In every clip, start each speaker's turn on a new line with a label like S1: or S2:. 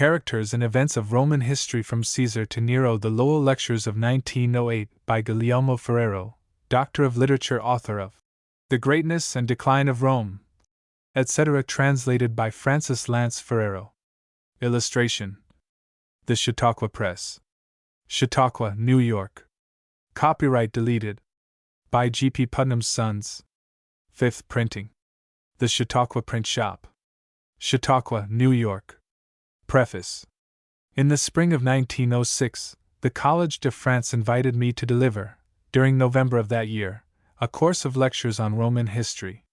S1: Characters and Events of Roman History from Caesar to Nero, the Lowell Lectures of 1908 by Guglielmo Ferrero, Doctor of Literature, author of The Greatness and Decline of Rome, etc., translated by Francis Lance Ferrero. Illustration: The Chautauqua Press. Chautauqua, New York. Copyright deleted. By G. P. Putnam's Sons. 5th printing. The Chautauqua Print Shop. Chautauqua, New York. Preface. In the spring of 1906, the Collège de France invited me to deliver, during November of that year, a course of lectures on Roman history.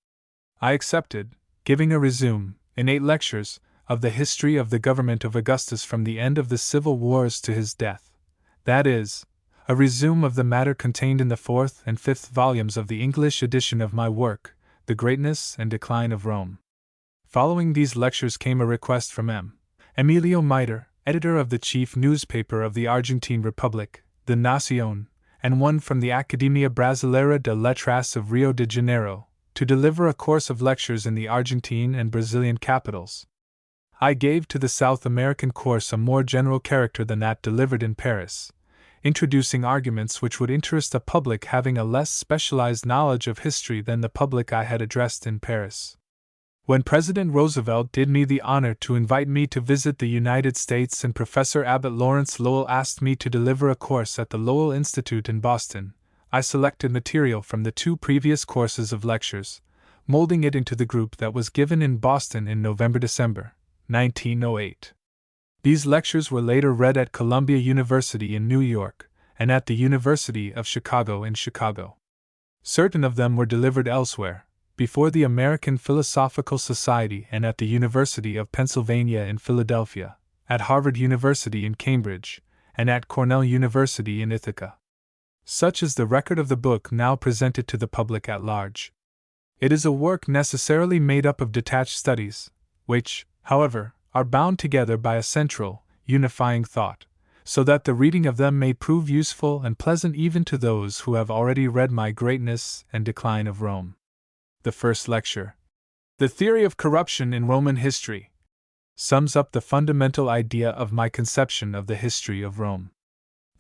S1: I accepted, giving a resume, in 8 lectures, of the history of the government of Augustus from the end of the civil wars to his death. That is, a resume of the matter contained in the 4th and 5th volumes of the English edition of my work, The Greatness and Decline of Rome. Following these lectures came a request from M. Emilio Mitre, editor of the chief newspaper of the Argentine Republic, the Nación, and one from the Academia Brasileira de Letras of Rio de Janeiro, to deliver a course of lectures in the Argentine and Brazilian capitals. I gave to the South American course a more general character than that delivered in Paris, introducing arguments which would interest a public having a less specialized knowledge of history than the public I had addressed in Paris. When President Roosevelt did me the honor to invite me to visit the United States and Professor Abbott Lawrence Lowell asked me to deliver a course at the Lowell Institute in Boston, I selected material from the 2 previous courses of lectures, molding it into the group that was given in Boston in November-December 1908. These lectures were later read at Columbia University in New York and at the University of Chicago in Chicago. Certain of them were delivered elsewhere, before the American Philosophical Society and at the University of Pennsylvania in Philadelphia, at Harvard University in Cambridge, and at Cornell University in Ithaca. Such is the record of the book now presented to the public at large. It is a work necessarily made up of detached studies, which, however, are bound together by a central, unifying thought, so that the reading of them may prove useful and pleasant even to those who have already read My Greatness and Decline of Rome. The first lecture, The Theory of Corruption in Roman History, sums up the fundamental idea of my conception of the history of Rome.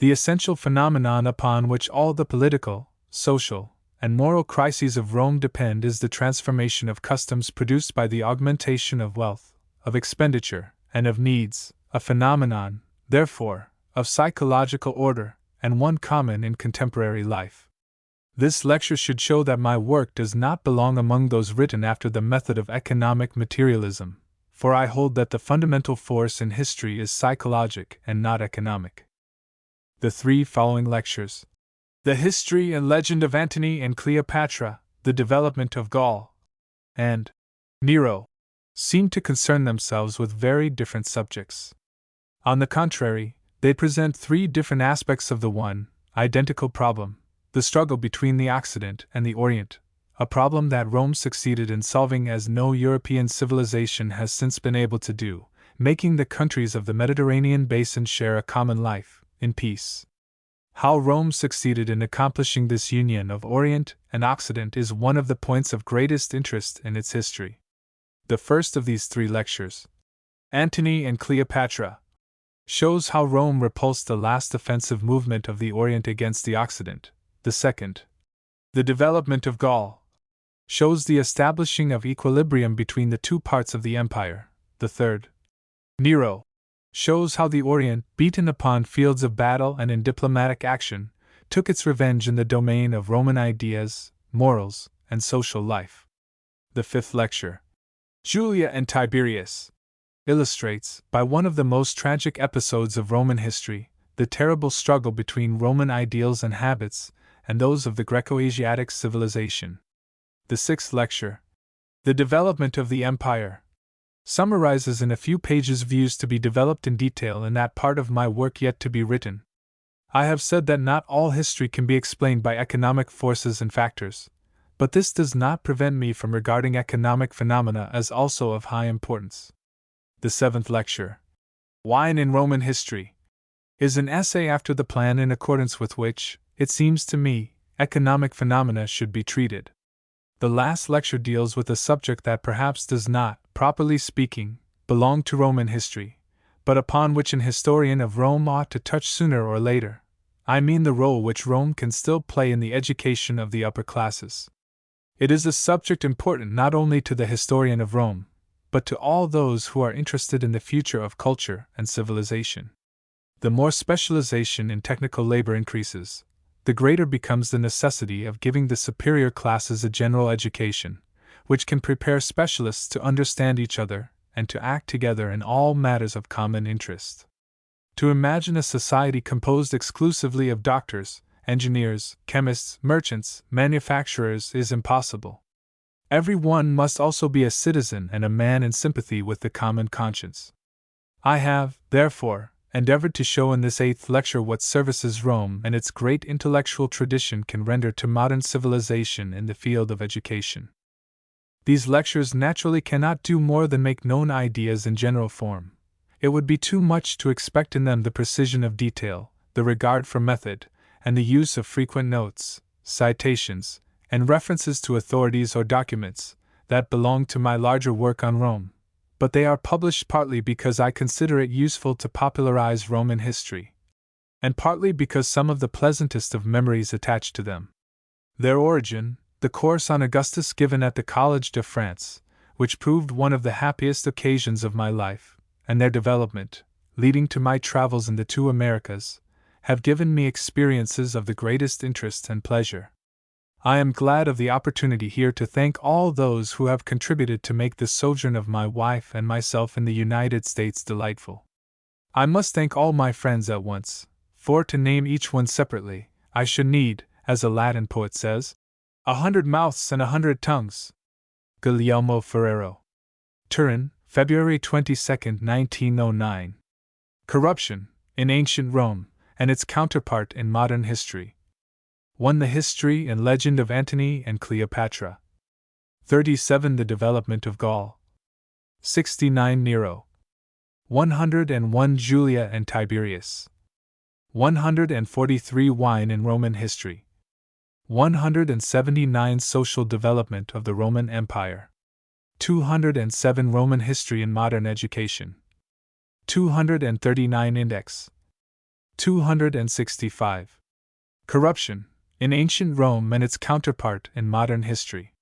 S1: The essential phenomenon upon which all the political, social, and moral crises of Rome depend is the transformation of customs produced by the augmentation of wealth, of expenditure, and of needs, a phenomenon, therefore, of psychological order, and one common in contemporary life. This lecture should show that my work does not belong among those written after the method of economic materialism, for I hold that the fundamental force in history is psychologic and not economic. The 3 following lectures, The History and Legend of Antony and Cleopatra, The Development of Gaul, and Nero, seem to concern themselves with very different subjects. On the contrary, they present 3 different aspects of the one, identical problem, the struggle between the Occident and the Orient, a problem that Rome succeeded in solving as no European civilization has since been able to do, making the countries of the Mediterranean basin share a common life, in peace. How Rome succeeded in accomplishing this union of Orient and Occident is one of the points of greatest interest in its history. The first of these 3 lectures, Antony and Cleopatra, shows how Rome repulsed the last offensive movement of the Orient against the Occident. The second, The Development of Gaul, shows the establishing of equilibrium between the 2 parts of the empire. The third, Nero, shows how the Orient, beaten upon fields of battle and in diplomatic action, took its revenge in the domain of Roman ideas, morals, and social life. The 5th lecture, Julia and Tiberius, illustrates, by one of the most tragic episodes of Roman history, the terrible struggle between Roman ideals and habits and those of the Greco-Asiatic civilization. The 6th lecture, The Development of the Empire, summarizes in a few pages views to be developed in detail in that part of my work yet to be written. I have said that not all history can be explained by economic forces and factors, but this does not prevent me from regarding economic phenomena as also of high importance. The 7th lecture, Wine in Roman History, is an essay after the plan in accordance with which, it seems to me, economic phenomena should be treated. The last lecture deals with a subject that perhaps does not, properly speaking, belong to Roman history, but upon which an historian of Rome ought to touch sooner or later. I mean the role which Rome can still play in the education of the upper classes. It is a subject important not only to the historian of Rome, but to all those who are interested in the future of culture and civilization. The more specialization in technical labor increases, the greater becomes the necessity of giving the superior classes a general education, which can prepare specialists to understand each other and to act together in all matters of common interest. To imagine a society composed exclusively of doctors, engineers, chemists, merchants, manufacturers is impossible. Every one must also be a citizen and a man in sympathy with the common conscience. I have, therefore, endeavored to show in this 8th lecture what services Rome and its great intellectual tradition can render to modern civilization in the field of education. These lectures naturally cannot do more than make known ideas in general form. It would be too much to expect in them the precision of detail, the regard for method, and the use of frequent notes, citations, and references to authorities or documents that belong to my larger work on Rome, but they are published partly because I consider it useful to popularize Roman history, and partly because some of the pleasantest of memories attach to them. Their origin, the course on Augustus given at the College de France, which proved one of the happiest occasions of my life, and their development, leading to my travels in the 2 Americas, have given me experiences of the greatest interest and pleasure. I am glad of the opportunity here to thank all those who have contributed to make the sojourn of my wife and myself in the United States delightful. I must thank all my friends at once, for to name each one separately, I should need, as a Latin poet says, 100 mouths and 100 tongues. Guglielmo Ferrero. Turin, February 22, 1909. Corruption, in ancient Rome, and its counterpart in modern history. 1. The history and legend of Antony and Cleopatra. 37. The development of Gaul. 69. Nero. 101. Julia and Tiberius. 143. Wine in Roman history. 179. Social development of the Roman Empire. 207. Roman history in modern education. 239. Index. 265. Corruption, in ancient Rome and its counterpart in modern history.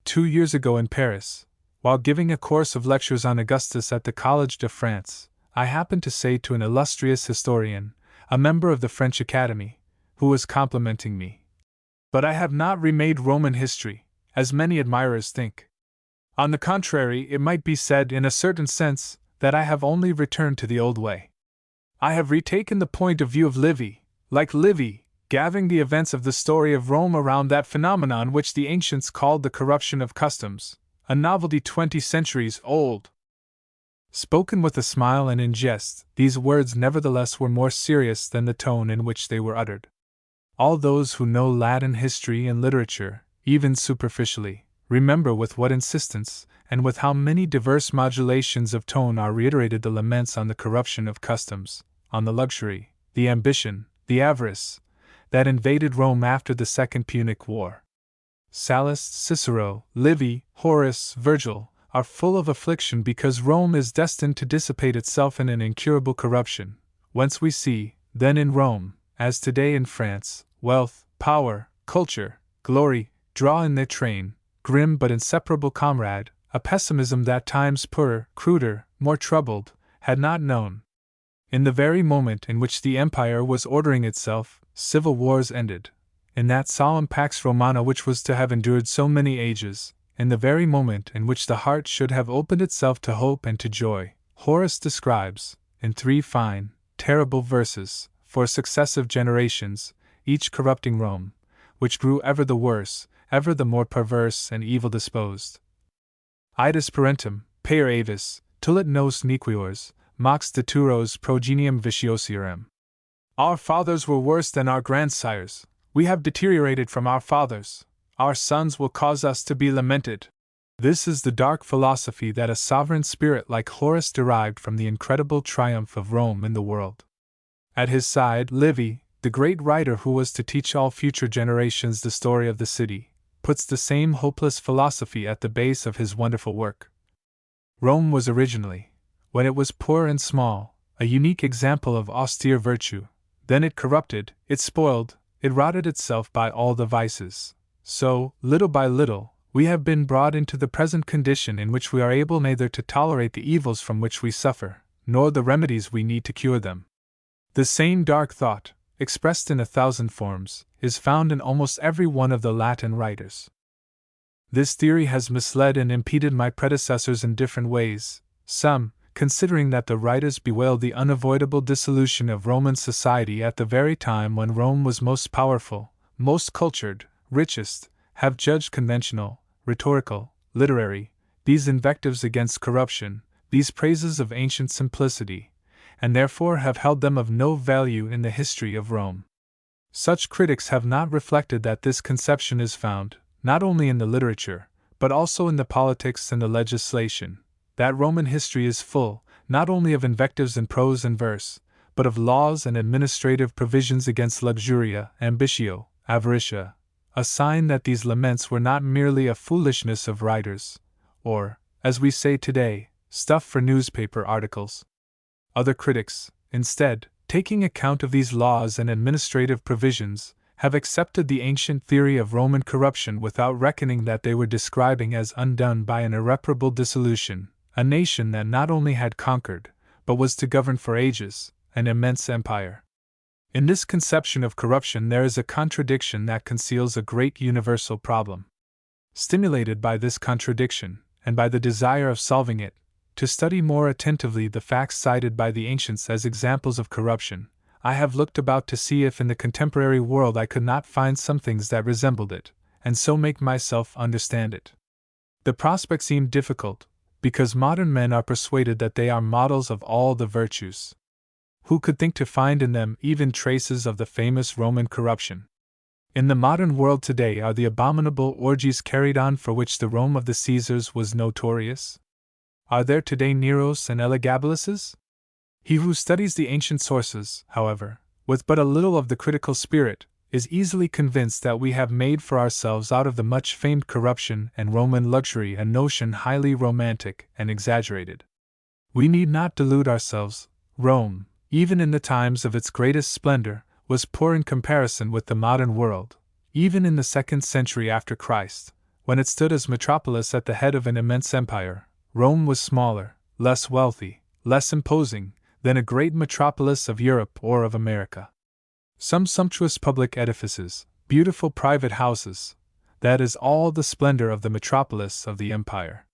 S1: 2 years ago in Paris, while giving a course of lectures on Augustus at the College de France, I happened to say to an illustrious historian, a member of the French Academy, who was complimenting me, "But I have not remade Roman history, as many admirers think. On the contrary, it might be said, in a certain sense, that I have only returned to the old way. I have retaken the point of view of Livy, like Livy, gathering the events of the story of Rome around that phenomenon which the ancients called the corruption of customs, a novelty 20 centuries old." Spoken with a smile and in jest, these words nevertheless were more serious than the tone in which they were uttered. All those who know Latin history and literature, even superficially, remember with what insistence, and with how many diverse modulations of tone are reiterated the laments on the corruption of customs, on the luxury, the ambition, the avarice, that invaded Rome after the Second Punic War. Sallust, Cicero, Livy, Horace, Virgil, are full of affliction because Rome is destined to dissipate itself in an incurable corruption, whence we see, then in Rome, as today in France, wealth, power, culture, glory, draw in their train, grim but inseparable comrade, a pessimism that times poorer, cruder, more troubled, had not known. In the very moment in which the empire was ordering itself, civil wars ended. In that solemn Pax Romana which was to have endured so many ages, in the very moment in which the heart should have opened itself to hope and to joy, Horace describes, in 3 fine, terrible verses, for successive generations, each corrupting Rome, which grew ever the worse, ever the more perverse and evil disposed. Idus parentum, per avis, tulit nos nequiors, mox deturos progenium vitiosiorem. Our fathers were worse than our grandsires, we have deteriorated from our fathers, our sons will cause us to be lamented. This is the dark philosophy that a sovereign spirit like Horace derived from the incredible triumph of Rome in the world. At his side, Livy, the great writer who was to teach all future generations the story of the city, puts the same hopeless philosophy at the base of his wonderful work. Rome was originally, when it was poor and small, a unique example of austere virtue. Then it corrupted, it spoiled, it rotted itself by all the vices. So, little by little, we have been brought into the present condition in which we are able neither to tolerate the evils from which we suffer, nor the remedies we need to cure them. The same dark thought, expressed in 1,000 forms, is found in almost every one of the Latin writers. This theory has misled and impeded my predecessors in different ways. Some, considering that the writers bewailed the unavoidable dissolution of Roman society at the very time when Rome was most powerful, most cultured, richest, have judged conventional, rhetorical, literary, these invectives against corruption, these praises of ancient simplicity, and therefore have held them of no value in the history of Rome. Such critics have not reflected that this conception is found, not only in the literature, but also in the politics and the legislation, that Roman history is full, not only of invectives in prose and verse, but of laws and administrative provisions against luxuria, ambitio, avaritia, a sign that these laments were not merely a foolishness of writers, or, as we say today, stuff for newspaper articles. Other critics, instead, taking account of these laws and administrative provisions, have accepted the ancient theory of Roman corruption without reckoning that they were describing as undone by an irreparable dissolution, a nation that not only had conquered, but was to govern for ages, an immense empire. In this conception of corruption there is a contradiction that conceals a great universal problem. Stimulated by this contradiction, and by the desire of solving it, to study more attentively the facts cited by the ancients as examples of corruption, I have looked about to see if in the contemporary world I could not find some things that resembled it, and so make myself understand it. The prospect seemed difficult, because modern men are persuaded that they are models of all the virtues. Who could think to find in them even traces of the famous Roman corruption? In the modern world today are the abominable orgies carried on for which the Rome of the Caesars was notorious? Are there today Neros and Elagabaluses? He who studies the ancient sources, however, with but a little of the critical spirit, is easily convinced that we have made for ourselves out of the much-famed corruption and Roman luxury a notion highly romantic and exaggerated. We need not delude ourselves. Rome, even in the times of its greatest splendor, was poor in comparison with the modern world. Even in the 2nd century after Christ, when it stood as metropolis at the head of an immense empire, Rome was smaller, less wealthy, less imposing, than a great metropolis of Europe or of America. Some sumptuous public edifices, beautiful private houses, that is all the splendor of the metropolis of the empire.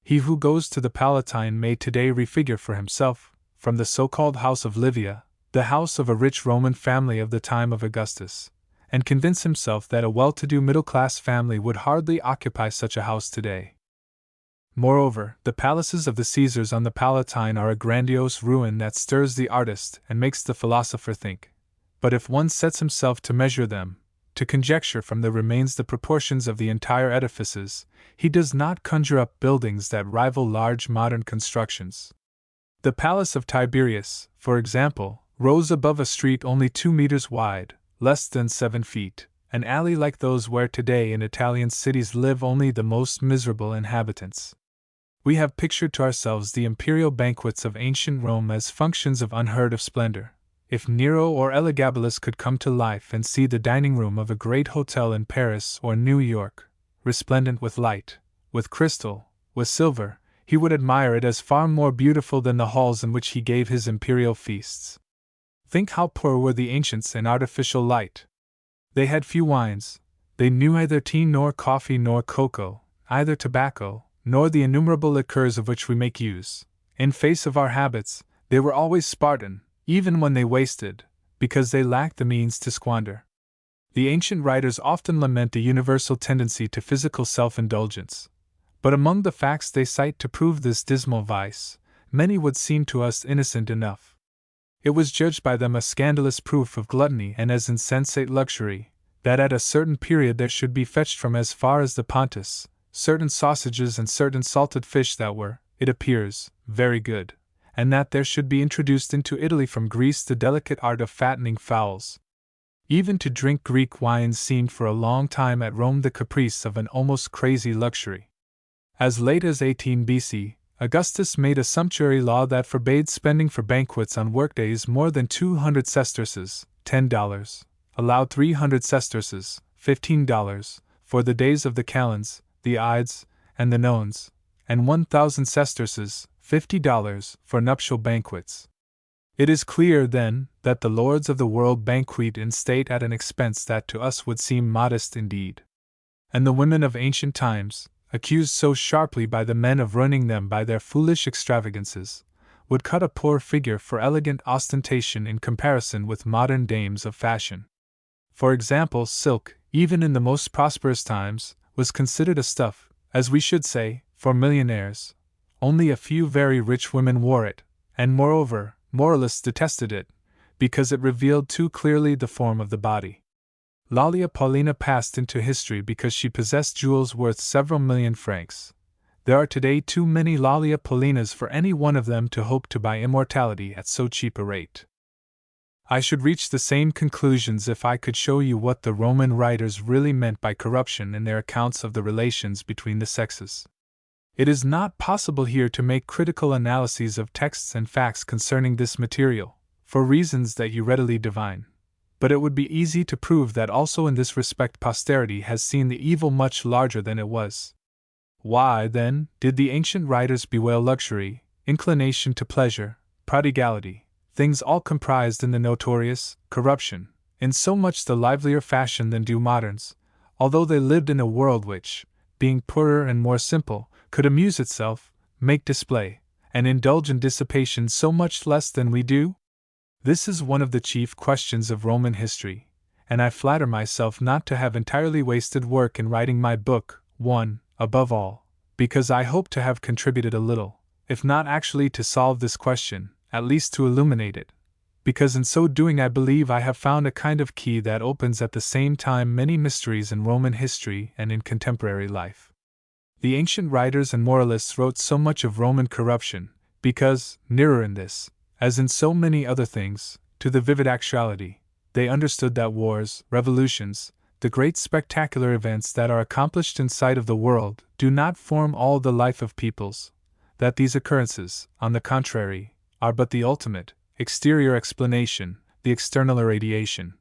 S1: He who goes to the Palatine may today refigure for himself, from the so-called House of Livia, the house of a rich Roman family of the time of Augustus, and convince himself that a well-to-do middle-class family would hardly occupy such a house today. Moreover, the palaces of the Caesars on the Palatine are a grandiose ruin that stirs the artist and makes the philosopher think. But if one sets himself to measure them, to conjecture from the remains the proportions of the entire edifices, he does not conjure up buildings that rival large modern constructions. The Palace of Tiberius, for example, rose above a street only 2 meters wide, less than 7 feet, an alley like those where today in Italian cities live only the most miserable inhabitants. We have pictured to ourselves the imperial banquets of ancient Rome as functions of unheard of splendor. If Nero or Elagabalus could come to life and see the dining room of a great hotel in Paris or New York, resplendent with light, with crystal, with silver, he would admire it as far more beautiful than the halls in which he gave his imperial feasts. Think how poor were the ancients in artificial light. They had few wines, they knew neither tea nor coffee nor cocoa, either tobacco, nor the innumerable liqueurs of which we make use. In face of our habits, they were always Spartan, even when they wasted, because they lacked the means to squander. The ancient writers often lament the universal tendency to physical self-indulgence. But among the facts they cite to prove this dismal vice, many would seem to us innocent enough. It was judged by them a scandalous proof of gluttony and as insensate luxury, that at a certain period there should be fetched from as far as the Pontus, certain sausages and certain salted fish that were, it appears, very good, and that there should be introduced into Italy from Greece the delicate art of fattening fowls. Even to drink Greek wines seemed for a long time at Rome the caprice of an almost crazy luxury. As late as 18 BC, Augustus made a sumptuary law that forbade spending for banquets on workdays more than 200 sesterces, $10, allowed 300 sesterces, $15, for the days of the calends, the ides, and the nones, and 1,000 sesterces, $50, for nuptial banquets. It is clear, then, that the lords of the world banquet in state at an expense that to us would seem modest indeed. And the women of ancient times, accused so sharply by the men of ruining them by their foolish extravagances, would cut a poor figure for elegant ostentation in comparison with modern dames of fashion. For example, silk, even in the most prosperous times, was considered a stuff, as we should say, for millionaires. Only a few very rich women wore it, and moreover, moralists detested it, because it revealed too clearly the form of the body. Lallia Paulina passed into history because she possessed jewels worth several million francs. There are today too many Lallia Paulinas for any one of them to hope to buy immortality at so cheap a rate. I should reach the same conclusions if I could show you what the Roman writers really meant by corruption in their accounts of the relations between the sexes. It is not possible here to make critical analyses of texts and facts concerning this material, for reasons that you readily divine. But it would be easy to prove that also in this respect posterity has seen the evil much larger than it was. Why, then, did the ancient writers bewail luxury, inclination to pleasure, prodigality, things all comprised in the notorious corruption, in so much the livelier fashion than do moderns, although they lived in a world which, being poorer and more simple, could amuse itself, make display, and indulge in dissipation so much less than we do? This is one of the chief questions of Roman history, and I flatter myself not to have entirely wasted work in writing my book, above all, because I hope to have contributed a little, if not actually to solve this question, at least to illuminate it, because in so doing I believe I have found a kind of key that opens at the same time many mysteries in Roman history and in contemporary life. The ancient writers and moralists wrote so much of Roman corruption, because, nearer in this, as in so many other things, to the vivid actuality, they understood that wars, revolutions, the great spectacular events that are accomplished in sight of the world, do not form all the life of peoples, that these occurrences, on the contrary, are but the ultimate, exterior explanation, the external irradiation,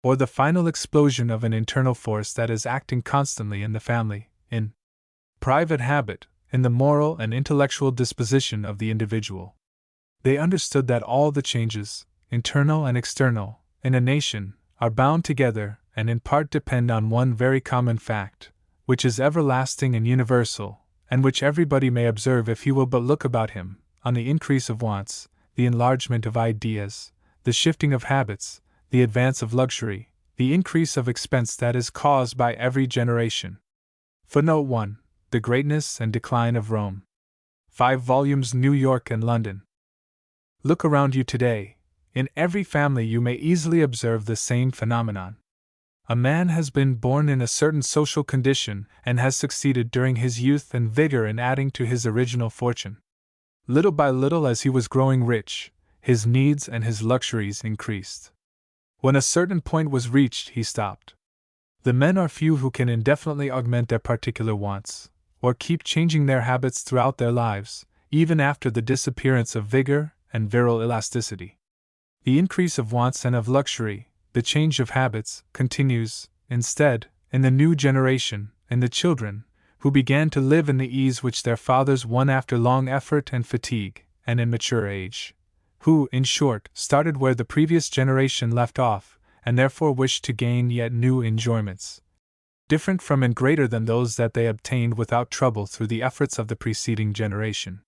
S1: or the final explosion of an internal force that is acting constantly in the family, in private habit, in the moral and intellectual disposition of the individual. They understood that all the changes, internal and external, in a nation, are bound together and in part depend on one very common fact, which is everlasting and universal, and which everybody may observe if he will but look about him, on the increase of wants, the enlargement of ideas, the shifting of habits, the advance of luxury, the increase of expense that is caused by every generation. Footnote 1. The Greatness and Decline of Rome. 5 volumes, New York and London. Look around you today. In every family you may easily observe the same phenomenon. A man has been born in a certain social condition and has succeeded during his youth and vigor in adding to his original fortune. Little by little, as he was growing rich, his needs and his luxuries increased. When a certain point was reached, he stopped. The men are few who can indefinitely augment their particular wants, or keep changing their habits throughout their lives, even after the disappearance of vigor and virile elasticity. The increase of wants and of luxury, the change of habits, continues, instead, in the new generation, in the children, who began to live in the ease which their fathers won after long effort and fatigue, and in mature age, who, in short, started where the previous generation left off, and therefore wished to gain yet new enjoyments, different from and greater than those that they obtained without trouble through the efforts of the preceding generation.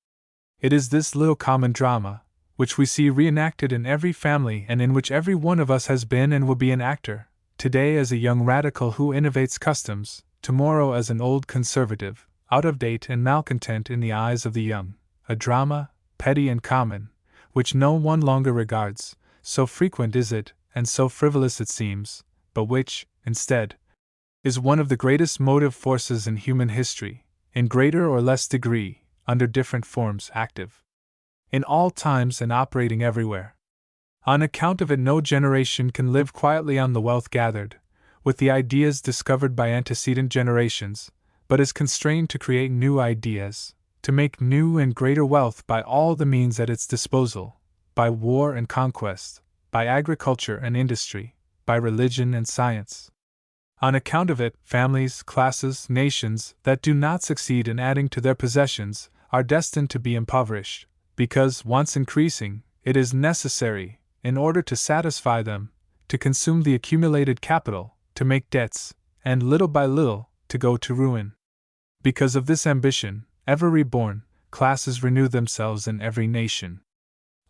S1: It is this little common drama, which we see reenacted in every family and in which every one of us has been and will be an actor, today as a young radical who innovates customs, tomorrow as an old conservative, out of date and malcontent in the eyes of the young, a drama, petty and common, which no one longer regards, so frequent is it, and so frivolous it seems, but which, instead, is one of the greatest motive forces in human history, in greater or less degree, under different forms active in all times and operating everywhere. On account of it no generation can live quietly on the wealth gathered, with the ideas discovered by antecedent generations, but is constrained to create new ideas, to make new and greater wealth by all the means at its disposal, by war and conquest, by agriculture and industry, by religion and science. On account of it, families, classes, nations that do not succeed in adding to their possessions are destined to be impoverished, because, once increasing, it is necessary, in order to satisfy them, to consume the accumulated capital, to make debts, and little by little, to go to ruin. Because of this ambition, ever reborn, classes renew themselves in every nation.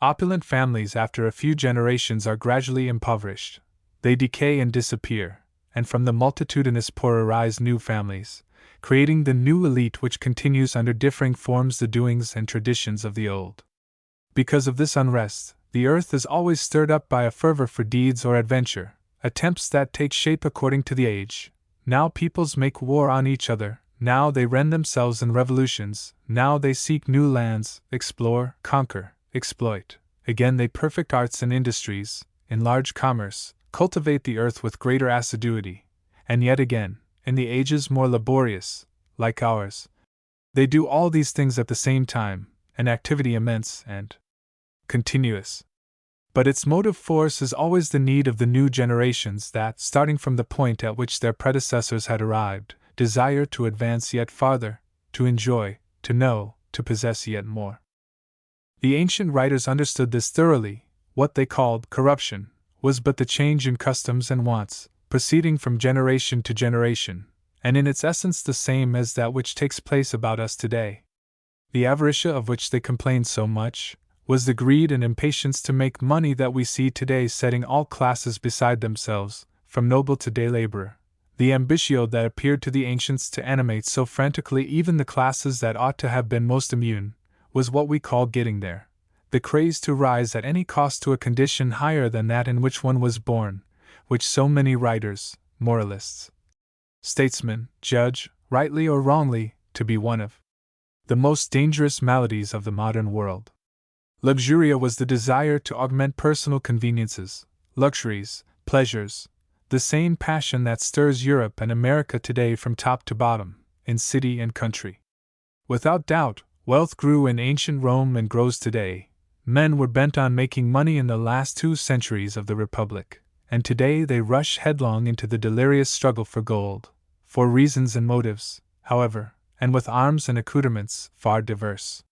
S1: Opulent families after a few generations are gradually impoverished. They decay and disappear, and from the multitudinous poor arise new families, creating the new elite which continues under differing forms the doings and traditions of the old. Because of this unrest, the earth is always stirred up by a fervor for deeds or adventure, attempts that take shape according to the age. Now peoples make war on each other, now they rend themselves in revolutions, now they seek new lands, explore, conquer, exploit. Again they perfect arts and industries, enlarge commerce, cultivate the earth with greater assiduity, and yet again, in the ages more laborious, like ours, they do all these things at the same time, an activity immense and continuous. But its motive force is always the need of the new generations that, starting from the point at which their predecessors had arrived, desire to advance yet farther, to enjoy, to know, to possess yet more. The ancient writers understood this thoroughly. What they called corruption was but the change in customs and wants, proceeding from generation to generation, and in its essence the same as that which takes place about us today. The avaricia of which they complained so much was the greed and impatience to make money that we see today setting all classes beside themselves, from noble to day laborer. The ambitio that appeared to the ancients to animate so frantically even the classes that ought to have been most immune, was what we call getting there. The craze to rise at any cost to a condition higher than that in which one was born, which so many writers, moralists, statesmen, judge, rightly or wrongly, to be one of the most dangerous maladies of the modern world. Luxuria was the desire to augment personal conveniences, luxuries, pleasures, the same passion that stirs Europe and America today from top to bottom, in city and country. Without doubt, wealth grew in ancient Rome and grows today. Men were bent on making money in the last 2 centuries of the Republic, and today they rush headlong into the delirious struggle for gold, for reasons and motives, however, and with arms and accoutrements far diverse.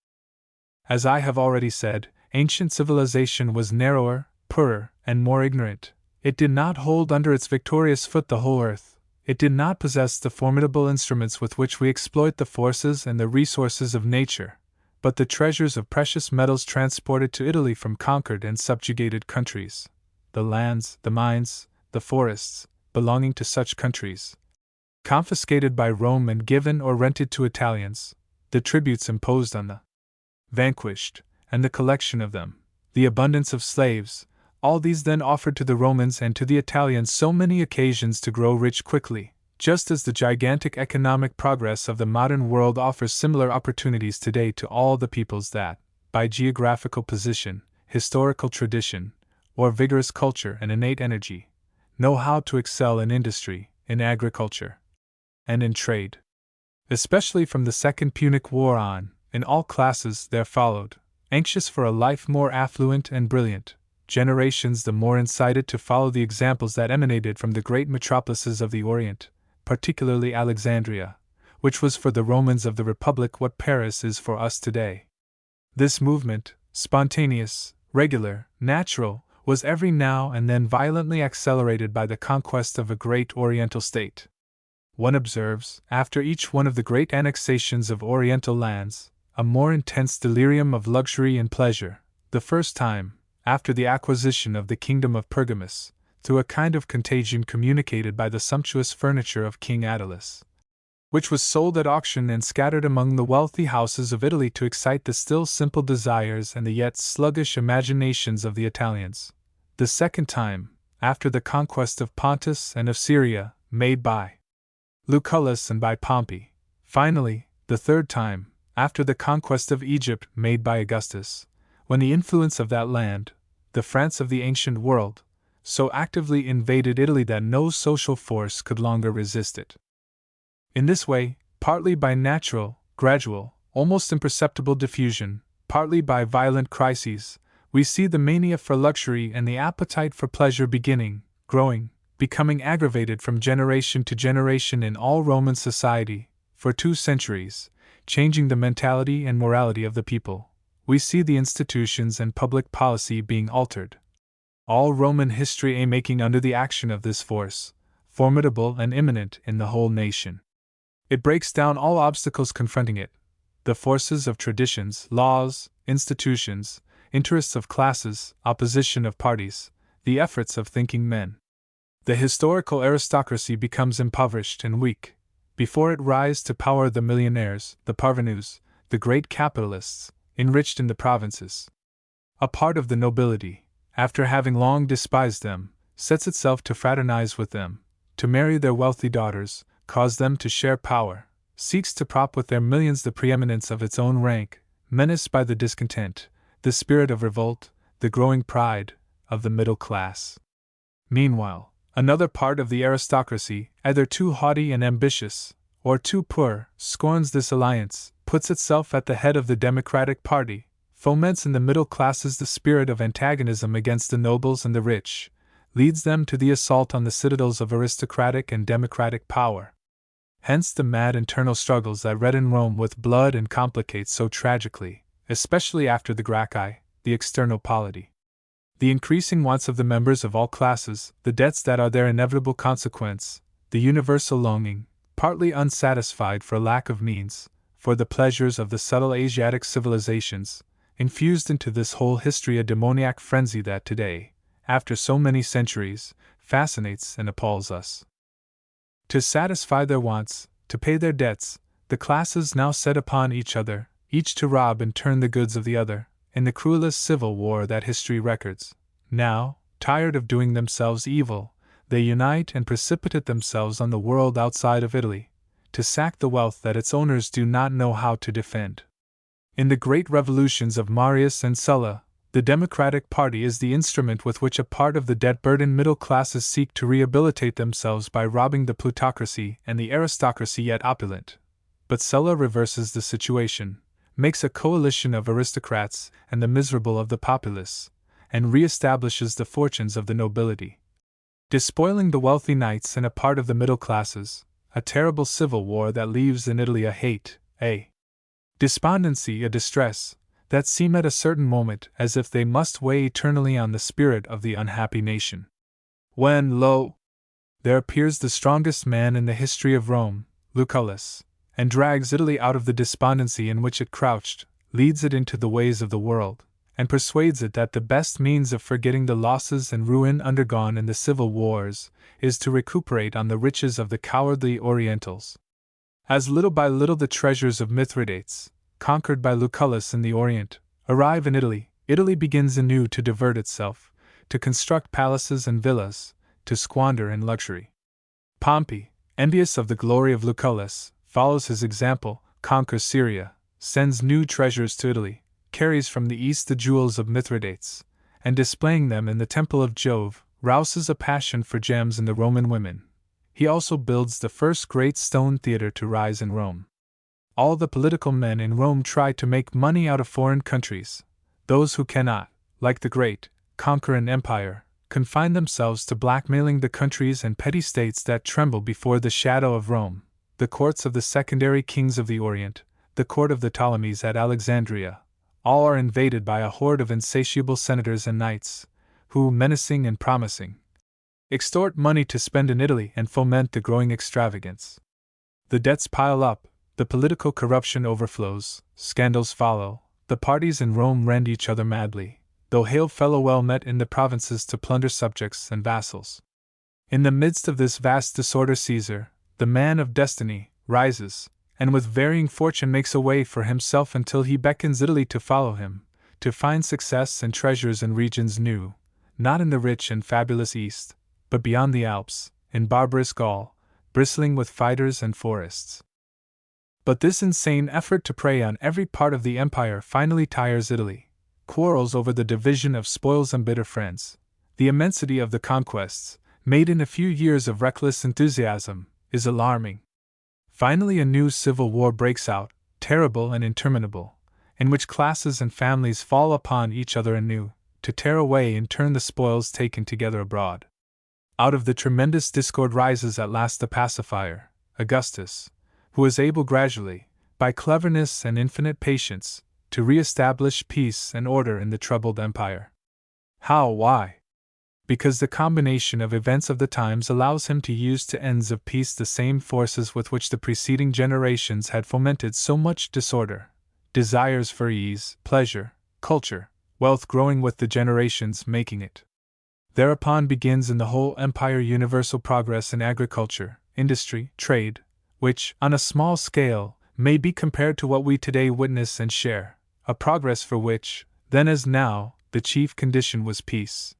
S1: As I have already said, ancient civilization was narrower, poorer, and more ignorant. It did not hold under its victorious foot the whole earth. It did not possess the formidable instruments with which we exploit the forces and the resources of nature, but the treasures of precious metals transported to Italy from conquered and subjugated countries, the lands, the mines, the forests, belonging to such countries, confiscated by Rome and given or rented to Italians, the tributes imposed on the vanquished, and the collection of them, the abundance of slaves, all these then offered to the Romans and to the Italians so many occasions to grow rich quickly, just as the gigantic economic progress of the modern world offers similar opportunities today to all the peoples that, by geographical position, historical tradition, or vigorous culture and innate energy, know how to excel in industry, in agriculture, and in trade. Especially from the Second Punic War on, in all classes there followed, anxious for a life more affluent and brilliant, generations the more incited to follow the examples that emanated from the great metropolises of the Orient, particularly Alexandria, which was for the Romans of the Republic what Paris is for us today. This movement, spontaneous, regular, natural, was every now and then violently accelerated by the conquest of a great Oriental state. One observes, after each one of the great annexations of Oriental lands, a more intense delirium of luxury and pleasure, the first time, after the acquisition of the kingdom of Pergamus, through a kind of contagion communicated by the sumptuous furniture of King Attalus, which was sold at auction and scattered among the wealthy houses of Italy to excite the still simple desires and the yet sluggish imaginations of the Italians. The second time, after the conquest of Pontus and of Syria, made by Lucullus and by Pompey. Finally, the third time, after the conquest of Egypt made by Augustus, when the influence of that land, the France of the ancient world, so actively invaded Italy that no social force could longer resist it. In this way, partly by natural, gradual, almost imperceptible diffusion, partly by violent crises, we see the mania for luxury and the appetite for pleasure beginning, growing, becoming aggravated from generation to generation in all Roman society, for 2 centuries, changing the mentality and morality of the people. We see the institutions and public policy being altered. All Roman history making under the action of this force, formidable and imminent in the whole nation. It breaks down all obstacles confronting it, the forces of traditions, laws, institutions, interests of classes, opposition of parties, the efforts of thinking men. The historical aristocracy becomes impoverished and weak. Before it rise to power the millionaires, the parvenus, the great capitalists, enriched in the provinces. A part of the nobility, after having long despised them, sets itself to fraternize with them, to marry their wealthy daughters, cause them to share power, seeks to prop with their millions the preeminence of its own rank, menaced by the discontent, the spirit of revolt, the growing pride of the middle class. Meanwhile, another part of the aristocracy, either too haughty and ambitious, or too poor, scorns this alliance, puts itself at the head of the Democratic Party, foments in the middle classes the spirit of antagonism against the nobles and the rich, leads them to the assault on the citadels of aristocratic and democratic power. Hence the mad internal struggles that redden Rome with blood and complicate so tragically, especially after the Gracchi, the external polity. The increasing wants of the members of all classes, the debts that are their inevitable consequence, the universal longing, partly unsatisfied for lack of means, for the pleasures of the subtle Asiatic civilizations, infused into this whole history a demoniac frenzy that today, after so many centuries, fascinates and appalls us. To satisfy their wants, to pay their debts, the classes now set upon each other, each to rob and turn the goods of the other, in the cruelest civil war that history records. Now, tired of doing themselves evil, they unite and precipitate themselves on the world outside of Italy, to sack the wealth that its owners do not know how to defend. In the great revolutions of Marius and Sulla, the Democratic Party is the instrument with which a part of the debt-burdened middle classes seek to rehabilitate themselves by robbing the plutocracy and the aristocracy yet opulent. But Sulla reverses the situation, makes a coalition of aristocrats and the miserable of the populace, and re-establishes the fortunes of the nobility. Despoiling the wealthy knights and a part of the middle classes, a terrible civil war that leaves in Italy a hate, a despondency, a distress, that seem at a certain moment as if they must weigh eternally on the spirit of the unhappy nation. When, lo, there appears the strongest man in the history of Rome, Lucullus, and drags Italy out of the despondency in which it crouched, leads it into the ways of the world, and persuades it that the best means of forgetting the losses and ruin undergone in the civil wars is to recuperate on the riches of the cowardly Orientals. As little by little the treasures of Mithridates, conquered by Lucullus in the Orient, arrive in Italy, Italy begins anew to divert itself, to construct palaces and villas, to squander in luxury. Pompey, envious of the glory of Lucullus, follows his example, conquers Syria, sends new treasures to Italy, carries from the east the jewels of Mithridates, and displaying them in the temple of Jove, rouses a passion for gems in the Roman women. He also builds the first great stone theater to rise in Rome. All the political men in Rome try to make money out of foreign countries. Those who cannot, like the great, conquer an empire, confine themselves to blackmailing the countries and petty states that tremble before the shadow of Rome. The courts of the secondary kings of the Orient, the court of the Ptolemies at Alexandria, all are invaded by a horde of insatiable senators and knights, who, menacing and promising, extort money to spend in Italy and foment the growing extravagance. The debts pile up, the political corruption overflows, scandals follow, the parties in Rome rend each other madly, though hail fellow well met in the provinces to plunder subjects and vassals. In the midst of this vast disorder Caesar, the man of destiny, rises, and with varying fortune makes a way for himself until he beckons Italy to follow him, to find success and treasures in regions new, not in the rich and fabulous East, but beyond the Alps, in barbarous Gaul, bristling with fighters and forests. But this insane effort to prey on every part of the empire finally tires Italy. Quarrels over the division of spoils embitter friends. The immensity of the conquests, made in a few years of reckless enthusiasm, is alarming. Finally, a new civil war breaks out, terrible and interminable, in which classes and families fall upon each other anew, to tear away in turn the spoils taken together abroad. Out of the tremendous discord rises at last the pacifier, Augustus, who is able gradually, by cleverness and infinite patience, to re-establish peace and order in the troubled empire. How? Why? Because the combination of events of the times allows him to use to ends of peace the same forces with which the preceding generations had fomented so much disorder, desires for ease, pleasure, culture, wealth growing with the generations making it. Thereupon begins in the whole empire universal progress in agriculture, industry, trade, which, on a small scale, may be compared to what we today witness and share, a progress for which, then as now, the chief condition was peace.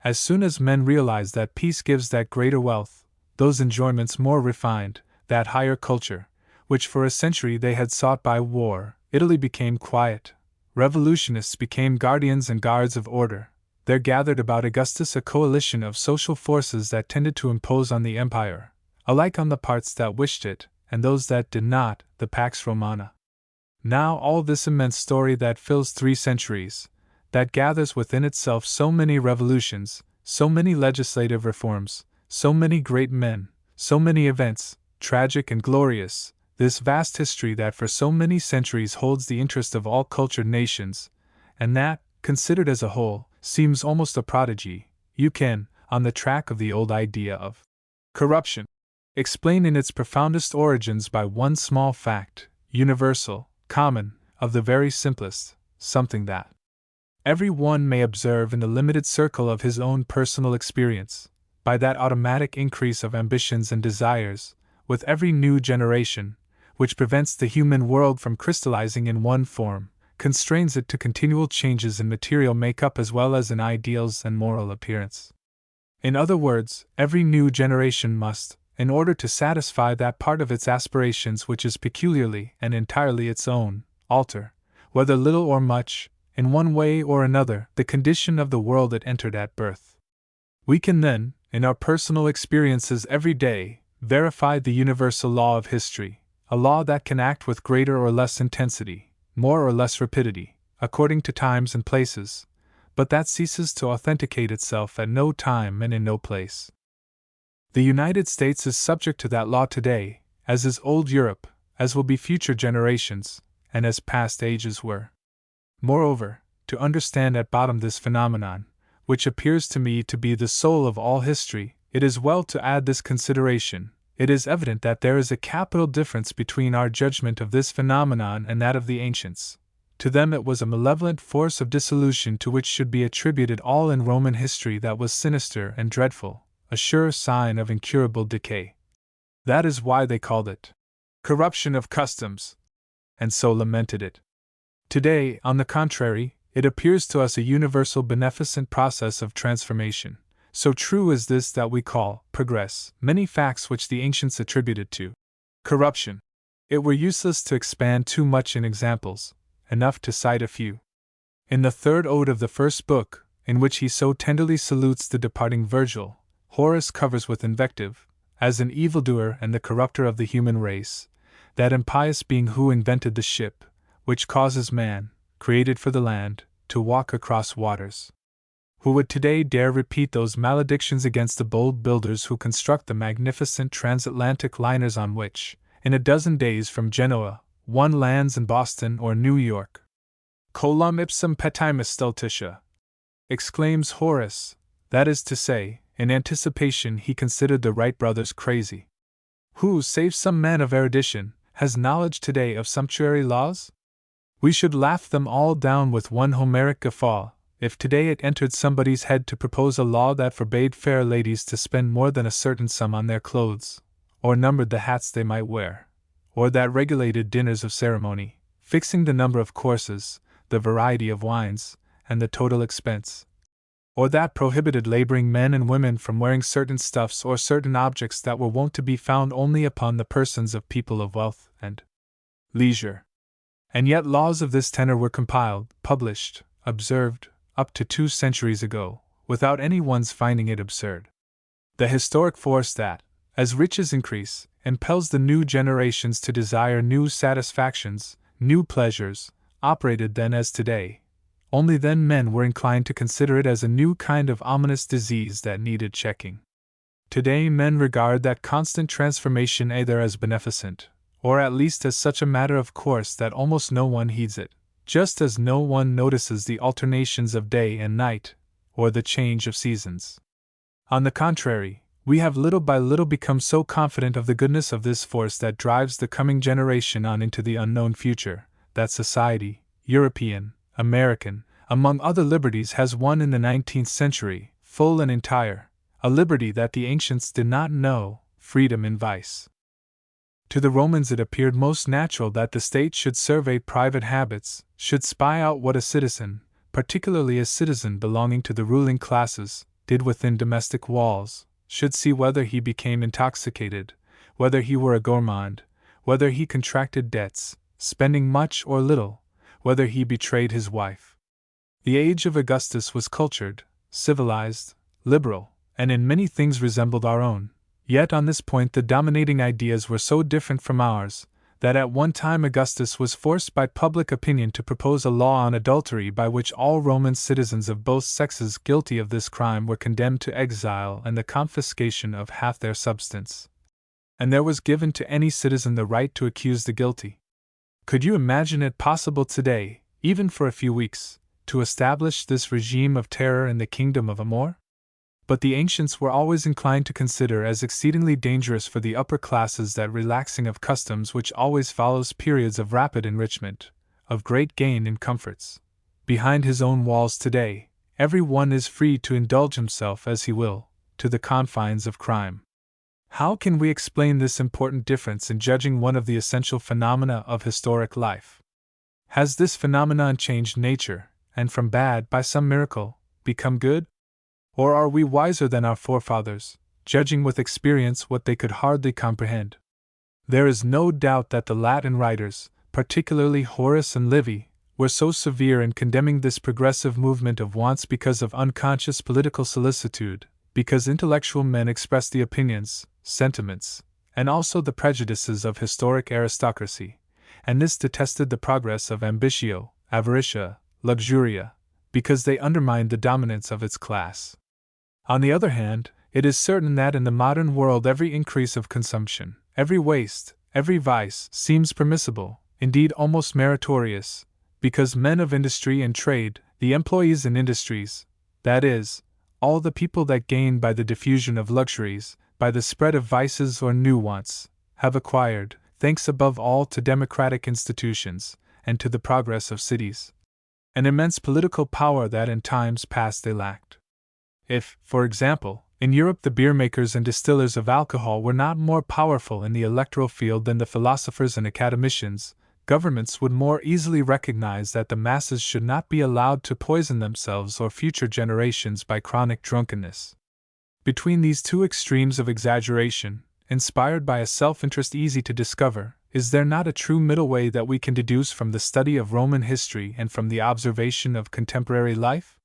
S1: As soon as men realized that peace gives that greater wealth, those enjoyments more refined, that higher culture, which for a century they had sought by war, Italy became quiet, revolutionists became guardians and guards of order. There gathered about Augustus a coalition of social forces that tended to impose on the empire, alike on the parts that wished it, and those that did not, the Pax Romana. Now all this immense story that fills 3 centuries, that gathers within itself so many revolutions, so many legislative reforms, so many great men, so many events, tragic and glorious, this vast history that for so many centuries holds the interest of all cultured nations, and that, considered as a whole, seems almost a prodigy, you can, on the track of the old idea of corruption, explain in its profoundest origins by one small fact, universal, common, of the very simplest, something that every one may observe in the limited circle of his own personal experience, by that automatic increase of ambitions and desires, with every new generation, which prevents the human world from crystallizing in one form, constrains it to continual changes in material makeup as well as in ideals and moral appearance. In other words, every new generation must, in order to satisfy that part of its aspirations which is peculiarly and entirely its own, alter, whether little or much, in one way or another, the condition of the world it entered at birth. We can then, in our personal experiences every day, verify the universal law of history, a law that can act with greater or less intensity, more or less rapidity, according to times and places, but that ceases to authenticate itself at no time and in no place. The United States is subject to that law today, as is old Europe, as will be future generations, and as past ages were. Moreover, to understand at bottom this phenomenon, which appears to me to be the soul of all history, it is well to add this consideration. It is evident that there is a capital difference between our judgment of this phenomenon and that of the ancients. To them it was a malevolent force of dissolution to which should be attributed all in Roman history that was sinister and dreadful, a sure sign of incurable decay. That is why they called it corruption of customs, and so lamented it. Today, on the contrary, it appears to us a universal beneficent process of transformation. So true is this that we call progress many facts which the ancients attributed to corruption. It were useless to expand too much in examples, enough to cite a few. In the 3rd ode of the 1st book, in which he so tenderly salutes the departing Virgil, Horace covers with invective, as an evildoer and the corrupter of the human race, that impious being who invented the ship, which causes man, created for the land, to walk across waters. Who would today dare repeat those maledictions against the bold builders who construct the magnificent transatlantic liners on which, in a dozen days from Genoa, one lands in Boston or New York? Colam ipsum petimus stultitia, exclaims Horace, that is to say, in anticipation he considered the Wright brothers crazy. Who, save some man of erudition, has knowledge today of sumptuary laws? We should laugh them all down with one Homeric guffaw, if today it entered somebody's head to propose a law that forbade fair ladies to spend more than a certain sum on their clothes, or numbered the hats they might wear, or that regulated dinners of ceremony, fixing the number of courses, the variety of wines, and the total expense, or that prohibited laboring men and women from wearing certain stuffs or certain objects that were wont to be found only upon the persons of people of wealth and leisure. And yet laws of this tenor were compiled, published, observed, up to 2 centuries ago, without any one's finding it absurd. The historic force that, as riches increase, impels the new generations to desire new satisfactions, new pleasures, operated then as today. Only then men were inclined to consider it as a new kind of ominous disease that needed checking. Today men regard that constant transformation either as beneficent, or at least as such a matter of course that almost no one heeds it, just as no one notices the alternations of day and night, or the change of seasons. On the contrary, we have little by little become so confident of the goodness of this force that drives the coming generation on into the unknown future, that society, European, American, among other liberties, has won in the 19th century, full and entire, a liberty that the ancients did not know, freedom in vice. To the Romans it appeared most natural that the state should survey private habits, should spy out what a citizen, particularly a citizen belonging to the ruling classes, did within domestic walls, should see whether he became intoxicated, whether he were a gourmand, whether he contracted debts, spending much or little, whether he betrayed his wife. The age of Augustus was cultured, civilized, liberal, and in many things resembled our own. Yet on this point the dominating ideas were so different from ours, that at one time Augustus was forced by public opinion to propose a law on adultery by which all Roman citizens of both sexes guilty of this crime were condemned to exile and the confiscation of half their substance. And there was given to any citizen the right to accuse the guilty. Could you imagine it possible today, even for a few weeks, to establish this regime of terror in the kingdom of Amor? But the ancients were always inclined to consider as exceedingly dangerous for the upper classes that relaxing of customs which always follows periods of rapid enrichment, of great gain in comforts. Behind his own walls today, every one is free to indulge himself as he will, to the confines of crime. How can we explain this important difference in judging one of the essential phenomena of historic life? Has this phenomenon changed nature, and from bad, by some miracle, become good? Or are we wiser than our forefathers, judging with experience what they could hardly comprehend? There is no doubt that the Latin writers, particularly Horace and Livy, were so severe in condemning this progressive movement of wants because of unconscious political solicitude, because intellectual men expressed the opinions, sentiments, and also the prejudices of historic aristocracy, and this detested the progress of ambitio, avaritia, luxuria, because they undermined the dominance of its class. On the other hand, it is certain that in the modern world every increase of consumption, every waste, every vice seems permissible, indeed almost meritorious, because men of industry and trade, the employees in industries, that is, all the people that gain by the diffusion of luxuries, by the spread of vices or new wants, have acquired, thanks above all to democratic institutions, and to the progress of cities, an immense political power that in times past they lacked. If, for example, in Europe the beer makers and distillers of alcohol were not more powerful in the electoral field than the philosophers and academicians, governments would more easily recognize that the masses should not be allowed to poison themselves or future generations by chronic drunkenness. Between these two extremes of exaggeration, inspired by a self-interest easy to discover, is there not a true middle way that we can deduce from the study of Roman history and from the observation of contemporary life?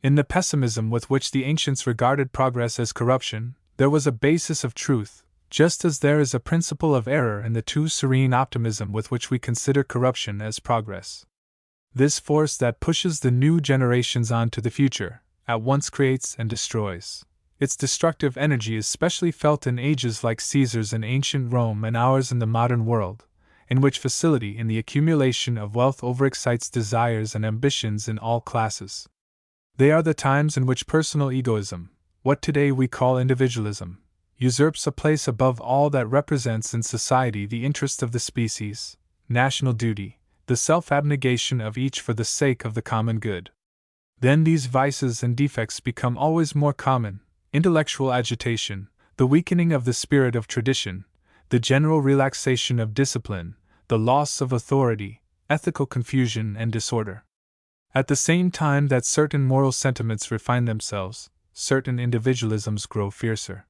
S1: In the pessimism with which the ancients regarded progress as corruption, there was a basis of truth, just as there is a principle of error in the too serene optimism with which we consider corruption as progress. This force that pushes the new generations on to the future, at once creates and destroys. Its destructive energy is specially felt in ages like Caesar's in ancient Rome and ours in the modern world, in which facility in the accumulation of wealth overexcites desires and ambitions in all classes. They are the times in which personal egoism, what today we call individualism, usurps a place above all that represents in society the interest of the species, national duty, the self-abnegation of each for the sake of the common good. Then these vices and defects become always more common: intellectual agitation, the weakening of the spirit of tradition, the general relaxation of discipline, the loss of authority, ethical confusion and disorder. At the same time that certain moral sentiments refine themselves, certain individualisms grow fiercer.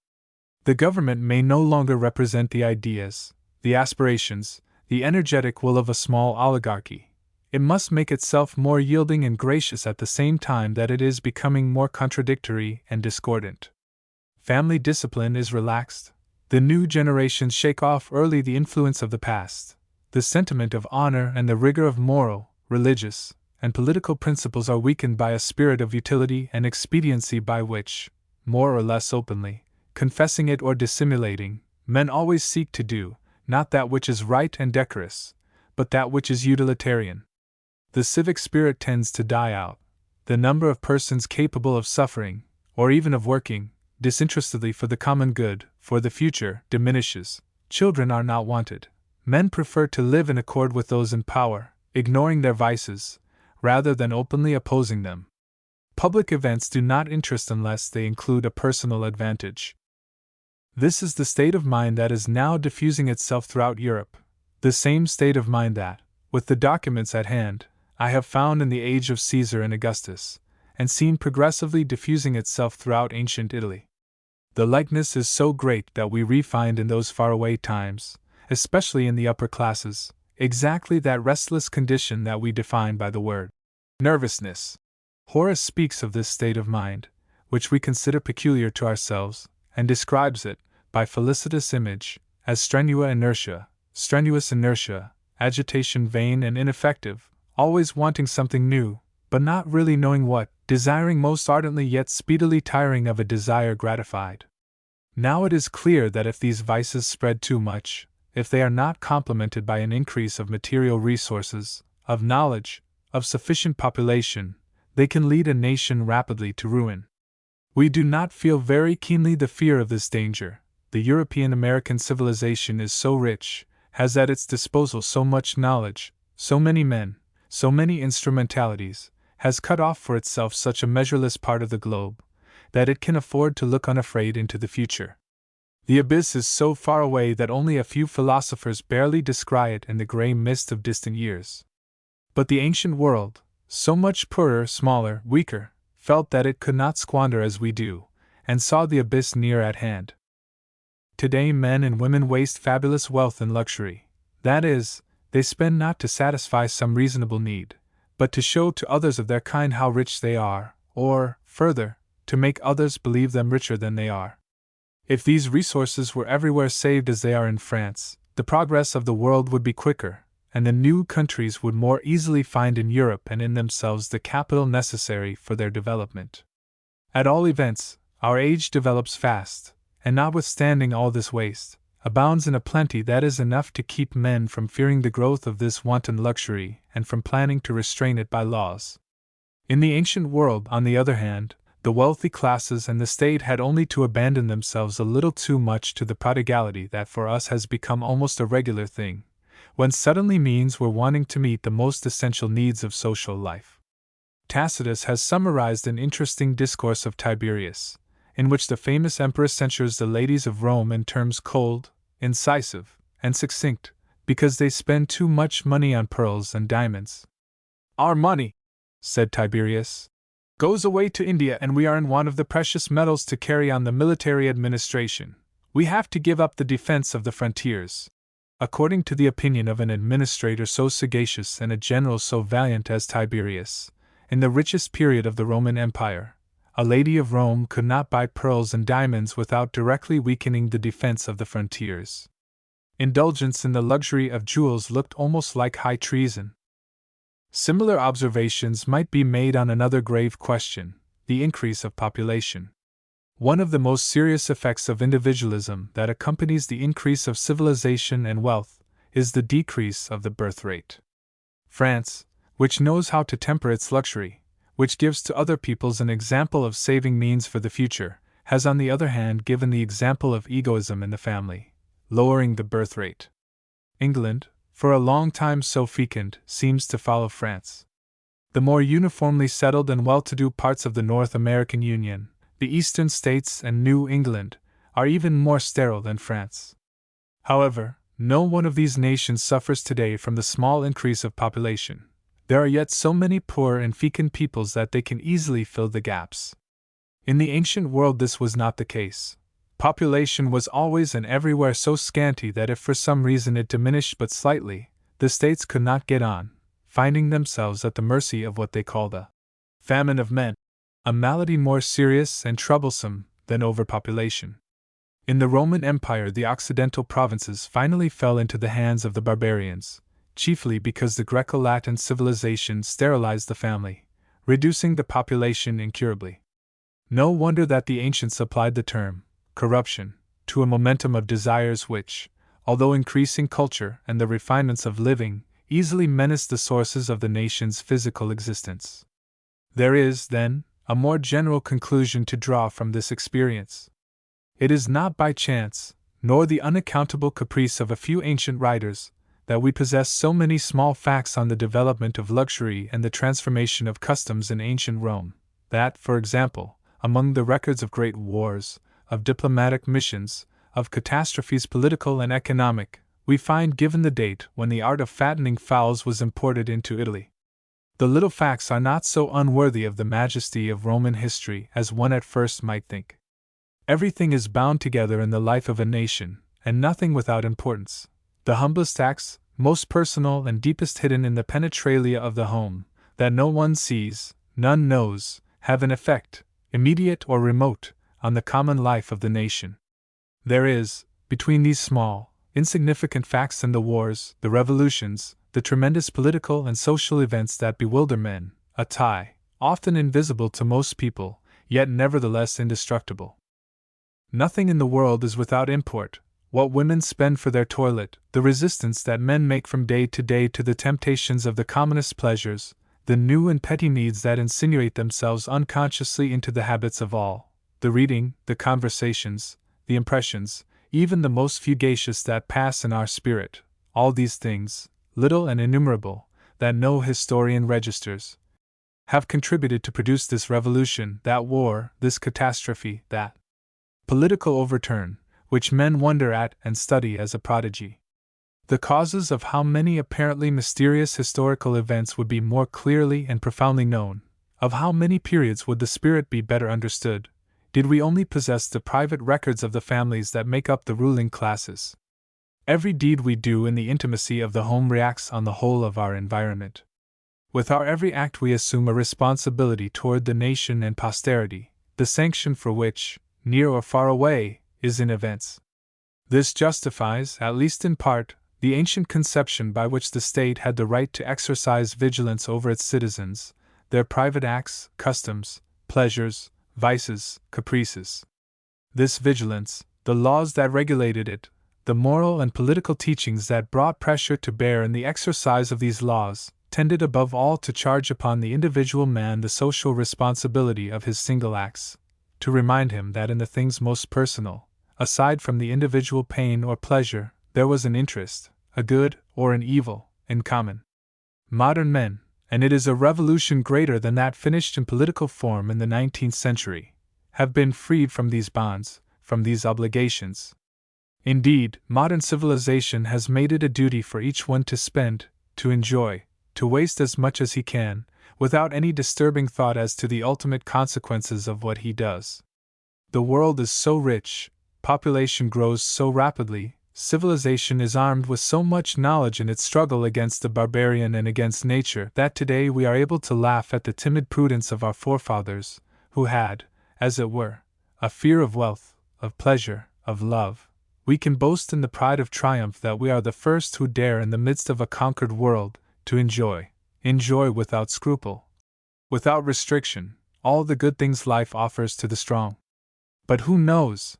S1: The government may no longer represent the ideas, the aspirations, the energetic will of a small oligarchy. It must make itself more yielding and gracious at the same time that it is becoming more contradictory and discordant. Family discipline is relaxed, The new generations shake off early the influence of the past. The sentiment of honor and the rigor of moral, religious, and political principles are weakened by a spirit of utility and expediency by which, more or less openly, confessing it or dissimulating, men always seek to do, not that which is right and decorous, but that which is utilitarian. The civic spirit tends to die out. The number of persons capable of suffering, or even of working, disinterestedly for the common good, for the future, diminishes. Children are not wanted. Men prefer to live in accord with those in power, ignoring their vices, rather than openly opposing them. Public events do not interest unless they include a personal advantage. This is the state of mind that is now diffusing itself throughout Europe, the same state of mind that, with the documents at hand, I have found in the age of Caesar and Augustus, and seen progressively diffusing itself throughout ancient Italy. The likeness is so great that we re-find in those faraway times, especially in the upper classes, exactly that restless condition that we define by the word nervousness. Horace speaks of this state of mind, which we consider peculiar to ourselves, and describes it, by felicitous image, as strenuous inertia, agitation vain and ineffective, always wanting something new, but not really knowing what, desiring most ardently yet speedily tiring of a desire gratified. Now it is clear that if these vices spread too much, if they are not complemented by an increase of material resources, of knowledge, of sufficient population, they can lead a nation rapidly to ruin. We do not feel very keenly the fear of this danger. The European-American civilization is so rich, has at its disposal so much knowledge, so many men, so many instrumentalities, has cut off for itself such a measureless part of the globe, that it can afford to look unafraid into the future. The abyss is so far away that only a few philosophers barely descry it in the grey mist of distant years. But the ancient world, so much poorer, smaller, weaker, felt that it could not squander as we do, and saw the abyss near at hand. Today men and women waste fabulous wealth in luxury. That is, they spend not to satisfy some reasonable need, but to show to others of their kind how rich they are, or, further, to make others believe them richer than they are. If these resources were everywhere saved as they are in France, the progress of the world would be quicker, and the new countries would more easily find in Europe and in themselves the capital necessary for their development. At all events, our age develops fast, and notwithstanding all this waste, abounds in a plenty that is enough to keep men from fearing the growth of this wanton luxury and from planning to restrain it by laws. In the ancient world, on the other hand, the wealthy classes and the state had only to abandon themselves a little too much to the prodigality that for us has become almost a regular thing, when suddenly means were wanting to meet the most essential needs of social life. Tacitus has summarized an interesting discourse of Tiberius, in which the famous emperor censures the ladies of Rome in terms cold, incisive, and succinct, because they spend too much money on pearls and diamonds. "Our money," said Tiberius, "goes away to India, and we are in want of the precious metals to carry on the military administration. We have to give up the defense of the frontiers." According to the opinion of an administrator so sagacious and a general so valiant as Tiberius, in the richest period of the Roman Empire, a lady of Rome could not buy pearls and diamonds without directly weakening the defense of the frontiers. Indulgence in the luxury of jewels looked almost like high treason. Similar observations might be made on another grave question, the increase of population. One of the most serious effects of individualism that accompanies the increase of civilization and wealth is the decrease of the birth rate. France, which knows how to temper its luxury, which gives to other peoples an example of saving means for the future, has on the other hand given the example of egoism in the family, lowering the birth rate. England, for a long time so fecund, seems to follow France. The more uniformly settled and well-to-do parts of the North American Union, the Eastern States and New England, are even more sterile than France. However, no one of these nations suffers today from the small increase of population. There are yet so many poor and fecund peoples that they can easily fill the gaps. In the ancient world this was not the case. Population was always and everywhere so scanty that if for some reason it diminished but slightly, the states could not get on, finding themselves at the mercy of what they called a famine of men, a malady more serious and troublesome than overpopulation. In the Roman Empire, the Occidental provinces finally fell into the hands of the barbarians, chiefly because the Greco-Latin civilization sterilized the family, reducing the population incurably. No wonder that the ancients applied the term corruption to a momentum of desires which, although increasing culture and the refinements of living, easily menaced the sources of the nation's physical existence. There is, then, a more general conclusion to draw from this experience. It is not by chance, nor the unaccountable caprice of a few ancient writers, that we possess so many small facts on the development of luxury and the transformation of customs in ancient Rome, that, for example, among the records of great wars, of diplomatic missions, of catastrophes political and economic, we find given the date when the art of fattening fowls was imported into Italy. The little facts are not so unworthy of the majesty of Roman history as one at first might think. Everything is bound together in the life of a nation, and nothing without importance. The humblest acts, most personal and deepest hidden in the penetralia of the home, that no one sees, none knows, have an effect, immediate or remote, on the common life of the nation. There is, between these small, insignificant facts and the wars, the revolutions, the tremendous political and social events that bewilder men, a tie, often invisible to most people, yet nevertheless indestructible. Nothing in the world is without import. What women spend for their toilet, the resistance that men make from day to day to the temptations of the commonest pleasures, the new and petty needs that insinuate themselves unconsciously into the habits of all, the reading, the conversations, the impressions, even the most fugacious that pass in our spirit, all these things, little and innumerable, that no historian registers, have contributed to produce this revolution, that war, this catastrophe, that political overturn, which men wonder at and study as a prodigy. The causes of how many apparently mysterious historical events would be more clearly and profoundly known, of how many periods would the spirit be better understood, did we only possess the private records of the families that make up the ruling classes. Every deed we do in the intimacy of the home reacts on the whole of our environment. With our every act we assume a responsibility toward the nation and posterity, the sanction for which, near or far away, is in events. This justifies, at least in part, the ancient conception by which the state had the right to exercise vigilance over its citizens, their private acts, customs, pleasures, vices, caprices. This vigilance, the laws that regulated it, the moral and political teachings that brought pressure to bear in the exercise of these laws, tended above all to charge upon the individual man the social responsibility of his single acts, to remind him that in the things most personal, aside from the individual pain or pleasure, there was an interest, a good or an evil, in common. Modern men, and it is a revolution greater than that finished in political form in the 19th century, have been freed from these bonds, from these obligations. Indeed, modern civilization has made it a duty for each one to spend, to enjoy, to waste as much as he can, without any disturbing thought as to the ultimate consequences of what he does. The world is so rich, population grows so rapidly, civilization is armed with so much knowledge in its struggle against the barbarian and against nature that today we are able to laugh at the timid prudence of our forefathers, who had, as it were, a fear of wealth, of pleasure, of love. We can boast in the pride of triumph that we are the first who dare in the midst of a conquered world, to enjoy without scruple, without restriction, all the good things life offers to the strong. But who knows?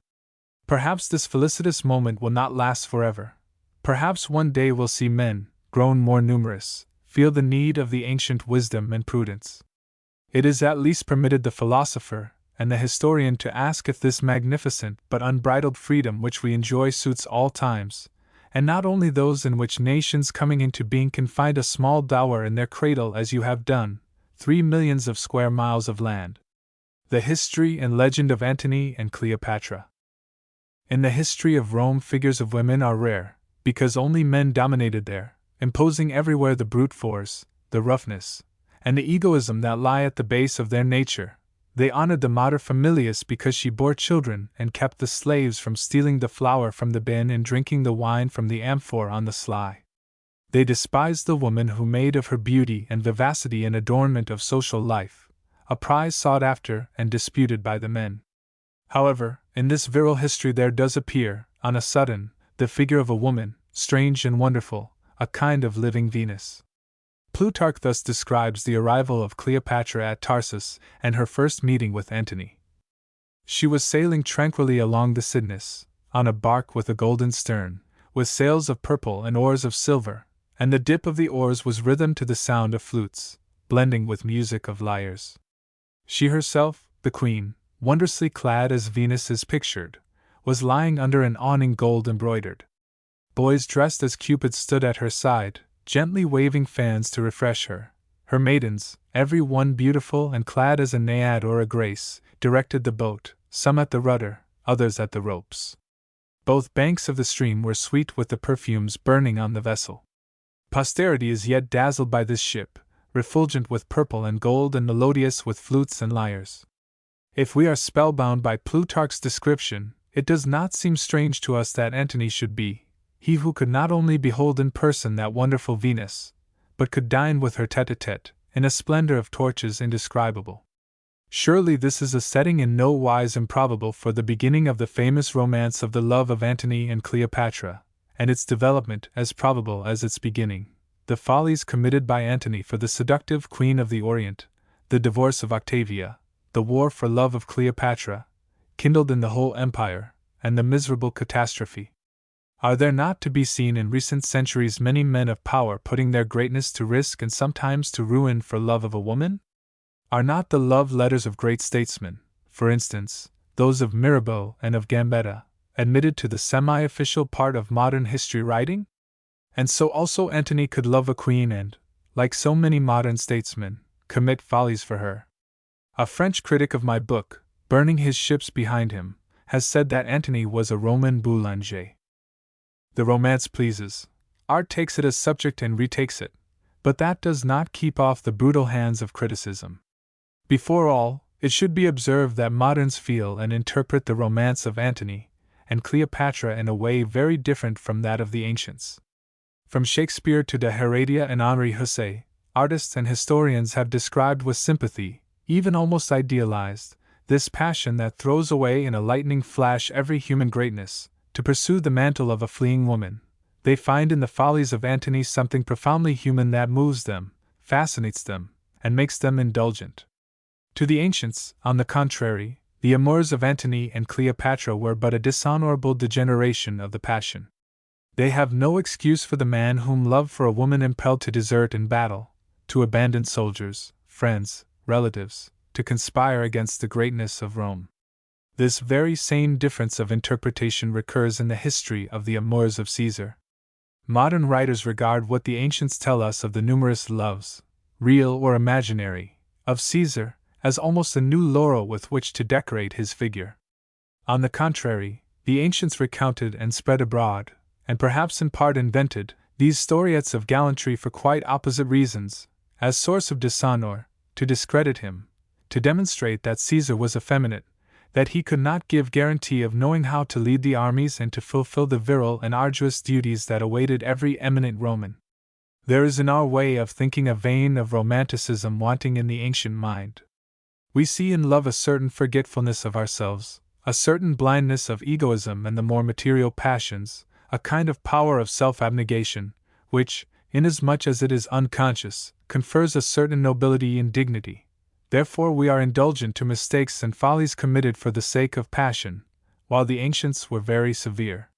S1: Perhaps this felicitous moment will not last forever. Perhaps one day we'll see men, grown more numerous, feel the need of the ancient wisdom and prudence. It is at least permitted the philosopher and the historian to ask if this magnificent but unbridled freedom which we enjoy suits all times, and not only those in which nations coming into being can find a small dower in their cradle as you have done, 3 millions of square miles of land. The history and legend of Antony and Cleopatra. In the history of Rome, figures of women are rare, because only men dominated there, imposing everywhere the brute force, the roughness, and the egoism that lie at the base of their nature. They honored the mater familias because she bore children and kept the slaves from stealing the flour from the bin and drinking the wine from the amphor on the sly. They despised the woman who made of her beauty and vivacity an adornment of social life, a prize sought after and disputed by the men. However, in this virile history there does appear, on a sudden, the figure of a woman, strange and wonderful, a kind of living Venus. Plutarch thus describes the arrival of Cleopatra at Tarsus and her first meeting with Antony. She was sailing tranquilly along the Cydnus, on a bark with a golden stern, with sails of purple and oars of silver, and the dip of the oars was rhythmed to the sound of flutes, blending with music of lyres. She herself, the queen, wondrously clad as Venus is pictured, was lying under an awning gold embroidered. Boys dressed as Cupid stood at her side, gently waving fans to refresh her. Her maidens, every one beautiful and clad as a naiad or a grace, directed the boat, some at the rudder, others at the ropes. Both banks of the stream were sweet with the perfumes burning on the vessel. Posterity is yet dazzled by this ship, refulgent with purple and gold and melodious with flutes and lyres. If we are spellbound by Plutarch's description, it does not seem strange to us that Antony should be he who could not only behold in person that wonderful Venus, but could dine with her tete-a-tete, in a splendor of torches indescribable. Surely this is a setting in no wise improbable for the beginning of the famous romance of the love of Antony and Cleopatra, and its development as probable as its beginning. The follies committed by Antony for the seductive Queen of the Orient, the divorce of Octavia, the war for love of Cleopatra, kindled in the whole empire, and the miserable catastrophe. Are there not to be seen in recent centuries many men of power putting their greatness to risk and sometimes to ruin for love of a woman? Are not the love letters of great statesmen, for instance, those of Mirabeau and of Gambetta, admitted to the semi-official part of modern history writing? And so also Antony could love a queen and, like so many modern statesmen, commit follies for her. A French critic of my book, burning his ships behind him, has said that Antony was a Roman Boulanger. The romance pleases. Art takes it as subject and retakes it, but that does not keep off the brutal hands of criticism. Before all, it should be observed that moderns feel and interpret the romance of Antony and Cleopatra in a way very different from that of the ancients. From Shakespeare to de Heredia and Henri Husset, artists and historians have described with sympathy, even almost idealized, this passion that throws away in a lightning flash every human greatness, to pursue the mantle of a fleeing woman. They find in the follies of Antony something profoundly human that moves them, fascinates them, and makes them indulgent. To the ancients, on the contrary, the amours of Antony and Cleopatra were but a dishonorable degeneration of the passion. They have no excuse for the man whom love for a woman impelled to desert in battle, to abandon soldiers, friends, relatives, to conspire against the greatness of Rome. This very same difference of interpretation recurs in the history of the amours of Caesar. Modern writers regard what the ancients tell us of the numerous loves, real or imaginary, of Caesar, as almost a new laurel with which to decorate his figure. On the contrary, the ancients recounted and spread abroad, and perhaps in part invented, these storiettes of gallantry for quite opposite reasons, as source of dishonor, to discredit him, to demonstrate that Caesar was effeminate, that he could not give guarantee of knowing how to lead the armies and to fulfill the virile and arduous duties that awaited every eminent Roman. There is in our way of thinking a vein of romanticism wanting in the ancient mind. We see in love a certain forgetfulness of ourselves, a certain blindness of egoism and the more material passions, a kind of power of self-abnegation, which, inasmuch as it is unconscious, confers a certain nobility and dignity. Therefore we are indulgent to mistakes and follies committed for the sake of passion, while the ancients were very severe.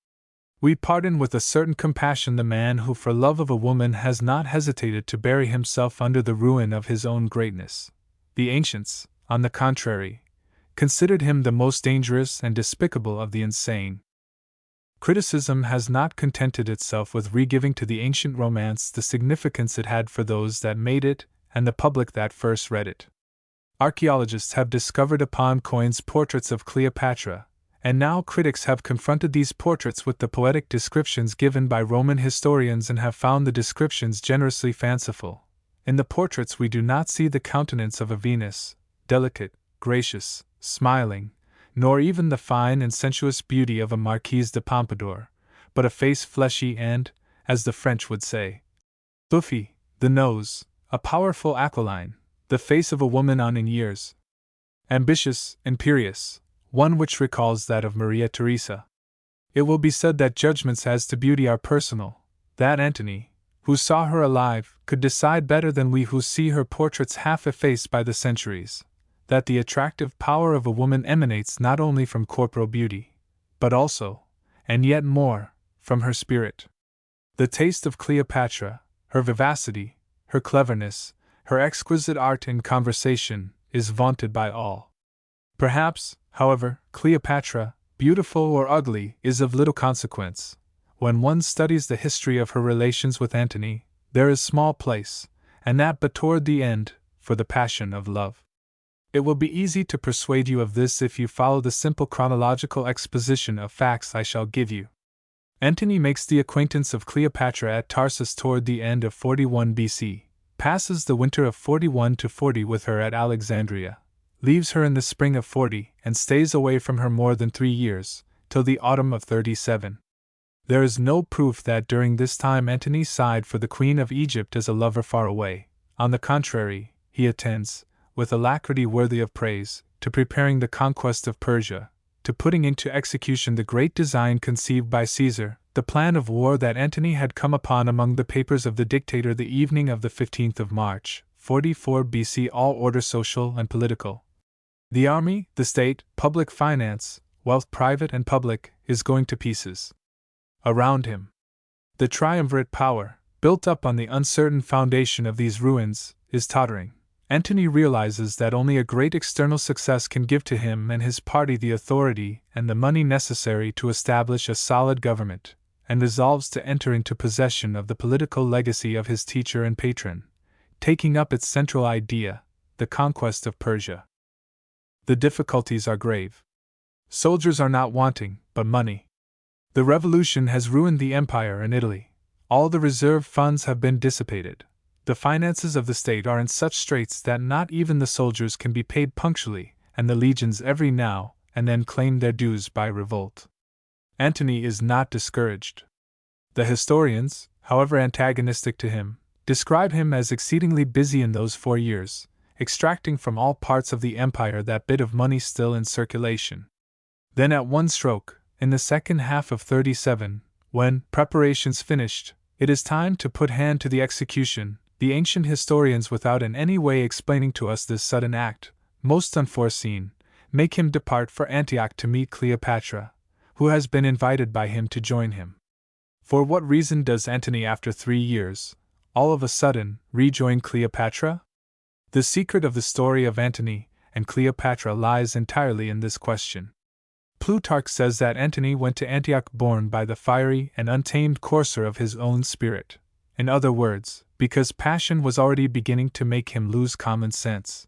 S1: We pardon with a certain compassion the man who for love of a woman has not hesitated to bury himself under the ruin of his own greatness. The ancients, on the contrary, considered him the most dangerous and despicable of the insane. Criticism has not contented itself with re-giving to the ancient romance the significance it had for those that made it and the public that first read it. Archaeologists have discovered upon coins portraits of Cleopatra, and now critics have confronted these portraits with the poetic descriptions given by Roman historians and have found the descriptions generously fanciful. In the portraits we do not see the countenance of a Venus, delicate, gracious, smiling, nor even the fine and sensuous beauty of a Marquise de Pompadour, but a face fleshy and, as the French would say, bouffi, the nose, a powerful aquiline, the face of a woman on in years. Ambitious, imperious, one which recalls that of Maria Theresa. It will be said that judgments as to beauty are personal, that Antony, who saw her alive, could decide better than we who see her portraits half effaced by the centuries, that the attractive power of a woman emanates not only from corporal beauty, but also, and yet more, from her spirit. The taste of Cleopatra, her vivacity, her cleverness, her exquisite art in conversation, is vaunted by all. Perhaps, however, Cleopatra, beautiful or ugly, is of little consequence. When one studies the history of her relations with Antony, there is small place, and that but toward the end, for the passion of love. It will be easy to persuade you of this if you follow the simple chronological exposition of facts I shall give you. Antony makes the acquaintance of Cleopatra at Tarsus toward the end of 41 BC, passes the winter of 41 to 40 with her at Alexandria, leaves her in the spring of 40, and stays away from her more than 3 years, till the autumn of 37. There is no proof that during this time Antony sighed for the Queen of Egypt as a lover far away. On the contrary, he attends, with alacrity worthy of praise, to preparing the conquest of Persia, to putting into execution the great design conceived by Caesar, the plan of war that Antony had come upon among the papers of the dictator the evening of the 15th of March, 44 BC. All order social and political, the army, the state, public finance, wealth private and public, is going to pieces. Around him, the triumvirate power, built up on the uncertain foundation of these ruins, is tottering. Antony realizes that only a great external success can give to him and his party the authority and the money necessary to establish a solid government, and resolves to enter into possession of the political legacy of his teacher and patron, taking up its central idea, the conquest of Persia. The difficulties are grave. Soldiers are not wanting, but money. The revolution has ruined the empire in Italy. All the reserve funds have been dissipated. The finances of the state are in such straits that not even the soldiers can be paid punctually, and the legions every now and then claim their dues by revolt. Antony is not discouraged. The historians, however antagonistic to him, describe him as exceedingly busy in those 4 years, extracting from all parts of the empire that bit of money still in circulation. Then at one stroke, in the second half of 37, when, preparations finished, it is time to put hand to the execution, the ancient historians, without in any way explaining to us this sudden act, most unforeseen, make him depart for Antioch to meet Cleopatra, who has been invited by him to join him. For what reason does Antony, after 3 years, all of a sudden, rejoin Cleopatra? The secret of the story of Antony and Cleopatra lies entirely in this question. Plutarch says that Antony went to Antioch borne by the fiery and untamed courser of his own spirit. In other words, because passion was already beginning to make him lose common sense.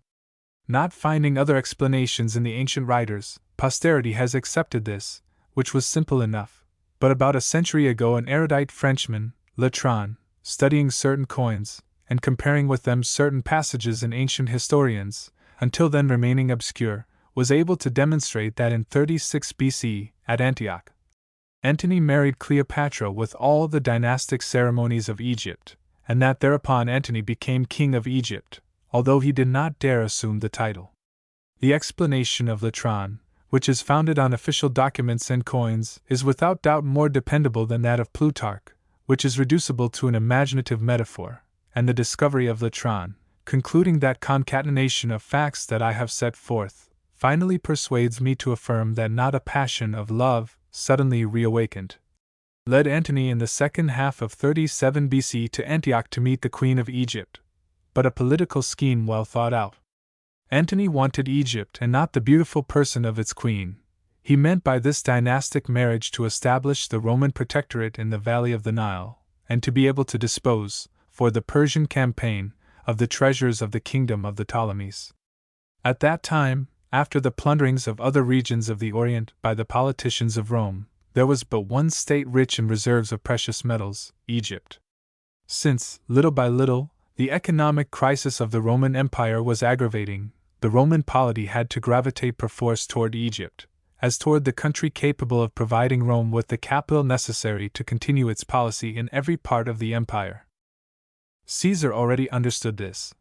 S1: Not finding other explanations in the ancient writers, posterity has accepted this, which was simple enough. But about a century ago an erudite Frenchman, Latran, studying certain coins, and comparing with them certain passages in ancient historians, until then remaining obscure, was able to demonstrate that in 36 BC, at Antioch, Antony married Cleopatra with all the dynastic ceremonies of Egypt, and that thereupon Antony became king of Egypt, although he did not dare assume the title. The explanation of Latran, which is founded on official documents and coins, is without doubt more dependable than that of Plutarch, which is reducible to an imaginative metaphor, and the discovery of Latran, concluding that concatenation of facts that I have set forth, finally persuades me to affirm that not a passion of love, suddenly reawakened, led Antony in the second half of 37 BC to Antioch to meet the Queen of Egypt, but a political scheme well thought out. Antony wanted Egypt and not the beautiful person of its queen. He meant by this dynastic marriage to establish the Roman protectorate in the valley of the Nile, and to be able to dispose, for the Persian campaign, of the treasures of the kingdom of the Ptolemies. At that time, after the plunderings of other regions of the Orient by the politicians of Rome, there was but one state rich in reserves of precious metals, Egypt. Since, little by little, the economic crisis of the Roman Empire was aggravating, the Roman polity had to gravitate perforce toward Egypt, as toward the country capable of providing Rome with the capital necessary to continue its policy in every part of the empire. Caesar already understood this.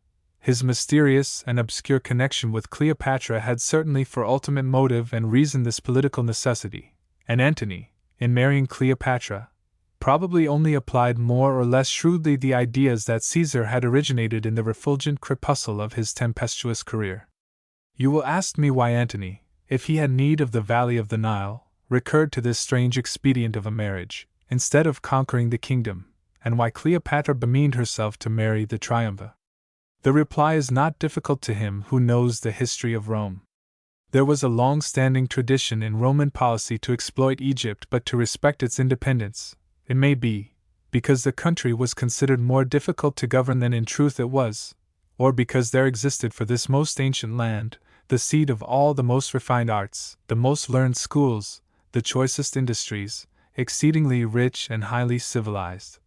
S1: His mysterious and obscure connection with Cleopatra had certainly for ultimate motive and reason this political necessity, and Antony, in marrying Cleopatra, probably only applied more or less shrewdly the ideas that Caesar had originated in the refulgent crepuscle of his tempestuous career. You will ask me why Antony, if he had need of the valley of the Nile, recurred to this strange expedient of a marriage, instead of conquering the kingdom, and why Cleopatra bemeaned herself to marry the triumvir. The reply is not difficult to him who knows the history of Rome. There was a long-standing tradition in Roman policy to exploit Egypt but to respect its independence, it may be, because the country was considered more difficult to govern than in truth it was, or because there existed for this most ancient land, the seed of all the most refined arts, the most learned schools, the choicest industries, exceedingly rich and highly civilized.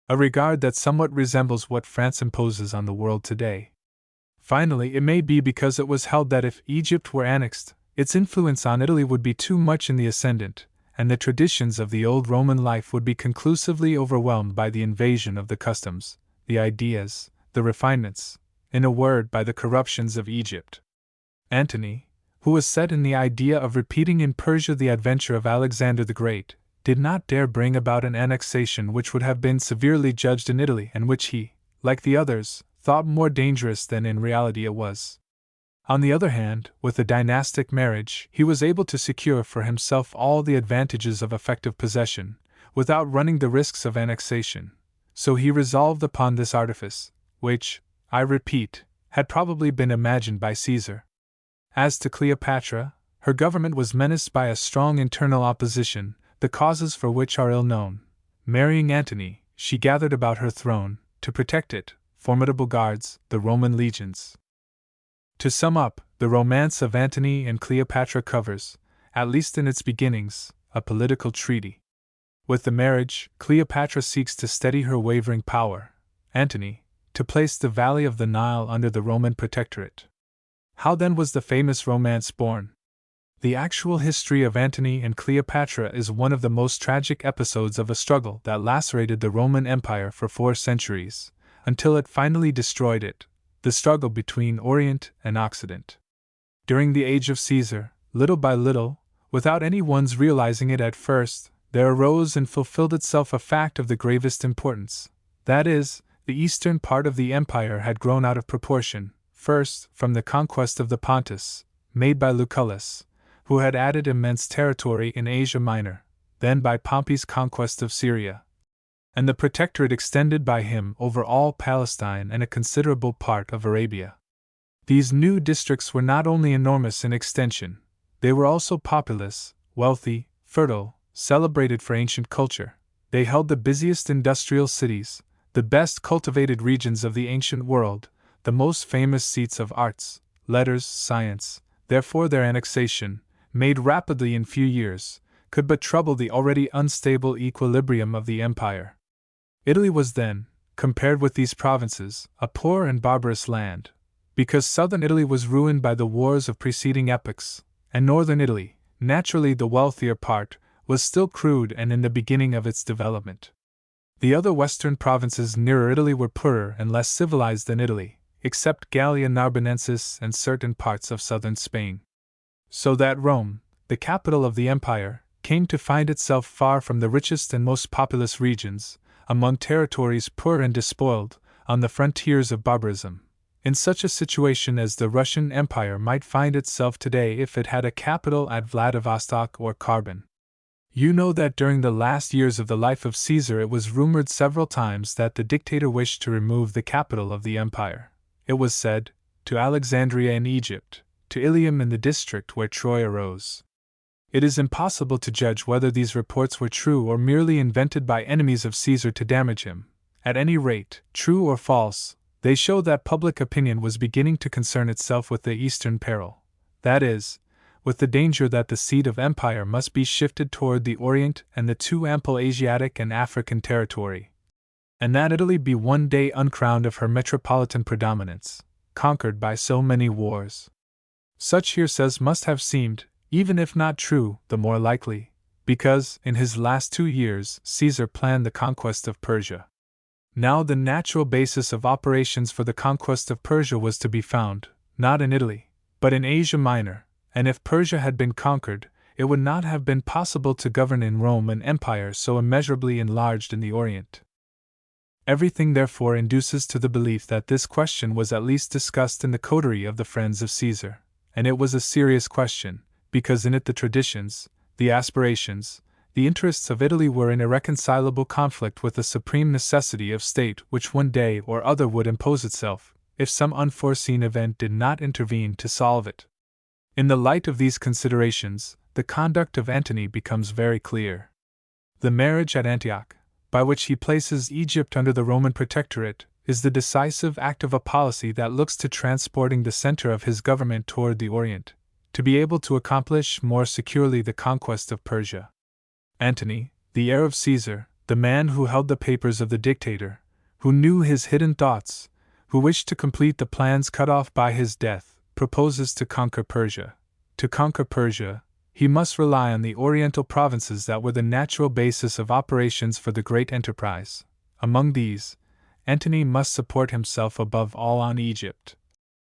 S1: A regard that somewhat resembles what France imposes on the world today. Finally, it may be because it was held that if Egypt were annexed, its influence on Italy would be too much in the ascendant, and the traditions of the old Roman life would be conclusively overwhelmed by the invasion of the customs, the ideas, the refinements, in a word, by the corruptions of Egypt. Antony, who was set in the idea of repeating in Persia the adventure of Alexander the Great, did not dare bring about an annexation which would have been severely judged in Italy and which he, like the others, thought more dangerous than in reality it was. On the other hand, with the dynastic marriage, he was able to secure for himself all the advantages of effective possession, without running the risks of annexation. So he resolved upon this artifice, which, I repeat, had probably been imagined by Caesar. As to Cleopatra, her government was menaced by a strong internal opposition, the causes for which are ill known. Marrying Antony, she gathered about her throne, to protect it, formidable guards, the Roman legions. To sum up, the romance of Antony and Cleopatra covers, at least in its beginnings, a political treaty. With the marriage, Cleopatra seeks to steady her wavering power, Antony, to place the valley of the Nile under the Roman protectorate. How then was the famous romance born? The actual history of Antony and Cleopatra is one of the most tragic episodes of a struggle that lacerated the Roman Empire for 4 centuries, until it finally destroyed it, the struggle between Orient and Occident. During the age of Caesar, little by little, without anyone's realizing it at first, there arose and fulfilled itself a fact of the gravest importance. That is, the eastern part of the empire had grown out of proportion, first, from the conquest of the Pontus, made by Lucullus, who had added immense territory in Asia Minor, then by Pompey's conquest of Syria, and the protectorate extended by him over all Palestine and a considerable part of Arabia. These new districts were not only enormous in extension, they were also populous, wealthy, fertile, celebrated for ancient culture. They held the busiest industrial cities, the best cultivated regions of the ancient world, the most famous seats of arts, letters, science. Therefore their annexation, made rapidly in few years, could but trouble the already unstable equilibrium of the empire. Italy was then, compared with these provinces, a poor and barbarous land, because southern Italy was ruined by the wars of preceding epochs, and northern Italy, naturally the wealthier part, was still crude and in the beginning of its development. The other western provinces nearer Italy were poorer and less civilized than Italy, except Gallia Narbonensis and certain parts of southern Spain. So that Rome, the capital of the empire, came to find itself far from the richest and most populous regions, among territories poor and despoiled, on the frontiers of barbarism, in such a situation as the Russian Empire might find itself today if it had a capital at Vladivostok or Karbon. You know that during the last years of the life of Caesar it was rumored several times that the dictator wished to remove the capital of the empire. It was said, to Alexandria in Egypt, to Ilium in the district where Troy arose. It is impossible to judge whether these reports were true or merely invented by enemies of Caesar to damage him. At any rate, true or false, they show that public opinion was beginning to concern itself with the eastern peril, that is, with the danger that the seat of empire must be shifted toward the Orient and the too ample Asiatic and African territory, and that Italy be one day uncrowned of her metropolitan predominance, conquered by so many wars. Such hearsays must have seemed, even if not true, the more likely, because, in his last 2 years, Caesar planned the conquest of Persia. Now the natural basis of operations for the conquest of Persia was to be found, not in Italy, but in Asia Minor, and if Persia had been conquered, it would not have been possible to govern in Rome an empire so immeasurably enlarged in the Orient. Everything therefore induces to the belief that this question was at least discussed in the coterie of the friends of Caesar, and it was a serious question, because in it the traditions, the aspirations, the interests of Italy were in irreconcilable conflict with the supreme necessity of state which one day or other would impose itself, if some unforeseen event did not intervene to solve it. In the light of these considerations, the conduct of Antony becomes very clear. The marriage at Antioch, by which he places Egypt under the Roman protectorate, is the decisive act of a policy that looks to transporting the center of his government toward the Orient, to be able to accomplish more securely the conquest of Persia. Antony, the heir of Caesar, the man who held the papers of the dictator, who knew his hidden thoughts, who wished to complete the plans cut off by his death, proposes to conquer Persia. To conquer Persia, he must rely on the oriental provinces that were the natural basis of operations for the great enterprise. Among these, Antony must support himself above all on Egypt,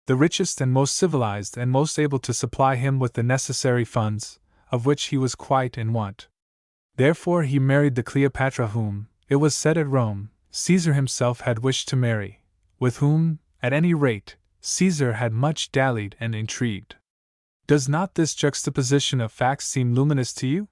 S1: the richest and most civilized and most able to supply him with the necessary funds, of which he was quite in want. Therefore he married the Cleopatra whom, it was said at Rome, Caesar himself had wished to marry, with whom, at any rate, Caesar had much dallied and intrigued. Does not this juxtaposition of facts seem luminous to you?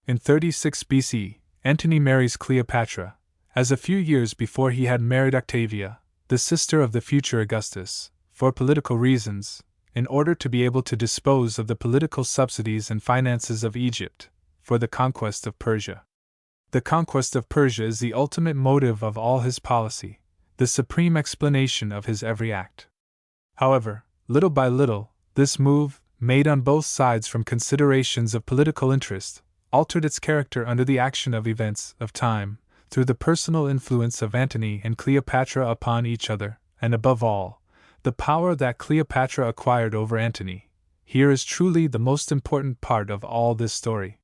S1: In 36 BC, Antony marries Cleopatra, as a few years before he had married Octavia, the sister of the future Augustus, for political reasons, in order to be able to dispose of the political subsidies and finances of Egypt, for the conquest of Persia. The conquest of Persia is the ultimate motive of all his policy, the supreme explanation of his every act. However, little by little, this move, made on both sides from considerations of political interest, altered its character under the action of events, of time, through the personal influence of Antony and Cleopatra upon each other, and above all, the power that Cleopatra acquired over Antony. Here is truly the most important part of all this story.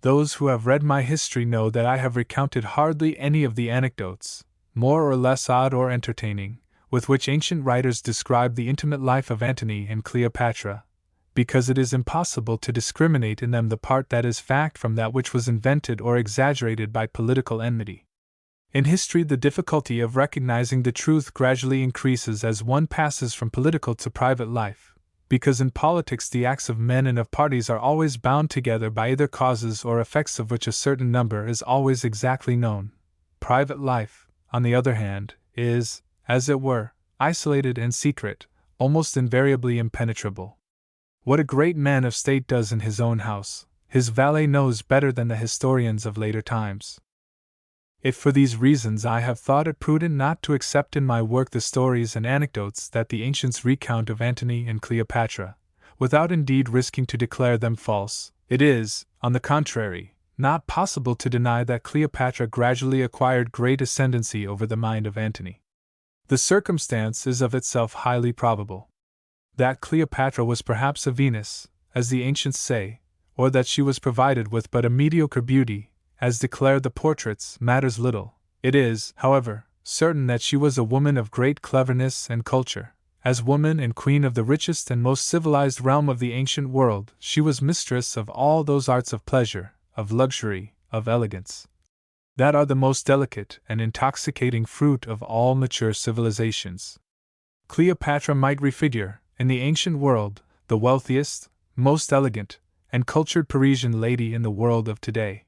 S1: Those who have read my history know that I have recounted hardly any of the anecdotes, more or less odd or entertaining, with which ancient writers describe the intimate life of Antony and Cleopatra, because it is impossible to discriminate in them the part that is fact from that which was invented or exaggerated by political enmity. In history, the difficulty of recognizing the truth gradually increases as one passes from political to private life, because in politics the acts of men and of parties are always bound together by either causes or effects of which a certain number is always exactly known. Private life, on the other hand, is, as it were, isolated and secret, almost invariably impenetrable. What a great man of state does in his own house, his valet knows better than the historians of later times. If for these reasons I have thought it prudent not to accept in my work the stories and anecdotes that the ancients recount of Antony and Cleopatra, without indeed risking to declare them false, it is, on the contrary, not possible to deny that Cleopatra gradually acquired great ascendancy over the mind of Antony. The circumstance is of itself highly probable. That Cleopatra was perhaps a Venus, as the ancients say, or that she was provided with but a mediocre beauty, as declare the portraits, matters little. It is, however, certain that she was a woman of great cleverness and culture. As woman and queen of the richest and most civilized realm of the ancient world, she was mistress of all those arts of pleasure, of luxury, of elegance, that are the most delicate and intoxicating fruit of all mature civilizations. Cleopatra might refigure, in the ancient world, the wealthiest, most elegant, and cultured Parisian lady in the world of today.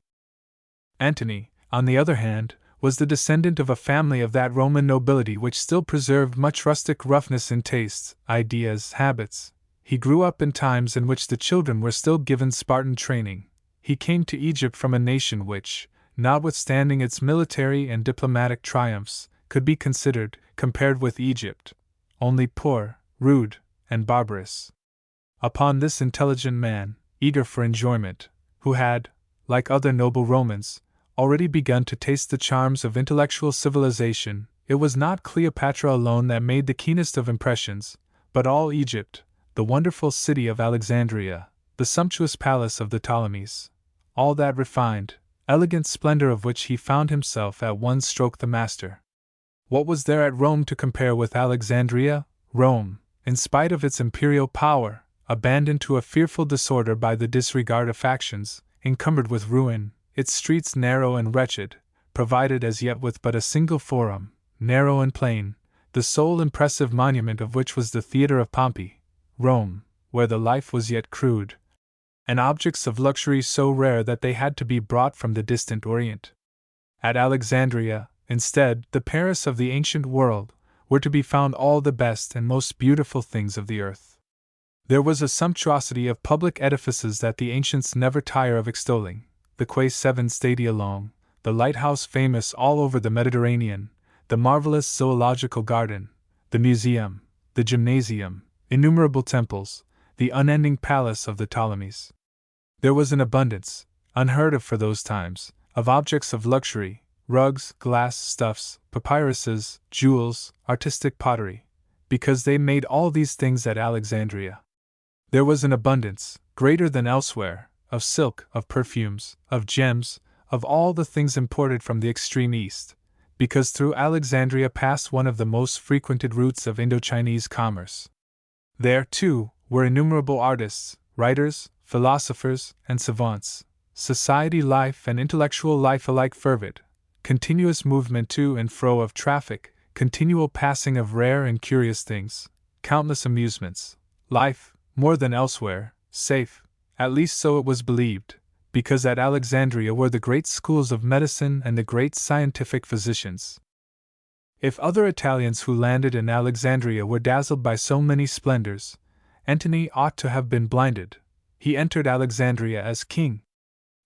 S1: Antony, on the other hand, was the descendant of a family of that Roman nobility which still preserved much rustic roughness in tastes, ideas, habits. He grew up in times in which the children were still given Spartan training. He came to Egypt from a nation which, notwithstanding its military and diplomatic triumphs, could be considered, compared with Egypt, only poor, rude, and barbarous. Upon this intelligent man, eager for enjoyment, who had, like other noble Romans, already begun to taste the charms of intellectual civilization, it was not Cleopatra alone that made the keenest of impressions, but all Egypt, the wonderful city of Alexandria, the sumptuous palace of the Ptolemies, all that refined, elegant splendor of which he found himself at one stroke the master. What was there at Rome to compare with Alexandria? Rome, in spite of its imperial power, abandoned to a fearful disorder by the disregard of factions, encumbered with ruin, its streets narrow and wretched, provided as yet with but a single forum, narrow and plain, the sole impressive monument of which was the theatre of Pompey. Rome, where the life was yet crude, and objects of luxury so rare that they had to be brought from the distant Orient. At Alexandria, instead, the Paris of the ancient world, were to be found all the best and most beautiful things of the earth. There was a sumptuosity of public edifices that the ancients never tire of extolling: the quay 7 stadia long, the lighthouse famous all over the Mediterranean, the marvelous zoological garden, the museum, the gymnasium, innumerable temples, the unending palace of the Ptolemies. There was an abundance, unheard of for those times, of objects of luxury: rugs, glass, stuffs, papyruses, jewels, artistic pottery, because they made all these things at Alexandria. There was an abundance, greater than elsewhere, of silk, of perfumes, of gems, of all the things imported from the extreme east, because through Alexandria passed one of the most frequented routes of Indo-Chinese commerce. There, too, were innumerable artists, writers, philosophers, and savants, society life and intellectual life alike fervid, continuous movement to and fro of traffic, continual passing of rare and curious things, countless amusements, life, more than elsewhere, safe, at least so it was believed, because at Alexandria were the great schools of medicine and the great scientific physicians. If other Italians who landed in Alexandria were dazzled by so many splendors, Antony ought to have been blinded. He entered Alexandria as king.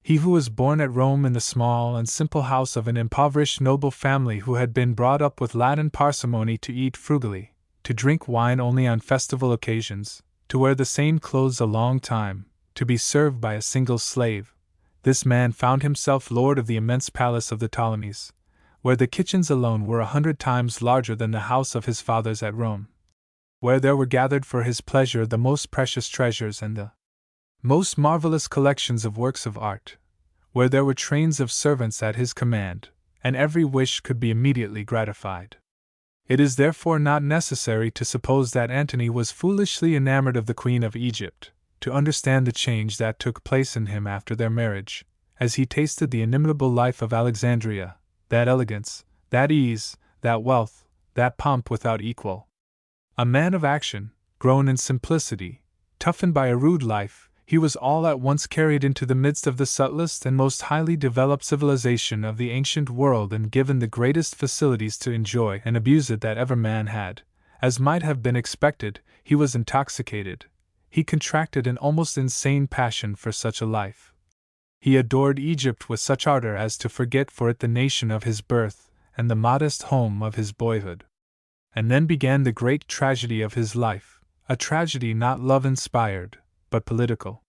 S1: He who was born at Rome in the small and simple house of an impoverished noble family, who had been brought up with Latin parsimony to eat frugally, to drink wine only on festival occasions, to wear the same clothes a long time, to be served by a single slave, this man found himself lord of the immense palace of the Ptolemies, where the kitchens alone were 100 times larger than the house of his fathers at Rome, where there were gathered for his pleasure the most precious treasures and the most marvelous collections of works of art, where there were trains of servants at his command, and every wish could be immediately gratified. It is therefore not necessary to suppose that Antony was foolishly enamored of the Queen of Egypt, to understand the change that took place in him after their marriage, as he tasted the inimitable life of Alexandria, that elegance, that ease, that wealth, that pomp without equal. A man of action, grown in simplicity, toughened by a rude life, he was all at once carried into the midst of the subtlest and most highly developed civilization of the ancient world and given the greatest facilities to enjoy and abuse it that ever man had. As might have been expected, he was intoxicated. He contracted an almost insane passion for such a life. He adored Egypt with such ardor as to forget for it the nation of his birth and the modest home of his boyhood. And then began the great tragedy of his life, a tragedy not love-inspired, but political.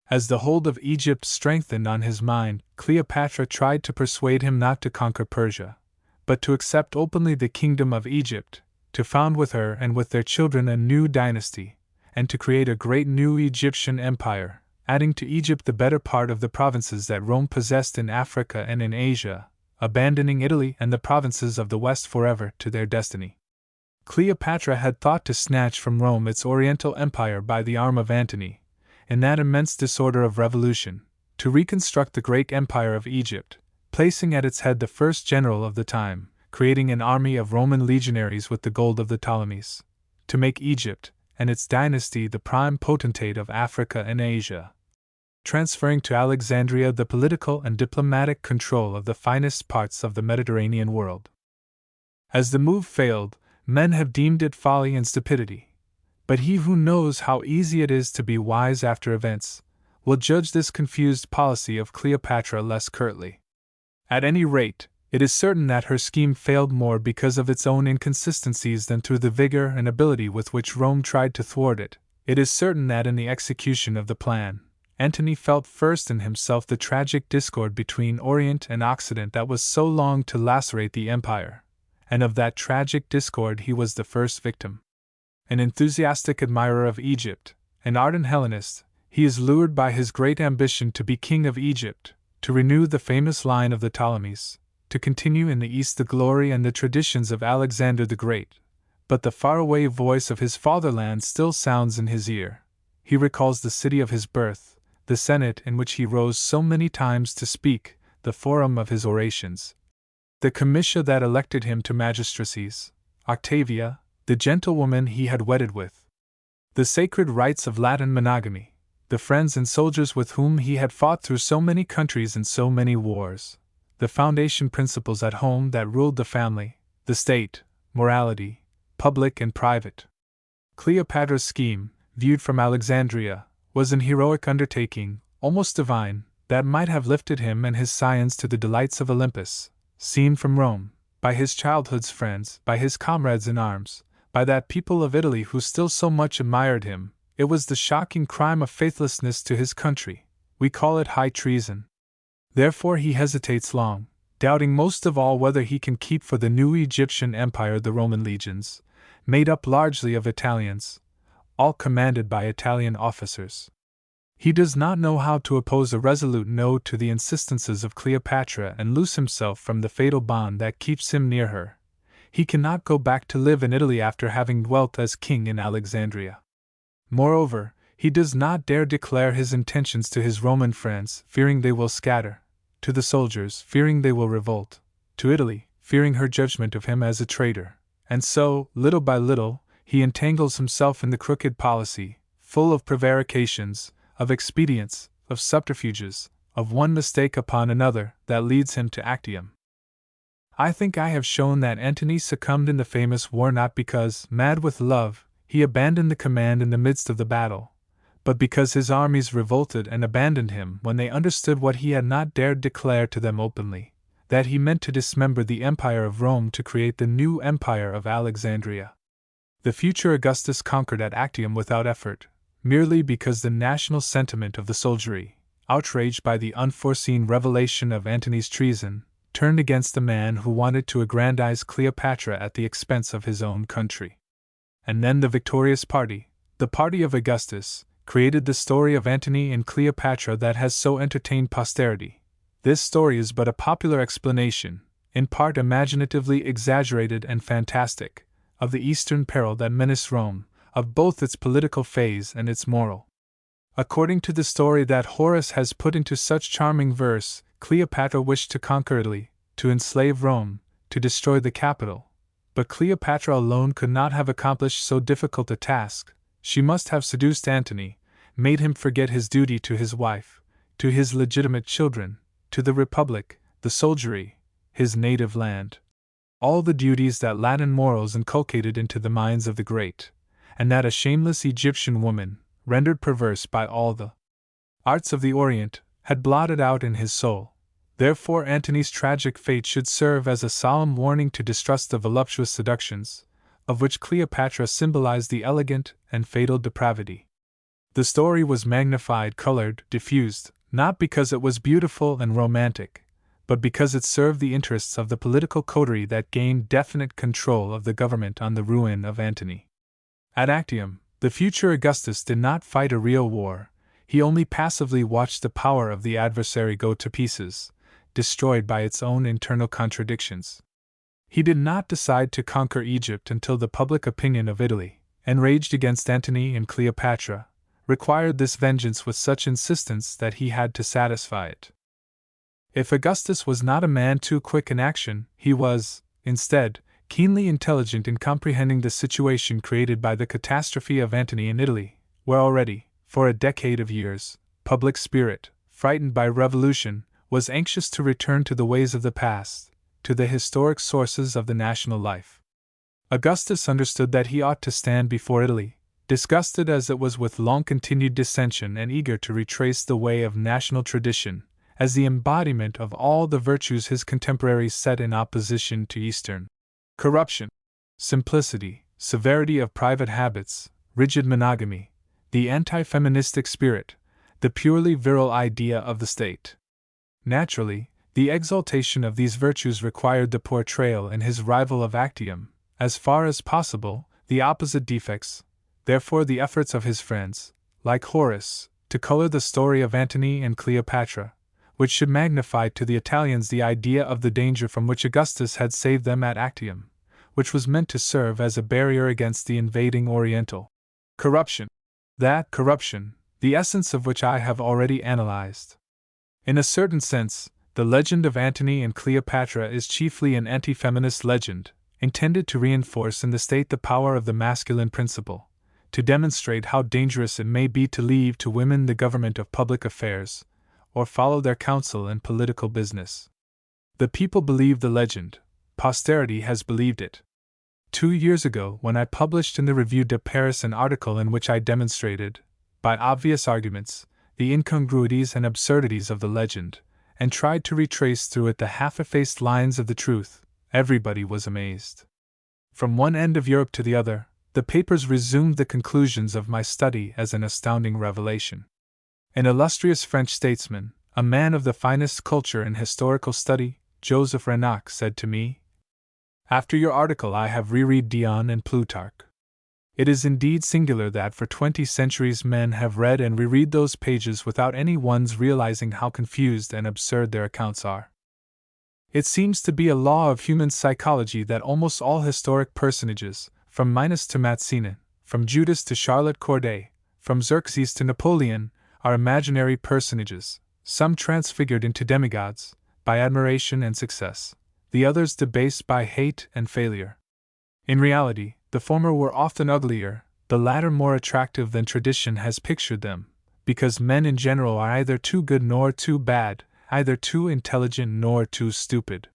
S1: As the hold of Egypt strengthened on his mind, Cleopatra tried to persuade him not to conquer Persia, but to accept openly the kingdom of Egypt, to found with her and with their children a new dynasty, and to create a great new Egyptian empire, adding to Egypt the better part of the provinces that Rome possessed in Africa and in Asia, abandoning Italy and the provinces of the West forever to their destiny. Cleopatra had thought to snatch from Rome its Oriental empire by the arm of Antony, in that immense disorder of revolution, to reconstruct the great empire of Egypt, placing at its head the first general of the time, creating an army of Roman legionaries with the gold of the Ptolemies, to make Egypt and its dynasty the prime potentate of Africa and Asia, transferring to Alexandria the political and diplomatic control of the finest parts of the Mediterranean world. As the move failed, men have deemed it folly and stupidity. But he who knows how easy it is to be wise after events, will judge this confused policy of Cleopatra less curtly. At any rate, it is certain that her scheme failed more because of its own inconsistencies than through the vigor and ability with which Rome tried to thwart it. It is certain that in the execution of the plan, Antony felt first in himself the tragic discord between Orient and Occident that was so long to lacerate the empire, and of that tragic discord he was the first victim. An enthusiastic admirer of Egypt, an ardent Hellenist, he is lured by his great ambition to be king of Egypt, to renew the famous line of the Ptolemies, to continue in the East the glory and the traditions of Alexander the Great, but the faraway voice of his fatherland still sounds in his ear. He recalls the city of his birth, the Senate in which he rose so many times to speak, the forum of his orations, the comitia that elected him to magistracies, Octavia, the gentlewoman he had wedded with, the sacred rites of Latin monogamy, the friends and soldiers with whom he had fought through so many countries and so many wars, the foundation principles at home that ruled the family, the state, morality, public and private. Cleopatra's scheme, viewed from Alexandria, was an heroic undertaking, almost divine, that might have lifted him and his scions to the delights of Olympus. Seen from Rome, by his childhood's friends, by his comrades in arms, by that people of Italy who still so much admired him, it was the shocking crime of faithlessness to his country. We call it high treason. Therefore he hesitates long, doubting most of all whether he can keep for the new Egyptian empire the Roman legions, made up largely of Italians, all commanded by Italian officers. He does not know how to oppose a resolute no to the insistences of Cleopatra and loose himself from the fatal bond that keeps him near her. He cannot go back to live in Italy after having dwelt as king in Alexandria. Moreover, he does not dare declare his intentions to his Roman friends, fearing they will scatter, to the soldiers, fearing they will revolt, to Italy, fearing her judgment of him as a traitor, and so, little by little, he entangles himself in the crooked policy, full of prevarications, of expedients, of subterfuges, of one mistake upon another, that leads him to Actium. I think I have shown that Antony succumbed in the famous war not because, mad with love, he abandoned the command in the midst of the battle, but because his armies revolted and abandoned him when they understood what he had not dared declare to them openly, that he meant to dismember the empire of Rome to create the new empire of Alexandria. The future Augustus conquered at Actium without effort, merely because the national sentiment of the soldiery, outraged by the unforeseen revelation of Antony's treason, turned against the man who wanted to aggrandize Cleopatra at the expense of his own country. And then the victorious party, the party of Augustus, created the story of Antony and Cleopatra that has so entertained posterity. This story is but a popular explanation, in part imaginatively exaggerated and fantastic, of the Eastern peril that menaced Rome, of both its political phase and its moral. According to the story that Horace has put into such charming verse, Cleopatra wished to conquer Italy, to enslave Rome, to destroy the capital. But Cleopatra alone could not have accomplished so difficult a task. She must have seduced Antony, made him forget his duty to his wife, to his legitimate children, to the Republic, the soldiery, his native land. All the duties that Latin morals inculcated into the minds of the great, and that a shameless Egyptian woman, rendered perverse by all the arts of the Orient, had blotted out in his soul. Therefore Antony's tragic fate should serve as a solemn warning to distrust the voluptuous seductions, of which Cleopatra symbolized the elegant and fatal depravity. The story was magnified, colored, diffused, not because it was beautiful and romantic, but because it served the interests of the political coterie that gained definite control of the government on the ruin of Antony. At Actium, the future Augustus did not fight a real war, he only passively watched the power of the adversary go to pieces, destroyed by its own internal contradictions. He did not decide to conquer Egypt until the public opinion of Italy, enraged against Antony and Cleopatra, required this vengeance with such insistence that he had to satisfy it. If Augustus was not a man too quick in action, he was, instead, keenly intelligent in comprehending the situation created by the catastrophe of Antony in Italy, where already, for a decade of years, public spirit, frightened by revolution, was anxious to return to the ways of the past, to the historic sources of the national life. Augustus understood that he ought to stand before Italy, disgusted as it was with long-continued dissension and eager to retrace the way of national tradition, as the embodiment of all the virtues his contemporaries set in opposition to Eastern corruption, simplicity, severity of private habits, rigid monogamy, the anti-feministic spirit, the purely virile idea of the state. Naturally, the exaltation of these virtues required the portrayal in his rival of Actium, as far as possible, the opposite defects. Therefore the efforts of his friends, like Horace, to color the story of Antony and Cleopatra, which should magnify to the Italians the idea of the danger from which Augustus had saved them at Actium, which was meant to serve as a barrier against the invading Oriental corruption. That corruption, the essence of which I have already analyzed. In a certain sense, the legend of Antony and Cleopatra is chiefly an anti-feminist legend, intended to reinforce in the state the power of the masculine principle, to demonstrate how dangerous it may be to leave to women the government of public affairs, or follow their counsel in political business. The people believe the legend, posterity has believed it. 2 years ago, when I published in the Revue de Paris an article in which I demonstrated, by obvious arguments, the incongruities and absurdities of the legend, and tried to retrace through it the half-effaced lines of the truth, everybody was amazed. From one end of Europe to the other, the papers resumed the conclusions of my study as an astounding revelation. An illustrious French statesman, a man of the finest culture in historical study, Joseph Renac, said to me, "After your article I have reread Dion and Plutarch. It is indeed singular that for 20 centuries men have read and reread those pages without any one's realizing how confused and absurd their accounts are. It seems to be a law of human psychology that almost all historic personages, from Minos to Mazzini, from Judas to Charlotte Corday, from Xerxes to Napoleon, are imaginary personages, some transfigured into demigods, by admiration and success, the others debased by hate and failure. In reality, the former were often uglier, the latter more attractive than tradition has pictured them, because men in general are either too good nor too bad, either too intelligent nor too stupid.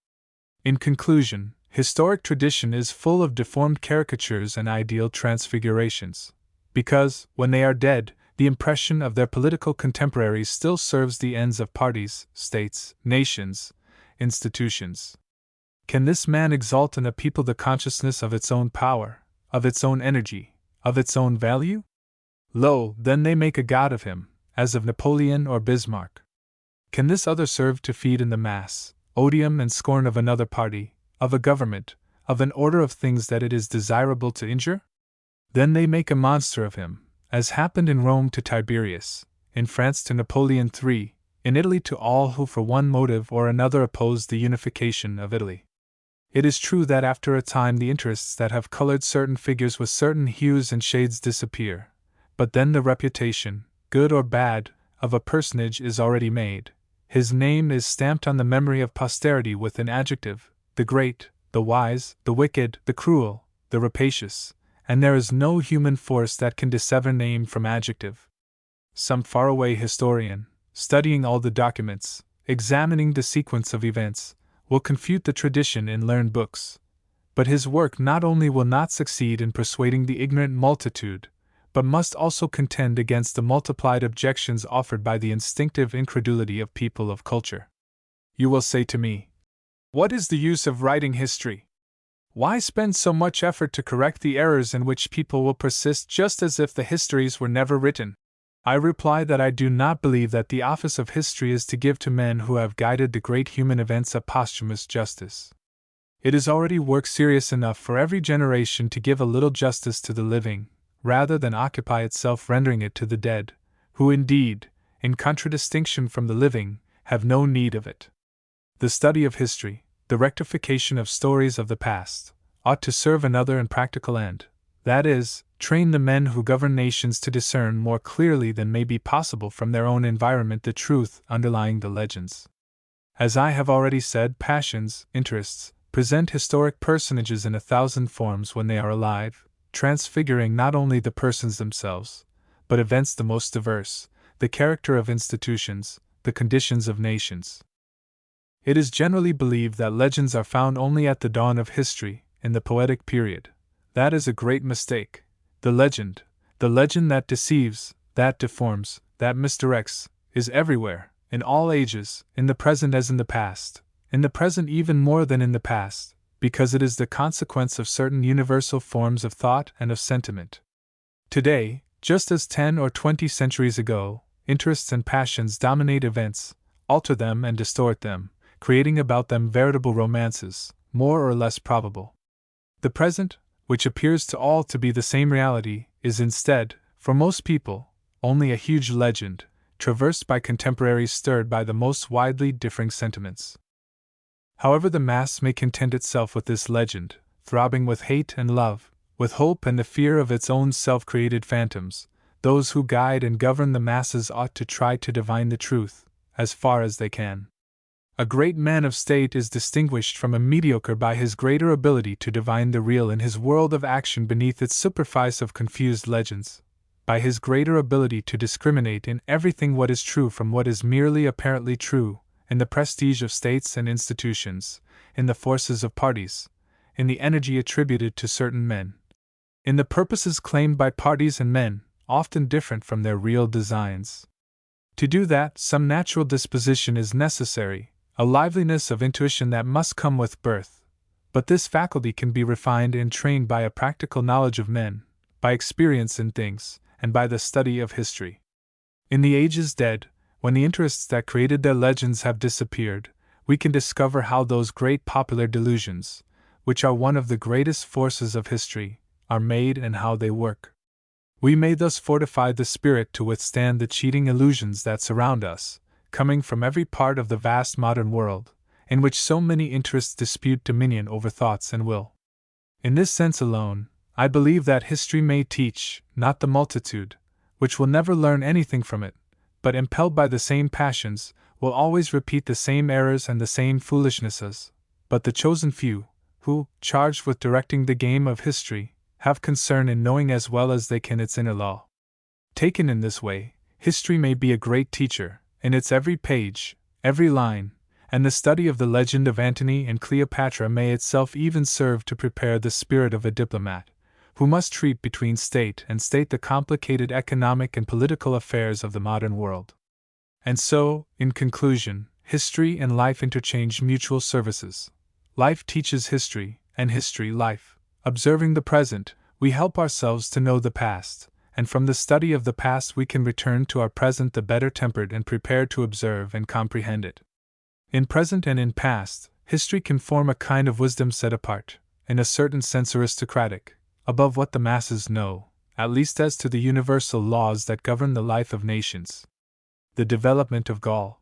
S1: In conclusion, historic tradition is full of deformed caricatures and ideal transfigurations, because, when they are dead, the impression of their political contemporaries still serves the ends of parties, states, nations, institutions. Can this man exalt in a people the consciousness of its own power, of its own energy, of its own value? Lo, then they make a god of him, as of Napoleon or Bismarck. Can this other serve to feed in the mass, odium and scorn of another party, of a government, of an order of things that it is desirable to injure? Then they make a monster of him, as happened in Rome to Tiberius, in France to Napoleon III, in Italy to all who for one motive or another opposed the unification of Italy. It is true that after a time the interests that have colored certain figures with certain hues and shades disappear, but then the reputation, good or bad, of a personage is already made. His name is stamped on the memory of posterity with an adjective, the great, the wise, the wicked, the cruel, the rapacious, and there is no human force that can dissever name from adjective. Some faraway historian, studying all the documents, examining the sequence of events, will confute the tradition in learned books, but his work not only will not succeed in persuading the ignorant multitude, but must also contend against the multiplied objections offered by the instinctive incredulity of people of culture. You will say to me, "What is the use of writing history? Why spend so much effort to correct the errors in which people will persist just as if the histories were never written?" I reply that I do not believe that the office of history is to give to men who have guided the great human events a posthumous justice. It is already work serious enough for every generation to give a little justice to the living, rather than occupy itself rendering it to the dead, who indeed, in contradistinction from the living, have no need of it. The study of history, the rectification of stories of the past, ought to serve another and practical end, that is, train the men who govern nations to discern more clearly than may be possible from their own environment the truth underlying the legends. As I have already said, passions, interests, present historic personages in 1,000 forms when they are alive, transfiguring not only the persons themselves, but events the most diverse, the character of institutions, the conditions of nations. It is generally believed that legends are found only at the dawn of history, in the poetic period. That is a great mistake. The legend that deceives, that deforms, that misdirects, is everywhere, in all ages, in the present as in the past, in the present even more than in the past, because it is the consequence of certain universal forms of thought and of sentiment. Today, just as 10 or 20 centuries ago, interests and passions dominate events, alter them and distort them, creating about them veritable romances, more or less probable. The present, which appears to all to be the same reality, is instead, for most people, only a huge legend, traversed by contemporaries stirred by the most widely differing sentiments. However, the mass may content itself with this legend, throbbing with hate and love, with hope and the fear of its own self-created phantoms, those who guide and govern the masses ought to try to divine the truth, as far as they can. A great man of state is distinguished from a mediocre by his greater ability to divine the real in his world of action beneath its superfice of confused legends, by his greater ability to discriminate in everything what is true from what is merely apparently true, in the prestige of states and institutions, in the forces of parties, in the energy attributed to certain men, in the purposes claimed by parties and men, often different from their real designs. To do that, some natural disposition is necessary, a liveliness of intuition that must come with birth, but this faculty can be refined and trained by a practical knowledge of men, by experience in things, and by the study of history. In the ages dead, when the interests that created their legends have disappeared, we can discover how those great popular delusions, which are one of the greatest forces of history, are made and how they work. We may thus fortify the spirit to withstand the cheating illusions that surround us, coming from every part of the vast modern world, in which so many interests dispute dominion over thoughts and will. In this sense alone, I believe that history may teach, not the multitude, which will never learn anything from it, but impelled by the same passions, will always repeat the same errors and the same foolishnesses, but the chosen few, who, charged with directing the game of history, have concern in knowing as well as they can its inner law. Taken in this way, history may be a great teacher, in its every page, every line, and the study of the legend of Antony and Cleopatra may itself even serve to prepare the spirit of a diplomat, who must treat between state and state the complicated economic and political affairs of the modern world. And so, in conclusion, history and life interchange mutual services. Life teaches history, and history life. Observing the present, we help ourselves to know the past, and from the study of the past we can return to our present the better tempered and prepared to observe and comprehend it. In present and in past, history can form a kind of wisdom set apart, in a certain sense aristocratic, above what the masses know, at least as to the universal laws that govern the life of nations. The development of Gaul.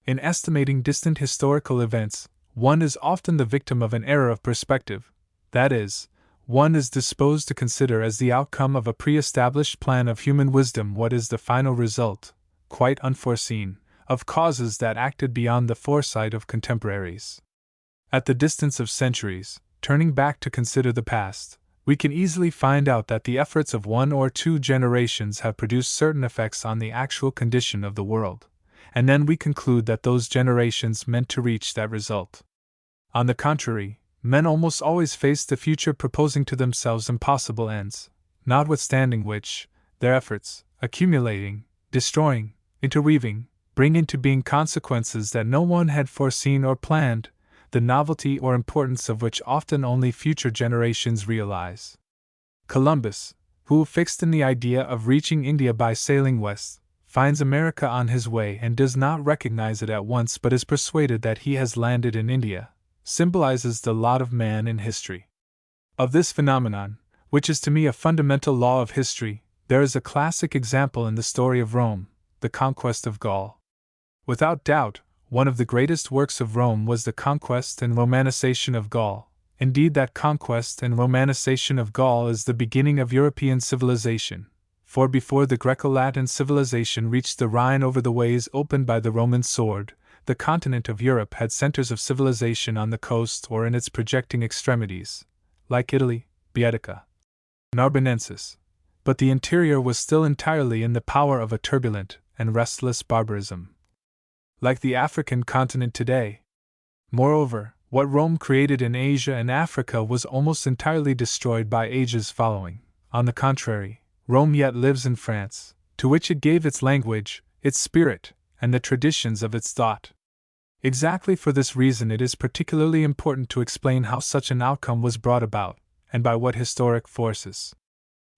S1: In estimating distant historical events, one is often the victim of an error of perspective. That is, one is disposed to consider as the outcome of a pre-established plan of human wisdom what is the final result, quite unforeseen, of causes that acted beyond the foresight of contemporaries. At the distance of centuries, turning back to consider the past, we can easily find out that the efforts of one or two generations have produced certain effects on the actual condition of the world, and then we conclude that those generations meant to reach that result. On the contrary, men almost always face the future proposing to themselves impossible ends, notwithstanding which, their efforts, accumulating, destroying, interweaving, bring into being consequences that no one had foreseen or planned, the novelty or importance of which often only future generations realize. Columbus, who fixed in the idea of reaching India by sailing west, finds America on his way and does not recognize it at once but is persuaded that he has landed in India, symbolizes the lot of man in history. Of this phenomenon, which is to me a fundamental law of history, there is a classic example in the story of Rome, the conquest of Gaul. Without doubt, one of the greatest works of Rome was the conquest and romanization of Gaul. Indeed, that conquest and romanization of Gaul is the beginning of European civilization, for before the Greco-Latin civilization reached the Rhine over the ways opened by the Roman sword, the continent of Europe had centers of civilization on the coast or in its projecting extremities, like Italy, Baetica, Narbonensis, but the interior was still entirely in the power of a turbulent and restless barbarism, like the African continent today. Moreover, what Rome created in Asia and Africa was almost entirely destroyed by ages following. On the contrary, Rome yet lives in France, to which it gave its language, its spirit, and the traditions of its thought. Exactly for this reason it is particularly important to explain how such an outcome was brought about, and by what historic forces.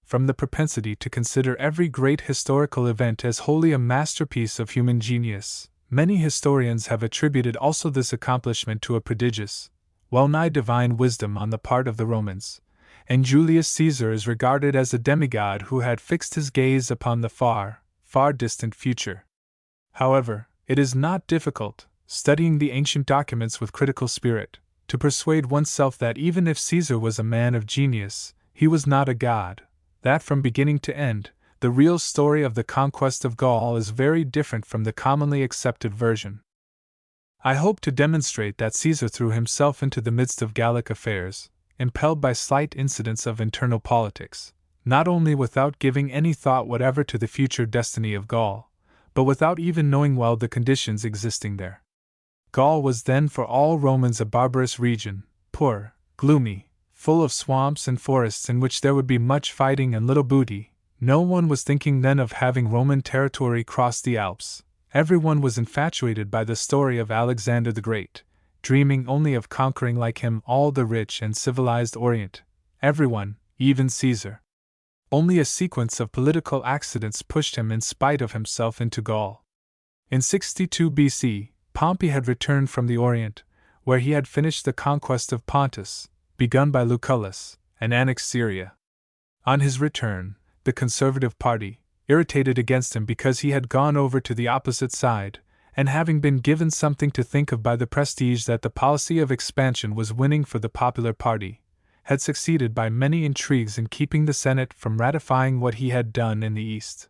S1: From the propensity to consider every great historical event as wholly a masterpiece of human genius, many historians have attributed also this accomplishment to a prodigious, well-nigh divine wisdom on the part of the Romans, and Julius Caesar is regarded as a demigod who had fixed his gaze upon the far, far distant future. However, it is not difficult, studying the ancient documents with critical spirit, to persuade oneself that even if Caesar was a man of genius, he was not a god, that from beginning to end, the real story of the conquest of Gaul is very different from the commonly accepted version. I hope to demonstrate that Caesar threw himself into the midst of Gallic affairs, impelled by slight incidents of internal politics, not only without giving any thought whatever to the future destiny of Gaul, but without even knowing well the conditions existing there. Gaul was then for all Romans a barbarous region, poor, gloomy, full of swamps and forests in which there would be much fighting and little booty. No one was thinking then of having Roman territory cross the Alps. Everyone was infatuated by the story of Alexander the Great, dreaming only of conquering like him all the rich and civilized Orient. Everyone, even Caesar. Only a sequence of political accidents pushed him in spite of himself into Gaul. In 62 BC, Pompey had returned from the Orient, where he had finished the conquest of Pontus, begun by Lucullus, and annexed Syria. On his return, the conservative party, irritated against him because he had gone over to the opposite side, and having been given something to think of by the prestige that the policy of expansion was winning for the popular party, had succeeded by many intrigues in keeping the Senate from ratifying what he had done in the East.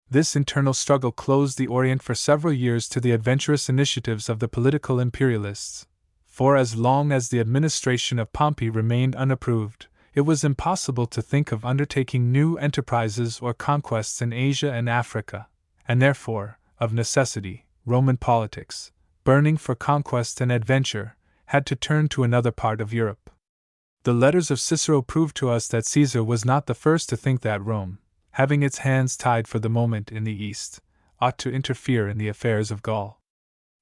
S1: This internal struggle closed the Orient for several years to the adventurous initiatives of the political imperialists. For as long as the administration of Pompey remained unapproved, it was impossible to think of undertaking new enterprises or conquests in Asia and Africa, and therefore, of necessity, Roman politics, burning for conquest and adventure, had to turn to another part of Europe. The letters of Cicero prove to us that Caesar was not the first to think that Rome, having its hands tied for the moment in the East, ought to interfere in the affairs of Gaul.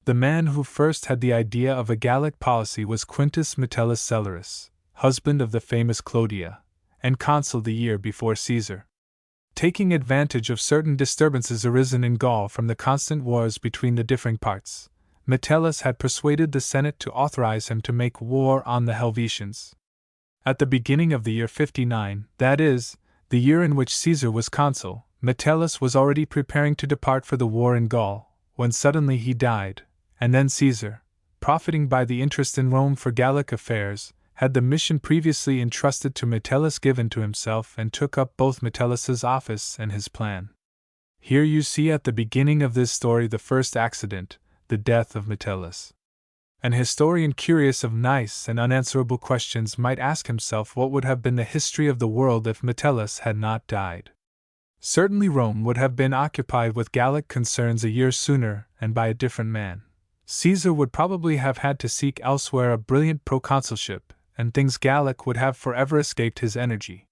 S1: The man who first had the idea of a Gallic policy was Quintus Metellus Celerus, husband of the famous Clodia, and consul the year before Caesar. Taking advantage of certain disturbances arisen in Gaul from the constant wars between the differing parts, Metellus had persuaded the Senate to authorize him to make war on the Helvetians. At the beginning of the year 59, that is, the year in which Caesar was consul, Metellus was already preparing to depart for the war in Gaul, when suddenly he died, and then Caesar, profiting by the interest in Rome for Gallic affairs, had the mission previously entrusted to Metellus given to himself and took up both Metellus's office and his plan. Here you see at the beginning of this story the first accident, the death of Metellus. An historian curious of nice and unanswerable questions might ask himself what would have been the history of the world if Metellus had not died. Certainly Rome would have been occupied with Gallic concerns a year sooner and by a different man. Caesar would probably have had to seek elsewhere a brilliant proconsulship, and things Gallic would have forever escaped his energy.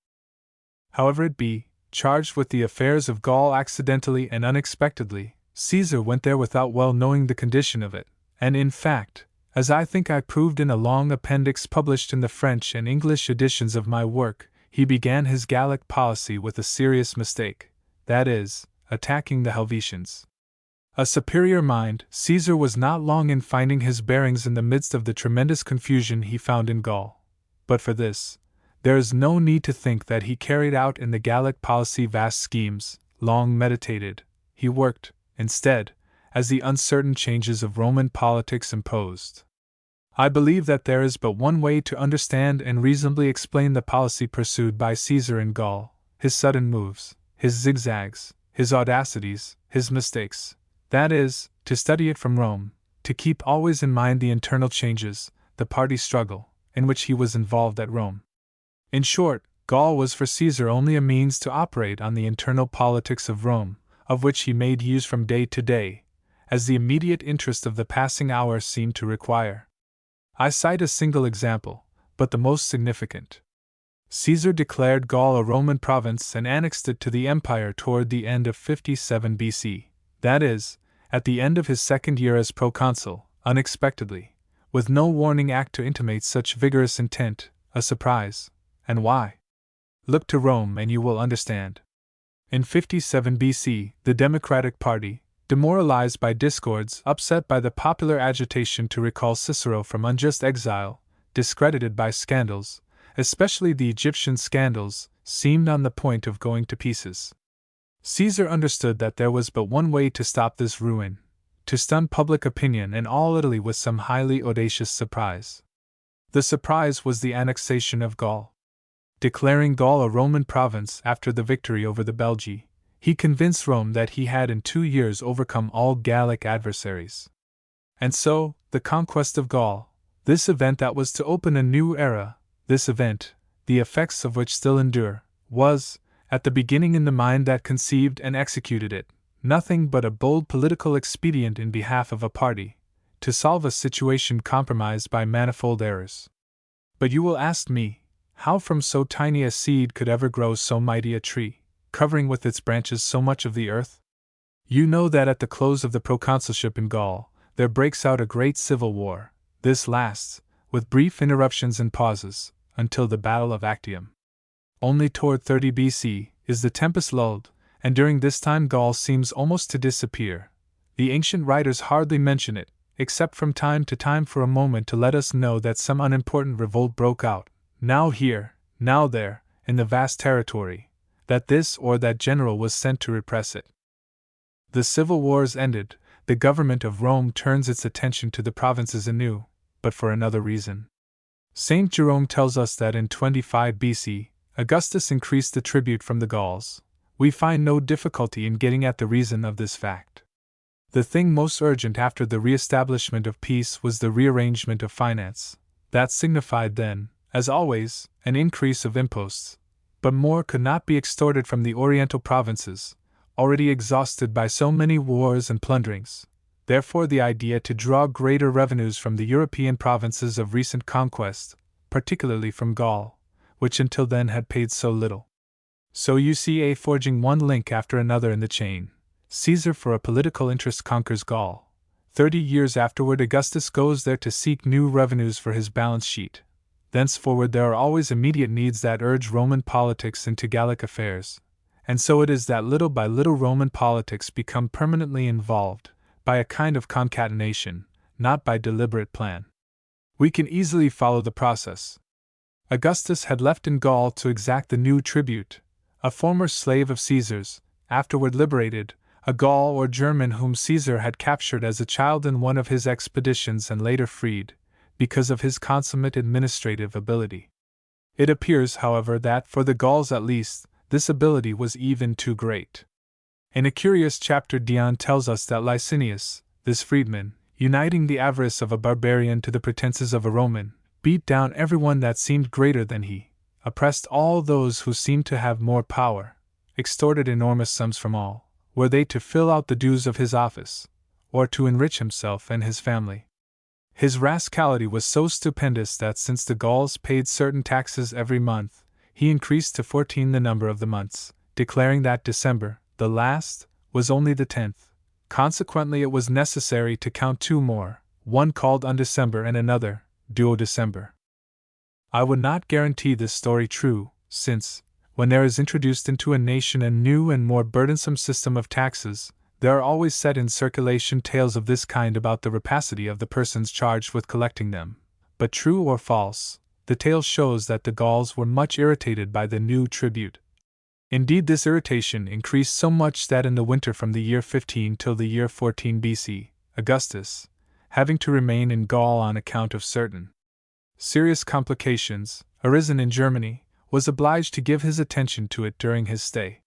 S1: However it be, charged with the affairs of Gaul accidentally and unexpectedly, Caesar went there without well knowing the condition of it, and in fact, as I think I proved in a long appendix published in the French and English editions of my work, he began his Gallic policy with a serious mistake, that is, attacking the Helvetians. A superior mind, Caesar was not long in finding his bearings in the midst of the tremendous confusion he found in Gaul. But for this, there is no need to think that he carried out in the Gallic policy vast schemes, long meditated. He worked, instead, as the uncertain changes of Roman politics imposed. I believe that there is but one way to understand and reasonably explain the policy pursued by Caesar in Gaul: his sudden moves, his zigzags, his audacities, his mistakes. That is, to study it from Rome, to keep always in mind the internal changes, the party struggle, in which he was involved at Rome. In short, Gaul was for Caesar only a means to operate on the internal politics of Rome, of which he made use from day to day, as the immediate interest of the passing hour seemed to require. I cite a single example, but the most significant. Caesar declared Gaul a Roman province and annexed it to the empire toward the end of 57 BC, that is, at the end of his second year as proconsul, unexpectedly, with no warning act to intimate such vigorous intent, a surprise. And why? Look to Rome and you will understand. In 57 BC, the Democratic Party, demoralized by discords, upset by the popular agitation to recall Cicero from unjust exile, discredited by scandals, especially the Egyptian scandals, seemed on the point of going to pieces. Caesar understood that there was but one way to stop this ruin: to stun public opinion in all Italy with some highly audacious surprise. The surprise was the annexation of Gaul. Declaring Gaul a Roman province after the victory over the Belgae, he convinced Rome that he had in 2 years overcome all Gallic adversaries. And so, the conquest of Gaul, this event that was to open a new era, this event, the effects of which still endure, was, at the beginning in the mind that conceived and executed it, nothing but a bold political expedient in behalf of a party, to solve a situation compromised by manifold errors. But you will ask me, how from so tiny a seed could ever grow so mighty a tree, covering with its branches so much of the earth? You know that at the close of the proconsulship in Gaul, there breaks out a great civil war. This lasts, with brief interruptions and pauses, until the Battle of Actium. Only toward 30 BC is the tempest lulled, and during this time Gaul seems almost to disappear. The ancient writers hardly mention it, except from time to time for a moment to let us know that some unimportant revolt broke out, now here, now there, in the vast territory, that this or that general was sent to repress it. The civil wars ended, the government of Rome turns its attention to the provinces anew, but for another reason. Saint Jerome tells us that in 25 BC, Augustus increased the tribute from the Gauls. We find no difficulty in getting at the reason of this fact. The thing most urgent after the re-establishment of peace was the rearrangement of finance. That signified then, as always, an increase of imposts. But more could not be extorted from the Oriental provinces, already exhausted by so many wars and plunderings. Therefore the idea to draw greater revenues from the European provinces of recent conquest, particularly from Gaul, which until then had paid so little. So you see forging one link after another in the chain. Caesar for a political interest conquers Gaul. 30 years afterward Augustus goes there to seek new revenues for his balance sheet. Thenceforward there are always immediate needs that urge Roman politics into Gallic affairs, and so it is that little by little Roman politics become permanently involved, by a kind of concatenation, not by deliberate plan. We can easily follow the process. Augustus had left in Gaul to exact the new tribute, a former slave of Caesar's, afterward liberated, a Gaul or German whom Caesar had captured as a child in one of his expeditions and later freed, because of his consummate administrative ability. It appears, however, that, for the Gauls at least, this ability was even too great. In a curious chapter Dion tells us that Licinius, this freedman, uniting the avarice of a barbarian to the pretenses of a Roman, beat down everyone that seemed greater than he, oppressed all those who seemed to have more power, extorted enormous sums from all, were they to fill out the dues of his office, or to enrich himself and his family. His rascality was so stupendous that since the Gauls paid certain taxes every month, he increased to 14 the number of the months, declaring that December, the last, was only the 10th. Consequently it was necessary to count 2 more, one called Undecember and another, Duodecember. I would not guarantee this story true, since, when there is introduced into a nation a new and more burdensome system of taxes, there are always set in circulation tales of this kind about the rapacity of the persons charged with collecting them. But true or false, the tale shows that the Gauls were much irritated by the new tribute. Indeed, this irritation increased so much that in the winter from the year 15 till the year 14 BC, Augustus, having to remain in Gaul on account of certain serious complications arisen in Germany, was obliged to give his attention to it during his stay.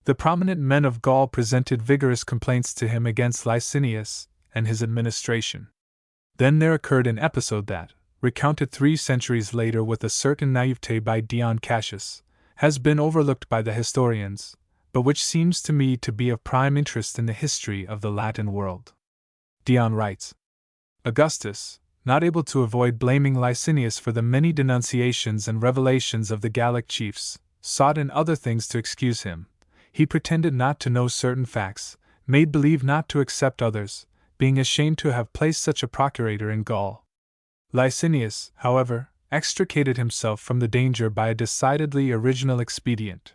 S1: The prominent men of Gaul presented vigorous complaints to him against Licinius and his administration. Then there occurred an episode that, recounted 3 centuries later with a certain naivete by Dion Cassius, has been overlooked by the historians, but which seems to me to be of prime interest in the history of the Latin world. Dion writes, Augustus, not able to avoid blaming Licinius for the many denunciations and revelations of the Gallic chiefs, sought in other things to excuse him. He pretended not to know certain facts, made believe not to accept others, being ashamed to have placed such a procurator in Gaul. Licinius, however, extricated himself from the danger by a decidedly original expedient.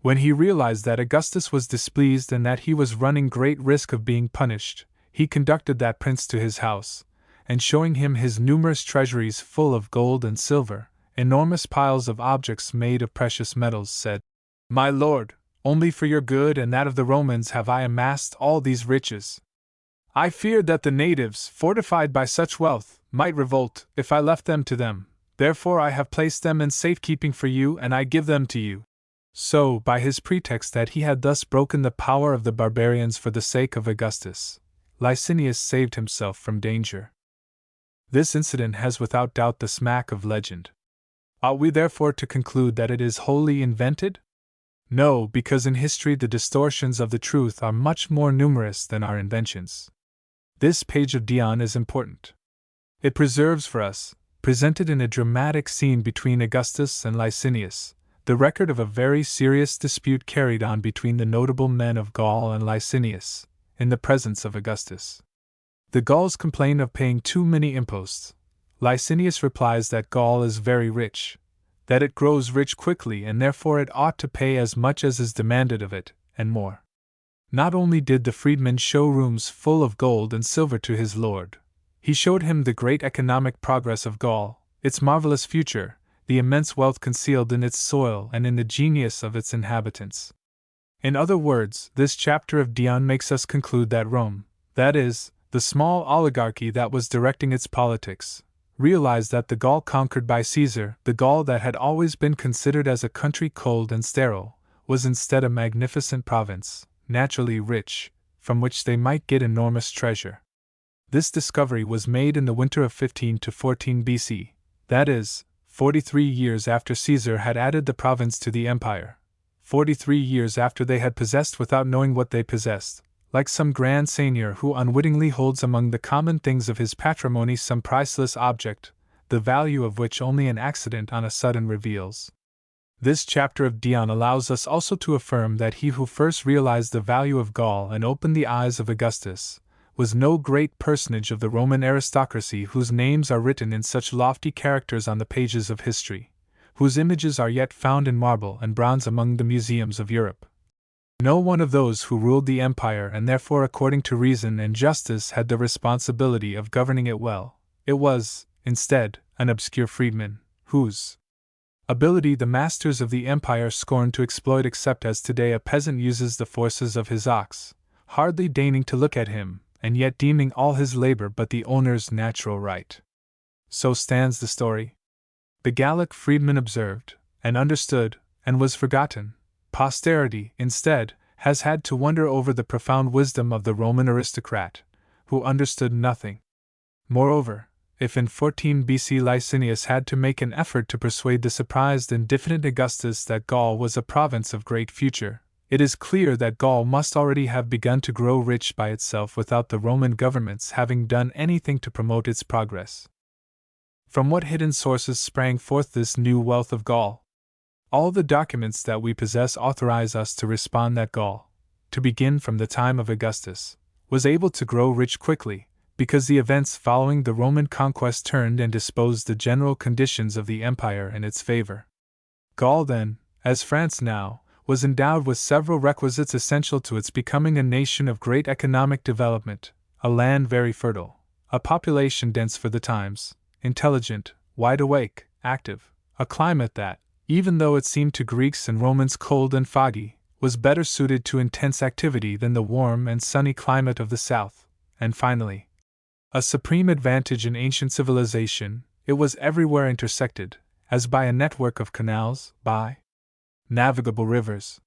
S1: When he realized that Augustus was displeased and that he was running great risk of being punished, he conducted that prince to his house, and showing him his numerous treasuries full of gold and silver, enormous piles of objects made of precious metals, said, My lord, Only for your good and that of the Romans have I amassed all these riches. I feared that the natives, fortified by such wealth, might revolt if I left them to them. Therefore I have placed them in safekeeping for you, and I give them to you. So, by his pretext that he had thus broken the power of the barbarians for the sake of Augustus, Licinius saved himself from danger. This incident has without doubt the smack of legend. Ought we therefore to conclude that it is wholly invented? No, because in history the distortions of the truth are much more numerous than our inventions. This page of Dion is important. It preserves for us, presented in a dramatic scene between Augustus and Licinius, the record of a very serious dispute carried on between the notable men of Gaul and Licinius, in the presence of Augustus. The Gauls complain of paying too many imposts. Licinius replies that Gaul is very rich, that it grows rich quickly and therefore it ought to pay as much as is demanded of it, and more. Not only did the freedman show rooms full of gold and silver to his lord, he showed him the great economic progress of Gaul, its marvelous future, the immense wealth concealed in its soil and in the genius of its inhabitants. In other words, this chapter of Dion makes us conclude that Rome, that is, the small oligarchy that was directing its politics, realized that the Gaul conquered by Caesar, the Gaul that had always been considered as a country cold and sterile, was instead a magnificent province, naturally rich, from which they might get enormous treasure. This discovery was made in the winter of 15 to 14 BC, that is, 43 years after Caesar had added the province to the empire, 43 years after they had possessed without knowing what they possessed, like some grand seigneur who unwittingly holds among the common things of his patrimony some priceless object, the value of which only an accident on a sudden reveals. This chapter of Dion allows us also to affirm that he who first realized the value of Gaul and opened the eyes of Augustus was no great personage of the Roman aristocracy whose names are written in such lofty characters on the pages of history, whose images are yet found in marble and bronze among the museums of Europe. No one of those who ruled the empire and therefore according to reason and justice had the responsibility of governing it well. It was, instead, an obscure freedman, whose ability the masters of the empire scorned to exploit except as today a peasant uses the forces of his ox, hardly deigning to look at him, and yet deeming all his labor but the owner's natural right. So stands the story. The Gallic freedman observed, and understood, and was forgotten. Posterity, instead, has had to wonder over the profound wisdom of the Roman aristocrat, who understood nothing. Moreover, if in 14 BC Licinius had to make an effort to persuade the surprised and diffident Augustus that Gaul was a province of great future, it is clear that Gaul must already have begun to grow rich by itself without the Roman governments having done anything to promote its progress. From what hidden sources sprang forth this new wealth of Gaul? All the documents that we possess authorize us to respond that Gaul, to begin from the time of Augustus, was able to grow rich quickly, because the events following the Roman conquest turned and disposed the general conditions of the empire in its favor. Gaul then, as France now, was endowed with several requisites essential to its becoming a nation of great economic development, a land very fertile, a population dense for the times, intelligent, wide awake, active, a climate that, even though it seemed to Greeks and Romans cold and foggy, was better suited to intense activity than the warm and sunny climate of the south, and finally, a supreme advantage in ancient civilization, it was everywhere intersected, as by a network of canals, by navigable rivers.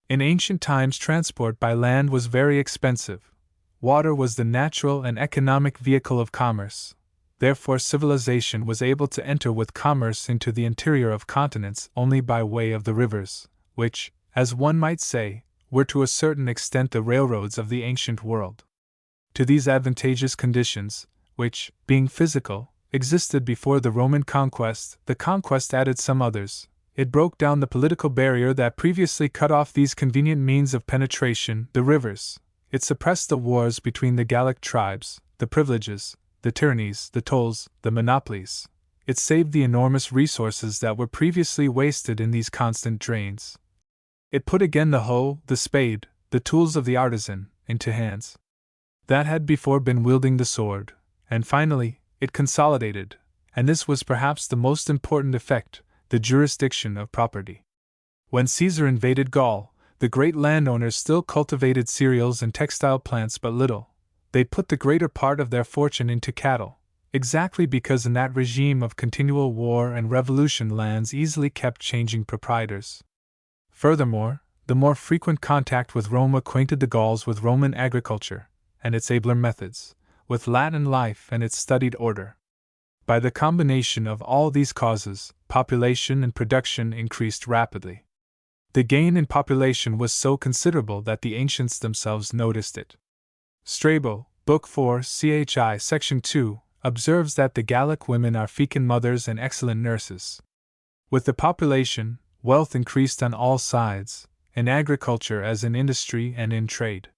S1: In ancient times transport by land was very expensive. Water was the natural and economic vehicle of commerce. Therefore civilization was able to enter with commerce into the interior of continents only by way of the rivers, which, as one might say, were to a certain extent the railroads of the ancient world. To these advantageous conditions, which, being physical, existed before the Roman conquest, the conquest added some others. It broke down the political barrier that previously cut off these convenient means of penetration, the rivers. It suppressed the wars between the Gallic tribes, the privileges, the tyrannies, the tolls, the monopolies. It saved the enormous resources that were previously wasted in these constant drains. It put again the hoe, the spade, the tools of the artisan, into hands that had before been wielding the sword, and finally, it consolidated, and this was perhaps the most important effect, the jurisdiction of property. When Caesar invaded Gaul, The great landowners still cultivated cereals and textile plants but little. They put the greater part of their fortune into cattle, exactly because in that regime of continual war and revolution lands easily kept changing proprietors. Furthermore, the more frequent contact with Rome acquainted the Gauls with Roman agriculture and its abler methods, with Latin life and its studied order. By the combination of all these causes, population and production increased rapidly. The gain in population was so considerable that the ancients themselves noticed it. Strabo, Book 4, CHI, Section 2, observes that the Gallic women are fecund mothers and excellent nurses. With the population, wealth increased on all sides, in agriculture as in industry and in trade.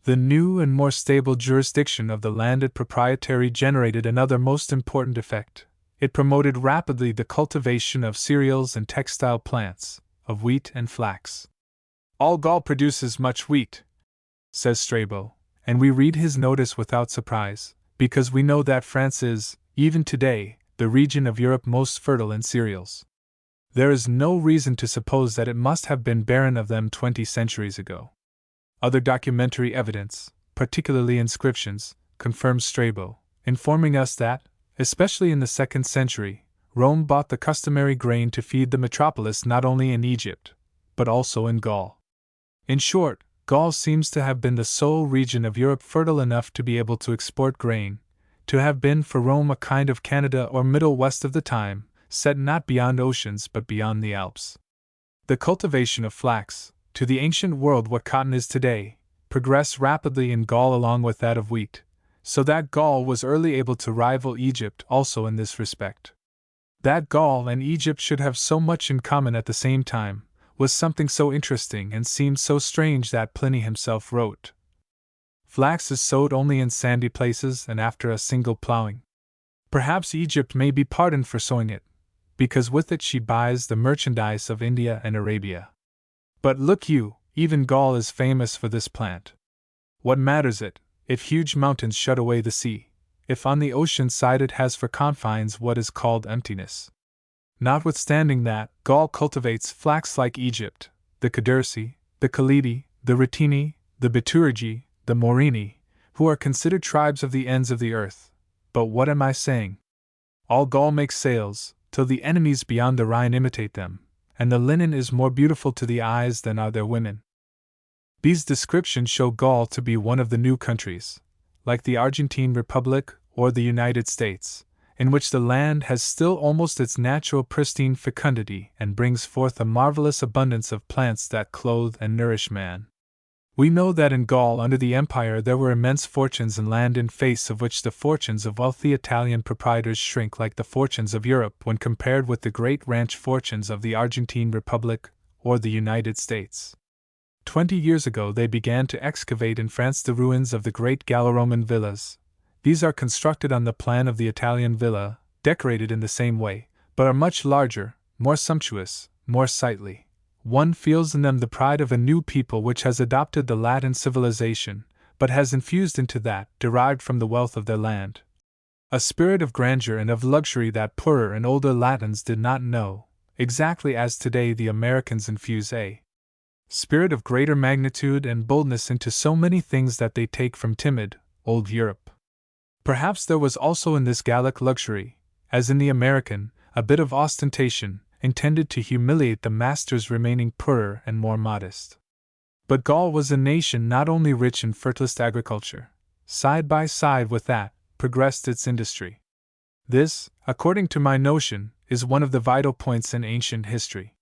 S1: The new and more stable jurisdiction of the landed proprietary generated another most important effect. It promoted rapidly the cultivation of cereals and textile plants, of wheat and flax. All Gaul produces much wheat, says Strabo, and we read his notice without surprise, because we know that France is, even today, the region of Europe most fertile in cereals. There is no reason to suppose that it must have been barren of them 20 centuries ago. Other documentary evidence, particularly inscriptions, confirms Strabo, informing us that, especially in the 2nd century, Rome bought the customary grain to feed the metropolis not only in Egypt, but also in Gaul. In short, Gaul seems to have been the sole region of Europe fertile enough to be able to export grain, to have been for Rome a kind of Canada or Middle West of the time, set not beyond oceans but beyond the Alps. The cultivation of flax, to the ancient world what cotton is today, progressed rapidly in Gaul along with that of wheat, so that Gaul was early able to rival Egypt also in this respect. That Gaul and Egypt should have so much in common at the same time was something so interesting and seemed so strange that Pliny himself wrote, "Flax is sowed only in sandy places and after a single ploughing." Perhaps Egypt may be pardoned for sowing it, because with it she buys the merchandise of India and Arabia. But look you, even Gaul is famous for this plant. What matters it, if huge mountains shut away the sea, if on the ocean side it has for confines what is called emptiness? Notwithstanding that, Gaul cultivates flax like Egypt, the Cadurci, the Caledi, the Ruteni, the Biturigi, the Morini, who are considered tribes of the ends of the earth. But what am I saying? All Gaul makes sails, till the enemies beyond the Rhine imitate them, and the linen is more beautiful to the eyes than are their women. These descriptions show Gaul to be one of the new countries, like the Argentine Republic or the United States, in which the land has still almost its natural pristine fecundity and brings forth a marvelous abundance of plants that clothe and nourish man. We know that in Gaul under the Empire there were immense fortunes in land in face of which the fortunes of wealthy Italian proprietors shrink like the fortunes of Europe when compared with the great ranch fortunes of the Argentine Republic or the United States. 20 years ago they began to excavate in France the ruins of the great Gallo-Roman villas. These are constructed on the plan of the Italian villa, decorated in the same way, but are much larger, more sumptuous, more sightly. One feels in them the pride of a new people which has adopted the Latin civilization, but has infused into that derived from the wealth of their land a spirit of grandeur and of luxury that poorer and older Latins did not know, exactly as today the Americans infuse a spirit of greater magnitude and boldness into so many things that they take from timid, old Europe. Perhaps there was also in this Gallic luxury, as in the American, a bit of ostentation, intended to humiliate the masters remaining poorer and more modest. But Gaul was a nation not only rich in fertilist agriculture, side by side with that, progressed its industry. This, according to my notion, is one of the vital points in ancient history.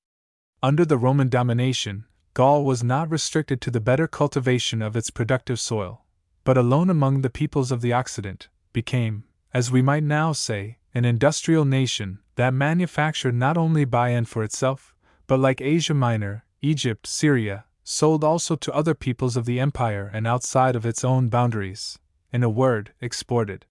S1: Under the Roman domination, Gaul was not restricted to the better cultivation of its productive soil, but alone among the peoples of the Occident, became, as we might now say, an industrial nation that manufactured not only by and for itself, but like Asia Minor, Egypt, Syria, sold also to other peoples of the empire and outside of its own boundaries, in a word, exported.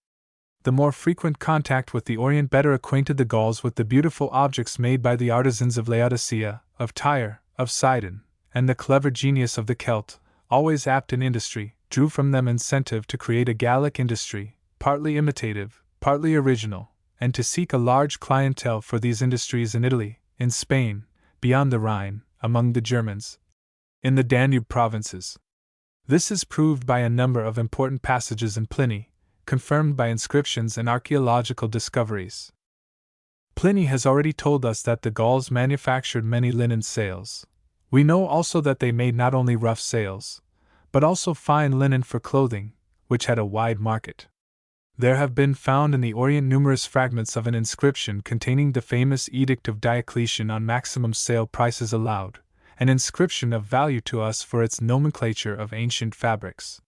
S1: The more frequent contact with the Orient better acquainted the Gauls with the beautiful objects made by the artisans of Laodicea, of Tyre, of Sidon, and the clever genius of the Celt, always apt in industry, drew from them incentive to create a Gallic industry, partly imitative, partly original, and to seek a large clientele for these industries in Italy, in Spain, beyond the Rhine, among the Germans. in the Danube provinces. This is proved by a number of important passages in Pliny, confirmed by inscriptions and archaeological discoveries. Pliny has already told us that the Gauls manufactured many linen sails. We know also that they made not only rough sails, but also fine linen for clothing, which had a wide market. There have been found in the Orient numerous fragments of an inscription containing the famous Edict of Diocletian on maximum sale prices allowed, an inscription of value to us for its nomenclature of ancient fabrics.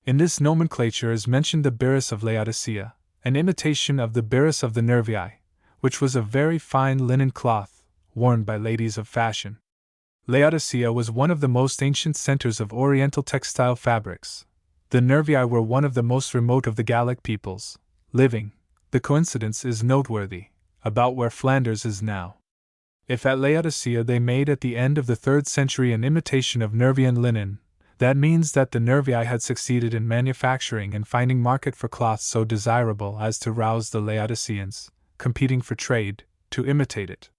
S1: In this nomenclature is mentioned the Birus of Laodicea, an imitation of the Birus of the Nervii, which was a very fine linen cloth, worn by ladies of fashion. Laodicea was one of the most ancient centers of Oriental textile fabrics. The Nervii were one of the most remote of the Gallic peoples, living, the coincidence is noteworthy, about where Flanders is now. If at Laodicea they made at the end of the 3rd century an imitation of Nervian linen, that means that the Nervii had succeeded in manufacturing and finding market for cloth so desirable as to rouse the Laodiceans, competing for trade, to imitate it.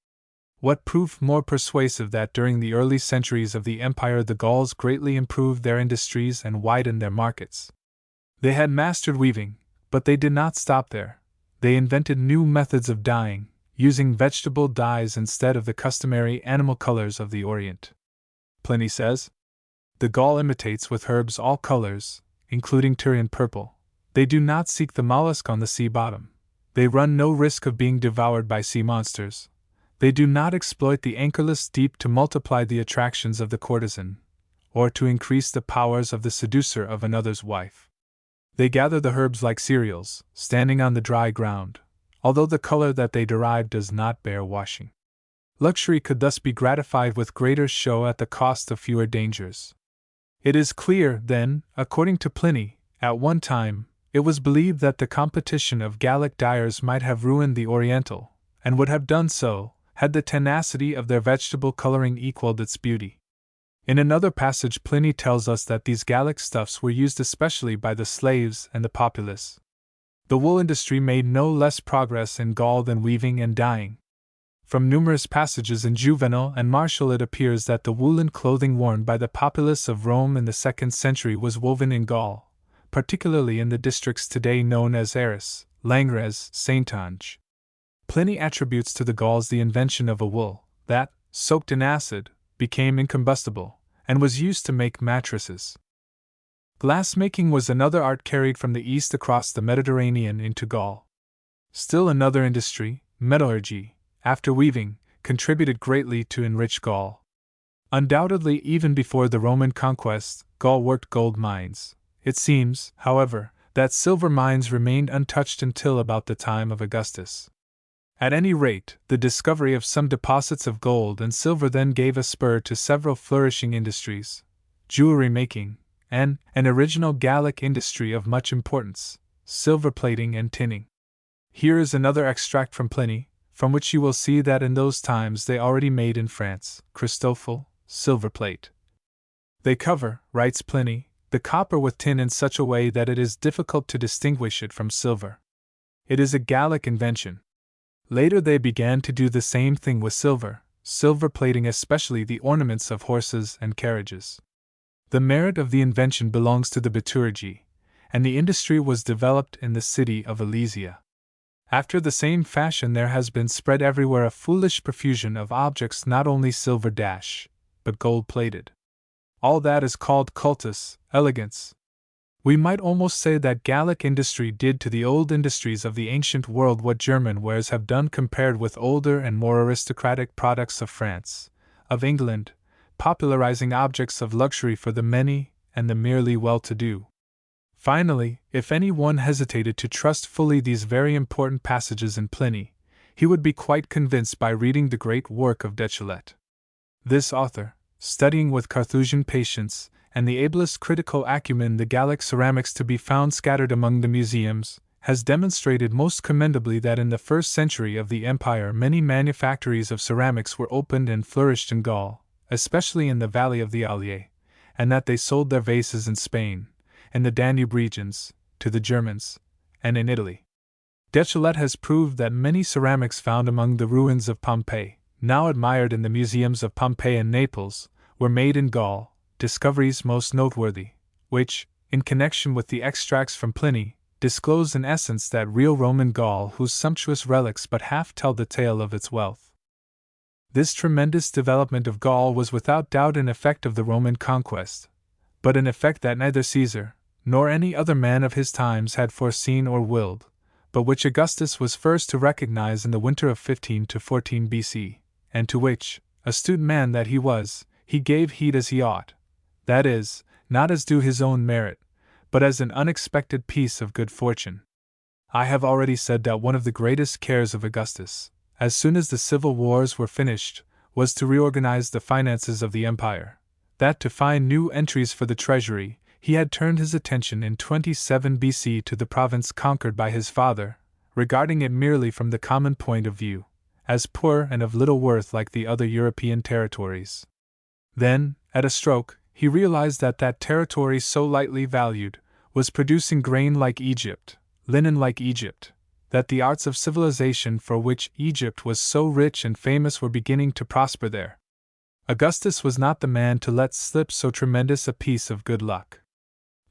S1: What proof more persuasive that during the early centuries of the empire the Gauls greatly improved their industries and widened their markets? They had mastered weaving, but they did not stop there. They invented new methods of dyeing, using vegetable dyes instead of the customary animal colors of the Orient. Pliny says, "The Gaul imitates with herbs all colors, including Tyrian purple. They do not seek the mollusk on the sea bottom. They run no risk of being devoured by sea monsters. They do not exploit the anchorless deep to multiply the attractions of the courtesan, or to increase the powers of the seducer of another's wife. They gather the herbs like cereals, standing on the dry ground, although the color that they derive does not bear washing." Luxury could thus be gratified with greater show at the cost of fewer dangers. It is clear, then, according to Pliny, at one time, it was believed that the competition of Gallic dyers might have ruined the Oriental, and would have done so, had the tenacity of their vegetable coloring equaled its beauty. In another passage Pliny tells us that these Gallic stuffs were used especially by the slaves and the populace. The wool industry made no less progress in Gaul than weaving and dyeing. From numerous passages in Juvenal and Martial it appears that the woolen clothing worn by the populace of Rome in the 2nd century was woven in Gaul, particularly in the districts today known as Arras, Langres, Saintonge. Pliny attributes to the Gauls the invention of a wool that, soaked in acid, became incombustible, and was used to make mattresses. Glassmaking was another art carried from the east across the Mediterranean into Gaul. Still another industry, metallurgy, after weaving, contributed greatly to enrich Gaul. Undoubtedly, even before the Roman conquest, Gaul worked gold mines. It seems, however, that silver mines remained untouched until about the time of Augustus. At any rate, the discovery of some deposits of gold and silver then gave a spur to several flourishing industries, jewelry making, and an original Gallic industry of much importance, silver plating and tinning. Here is another extract from Pliny, from which you will see that in those times they already made in France, Christoffel, silver plate. They cover, writes Pliny, the copper with tin in such a way that it is difficult to distinguish it from silver. It is a Gallic invention. Later they began to do the same thing with silver plating especially the ornaments of horses and carriages. The merit of the invention belongs to the Bitturgi, and the industry was developed in the city of Alesia. After the same fashion there has been spread everywhere a foolish profusion of objects not only silver but gold-plated. All that is called cultus, elegance. We might almost say that Gallic industry did to the old industries of the ancient world what German wares have done compared with older and more aristocratic products of France, of England, popularizing objects of luxury for the many and the merely well-to-do. Finally, if any one hesitated to trust fully these very important passages in Pliny, he would be quite convinced by reading the great work of Deschillet. This author, studying with Carthusian patience and the ablest critical acumen the Gallic ceramics to be found scattered among the museums, has demonstrated most commendably that in the 1st century of the empire many manufactories of ceramics were opened and flourished in Gaul, especially in the valley of the Allier, and that they sold their vases in Spain, in the Danube regions, to the Germans, and in Italy. Deschillet has proved that many ceramics found among the ruins of Pompeii, now admired in the museums of Pompeii and Naples, were made in Gaul, discoveries most noteworthy, which, in connection with the extracts from Pliny, disclose in essence that real Roman Gaul whose sumptuous relics but half tell the tale of its wealth. This tremendous development of Gaul was without doubt an effect of the Roman conquest, but an effect that neither Caesar, nor any other man of his times had foreseen or willed, but which Augustus was first to recognize in the winter of 15 to 14 BC, and to which, astute man that he was, he gave heed as he ought, that is, not as due his own merit, but as an unexpected piece of good fortune. I have already said that one of the greatest cares of Augustus, as soon as the civil wars were finished, was to reorganize the finances of the empire, that to find new entries for the treasury, he had turned his attention in 27 BC to the province conquered by his father, regarding it merely from the common point of view, as poor and of little worth like the other European territories. Then, at a stroke, he realized that that territory so lightly valued was producing grain like Egypt, linen like Egypt, that the arts of civilization for which Egypt was so rich and famous were beginning to prosper there. Augustus was not the man to let slip so tremendous a piece of good luck.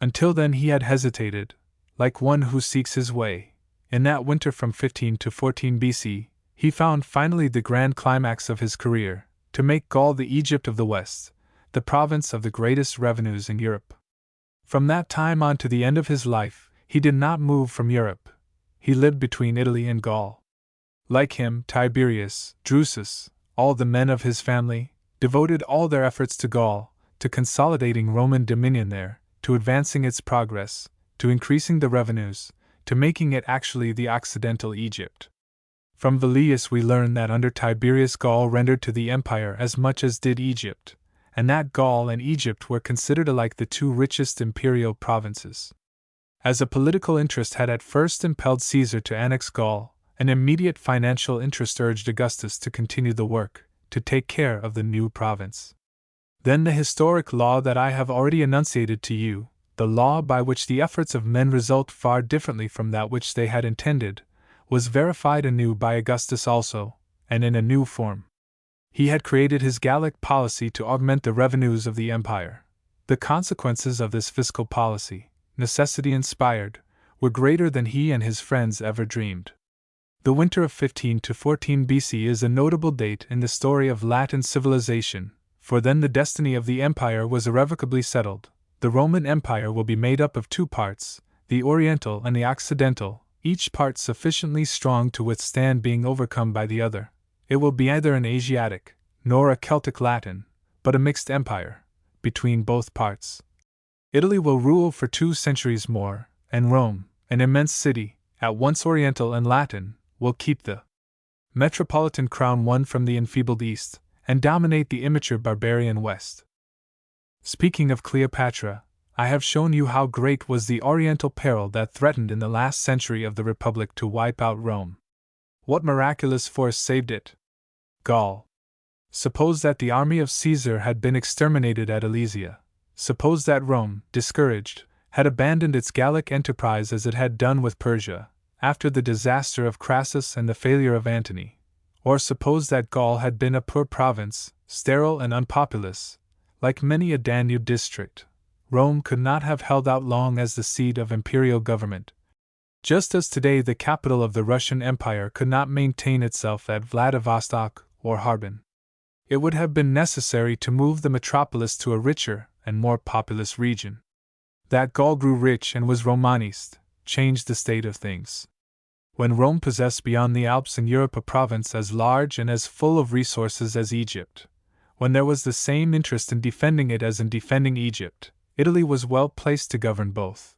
S1: Until then he had hesitated, like one who seeks his way. In that winter from 15 to 14 BC, he found finally the grand climax of his career, to make Gaul the Egypt of the West, the province of the greatest revenues in Europe. From that time on to the end of his life, he did not move from Europe. He lived between Italy and Gaul. Like him, Tiberius, Drusus, all the men of his family, devoted all their efforts to Gaul, to consolidating Roman dominion there, to advancing its progress, to increasing the revenues, to making it actually the Occidental Egypt. From Velleius we learn that under Tiberius Gaul rendered to the empire as much as did Egypt, and that Gaul and Egypt were considered alike the two richest imperial provinces. As a political interest had at first impelled Caesar to annex Gaul, an immediate financial interest urged Augustus to continue the work, to take care of the new province. Then the historic law that I have already enunciated to you, the law by which the efforts of men result far differently from that which they had intended, was verified anew by Augustus also, and in a new form. He had created his Gallic policy to augment the revenues of the empire. The consequences of this fiscal policy, necessity inspired, were greater than he and his friends ever dreamed. The winter of 15 to 14 BC is a notable date in the story of Latin civilization, for then the destiny of the empire was irrevocably settled. The Roman Empire will be made up of two parts, the Oriental and the Occidental, each part sufficiently strong to withstand being overcome by the other. It will be neither an Asiatic, nor a Celtic Latin, but a mixed empire, between both parts. Italy will rule for 2 centuries more, and Rome, an immense city, at once Oriental and Latin, will keep the metropolitan crown won from the enfeebled East, and dominate the immature barbarian West. Speaking of Cleopatra, I have shown you how great was the Oriental peril that threatened in the last century of the Republic to wipe out Rome. What miraculous force saved it? Gaul. Suppose that the army of Caesar had been exterminated at Alesia. Suppose that Rome, discouraged, had abandoned its Gallic enterprise as it had done with Persia, after the disaster of Crassus and the failure of Antony. Or suppose that Gaul had been a poor province, sterile and unpopulous, like many a Danube district. Rome could not have held out long as the seat of imperial government. Just as today the capital of the Russian Empire could not maintain itself at Vladivostok or Harbin. It would have been necessary to move the metropolis to a richer and more populous region. That Gaul grew rich and was Romanist changed the state of things. When Rome possessed beyond the Alps in Europe a province as large and as full of resources as Egypt, when there was the same interest in defending it as in defending Egypt, Italy was well placed to govern both.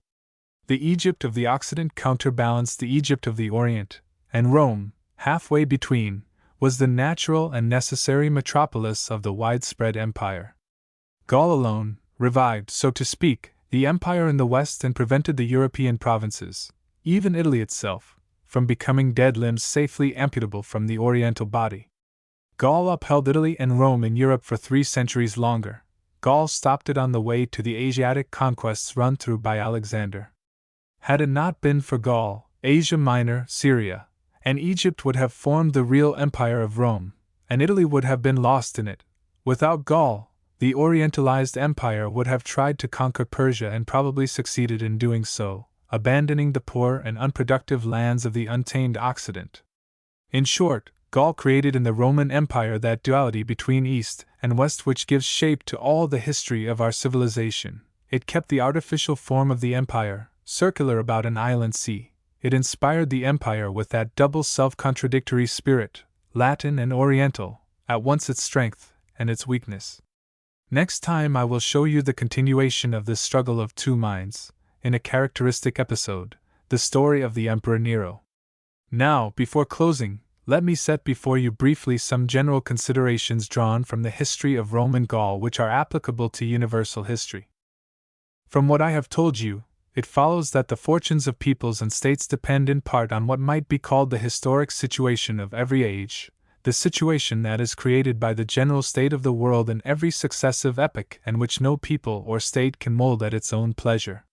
S1: The Egypt of the Occident counterbalanced the Egypt of the Orient, and Rome, halfway between, was the natural and necessary metropolis of the widespread empire. Gaul alone revived, so to speak, the empire in the West and prevented the European provinces, even Italy itself, from becoming dead limbs safely amputable from the Oriental body. Gaul upheld Italy and Rome in Europe for 3 centuries longer. Gaul stopped it on the way to the Asiatic conquests run through by Alexander. Had it not been for Gaul, Asia Minor, Syria, and Egypt would have formed the real empire of Rome, and Italy would have been lost in it. Without Gaul, The Orientalized empire would have tried to conquer Persia and probably succeeded in doing so, abandoning the poor and unproductive lands of the untamed Occident. In short, Gaul created in the Roman Empire that duality between East and West which gives shape to all the history of our civilization. It kept the artificial form of the empire, circular about an island sea. It inspired the empire with that double self-contradictory spirit, Latin and Oriental, at once its strength and its weakness. Next time I will show you the continuation of this struggle of two minds, in a characteristic episode, the story of the Emperor Nero. Now, before closing, let me set before you briefly some general considerations drawn from the history of Roman Gaul which are applicable to universal history. From what I have told you, it follows that the fortunes of peoples and states depend in part on what might be called the historic situation of every age, the situation that is created by the general state of the world in every successive epoch and which no people or state can mold at its own pleasure.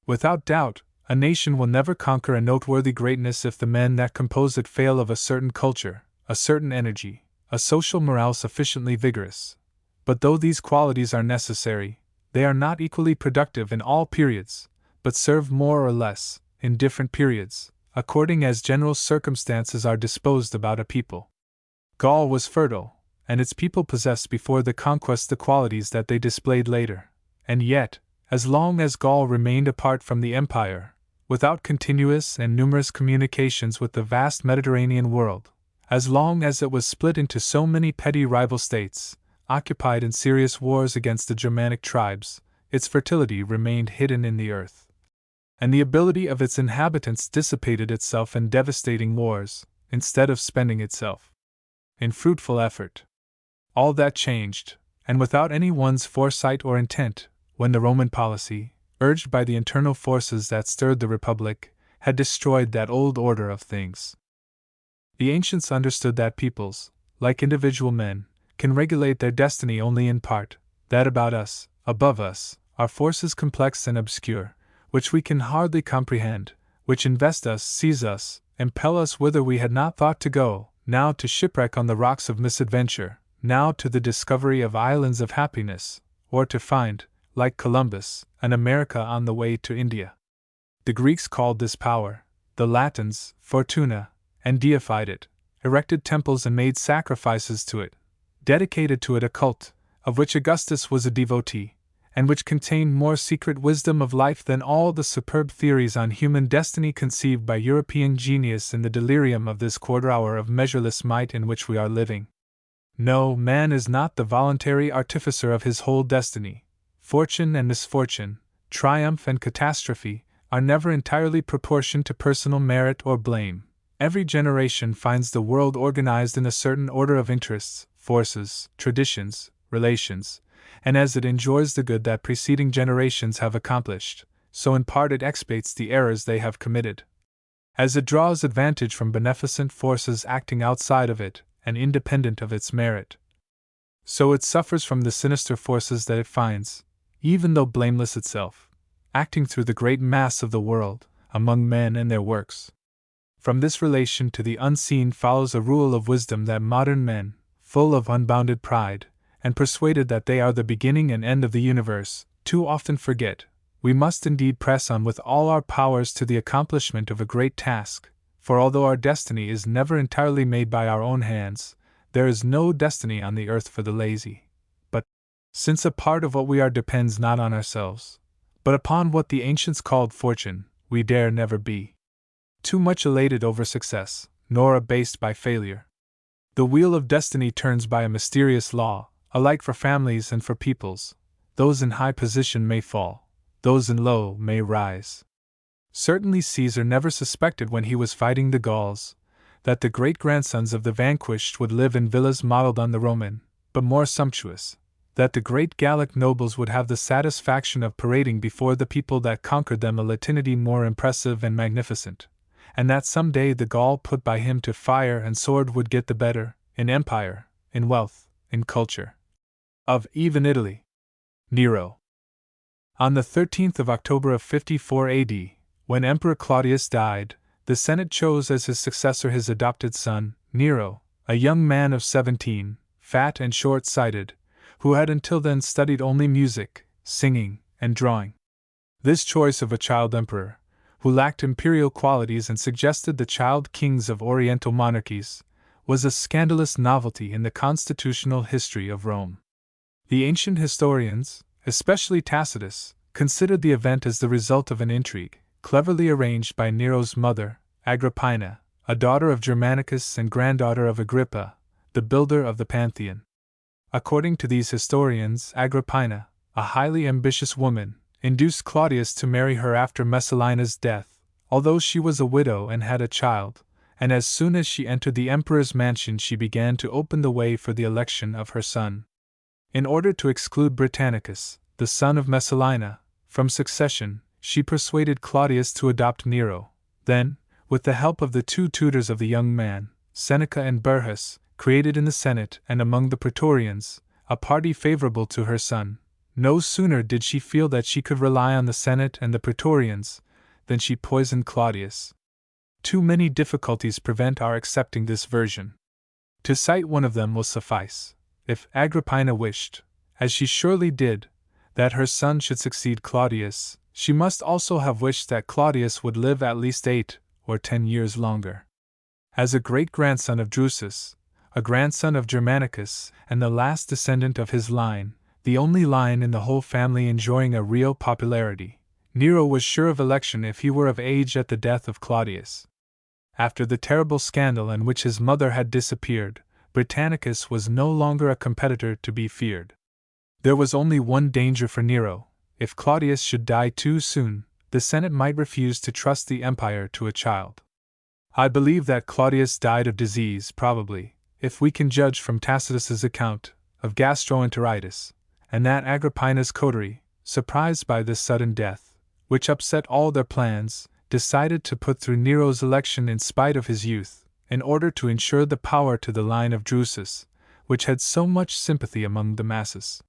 S1: Without doubt, a nation will never conquer a noteworthy greatness if the men that compose it fail of a certain culture, a certain energy, a social morale sufficiently vigorous. But though these qualities are necessary, they are not equally productive in all periods, but serve more or less, in different periods, according as general circumstances are disposed about a people. Gaul was fertile, and its people possessed before the conquest the qualities that they displayed later, and yet, as long as Gaul remained apart from the empire, without continuous and numerous communications with the vast Mediterranean world, as long as it was split into so many petty rival states, occupied in serious wars against the Germanic tribes, its fertility remained hidden in the earth, and the ability of its inhabitants dissipated itself in devastating wars, instead of spending itself in fruitful effort. All that changed, and without any one's foresight or intent, when the Roman policy, urged by the internal forces that stirred the Republic, had destroyed that old order of things. The ancients understood that peoples, like individual men, can regulate their destiny only in part, that about us, above us, are forces complex and obscure, which we can hardly comprehend, which invest us, seize us, impel us whither we had not thought to go, now to shipwreck on the rocks of misadventure, now to the discovery of islands of happiness, or to find, like Columbus, an America on the way to India. The Greeks called this power, the Latins, fortuna, and deified it, erected temples and made sacrifices to it, dedicated to it a cult, of which Augustus was a devotee, and which contained more secret wisdom of life than all the superb theories on human destiny conceived by European genius in the delirium of this quarter hour of measureless might in which we are living. No, man is not the voluntary artificer of his whole destiny. Fortune and misfortune, triumph and catastrophe, are never entirely proportioned to personal merit or blame. Every generation finds the world organized in a certain order of interests, forces, traditions, relations, and as it enjoys the good that preceding generations have accomplished, so in part it expiates the errors they have committed. As it draws advantage from beneficent forces acting outside of it and independent of its merit, so it suffers from the sinister forces that it finds, even though blameless itself, acting through the great mass of the world, among men and their works. From this relation to the unseen follows a rule of wisdom that modern men, full of unbounded pride, and persuaded that they are the beginning and end of the universe, too often forget. We must indeed press on with all our powers to the accomplishment of a great task, for although our destiny is never entirely made by our own hands, there is no destiny on the earth for the lazy. But, since a part of what we are depends not on ourselves, but upon what the ancients called fortune, we dare never be too much elated over success, nor abased by failure. The wheel of destiny turns by a mysterious law, alike for families and for peoples. Those in high position may fall, those in low may rise. Certainly Caesar never suspected when he was fighting the Gauls that the great-grandsons of the vanquished would live in villas modeled on the Roman, but more sumptuous, that the great Gallic nobles would have the satisfaction of parading before the people that conquered them a Latinity more impressive and magnificent, and that some day the Gaul put by him to fire and sword would get the better, in empire, in wealth, in culture, of even Italy. Nero. On the 13th of October of 54 AD, when Emperor Claudius died, the Senate chose as his successor his adopted son, Nero, a young man of 17, fat and short-sighted, who had until then studied only music, singing, and drawing. This choice of a child emperor, who lacked imperial qualities and suggested the child kings of Oriental monarchies, was a scandalous novelty in the constitutional history of Rome. The ancient historians, especially Tacitus, considered the event as the result of an intrigue, cleverly arranged by Nero's mother, Agrippina, a daughter of Germanicus and granddaughter of Agrippa, the builder of the Pantheon. According to these historians, Agrippina, a highly ambitious woman, induced Claudius to marry her after Messalina's death, although she was a widow and had a child, and as soon as she entered the emperor's mansion she began to open the way for the election of her son. In order to exclude Britannicus, the son of Messalina, from succession, she persuaded Claudius to adopt Nero. Then, with the help of the two tutors of the young man, Seneca and Burrhus, created in the Senate and among the Praetorians a party favorable to her son. No sooner did she feel that she could rely on the Senate and the Praetorians than she poisoned Claudius. Too many difficulties prevent our accepting this version. To cite one of them will suffice. If Agrippina wished, as she surely did, that her son should succeed Claudius, she must also have wished that Claudius would live at least 8 or 10 years longer. As a great-grandson of Drusus, a grandson of Germanicus, and the last descendant of his line, the only line in the whole family enjoying a real popularity, Nero was sure of election if he were of age at the death of Claudius. After the terrible scandal in which his mother had disappeared, Britannicus was no longer a competitor to be feared. There was only one danger for Nero: if Claudius should die too soon, the Senate might refuse to trust the empire to a child. I believe that Claudius died of disease, probably, if we can judge from Tacitus's account, of gastroenteritis, and that Agrippina's coterie, surprised by this sudden death, which upset all their plans, decided to put through Nero's election in spite of his youth, in order to ensure the power to the line of Drusus, which had so much sympathy among the masses.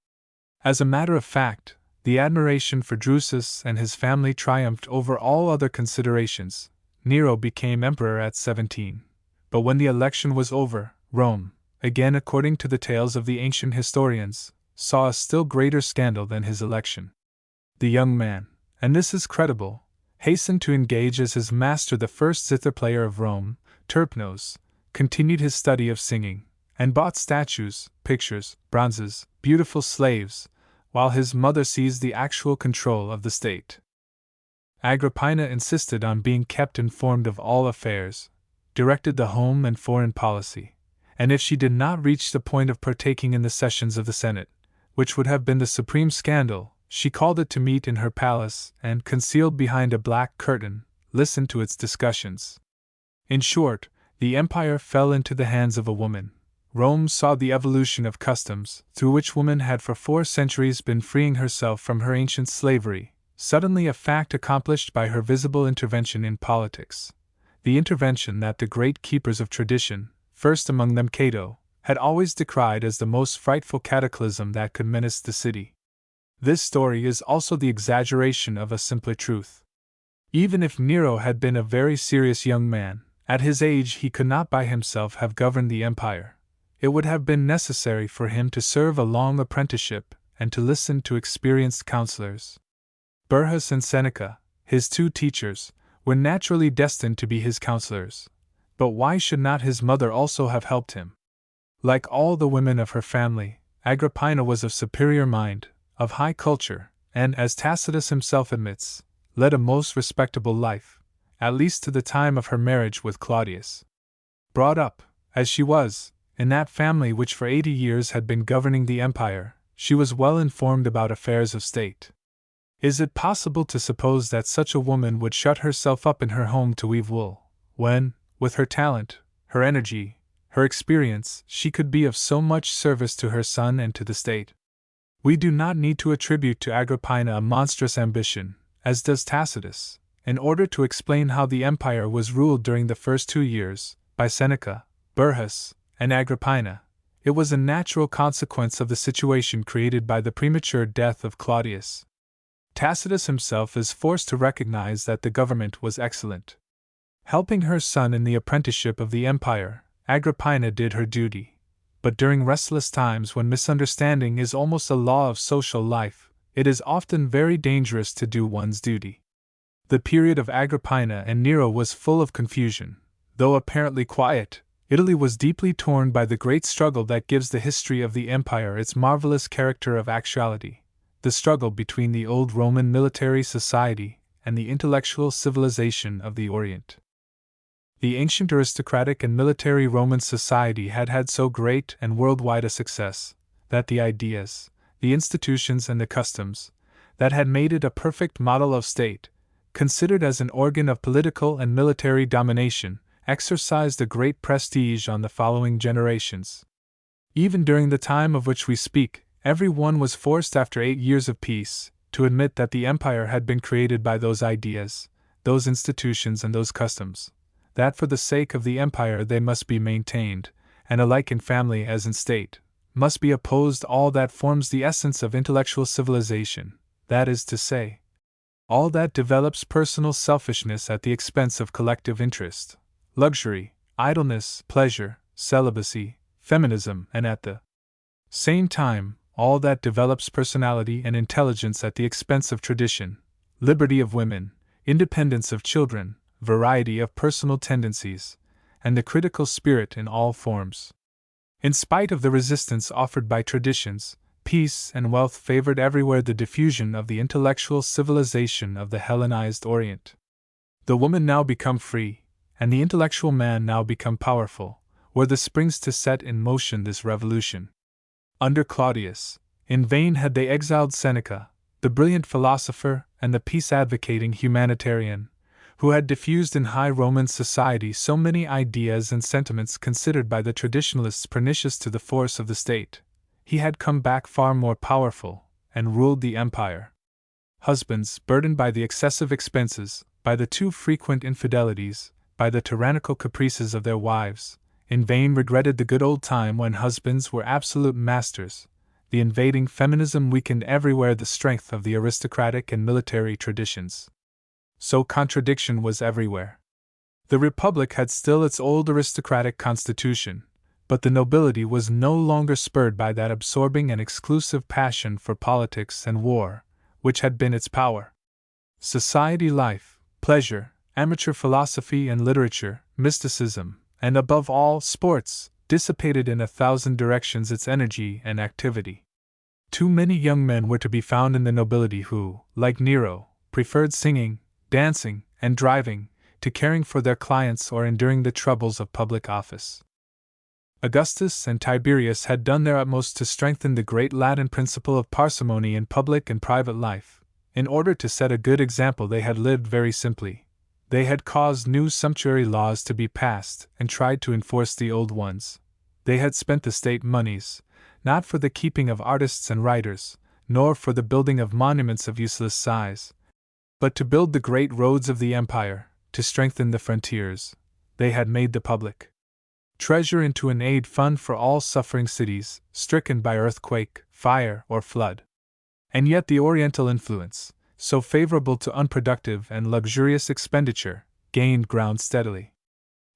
S1: As a matter of fact, the admiration for Drusus and his family triumphed over all other considerations. Nero became emperor at 17. But when the election was over, Rome, again according to the tales of the ancient historians, saw a still greater scandal than his election. The young man, and this is credible, hastened to engage as his master the first zither player of Rome, Terpnos, continued his study of singing, and bought statues, pictures, bronzes, beautiful slaves, while his mother seized the actual control of the state. Agrippina insisted on being kept informed of all affairs, directed the home and foreign policy, and if she did not reach the point of partaking in the sessions of the Senate, which would have been the supreme scandal, she called it to meet in her palace and, concealed behind a black curtain, listened to its discussions. In short, the empire fell into the hands of a woman. Rome saw the evolution of customs, through which woman had for 4 centuries been freeing herself from her ancient slavery, suddenly a fact accomplished by her visible intervention in politics. The intervention that the great keepers of tradition, first among them Cato, had always decried as the most frightful cataclysm that could menace the city. This story is also the exaggeration of a simpler truth. Even if Nero had been a very serious young man, at his age he could not by himself have governed the empire. It would have been necessary for him to serve a long apprenticeship and to listen to experienced counselors. Burrhus and Seneca, his 2 teachers, were naturally destined to be his counselors. But why should not his mother also have helped him? Like all the women of her family, Agrippina was of superior mind, of high culture, and, as Tacitus himself admits, led a most respectable life, at least to the time of her marriage with Claudius. Brought up, as she was, in that family which for 80 years had been governing the empire, she was well informed about affairs of state. Is it possible to suppose that such a woman would shut herself up in her home to weave wool, when, with her talent, her energy, her experience, she could be of so much service to her son and to the state? We do not need to attribute to Agrippina a monstrous ambition, as does Tacitus, in order to explain how the empire was ruled during the first 2 years, by Seneca, Burrhus, and Agrippina. It was a natural consequence of the situation created by the premature death of Claudius. Tacitus himself is forced to recognize that the government was excellent. Helping her son in the apprenticeship of the empire, Agrippina did her duty. but during restless times when misunderstanding is almost a law of social life, it is often very dangerous to do one's duty. The period of Agrippina and Nero was full of confusion. Though apparently quiet, Italy was deeply torn by the great struggle that gives the history of the empire its marvelous character of actuality, the struggle between the old Roman military society and the intellectual civilization of the Orient. The ancient aristocratic and military Roman society had had so great and worldwide a success that the ideas, the institutions, and the customs that had made it a perfect model of state, considered as an organ of political and military domination, exercised a great prestige on the following generations. Even during the time of which we speak, every one was forced after 8 years of peace to admit that the empire had been created by those ideas, those institutions, and those customs, that for the sake of the empire they must be maintained, and alike in family as in state, must be opposed all that forms the essence of intellectual civilization, that is to say, all that develops personal selfishness at the expense of collective interest, luxury, idleness, pleasure, celibacy, feminism, and at the same time, all that develops personality and intelligence at the expense of tradition, liberty of women, independence of children, variety of personal tendencies, and the critical spirit in all forms. In spite of the resistance offered by traditions, peace and wealth favored everywhere the diffusion of the intellectual civilization of the Hellenized Orient. The woman now become free, and the intellectual man now become powerful, were the springs to set in motion this revolution. Under Claudius, in vain had they exiled Seneca, the brilliant philosopher and the peace-advocating humanitarian, who had diffused in high Roman society so many ideas and sentiments considered by the traditionalists pernicious to the force of the state. He had come back far more powerful, and ruled the empire. Husbands, burdened by the excessive expenses, by the too frequent infidelities, by the tyrannical caprices of their wives, in vain regretted the good old time when husbands were absolute masters. The invading feminism weakened everywhere the strength of the aristocratic and military traditions. So contradiction was everywhere. The Republic had still its old aristocratic constitution, but the nobility was no longer spurred by that absorbing and exclusive passion for politics and war, which had been its power. Society life, pleasure, amateur philosophy and literature, mysticism, and above all, sports, dissipated in 1,000 directions its energy and activity. Too many young men were to be found in the nobility who, like Nero, preferred singing, dancing, and driving, to caring for their clients or enduring the troubles of public office. Augustus and Tiberius had done their utmost to strengthen the great Latin principle of parsimony in public and private life. In order to set a good example, they had lived very simply. They had caused new sumptuary laws to be passed and tried to enforce the old ones. They had spent the state moneys, not for the keeping of artists and writers, nor for the building of monuments of useless size, but to build the great roads of the empire, to strengthen the frontiers. They had made the public treasure into an aid fund for all suffering cities, stricken by earthquake, fire, or flood. And yet the Oriental influence, so favorable to unproductive and luxurious expenditure, gained ground steadily.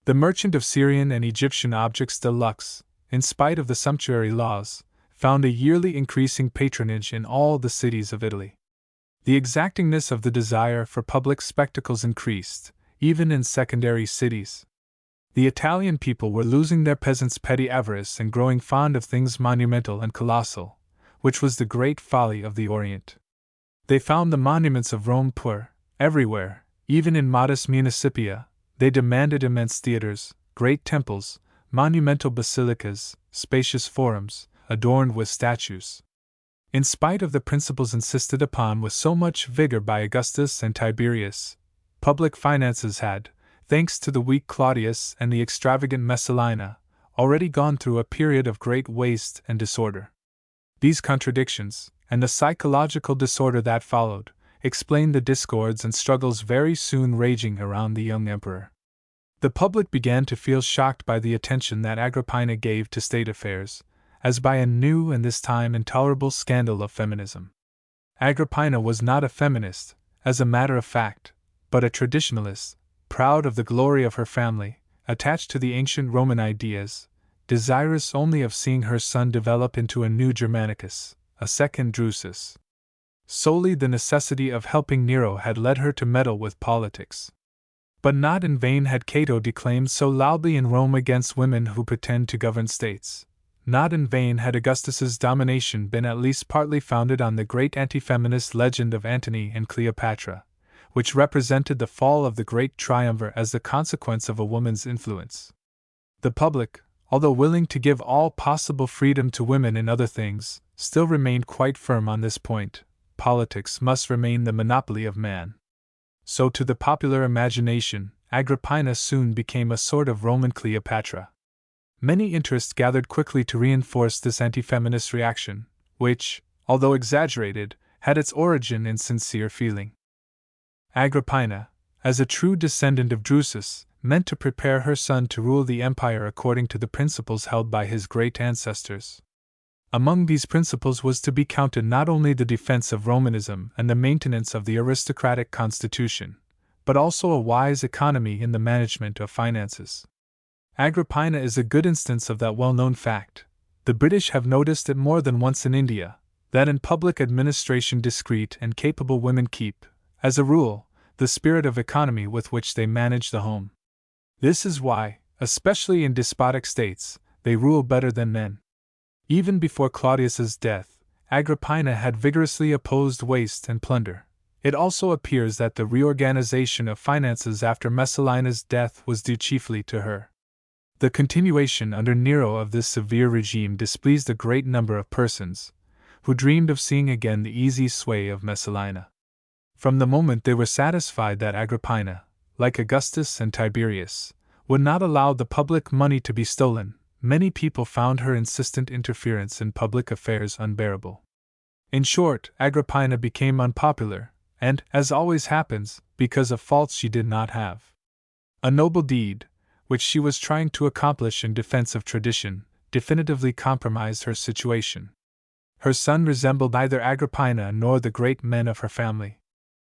S1: The merchant of Syrian and Egyptian objects de luxe, in spite of the sumptuary laws, found a yearly increasing patronage in all the cities of Italy. The exactingness of the desire for public spectacles increased, even in secondary cities. The Italian people were losing their peasants' petty avarice and growing fond of things monumental and colossal, which was the great folly of the Orient. They found the monuments of Rome poor, everywhere, even in modest municipia. They demanded immense theaters, great temples, monumental basilicas, spacious forums, adorned with statues. In spite of the principles insisted upon with so much vigor by Augustus and Tiberius, public finances had, thanks to the weak Claudius and the extravagant Messalina, already gone through a period of great waste and disorder. These contradictions, and the psychological disorder that followed, explain the discords and struggles very soon raging around the young emperor. The public began to feel shocked by the attention that Agrippina gave to state affairs, as by a new and this time intolerable scandal of feminism. Agrippina was not a feminist, as a matter of fact, but a traditionalist, proud of the glory of her family, attached to the ancient Roman ideas, desirous only of seeing her son develop into a new Germanicus, a second Drusus. Solely the necessity of helping Nero had led her to meddle with politics. But not in vain had Cato declaimed so loudly in Rome against women who pretend to govern states. Not in vain had Augustus's domination been at least partly founded on the great anti-feminist legend of Antony and Cleopatra, which represented the fall of the great triumvir as the consequence of a woman's influence. The public, although willing to give all possible freedom to women in other things, still remained quite firm on this point: politics must remain the monopoly of man. So to the popular imagination, Agrippina soon became a sort of Roman Cleopatra. Many interests gathered quickly to reinforce this anti-feminist reaction, which, although exaggerated, had its origin in sincere feeling. Agrippina, as a true descendant of Drusus, meant to prepare her son to rule the empire according to the principles held by his great ancestors. Among these principles was to be counted not only the defense of Romanism and the maintenance of the aristocratic constitution, but also a wise economy in the management of finances. Agrippina is a good instance of that well-known fact. The British have noticed it more than once in India, that in public administration discreet and capable women keep, as a rule, the spirit of economy with which they manage the home. This is why, especially in despotic states, they rule better than men. Even before Claudius's death, Agrippina had vigorously opposed waste and plunder. It also appears that the reorganization of finances after Messalina's death was due chiefly to her. The continuation under Nero of this severe regime displeased a great number of persons, who dreamed of seeing again the easy sway of Messalina. From the moment they were satisfied that Agrippina, like Augustus and Tiberius, would not allow the public money to be stolen, many people found her insistent interference in public affairs unbearable. In short, Agrippina became unpopular, and, as always happens, because of faults she did not have. A noble deed, which she was trying to accomplish in defense of tradition, definitively compromised her situation. Her son resembled neither Agrippina nor the great men of her family.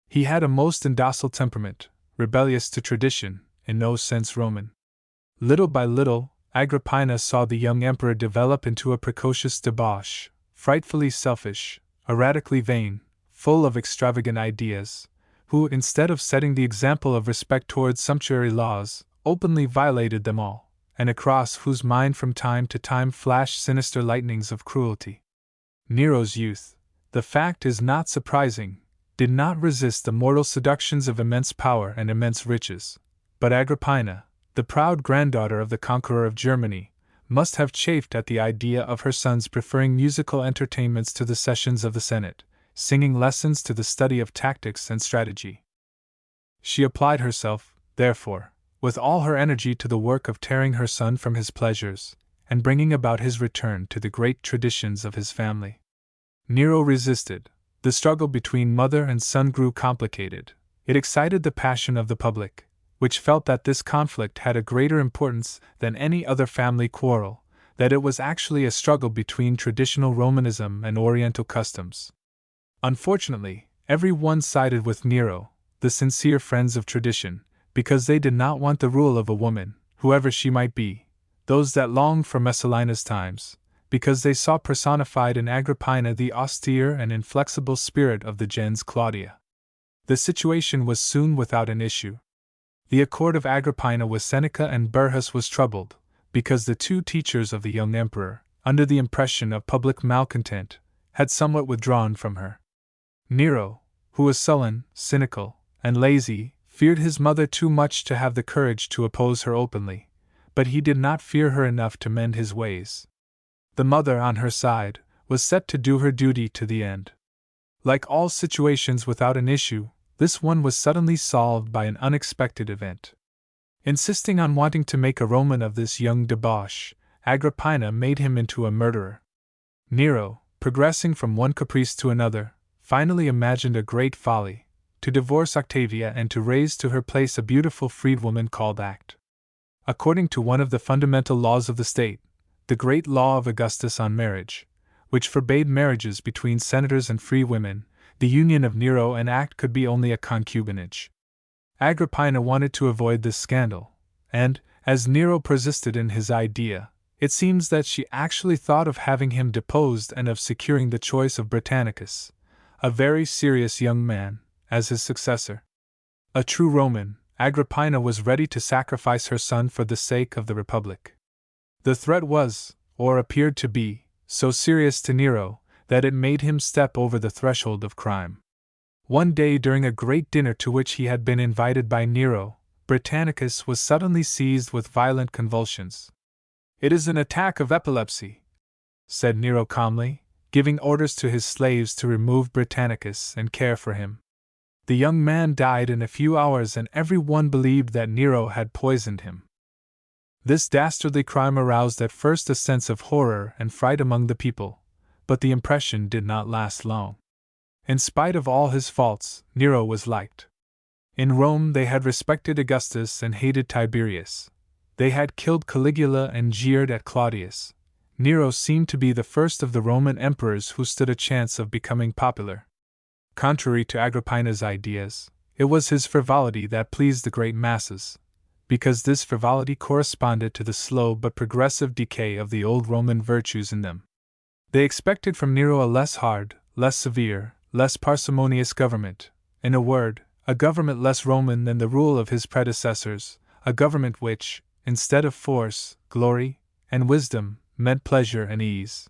S1: He had a most indocile temperament, rebellious to tradition, in no sense Roman. Little by little, Agrippina saw the young emperor develop into a precocious debauch, frightfully selfish, erratically vain, full of extravagant ideas, who, instead of setting the example of respect towards sumptuary laws, openly violated them all, and across whose mind from time to time flashed sinister lightnings of cruelty. Nero's youth, the fact is not surprising, did not resist the mortal seductions of immense power and immense riches, but Agrippina, the proud granddaughter of the conqueror of Germany, must have chafed at the idea of her sons preferring musical entertainments to the sessions of the Senate, singing lessons to the study of tactics and strategy. She applied herself, therefore, with all her energy to the work of tearing her son from his pleasures, and bringing about his return to the great traditions of his family. Nero resisted. The struggle between mother and son grew complicated. It excited the passion of the public, which felt that this conflict had a greater importance than any other family quarrel, that it was actually a struggle between traditional Romanism and Oriental customs. Unfortunately, every one sided with Nero, the sincere friends of tradition, because they did not want the rule of a woman, whoever she might be, those that longed for Messalina's times, because they saw personified in Agrippina the austere and inflexible spirit of the gens Claudia. The situation was soon without an issue. The accord of Agrippina with Seneca and Burrhus was troubled, because the two teachers of the young emperor, under the impression of public malcontent, had somewhat withdrawn from her. Nero, who was sullen, cynical, and lazy, feared his mother too much to have the courage to oppose her openly, but he did not fear her enough to mend his ways. The mother, on her side, was set to do her duty to the end. Like all situations without an issue, this one was suddenly solved by an unexpected event. Insisting on wanting to make a Roman of this young debauch, Agrippina made him into a murderer. Nero, progressing from one caprice to another, finally imagined a great folly: to divorce Octavia and to raise to her place a beautiful freedwoman called Act. According to one of the fundamental laws of the state, the great law of Augustus on marriage, which forbade marriages between senators and free women, the union of Nero and Act could be only a concubinage. Agrippina wanted to avoid this scandal, and, as Nero persisted in his idea, It seems that she actually thought of having him deposed and of securing the choice of Britannicus, a very serious young man, as his successor. A true Roman, Agrippina was ready to sacrifice her son for the sake of the Republic. The threat was, or appeared to be, so serious to Nero that it made him step over the threshold of crime. One day during a great dinner to which he had been invited by Nero, Britannicus was suddenly seized with violent convulsions. "It is an attack of epilepsy," said Nero calmly, giving orders to his slaves to remove Britannicus and care for him. The young man died in a few hours, and every one believed that Nero had poisoned him. This dastardly crime aroused at first a sense of horror and fright among the people, but the impression did not last long. In spite of all his faults, Nero was liked. In Rome they had respected Augustus and hated Tiberius. They had killed Caligula and jeered at Claudius. Nero seemed to be the first of the Roman emperors who stood a chance of becoming popular. Contrary to Agrippina's ideas, it was his frivolity that pleased the great masses, because this frivolity corresponded to the slow but progressive decay of the old Roman virtues in them. They expected from Nero a less hard, less severe, less parsimonious government, in a word, a government less Roman than the rule of his predecessors, a government which, instead of force, glory, and wisdom, meant pleasure and ease.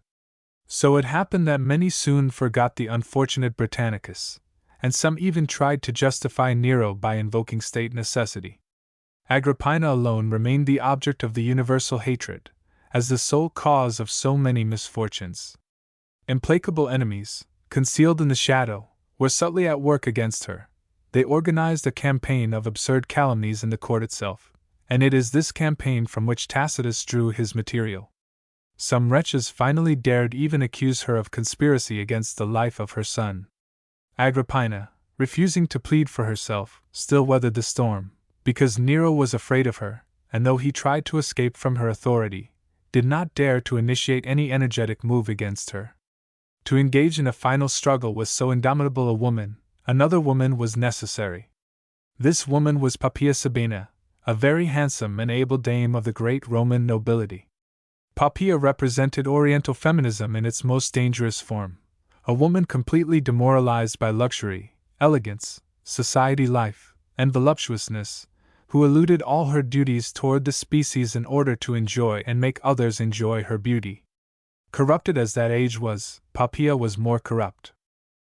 S1: So it happened that many soon forgot the unfortunate Britannicus, and some even tried to justify Nero by invoking state necessity. Agrippina alone remained the object of the universal hatred, as the sole cause of so many misfortunes. Implacable enemies, concealed in the shadow, were subtly at work against her. They organized a campaign of absurd calumnies in the court itself, and it is this campaign from which Tacitus drew his material. Some wretches finally dared even accuse her of conspiracy against the life of her son. Agrippina, refusing to plead for herself, still weathered the storm, because Nero was afraid of her, and though he tried to escape from her authority, did not dare to initiate any energetic move against her. To engage in a final struggle with so indomitable a woman, another woman was necessary. This woman was Poppaea Sabina, a very handsome and able dame of the great Roman nobility. Poppaea represented Oriental feminism in its most dangerous form, a woman completely demoralized by luxury, elegance, society life, and voluptuousness, who eluded all her duties toward the species in order to enjoy and make others enjoy her beauty. Corrupted as that age was, Poppaea was more corrupt.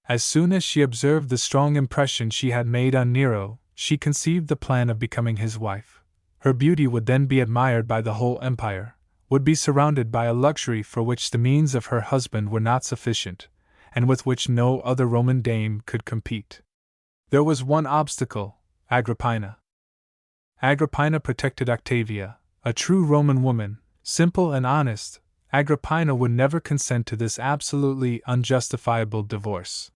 S1: As soon as she observed the strong impression she had made on Nero, she conceived the plan of becoming his wife. Her beauty would then be admired by the whole empire, would be surrounded by a luxury for which the means of her husband were not sufficient, and with which no other Roman dame could compete. There was one obstacle: Agrippina. Agrippina protected Octavia, a true Roman woman, simple and honest. Agrippina would never consent to this absolutely unjustifiable divorce.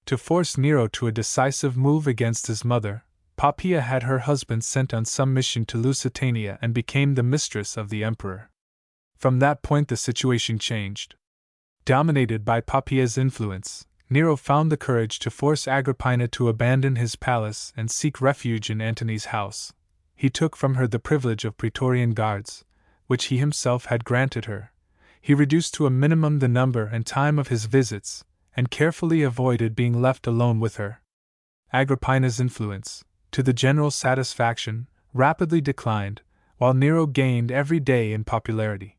S1: To force Nero to a decisive move against his mother, Poppaea had her husband sent on some mission to Lusitania and became the mistress of the emperor. From that point the situation changed. Dominated by Poppaea's influence, Nero found the courage to force Agrippina to abandon his palace and seek refuge in Antony's house. He took from her the privilege of praetorian guards, which he himself had granted her. He reduced to a minimum the number and time of his visits, and carefully avoided being left alone with her. Agrippina's influence, to the general satisfaction, rapidly declined, while Nero gained every day in popularity.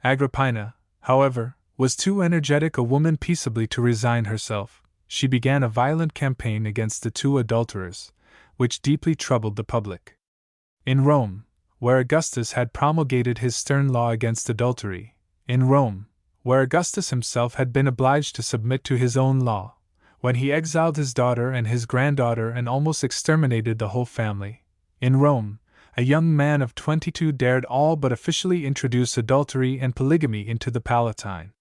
S1: Agrippina, however, was too energetic a woman peaceably to resign herself. She began a violent campaign against the two adulterers, which deeply troubled the public. In Rome, where Augustus had promulgated his stern law against adultery, in Rome, where Augustus himself had been obliged to submit to his own law, when he exiled his daughter and his granddaughter and almost exterminated the whole family, in Rome, a young man of 22 dared all but officially introduce adultery and polygamy into the Palatine.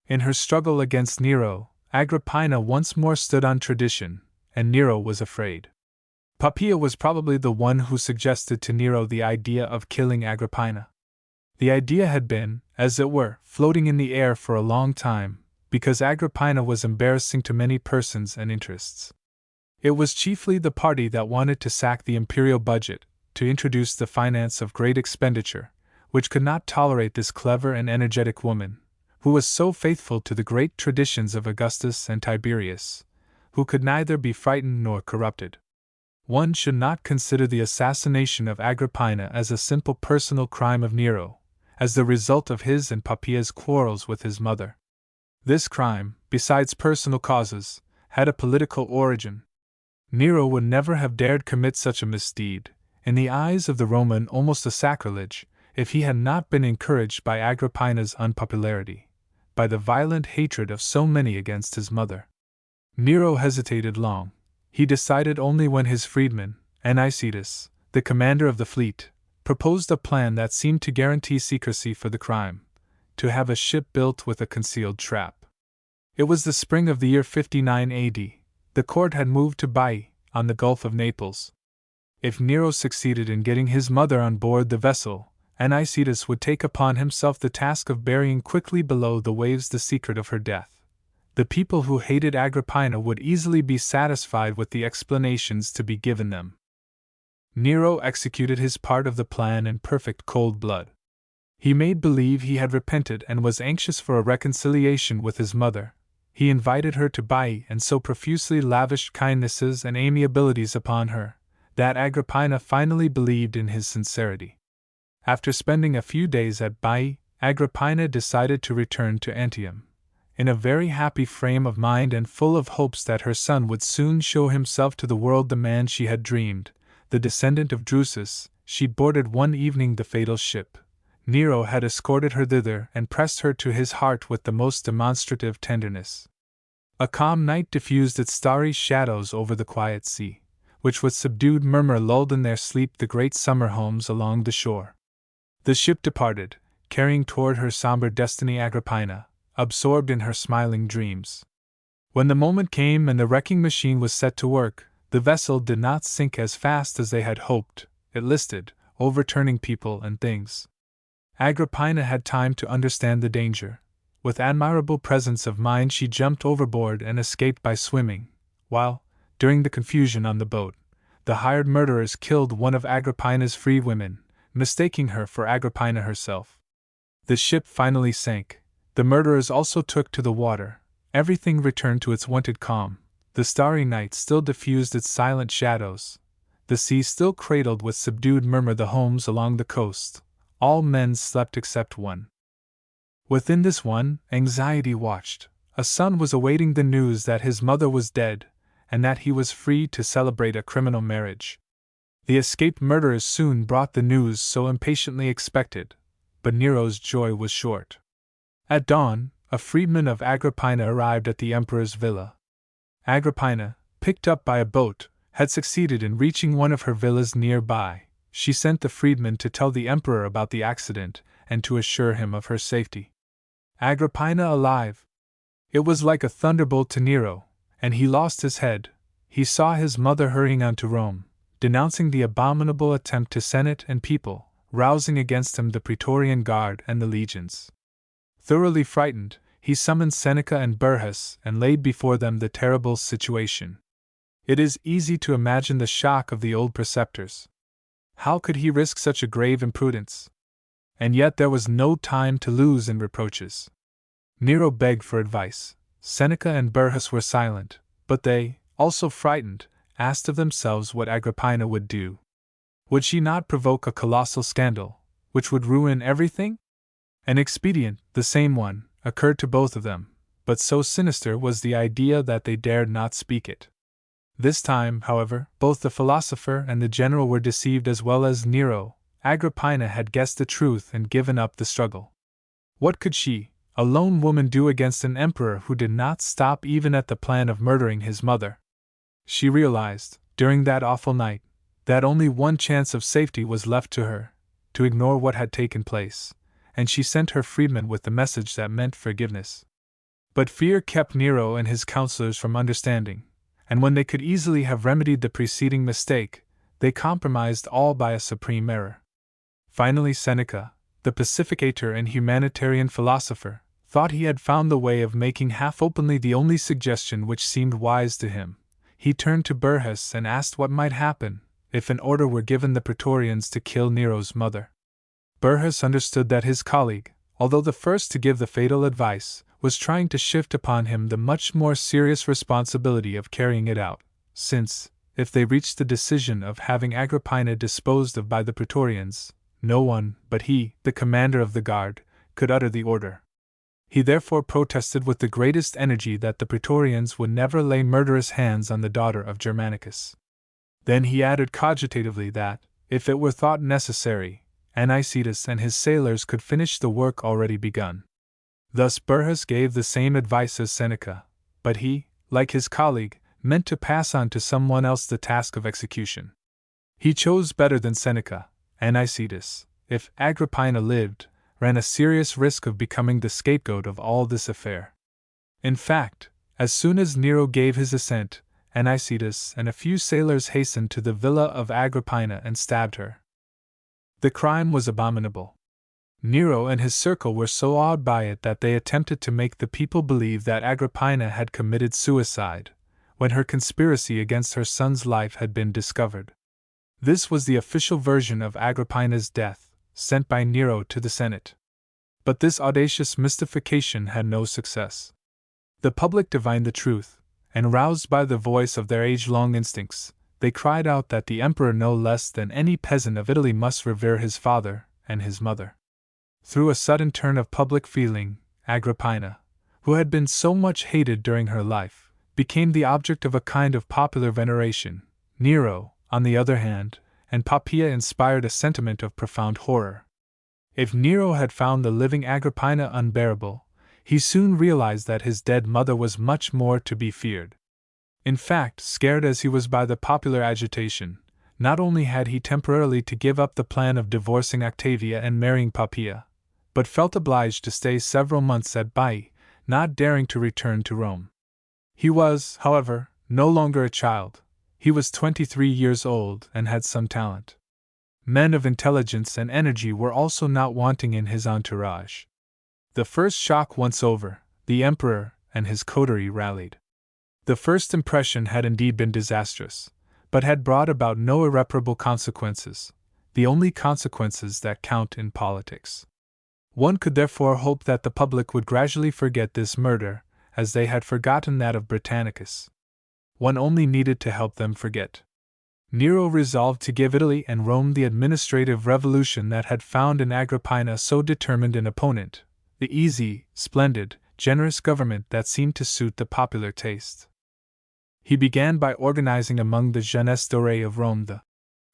S1: In her struggle against Nero, Agrippina once more stood on tradition, and Nero was afraid. Poppaea was probably the one who suggested to Nero the idea of killing Agrippina. The idea had been, as it were, floating in the air for a long time, because Agrippina was embarrassing to many persons and interests. It was chiefly the party that wanted to sack the imperial budget, to introduce the finance of great expenditure, which could not tolerate this clever and energetic woman, who was so faithful to the great traditions of Augustus and Tiberius, who could neither be frightened nor corrupted. One should not consider the assassination of Agrippina as a simple personal crime of Nero, as the result of his and Poppaea's quarrels with his mother. This crime, besides personal causes, had a political origin. Nero would never have dared commit such a misdeed, in the eyes of the Roman almost a sacrilege, if he had not been encouraged by Agrippina's unpopularity, by the violent hatred of so many against his mother. Nero hesitated long. He decided only when his freedman, Anicetus, the commander of the fleet, proposed a plan that seemed to guarantee secrecy for the crime: to have a ship built with a concealed trap. It was the spring of the year 59 AD. The court had moved to Baiae, on the Gulf of Naples. If Nero succeeded in getting his mother on board the vessel, Anicetus would take upon himself the task of burying quickly below the waves the secret of her death. The people who hated Agrippina would easily be satisfied with the explanations to be given them. Nero executed his part of the plan in perfect cold blood. He made believe he had repented and was anxious for a reconciliation with his mother. He invited her to Baiae and so profusely lavished kindnesses and amiabilities upon her, that Agrippina finally believed in his sincerity. After spending a few days at Baiae, Agrippina decided to return to Antium. In a very happy frame of mind and full of hopes that her son would soon show himself to the world the man she had dreamed, the descendant of Drusus, she boarded one evening the fatal ship. Nero had escorted her thither and pressed her to his heart with the most demonstrative tenderness. A calm night diffused its starry shadows over the quiet sea, which with subdued murmur lulled in their sleep the great summer homes along the shore. The ship departed, carrying toward her somber destiny Agrippina, absorbed in her smiling dreams. When the moment came and the wrecking machine was set to work, the vessel did not sink as fast as they had hoped. It listed, overturning people and things. Agrippina had time to understand the danger. With admirable presence of mind she jumped overboard and escaped by swimming, while, during the confusion on the boat, the hired murderers killed one of Agrippina's free women, mistaking her for Agrippina herself. The ship finally sank. The murderers also took to the water. Everything returned to its wonted calm. The starry night still diffused its silent shadows. The sea still cradled with subdued murmur the homes along the coast. All men slept except one. Within this one, anxiety watched. A son was awaiting the news that his mother was dead, and that he was free to celebrate a criminal marriage. The escaped murderers soon brought the news so impatiently expected, but Nero's joy was short. At dawn, a freedman of Agrippina arrived at the emperor's villa. Agrippina, picked up by a boat, had succeeded in reaching one of her villas nearby. She sent the freedman to tell the emperor about the accident and to assure him of her safety. Agrippina alive! It was like a thunderbolt to Nero, and he lost his head. He saw his mother hurrying on to Rome, denouncing the abominable attempt to Senate and people, rousing against him the Praetorian Guard and the legions. Thoroughly frightened, he summoned Seneca and Burrhus and laid before them the terrible situation. It is easy to imagine the shock of the old preceptors. How could he risk such a grave imprudence? And yet there was no time to lose in reproaches. Nero begged for advice. Seneca and Burrhus were silent, but they, also frightened, asked of themselves what Agrippina would do. Would she not provoke a colossal scandal, which would ruin everything? An expedient, the same one, occurred to both of them, but so sinister was the idea that they dared not speak it. This time, however, both the philosopher and the general were deceived as well as Nero. Agrippina had guessed the truth and given up the struggle. What could she, a lone woman, do against an emperor who did not stop even at the plan of murdering his mother? She realized, during that awful night, that only one chance of safety was left to her: to ignore what had taken place, and she sent her freedman with the message that meant forgiveness. But fear kept Nero and his counselors from understanding, and when they could easily have remedied the preceding mistake, they compromised all by a supreme error. Finally Seneca, the pacificator and humanitarian philosopher, thought he had found the way of making half-openly the only suggestion which seemed wise to him. He turned to Burrhus and asked what might happen if an order were given the Praetorians to kill Nero's mother. Burrhus understood that his colleague, although the first to give the fatal advice, was trying to shift upon him the much more serious responsibility of carrying it out, since, if they reached the decision of having Agrippina disposed of by the Praetorians, no one but he, the commander of the guard, could utter the order. He therefore protested with the greatest energy that the Praetorians would never lay murderous hands on the daughter of Germanicus. Then he added cogitatively that, if it were thought necessary, Anicetus and his sailors could finish the work already begun. Thus Burrhus gave the same advice as Seneca, but he, like his colleague, meant to pass on to someone else the task of execution. He chose better than Seneca. Anicetus, if Agrippina lived, ran a serious risk of becoming the scapegoat of all this affair. In fact, as soon as Nero gave his assent, Anicetus and a few sailors hastened to the villa of Agrippina and stabbed her. The crime was abominable. Nero and his circle were so awed by it that they attempted to make the people believe that Agrippina had committed suicide, when her conspiracy against her son's life had been discovered. This was the official version of Agrippina's death, sent by Nero to the Senate. But this audacious mystification had no success. The public divined the truth, and roused by the voice of their age-long instincts, they cried out that the emperor no less than any peasant of Italy must revere his father and his mother. Through a sudden turn of public feeling, Agrippina, who had been so much hated during her life, became the object of a kind of popular veneration. Nero, on the other hand, and Poppaea inspired a sentiment of profound horror. If Nero had found the living Agrippina unbearable, he soon realized that his dead mother was much more to be feared. In fact, scared as he was by the popular agitation, not only had he temporarily to give up the plan of divorcing Octavia and marrying Poppaea, but felt obliged to stay several months at Baiae, not daring to return to Rome. He was, however, no longer a child. He was 23 years old and had some talent. Men of intelligence and energy were also not wanting in his entourage. The first shock once over, the emperor and his coterie rallied. The first impression had indeed been disastrous, but had brought about no irreparable consequences, the only consequences that count in politics. One could therefore hope that the public would gradually forget this murder, as they had forgotten that of Britannicus. One only needed to help them forget. Nero resolved to give Italy and Rome the administrative revolution that had found in Agrippina so determined an opponent, the easy, splendid, generous government that seemed to suit the popular taste. He began by organizing among the jeunesse dorée of Rome the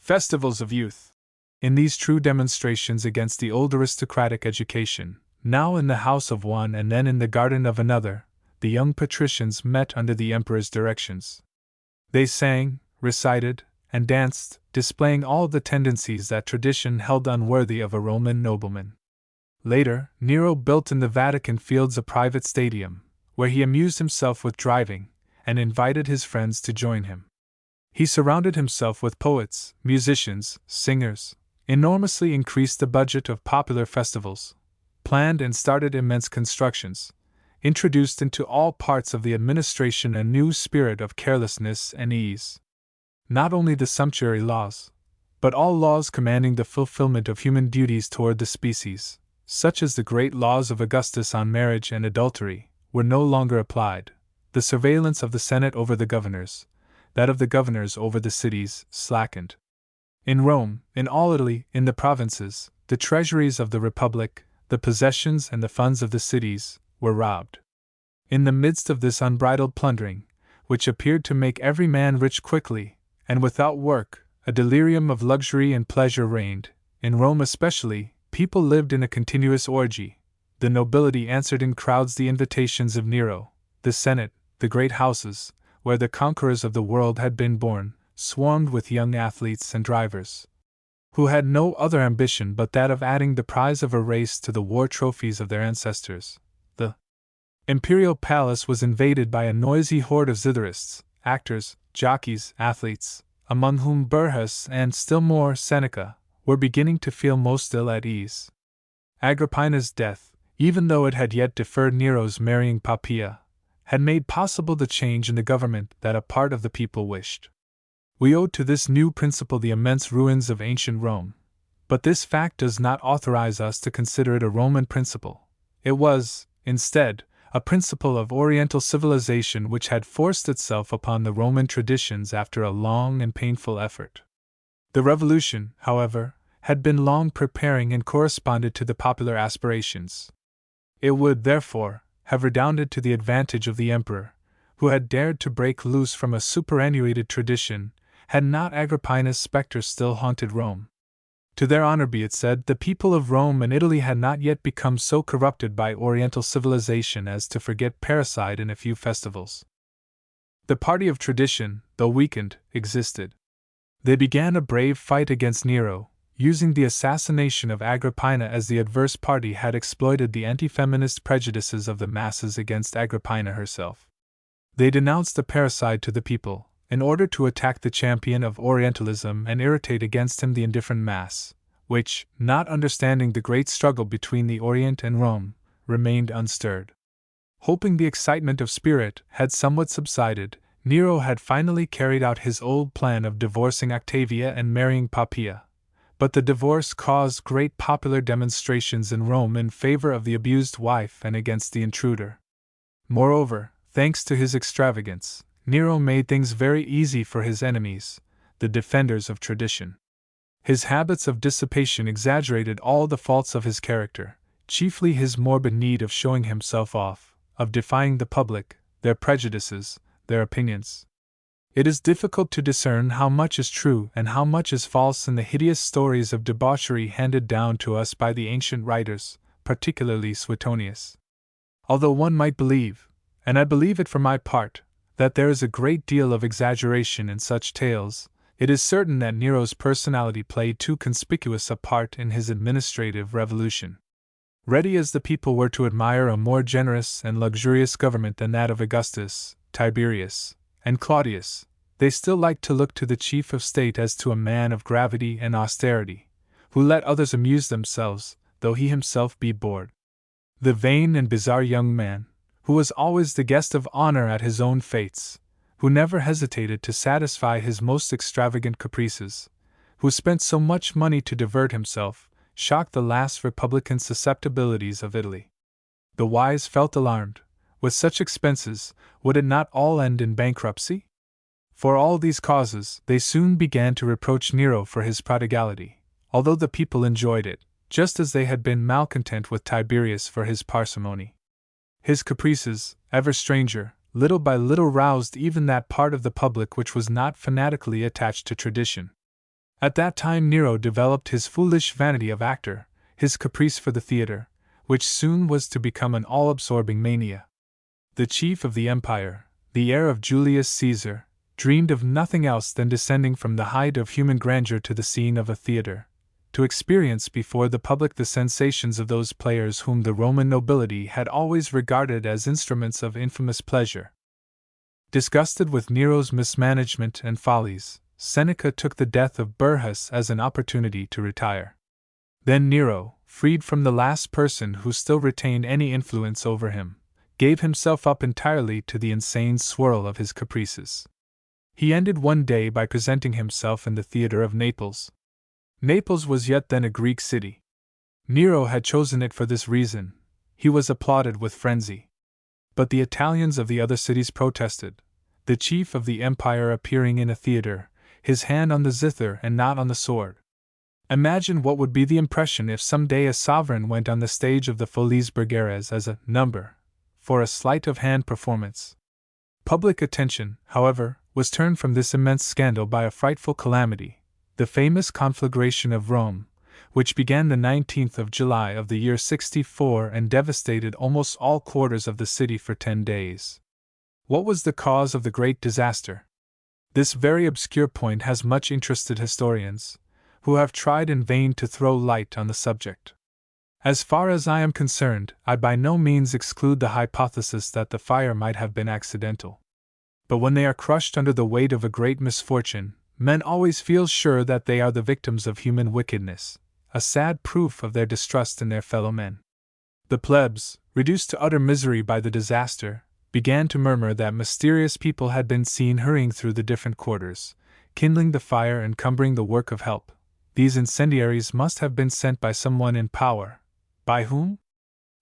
S1: festivals of youth. In these true demonstrations against the old aristocratic education, now in the house of one and then in the garden of another, the young patricians met under the emperor's directions. They sang, recited, and danced, displaying all the tendencies that tradition held unworthy of a Roman nobleman. Later, Nero built in the Vatican Fields a private stadium, where he amused himself with driving, and invited his friends to join him. He surrounded himself with poets, musicians, singers, enormously increased the budget of popular festivals, planned and started immense constructions, introduced into all parts of the administration a new spirit of carelessness and ease. Not only the sumptuary laws, but all laws commanding the fulfillment of human duties toward the species, such as the great laws of Augustus on marriage and adultery, were no longer applied. The surveillance of the Senate over the governors, that of the governors over the cities, slackened. In Rome, in all Italy, in the provinces, the treasuries of the Republic, the possessions and the funds of the cities, were robbed. In the midst of this unbridled plundering, which appeared to make every man rich quickly, and without work, a delirium of luxury and pleasure reigned. In Rome especially, people lived in a continuous orgy. The nobility answered in crowds the invitations of Nero. The Senate, the great houses, where the conquerors of the world had been born, swarmed with young athletes and drivers, who had no other ambition but that of adding the prize of a race to the war trophies of their ancestors. The imperial palace was invaded by a noisy horde of zitherists, actors, jockeys, athletes, among whom Burrhus and still more Seneca were beginning to feel most ill at ease. Agrippina's death, even though it had yet deferred Nero's marrying Poppaea, had made possible the change in the government that a part of the people wished. We owed to this new principle the immense ruins of ancient Rome, But this fact does not authorize us to consider it a Roman principle. It was, instead, a principle of Oriental civilization which had forced itself upon the Roman traditions after a long and painful effort. The revolution, however, had been long preparing and corresponded to the popular aspirations. It would, therefore, have redounded to the advantage of the emperor, who had dared to break loose from a superannuated tradition, had not Agrippina's spectre still haunted Rome. To their honor be it said, the people of Rome and Italy had not yet become so corrupted by Oriental civilization as to forget parricide in a few festivals. The party of tradition, though weakened, existed. They began a brave fight against Nero, using the assassination of Agrippina as the adverse party had exploited the anti-feminist prejudices of the masses against Agrippina herself. They denounced the parricide to the people, in order to attack the champion of Orientalism and irritate against him the indifferent mass, which, not understanding the great struggle between the Orient and Rome, remained unstirred. Hoping the excitement of spirit had somewhat subsided, Nero had finally carried out his old plan of divorcing Octavia and marrying Poppaea. But the divorce caused great popular demonstrations in Rome in favor of the abused wife and against the intruder. Moreover, thanks to his extravagance, Nero made things very easy for his enemies, the defenders of tradition. His habits of dissipation exaggerated all the faults of his character, chiefly his morbid need of showing himself off, of defying the public, their prejudices, their opinions. It is difficult to discern how much is true and how much is false in the hideous stories of debauchery handed down to us by the ancient writers, particularly Suetonius. Although one might believe, and I believe it for my part, that there is a great deal of exaggeration in such tales, it is certain that Nero's personality played too conspicuous a part in his administrative revolution. Ready as the people were to admire a more generous and luxurious government than that of Augustus, Tiberius, and Claudius, they still liked to look to the chief of state as to a man of gravity and austerity, who let others amuse themselves, though he himself be bored. The vain and bizarre young man, who was always the guest of honor at his own fêtes, who never hesitated to satisfy his most extravagant caprices, who spent so much money to divert himself, shocked the last republican susceptibilities of Italy. The wise felt alarmed. With such expenses, would it not all end in bankruptcy? For all these causes, they soon began to reproach Nero for his prodigality, although the people enjoyed it, just as they had been malcontent with Tiberius for his parsimony. His caprices, ever stranger, little by little roused even that part of the public which was not fanatically attached to tradition. At that time Nero developed his foolish vanity of actor, his caprice for the theater, which soon was to become an all-absorbing mania. The chief of the empire, the heir of Julius Caesar, dreamed of nothing else than descending from the height of human grandeur to the scene of a theater, to experience before the public the sensations of those players whom the Roman nobility had always regarded as instruments of infamous pleasure. Disgusted with Nero's mismanagement and follies, Seneca took the death of Burrhus as an opportunity to retire. Then Nero, freed from the last person who still retained any influence over him, gave himself up entirely to the insane swirl of his caprices. He ended one day by presenting himself in the theater of Naples. Naples was yet then a Greek city. Nero had chosen it for this reason. He was applauded with frenzy. But the Italians of the other cities protested, the chief of the empire appearing in a theater, his hand on the zither and not on the sword. Imagine what would be the impression if some day a sovereign went on the stage of the Folies Bergeraes as a number, for a sleight of hand performance. Public attention, however, was turned from this immense scandal by a frightful calamity, the famous conflagration of Rome, which began the 19th of July of the year 64 and devastated almost all quarters of the city for 10 days. What was the cause of the great disaster? This very obscure point has much interested historians, who have tried in vain to throw light on the subject. As far as I am concerned, I by no means exclude the hypothesis that the fire might have been accidental. But when they are crushed under the weight of a great misfortune, men always feel sure that they are the victims of human wickedness, a sad proof of their distrust in their fellow men. The plebs, reduced to utter misery by the disaster, began to murmur that mysterious people had been seen hurrying through the different quarters, kindling the fire and cumbering the work of help, these incendiaries must have been sent by someone in power. By whom?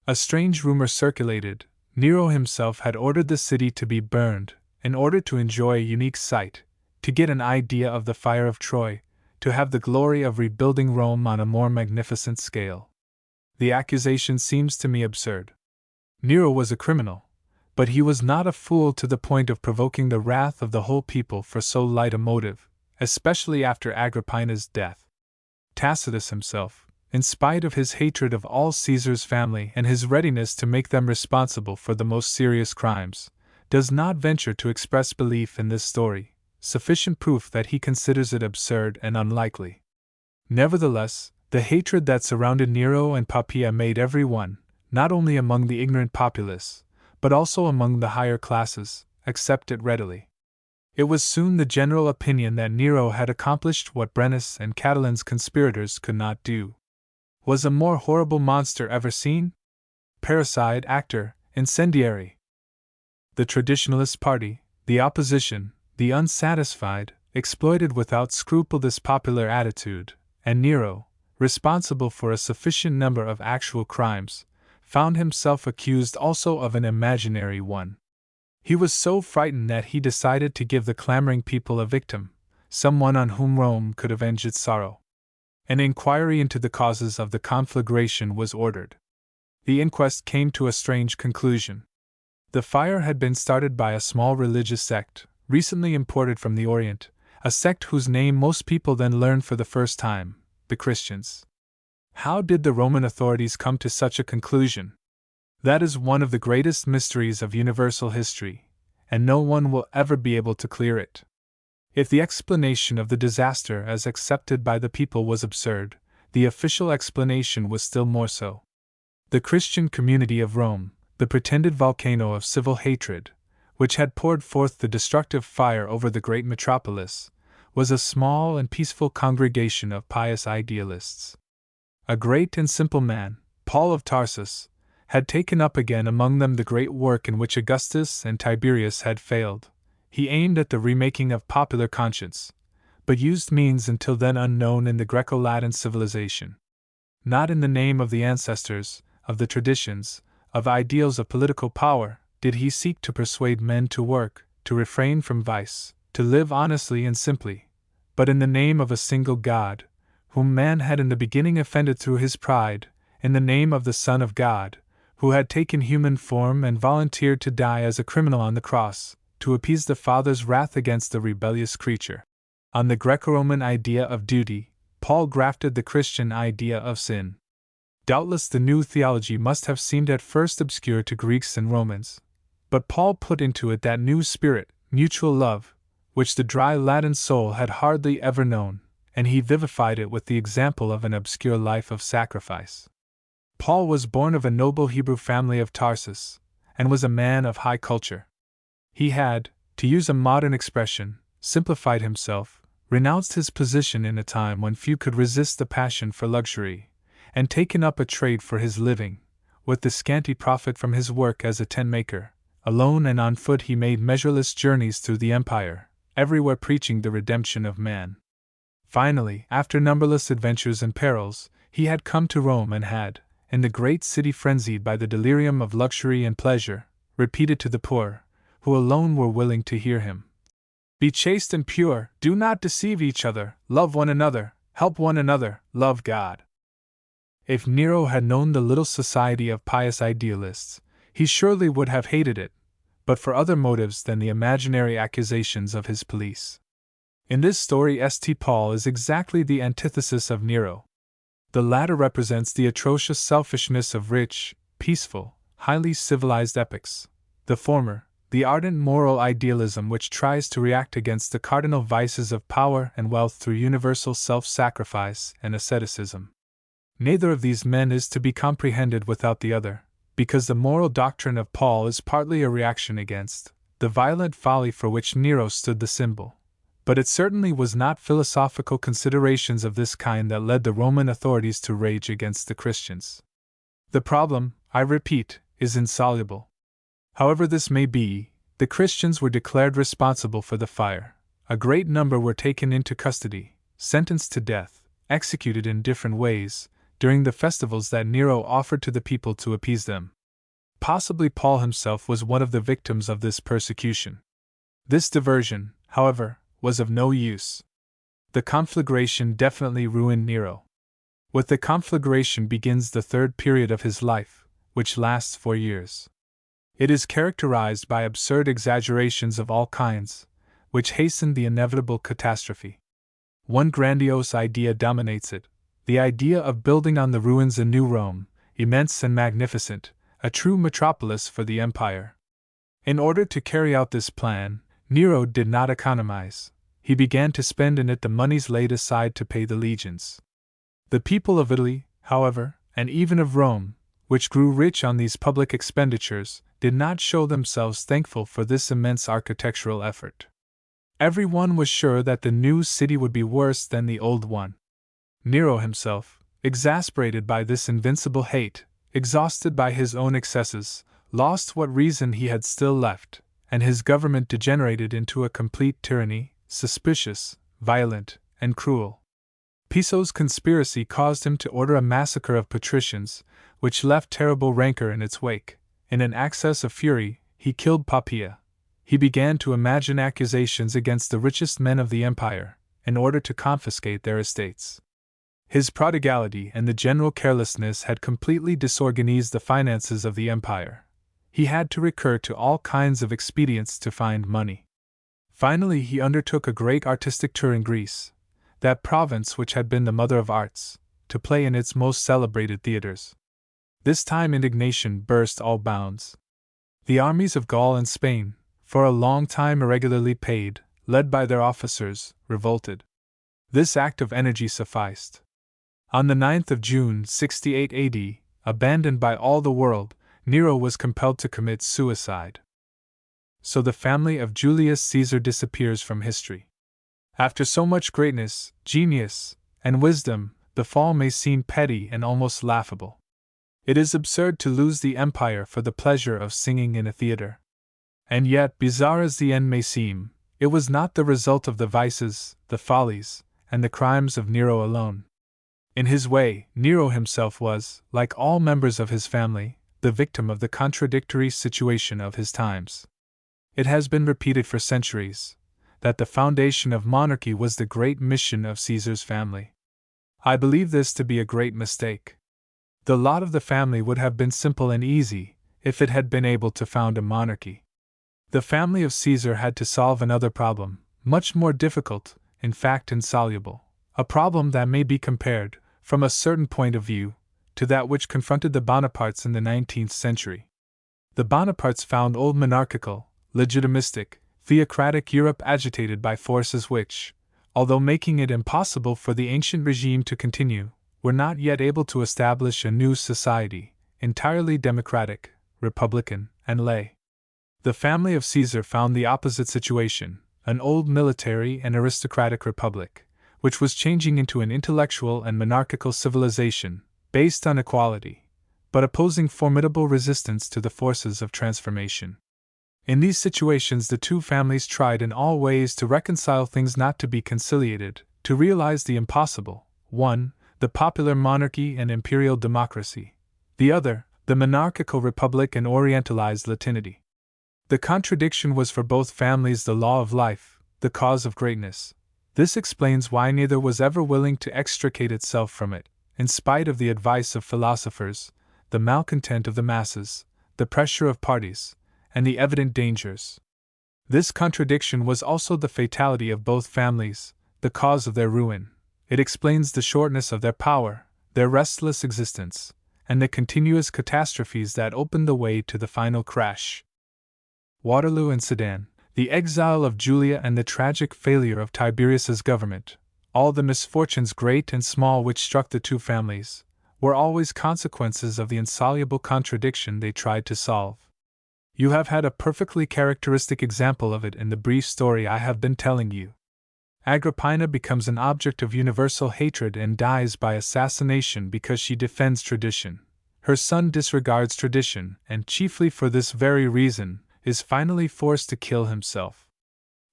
S1: A strange rumor circulated. Nero himself had ordered the city to be burned, in order to enjoy a unique sight, to get an idea of the fire of Troy, to have the glory of rebuilding Rome on a more magnificent scale. The accusation seems to me absurd. Nero was a criminal, but he was not a fool to the point of provoking the wrath of the whole people for so light a motive, especially after Agrippina's death. Tacitus himself, in spite of his hatred of all Caesar's family and his readiness to make them responsible for the most serious crimes, does not venture to express belief in this story, sufficient proof that he considers it absurd and unlikely. Nevertheless, the hatred that surrounded Nero and Poppaea made every one, not only among the ignorant populace, but also among the higher classes, accept it readily. It was soon the general opinion that Nero had accomplished what Brennus and Catilin's conspirators could not do. Was a more horrible monster ever seen? Parricide, actor, incendiary. The traditionalist party, the opposition, the unsatisfied, exploited without scruple this popular attitude, and Nero, responsible for a sufficient number of actual crimes, found himself accused also of an imaginary one. He was so frightened that he decided to give the clamoring people a victim, someone on whom Rome could avenge its sorrow. An inquiry into the causes of the conflagration was ordered. The inquest came to a strange conclusion. The fire had been started by a small religious sect, recently imported from the Orient, a sect whose name most people then learned for the first time, the Christians. How did the Roman authorities come to such a conclusion? That is one of the greatest mysteries of universal history, and no one will ever be able to clear it. If the explanation of the disaster as accepted by the people was absurd, the official explanation was still more so. The Christian community of Rome, the pretended volcano of civil hatred, which had poured forth the destructive fire over the great metropolis, was a small and peaceful congregation of pious idealists. A great and simple man, Paul of Tarsus, had taken up again among them the great work in which Augustus and Tiberius had failed. He aimed at the remaking of popular conscience, but used means until then unknown in the Greco-Latin civilization. Not in the name of the ancestors, of the traditions, of ideals of political power, did he seek to persuade men to work, to refrain from vice, to live honestly and simply, but in the name of a single God, whom man had in the beginning offended through his pride, in the name of the Son of God, who had taken human form and volunteered to die as a criminal on the cross, to appease the Father's wrath against the rebellious creature. On the Greco-Roman idea of duty, Paul grafted the Christian idea of sin. Doubtless the new theology must have seemed at first obscure to Greeks and Romans, but Paul put into it that new spirit, mutual love, which the dry Latin soul had hardly ever known, and he vivified it with the example of an obscure life of sacrifice. Paul was born of a noble Hebrew family of Tarsus, and was a man of high culture. He had, to use a modern expression, simplified himself, renounced his position in a time when few could resist the passion for luxury, and taken up a trade for his living, with the scanty profit from his work as a tent-maker. Alone and on foot he made measureless journeys through the empire, everywhere preaching the redemption of man. Finally, after numberless adventures and perils, he had come to Rome and had, in the great city frenzied by the delirium of luxury and pleasure, repeated to the poor, who alone were willing to hear him, "Be chaste and pure, do not deceive each other, love one another, help one another, love God." If Nero had known the little society of pious idealists, he surely would have hated it, but for other motives than the imaginary accusations of his police. In this story, St. Paul is exactly the antithesis of Nero. The latter represents the atrocious selfishness of rich, peaceful, highly civilized epochs. The former, the ardent moral idealism which tries to react against the cardinal vices of power and wealth through universal self-sacrifice and asceticism. Neither of these men is to be comprehended without the other, because the moral doctrine of Paul is partly a reaction against the violent folly for which Nero stood the symbol. But it certainly was not philosophical considerations of this kind that led the Roman authorities to rage against the Christians. The problem, I repeat, is insoluble. However this may be, the Christians were declared responsible for the fire. A great number were taken into custody, sentenced to death, executed in different ways, during the festivals that Nero offered to the people to appease them. Possibly Paul himself was one of the victims of this persecution. This diversion, however, was of no use. The conflagration definitely ruined Nero. With the conflagration begins the third period of his life, which lasts 4 years. It is characterized by absurd exaggerations of all kinds, which hasten the inevitable catastrophe. One grandiose idea dominates it, the idea of building on the ruins a new Rome, immense and magnificent, a true metropolis for the empire. In order to carry out this plan, Nero did not economize. He began to spend in it the moneys laid aside to pay the legions. The people of Italy, however, and even of Rome, which grew rich on these public expenditures, did not show themselves thankful for this immense architectural effort. Everyone was sure that the new city would be worse than the old one. Nero himself, exasperated by this invincible hate, exhausted by his own excesses, lost what reason he had still left, and his government degenerated into a complete tyranny, suspicious, violent, and cruel. Piso's conspiracy caused him to order a massacre of patricians, which left terrible rancor in its wake. In an access of fury, he killed Poppaea. He began to imagine accusations against the richest men of the empire, in order to confiscate their estates. His prodigality and the general carelessness had completely disorganized the finances of the empire. He had to recur to all kinds of expedients to find money. Finally, he undertook a great artistic tour in Greece, that province which had been the mother of arts, to play in its most celebrated theaters. This time indignation burst all bounds. The armies of Gaul and Spain, for a long time irregularly paid, led by their officers, revolted. This act of energy sufficed. On the 9th of June 68 AD, abandoned by all the world, Nero was compelled to commit suicide. So the family of Julius Caesar disappears from history. After so much greatness, genius, and wisdom, the fall may seem petty and almost laughable. It is absurd to lose the empire for the pleasure of singing in a theater. And yet, bizarre as the end may seem, it was not the result of the vices, the follies, and the crimes of Nero alone. In his way, Nero himself was, like all members of his family, the victim of the contradictory situation of his times. It has been repeated for centuries that the foundation of monarchy was the great mission of Caesar's family. I believe this to be a great mistake. The lot of the family would have been simple and easy if it had been able to found a monarchy. The family of Caesar had to solve another problem, much more difficult, in fact insoluble, a problem that may be compared, from a certain point of view, to that which confronted the Bonapartes in the 19th century. The Bonapartes found old monarchical, legitimistic, theocratic Europe agitated by forces which, although making it impossible for the ancient regime to continue, were not yet able to establish a new society, entirely democratic, republican, and lay. The family of Caesar found the opposite situation, an old military and aristocratic republic, which was changing into an intellectual and monarchical civilization, based on equality, but opposing formidable resistance to the forces of transformation. In these situations, the two families tried in all ways to reconcile things not to be conciliated, to realize the impossible: one, the popular monarchy and imperial democracy; the other, the monarchical republic and orientalized Latinity. The contradiction was for both families the law of life, the cause of greatness. This explains why neither was ever willing to extricate itself from it, in spite of the advice of philosophers, the malcontent of the masses, the pressure of parties, and the evident dangers. This contradiction was also the fatality of both families, the cause of their ruin. It explains the shortness of their power, their restless existence, and the continuous catastrophes that opened the way to the final crash. Waterloo and Sedan, the exile of Julia and the tragic failure of Tiberius's government, all the misfortunes great and small which struck the two families, were always consequences of the insoluble contradiction they tried to solve. You have had a perfectly characteristic example of it in the brief story I have been telling you. Agrippina becomes an object of universal hatred and dies by assassination because she defends tradition. Her son disregards tradition, and chiefly for this very reason, is finally forced to kill himself.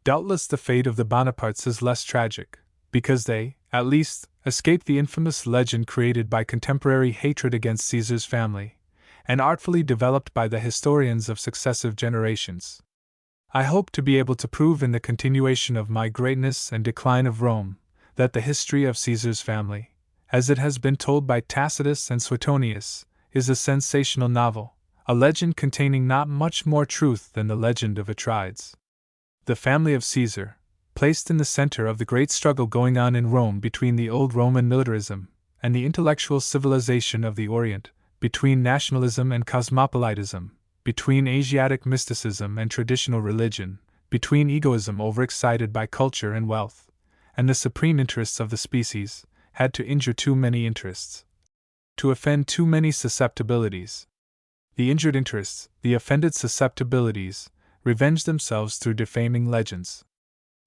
S1: Doubtless the fate of the Bonapartes is less tragic, because they, at least, escape the infamous legend created by contemporary hatred against Caesar's family, and artfully developed by the historians of successive generations. I hope to be able to prove in the continuation of my Greatness and Decline of Rome that the history of Caesar's family, as it has been told by Tacitus and Suetonius, is a sensational novel, a legend containing not much more truth than the legend of Atrides. The family of Caesar, placed in the center of the great struggle going on in Rome between the old Roman militarism and the intellectual civilization of the Orient, between nationalism and cosmopolitism, between Asiatic mysticism and traditional religion, between egoism overexcited by culture and wealth, and the supreme interests of the species, had to injure too many interests, to offend too many susceptibilities. The injured interests, the offended susceptibilities, revenged themselves through defaming legends.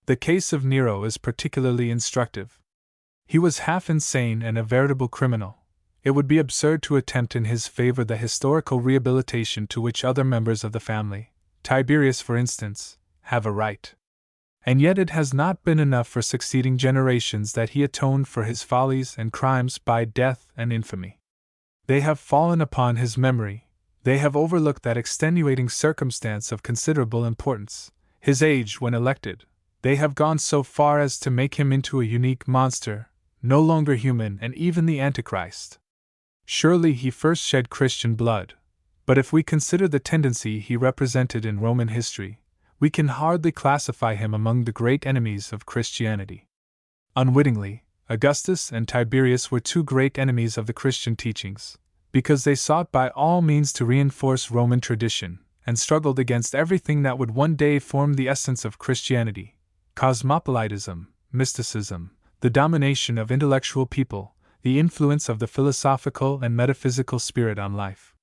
S1: The case of Nero is particularly instructive. He was half insane and a veritable criminal. It would be absurd to attempt in his favor the historical rehabilitation to which other members of the family, Tiberius for instance, have a right. And yet it has not been enough for succeeding generations that he atoned for his follies and crimes by death and infamy. They have fallen upon his memory, they have overlooked that extenuating circumstance of considerable importance, his age when elected. They have gone so far as to make him into a unique monster, no longer human and even the Antichrist. Surely he first shed Christian blood, but if we consider the tendency he represented in Roman history, we can hardly classify him among the great enemies of Christianity. Unwittingly, Augustus and Tiberius were two great enemies of the Christian teachings, because they sought by all means to reinforce Roman tradition, and struggled against everything that would one day form the essence of Christianity: cosmopolitism, mysticism, the domination of intellectual people, the influence of the philosophical and metaphysical spirit on life.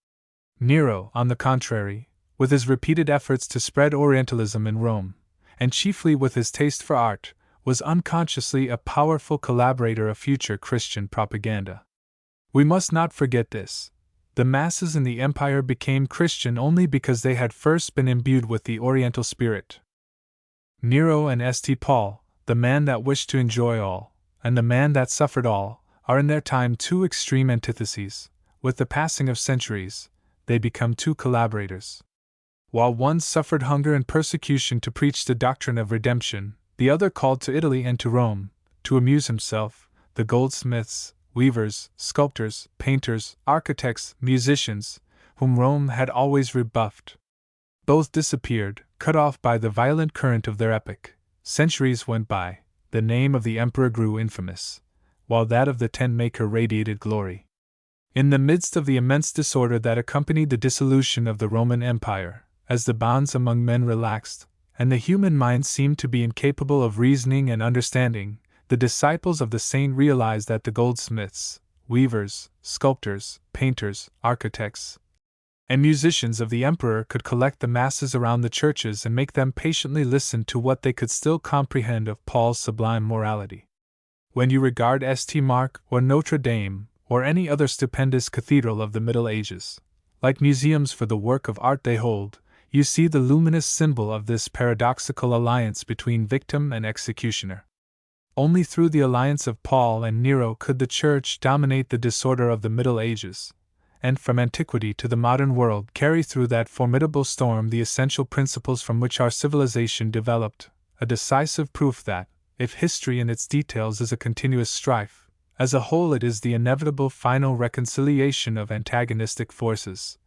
S1: Nero, on the contrary, with his repeated efforts to spread Orientalism in Rome, and chiefly with his taste for art, was unconsciously a powerful collaborator of future Christian propaganda. We must not forget this. The masses in the empire became Christian only because they had first been imbued with the Oriental spirit. Nero and St. Paul, the man that wished to enjoy all, and the man that suffered all, are in their time two extreme antitheses. With the passing of centuries, they become two collaborators. While one suffered hunger and persecution to preach the doctrine of redemption, the other called to Italy and to Rome, to amuse himself, the goldsmiths, weavers, sculptors, painters, architects, musicians, whom Rome had always rebuffed. Both disappeared, cut off by the violent current of their epoch. Centuries went by, the name of the emperor grew infamous, while that of the tent-maker radiated glory. In the midst of the immense disorder that accompanied the dissolution of the Roman Empire, as the bonds among men relaxed, and the human mind seemed to be incapable of reasoning and understanding, the disciples of the saint realized that the goldsmiths, weavers, sculptors, painters, architects, and musicians of the emperor could collect the masses around the churches and make them patiently listen to what they could still comprehend of Paul's sublime morality. When you regard St. Mark or Notre Dame or any other stupendous cathedral of the Middle Ages, like museums for the work of art they hold, you see the luminous symbol of this paradoxical alliance between victim and executioner. Only through the alliance of Paul and Nero could the Church dominate the disorder of the Middle Ages, and from antiquity to the modern world carry through that formidable storm the essential principles from which our civilization developed, a decisive proof that, if history in its details is a continuous strife, as a whole it is the inevitable final reconciliation of antagonistic forces,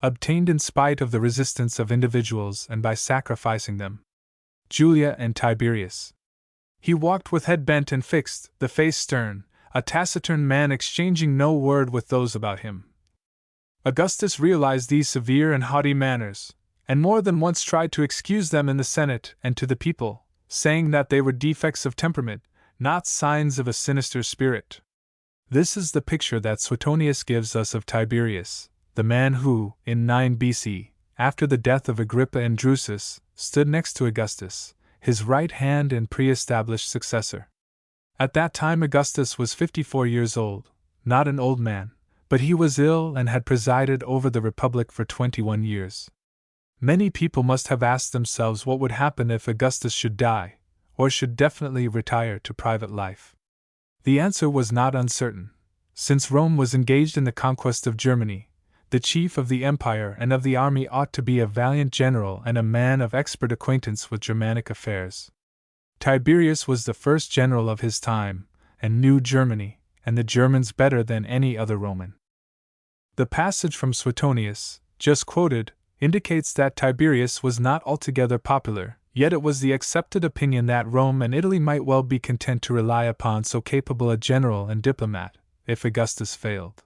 S1: obtained in spite of the resistance of individuals and by sacrificing them. Julia and Tiberius. He walked with head bent and fixed, the face stern, a taciturn man exchanging no word with those about him. Augustus realized these severe and haughty manners, and more than once tried to excuse them in the Senate and to the people, saying that they were defects of temperament, not signs of a sinister spirit. This is the picture that Suetonius gives us of Tiberius, the man who, in 9 BC, after the death of Agrippa and Drusus, stood next to Augustus, his right hand and pre-established successor. At that time Augustus was 54 years old, not an old man, but he was ill and had presided over the Republic for 21 years. Many people must have asked themselves what would happen if Augustus should die, or should definitely retire to private life. The answer was not uncertain. Since Rome was engaged in the conquest of Germany, the chief of the empire and of the army ought to be a valiant general and a man of expert acquaintance with Germanic affairs. Tiberius was the first general of his time, and knew Germany, and the Germans better than any other Roman. The passage from Suetonius, just quoted, indicates that Tiberius was not altogether popular, yet it was the accepted opinion that Rome and Italy might well be content to rely upon so capable a general and diplomat, if Augustus failed.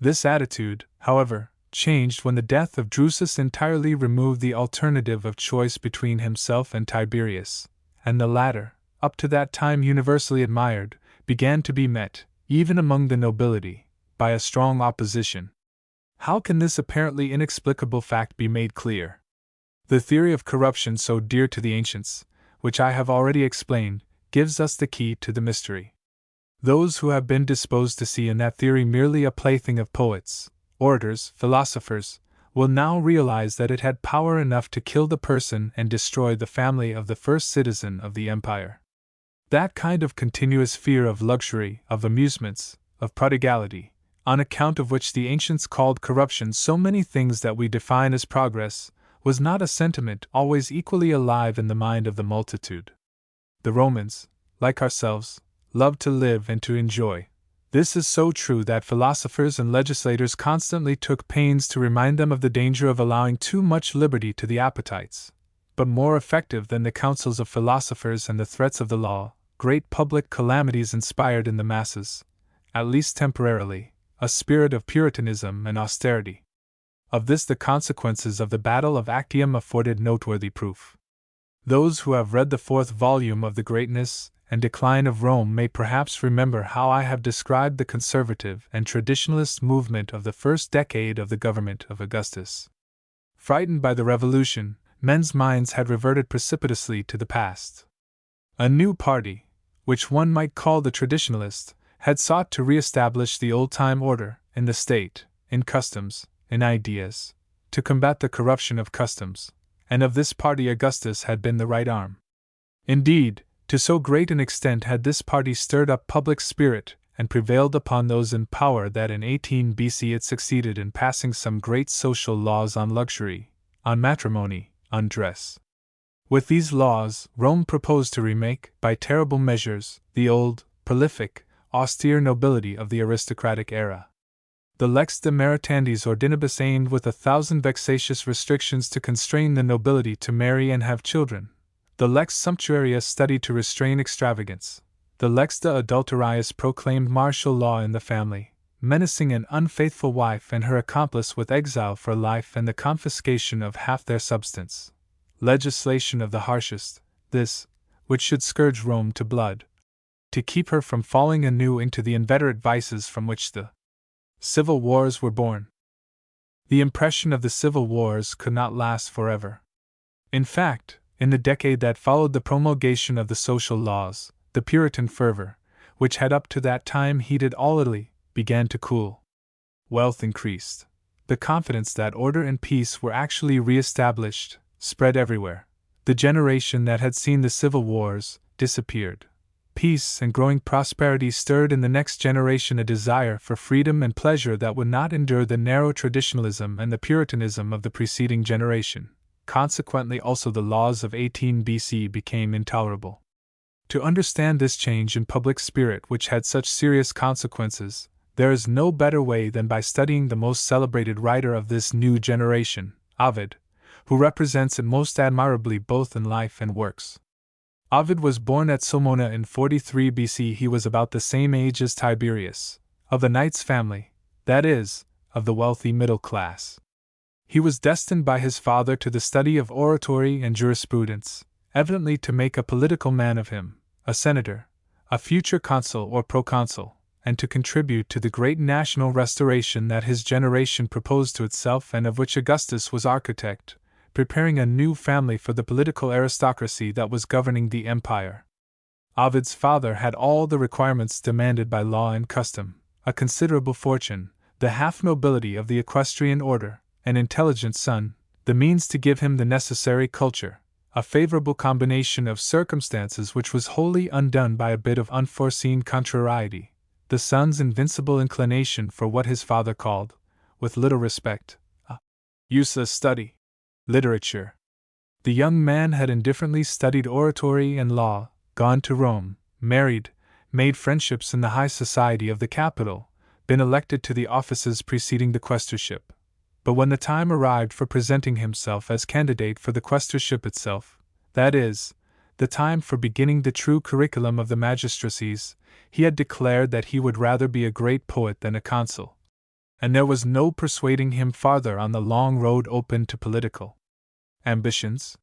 S1: This attitude, however, changed when the death of Drusus entirely removed the alternative of choice between himself and Tiberius, and the latter, up to that time universally admired, began to be met, even among the nobility, by a strong opposition. How can this apparently inexplicable fact be made clear? The theory of corruption so dear to the ancients, which I have already explained, gives us the key to the mystery. Those who have been disposed to see in that theory merely a plaything of poets, orators, philosophers, will now realize that it had power enough to kill the person and destroy the family of the first citizen of the empire. That kind of continuous fear of luxury, of amusements, of prodigality, on account of which the ancients called corruption so many things that we define as progress, was not a sentiment always equally alive in the mind of the multitude. The Romans, like ourselves, loved to live and to enjoy. This is so true that philosophers and legislators constantly took pains to remind them of the danger of allowing too much liberty to the appetites. But more effective than the counsels of philosophers and the threats of the law, great public calamities inspired in the masses, at least temporarily, a spirit of Puritanism and austerity. Of this the consequences of the Battle of Actium afforded noteworthy proof. Those who have read the 4th volume of The Greatness and Decline of Rome may perhaps remember how I have described the conservative and traditionalist movement of the first decade of the government of Augustus. Frightened by the revolution, men's minds had reverted precipitously to the past. A new party, which one might call the traditionalist, had sought to re-establish the old-time order, in the state, in customs, in ideas, to combat the corruption of customs, and of this party Augustus had been the right arm. Indeed, to so great an extent had this party stirred up public spirit and prevailed upon those in power that in 18 BC it succeeded in passing some great social laws on luxury, on matrimony, on dress. With these laws, Rome proposed to remake, by terrible measures, the old, prolific, austere nobility of the aristocratic era. The Lex de Maritandis Ordinibus aimed with 1,000 vexatious restrictions to constrain the nobility to marry and have children. The Lex Sumptuarius studied to restrain extravagance. The Lex de Adulterius proclaimed martial law in the family, menacing an unfaithful wife and her accomplice with exile for life and the confiscation of half their substance. Legislation of the harshest, this, which should scourge Rome to blood, to keep her from falling anew into the inveterate vices from which the civil wars were born. The impression of the civil wars could not last forever. In fact, in the decade that followed the promulgation of the social laws, the Puritan fervor, which had up to that time heated all Italy, began to cool. Wealth increased. The confidence that order and peace were actually re-established spread everywhere. The generation that had seen the civil wars disappeared. Peace and growing prosperity stirred in the next generation a desire for freedom and pleasure that would not endure the narrow traditionalism and the Puritanism of the preceding generation. Consequently, also the laws of 18 BC became intolerable. To understand this change in public spirit which had such serious consequences, there is no better way than by studying the most celebrated writer of this new generation, Ovid, who represents it most admirably both in life and works. Ovid was born at Sulmona in 43 BC. He was about the same age as Tiberius, of the knight's family, that is, of the wealthy middle class. He was destined by his father to the study of oratory and jurisprudence, evidently to make a political man of him, a senator, a future consul or proconsul, and to contribute to the great national restoration that his generation proposed to itself and of which Augustus was architect, preparing a new family for the political aristocracy that was governing the empire. Ovid's father had all the requirements demanded by law and custom, a considerable fortune, the half-nobility of the equestrian order, an intelligent son, the means to give him the necessary culture, a favorable combination of circumstances which was wholly undone by a bit of unforeseen contrariety, the son's invincible inclination for what his father called, with little respect, a useless study, literature. The young man had indifferently studied oratory and law, gone to Rome, married, made friendships in the high society of the capital, been elected to the offices preceding the quaestorship. But when the time arrived for presenting himself as candidate for the quaestorship itself, that is, the time for beginning the true curriculum of the magistracies, he had declared that he would rather be a great poet than a consul. And there was no persuading him farther on the long road open to political ambitions.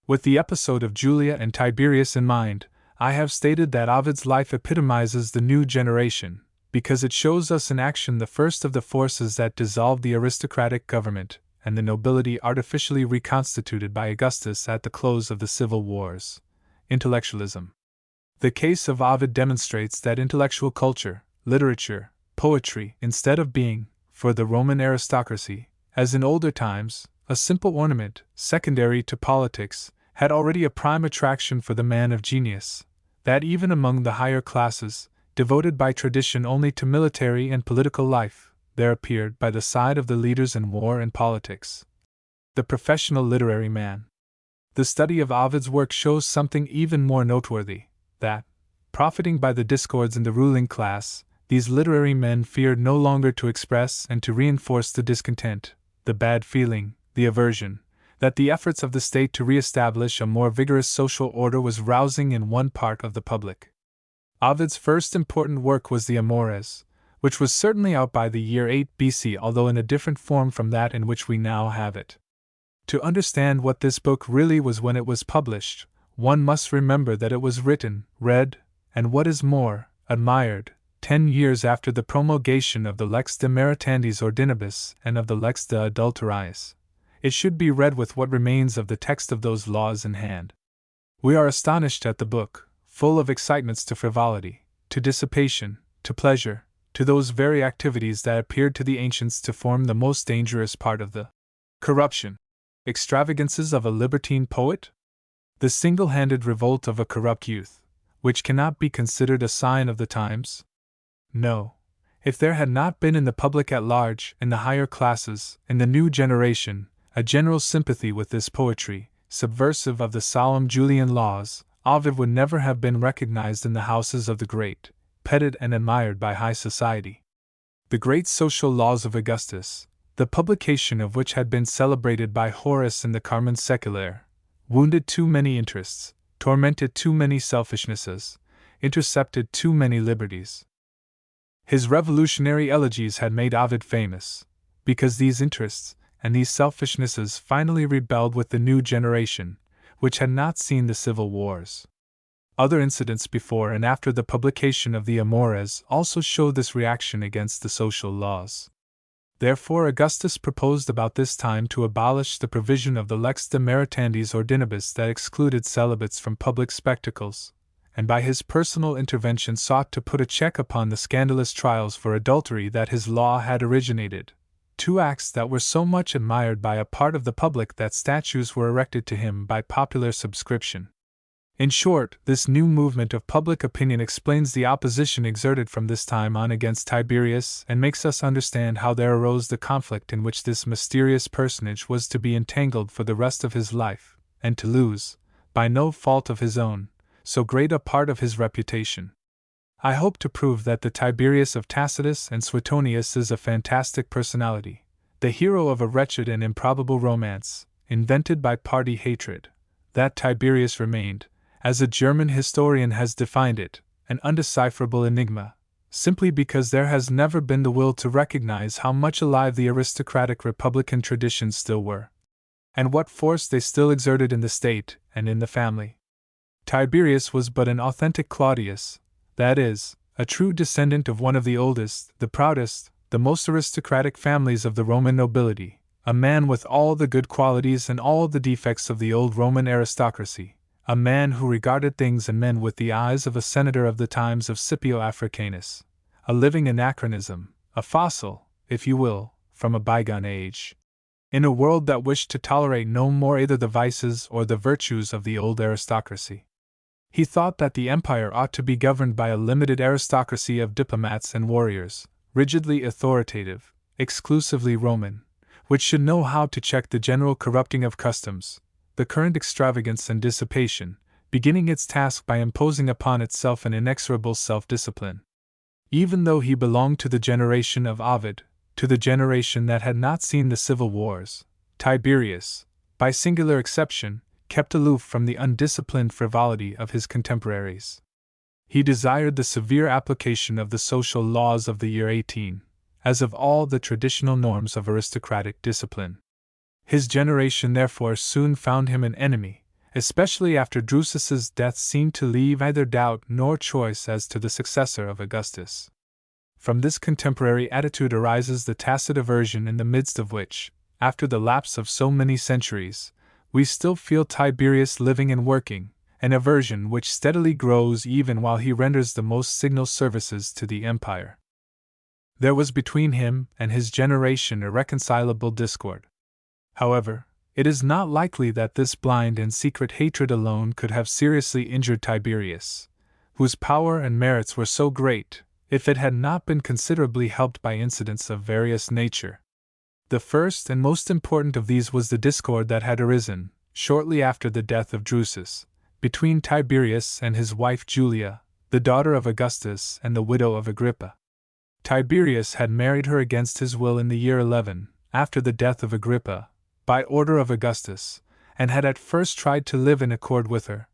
S1: With the episode of Julia and Tiberius in mind, I have stated that Ovid's life epitomizes the new generation, because it shows us in action the first of the forces that dissolved the aristocratic government and the nobility artificially reconstituted by Augustus at the close of the civil wars. Intellectualism. The case of Ovid demonstrates that intellectual culture, literature, poetry, instead of being, for the Roman aristocracy, as in older times, a simple ornament, secondary to politics, had already a prime attraction for the man of genius, that even among the higher classes, devoted by tradition only to military and political life, there appeared by the side of the leaders in war and politics the professional literary man. The study of Ovid's work shows something even more noteworthy, that, profiting by the discords in the ruling class, these literary men feared no longer to express and to reinforce the discontent, the bad feeling, the aversion, that the efforts of the state to re-establish a more vigorous social order was rousing in one part of the public. Ovid's first important work was the Amores, which was certainly out by the year 8 BC, although in a different form from that in which we now have it. To understand what this book really was when it was published, one must remember that it was written, read, and what is more, admired, 10 years after the promulgation of the Lex de Maritandis Ordinibus and of the Lex de Adulteriis. It should be read with what remains of the text of those laws in hand. We are astonished at the book, full of excitements to frivolity, to dissipation, to pleasure, to those very activities that appeared to the ancients to form the most dangerous part of the corruption. Extravagances of a libertine poet? The single-handed revolt of a corrupt youth, which cannot be considered a sign of the times? No. If there had not been in the public at large, in the higher classes, in the new generation, a general sympathy with this poetry, subversive of the solemn Julian laws, Ovid would never have been recognized in the houses of the great, petted and admired by high society. The great social laws of Augustus, the publication of which had been celebrated by Horace in the Carmen Seculaire, wounded too many interests, tormented too many selfishnesses, intercepted too many liberties. His revolutionary elegies had made Ovid famous, because these interests and these selfishnesses finally rebelled with the new generation, which had not seen the civil wars. Other incidents before and after the publication of the Amores also show this reaction against the social laws. Therefore Augustus proposed about this time to abolish the provision of the Lex de Maritandis Ordinibus that excluded celibates from public spectacles, and by his personal intervention sought to put a check upon the scandalous trials for adultery that his law had originated, 2 acts that were so much admired by a part of the public that statues were erected to him by popular subscription. In short, this new movement of public opinion explains the opposition exerted from this time on against Tiberius and makes us understand how there arose the conflict in which this mysterious personage was to be entangled for the rest of his life, and to lose, by no fault of his own, so great a part of his reputation. I hope to prove that the Tiberius of Tacitus and Suetonius is a fantastic personality, the hero of a wretched and improbable romance, invented by party hatred. That Tiberius remained, as a German historian has defined it, an undecipherable enigma, simply because there has never been the will to recognize how much alive the aristocratic republican traditions still were, and what force they still exerted in the state and in the family. Tiberius was but an authentic Claudius, that is, a true descendant of one of the oldest, the proudest, the most aristocratic families of the Roman nobility, a man with all the good qualities and all the defects of the old Roman aristocracy, a man who regarded things and men with the eyes of a senator of the times of Scipio Africanus, a living anachronism, a fossil, if you will, from a bygone age. in a world that wished to tolerate no more either the vices or the virtues of the old aristocracy. He thought that the empire ought to be governed by a limited aristocracy of diplomats and warriors, rigidly authoritative, exclusively Roman, which should know how to check the general corrupting of customs, the current extravagance and dissipation, beginning its task by imposing upon itself an inexorable self-discipline. Even though he belonged to the generation of Ovid, to the generation that had not seen the civil wars, Tiberius, by singular exception, kept aloof from the undisciplined frivolity of his contemporaries. He desired the severe application of the social laws of the year 18, as of all the traditional norms of aristocratic discipline. His generation therefore soon found him an enemy, especially after Drusus's death seemed to leave neither doubt nor choice as to the successor of Augustus. From this contemporary attitude arises the tacit aversion in the midst of which, after the lapse of so many centuries, we still feel Tiberius living and working, an aversion which steadily grows even while he renders the most signal services to the empire. There was between him and his generation irreconcilable discord. However, it is not likely that this blind and secret hatred alone could have seriously injured Tiberius, whose power and merits were so great, if it had not been considerably helped by incidents of various nature. The first and most important of these was the discord that had arisen, shortly after the death of Drusus, between Tiberius and his wife Julia, the daughter of Augustus and the widow of Agrippa. Tiberius had married her against his will in the year 11, after the death of Agrippa, by order of Augustus, and had at first tried to live in accord with her.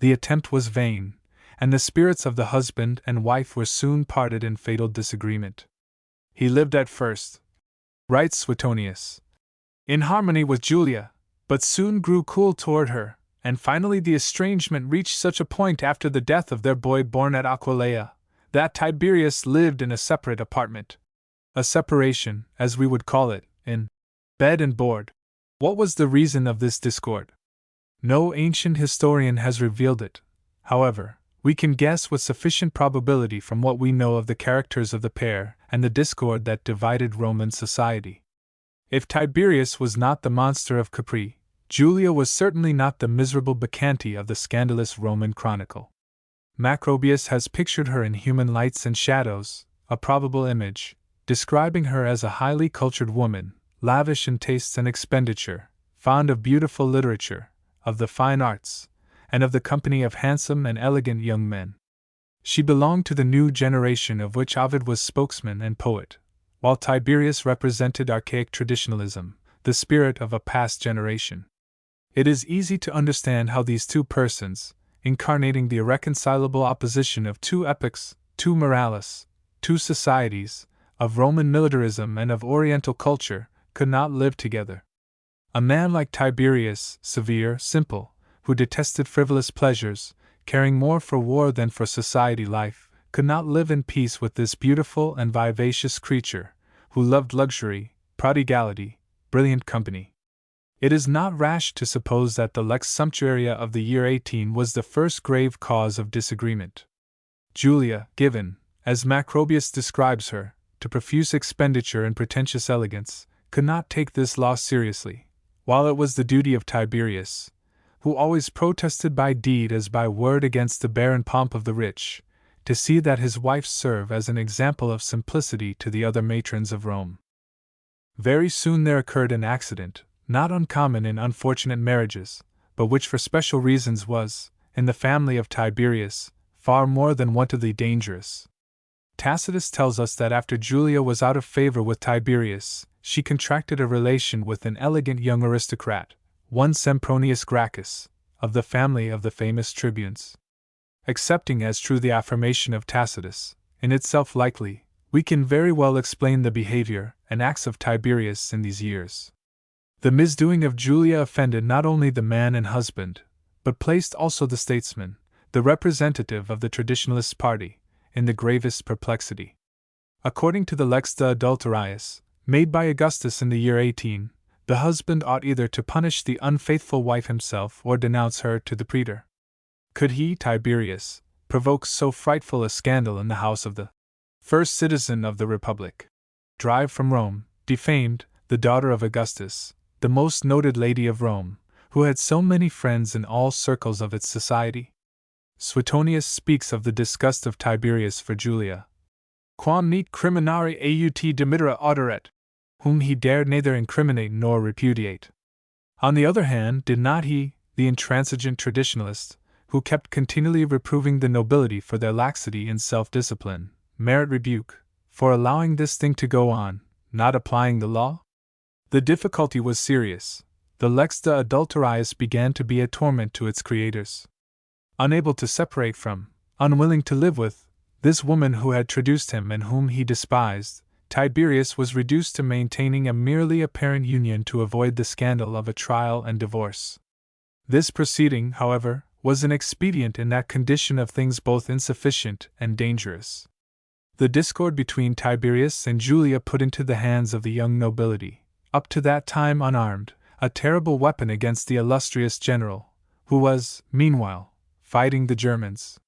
S1: The attempt was vain, and the spirits of the husband and wife were soon parted in fatal disagreement. He lived at first, writes Suetonius, in harmony with Julia, but soon grew cool toward her, and finally the estrangement reached such a point after the death of their boy born at Aquileia, that Tiberius lived in a separate apartment. A separation, as we would call it, in bed and board. What was the reason of this discord? No ancient historian has revealed it. However, we can guess with sufficient probability from what we know of the characters of the pair and the discord that divided Roman society. If Tiberius was not the monster of Capri, Julia was certainly not the miserable Bacchante of the scandalous Roman chronicle. Macrobius has pictured her in Human Lights and Shadows, a probable image, describing her as a highly cultured woman, lavish in tastes and expenditure, fond of beautiful literature, of the fine arts, and of the company of handsome and elegant young men. She belonged to the new generation of which Ovid was spokesman and poet, while Tiberius represented archaic traditionalism, the spirit of a past generation. It is easy to understand how these two persons, incarnating the irreconcilable opposition of two epochs, two morales, two societies, of Roman militarism and of Oriental culture, could not live together. A man like Tiberius, severe, simple, who detested frivolous pleasures, caring more for war than for society life, could not live in peace with this beautiful and vivacious creature, who loved luxury, prodigality, brilliant company. It is not rash to suppose that the lex sumptuaria of the year 18 was the first grave cause of disagreement. Julia, given, as Macrobius describes her, to profuse expenditure and pretentious elegance, could not take this law seriously, while it was the duty of Tiberius, who always protested by deed as by word against the barren pomp of the rich, to see that his wife serve as an example of simplicity to the other matrons of Rome. Very soon there occurred an accident, not uncommon in unfortunate marriages, but which for special reasons was, in the family of Tiberius, far more than wontedly dangerous. Tacitus tells us that after Julia was out of favor with Tiberius, she contracted a relation with an elegant young aristocrat, one Sempronius Gracchus, of the family of the famous tribunes. Accepting as true the affirmation of Tacitus, in itself likely, we can very well explain the behavior and acts of Tiberius in these years. The misdoing of Julia offended not only the man and husband, but placed also the statesman, the representative of the traditionalist party, in the gravest perplexity. According to the Lex de Adulterius, made by Augustus in the year 18, the husband ought either to punish the unfaithful wife himself or denounce her to the praetor. Could he, Tiberius, provoke so frightful a scandal in the house of the first citizen of the Republic, drive from Rome, defamed, the daughter of Augustus, the most noted lady of Rome, who had so many friends in all circles of its society? Suetonius speaks of the disgust of Tiberius for Julia, quam nec criminari aut dimitra auderet, whom he dared neither incriminate nor repudiate. On the other hand, did not he, the intransigent traditionalist, who kept continually reproving the nobility for their laxity in self-discipline, merit rebuke, for allowing this thing to go on, not applying the law? The difficulty was serious. The lex de adulteriis began to be a torment to its creators. Unable to separate from, unwilling to live with, this woman who had traduced him and whom he despised, Tiberius was reduced to maintaining a merely apparent union to avoid the scandal of a trial and divorce. This proceeding, however, was an expedient in that condition of things both insufficient and dangerous. The discord between Tiberius and Julia put into the hands of the young nobility, up to that time unarmed, a terrible weapon against the illustrious general, who was, meanwhile, fighting the Germans.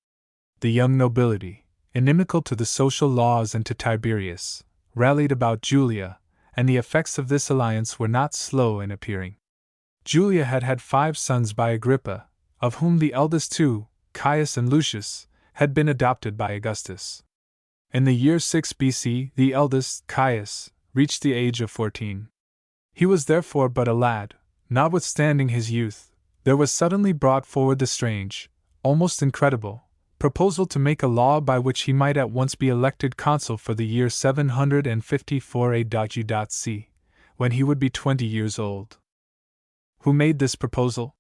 S1: The young nobility, inimical to the social laws and to Tiberius, rallied about Julia, and the effects of this alliance were not slow in appearing. Julia had had 5 sons by Agrippa, of whom the eldest 2, Caius and Lucius, had been adopted by Augustus. In the year 6 BC, the eldest, Caius, reached the age of 14. He was therefore but a lad. Notwithstanding his youth, there was suddenly brought forward the strange, almost incredible, proposal to make a law by which he might at once be elected consul for the year 754 AD, when he would be 20 years old. Who made this proposal?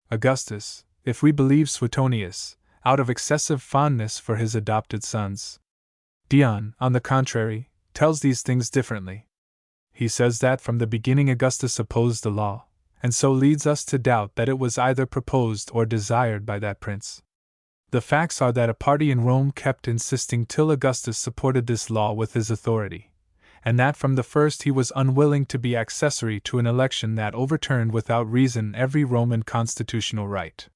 S1: Augustus, if we believe Suetonius, out of excessive fondness for his adopted sons. Dion, on the contrary, tells these things differently. He says that from the beginning Augustus opposed the law, and so leads us to doubt that it was either proposed or desired by that prince. The facts are that a party in Rome kept insisting till Augustus supported this law with his authority, and that from the first he was unwilling to be accessory to an election that overturned without reason every Roman constitutional right.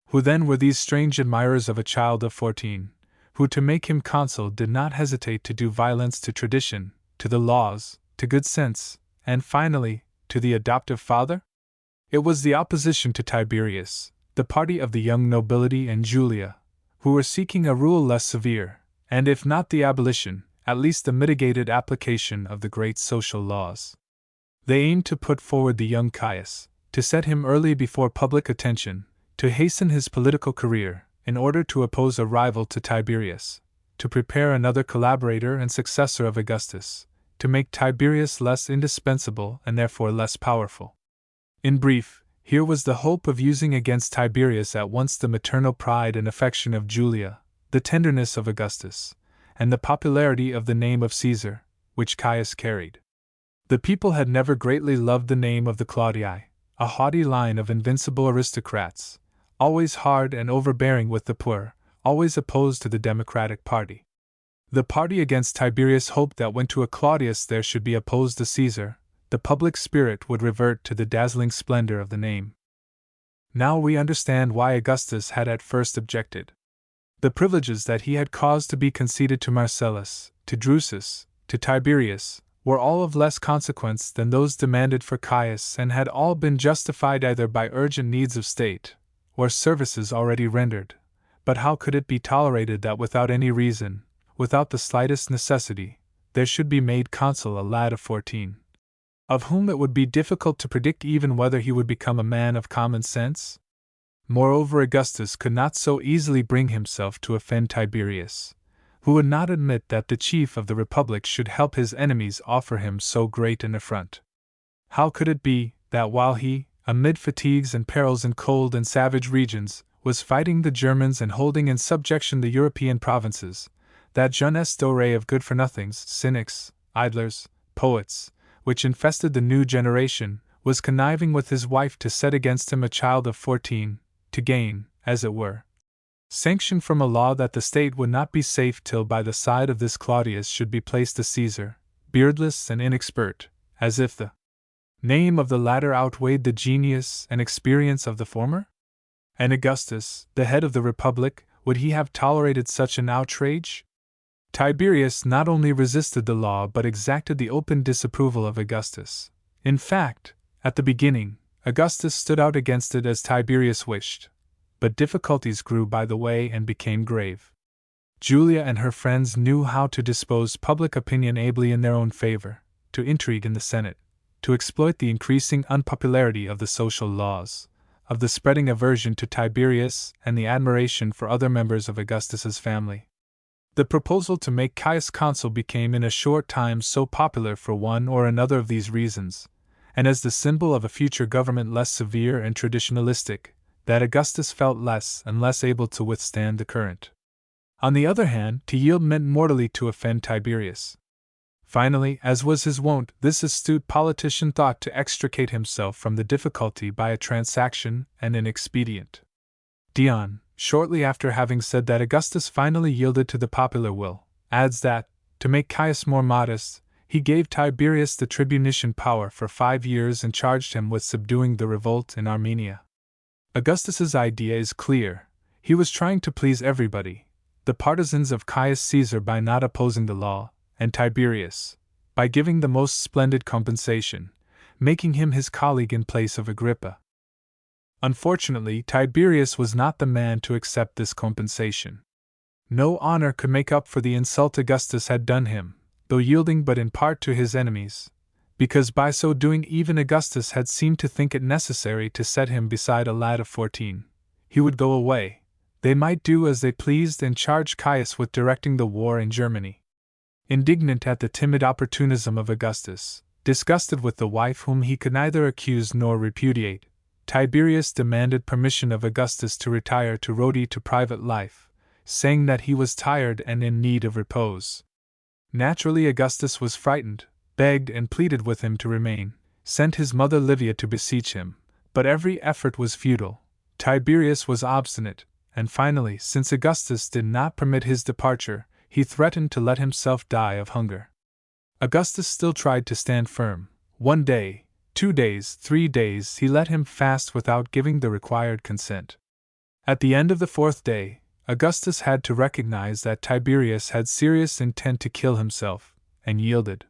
S1: Who then were these strange admirers of a child of 14, who to make him consul did not hesitate to do violence to tradition, to the laws, to good sense, and finally, to the adoptive father? It was the opposition to Tiberius, the party of the young nobility and Julia, who were seeking a rule less severe, and if not the abolition, at least the mitigated application of the great social laws. They aimed to put forward the young Caius, to set him early before public attention, to hasten his political career, in order to oppose a rival to Tiberius, to prepare another collaborator and successor of Augustus, to make Tiberius less indispensable and therefore less powerful. In brief, here was the hope of using against Tiberius at once the maternal pride and affection of Julia, the tenderness of Augustus, and the popularity of the name of Caesar, which Caius carried. The people had never greatly loved the name of the Claudii, a haughty line of invincible aristocrats, always hard and overbearing with the poor, always opposed to the Democratic party. The party against Tiberius hoped that when to a Claudius there should be opposed a Caesar, the public spirit would revert to the dazzling splendor of the name. Now we understand why Augustus had at first objected. The privileges that he had caused to be conceded to Marcellus, to Drusus, to Tiberius, were all of less consequence than those demanded for Caius and had all been justified either by urgent needs of state, or services already rendered. But how could it be tolerated that without any reason, without the slightest necessity, there should be made consul a lad of 14, of whom it would be difficult to predict even whether he would become a man of common sense? Moreover, Augustus could not so easily bring himself to offend Tiberius, who would not admit that the chief of the Republic should help his enemies offer him so great an affront. How could it be that while he, amid fatigues and perils in cold and savage regions, was fighting the Germans and holding in subjection the European provinces, that jeunesse dorée of good-for-nothings, cynics, idlers, poets, which infested the new generation, was conniving with his wife to set against him a child of 14, to gain, as it were, sanction from a law that the state would not be safe till by the side of this Claudius should be placed a Caesar, beardless and inexpert, as if the name of the latter outweighed the genius and experience of the former? And Augustus, the head of the Republic, would he have tolerated such an outrage? Tiberius not only resisted the law but exacted the open disapproval of Augustus. In fact, At the beginning, Augustus stood out against it as Tiberius wished, but difficulties grew by the way and became grave. Julia and her friends knew how to dispose public opinion ably in their own favor, to intrigue in the Senate, to exploit the increasing unpopularity of the social laws, of the spreading aversion to Tiberius and the admiration for other members of Augustus's family. The proposal to make Caius consul became in a short time so popular for one or another of these reasons, and as the symbol of a future government less severe and traditionalistic, that Augustus felt less and less able to withstand the current. On the other hand, to yield meant mortally to offend Tiberius. Finally, as was his wont, this astute politician thought to extricate himself from the difficulty by a transaction and an expedient. Dion, shortly after having said that Augustus finally yielded to the popular will, adds that, to make Caius more modest, he gave Tiberius the tribunician power for 5 years and charged him with subduing the revolt in Armenia. Augustus's idea is clear. He was trying to please everybody, the partisans of Caius Caesar by not opposing the law, and Tiberius, by giving the most splendid compensation, making him his colleague in place of Agrippa. Unfortunately, Tiberius was not the man to accept this compensation. No honor could make up for the insult Augustus had done him, though yielding but in part to his enemies, because by so doing even Augustus had seemed to think it necessary to set him beside a lad of 14. He would go away. They might do as they pleased and charge Caius with directing the war in Germany. Indignant at the timid opportunism of Augustus, disgusted with the wife whom he could neither accuse nor repudiate, Tiberius demanded permission of Augustus to retire to Rhodes to private life, saying that he was tired and in need of repose. Naturally, Augustus was frightened, begged and pleaded with him to remain, sent his mother Livia to beseech him, but every effort was futile. Tiberius was obstinate, and finally, since Augustus did not permit his departure, he threatened to let himself die of hunger. Augustus still tried to stand firm. 1 day, 2 days, 3 days, he let him fast without giving the required consent. At the end of the 4th day, Augustus had to recognize that Tiberius had serious intent to kill himself, and yielded.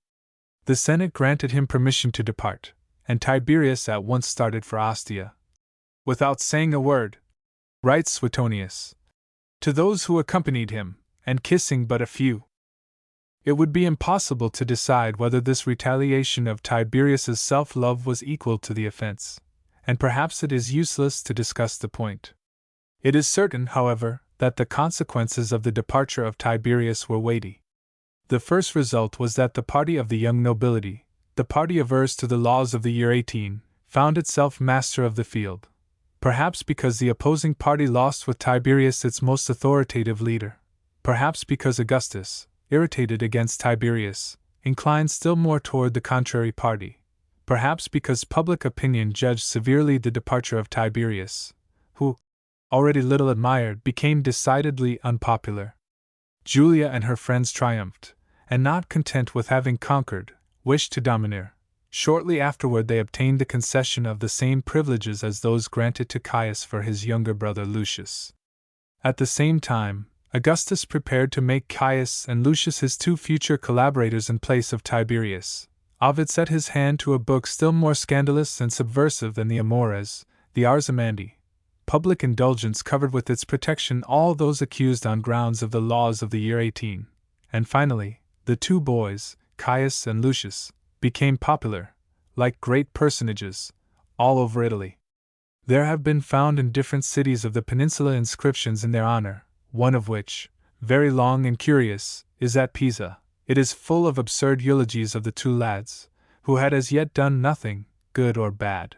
S1: The Senate granted him permission to depart, and Tiberius at once started for Ostia. Without saying a word, writes Suetonius, to those who accompanied him, and kissing but a few. It would be impossible to decide whether this retaliation of Tiberius's self-love was equal to the offense, and perhaps it is useless to discuss the point. It is certain, however, that the consequences of the departure of Tiberius were weighty. The first result was that the party of the young nobility, the party averse to the laws of the year 18, found itself master of the field, perhaps because the opposing party lost with Tiberius its most authoritative leader, perhaps because Augustus, irritated against Tiberius, inclined still more toward the contrary party, perhaps because public opinion judged severely the departure of Tiberius, who, already little admired, became decidedly unpopular. Julia and her friends triumphed, and not content with having conquered, wished to domineer. Shortly afterward they obtained the concession of the same privileges as those granted to Caius for his younger brother Lucius. At the same time, Augustus prepared to make Caius and Lucius his 2 future collaborators in place of Tiberius. Ovid set his hand to a book still more scandalous and subversive than the Amores, the Ars Amandi. Public indulgence covered with its protection all those accused on grounds of the laws of the year 18, and finally, the 2 boys, Caius and Lucius, became popular, like great personages, all over Italy. There have been found in different cities of the peninsula inscriptions in their honor, one of which, very long and curious, is at Pisa. It is full of absurd eulogies of the 2 lads, who had as yet done nothing, good or bad.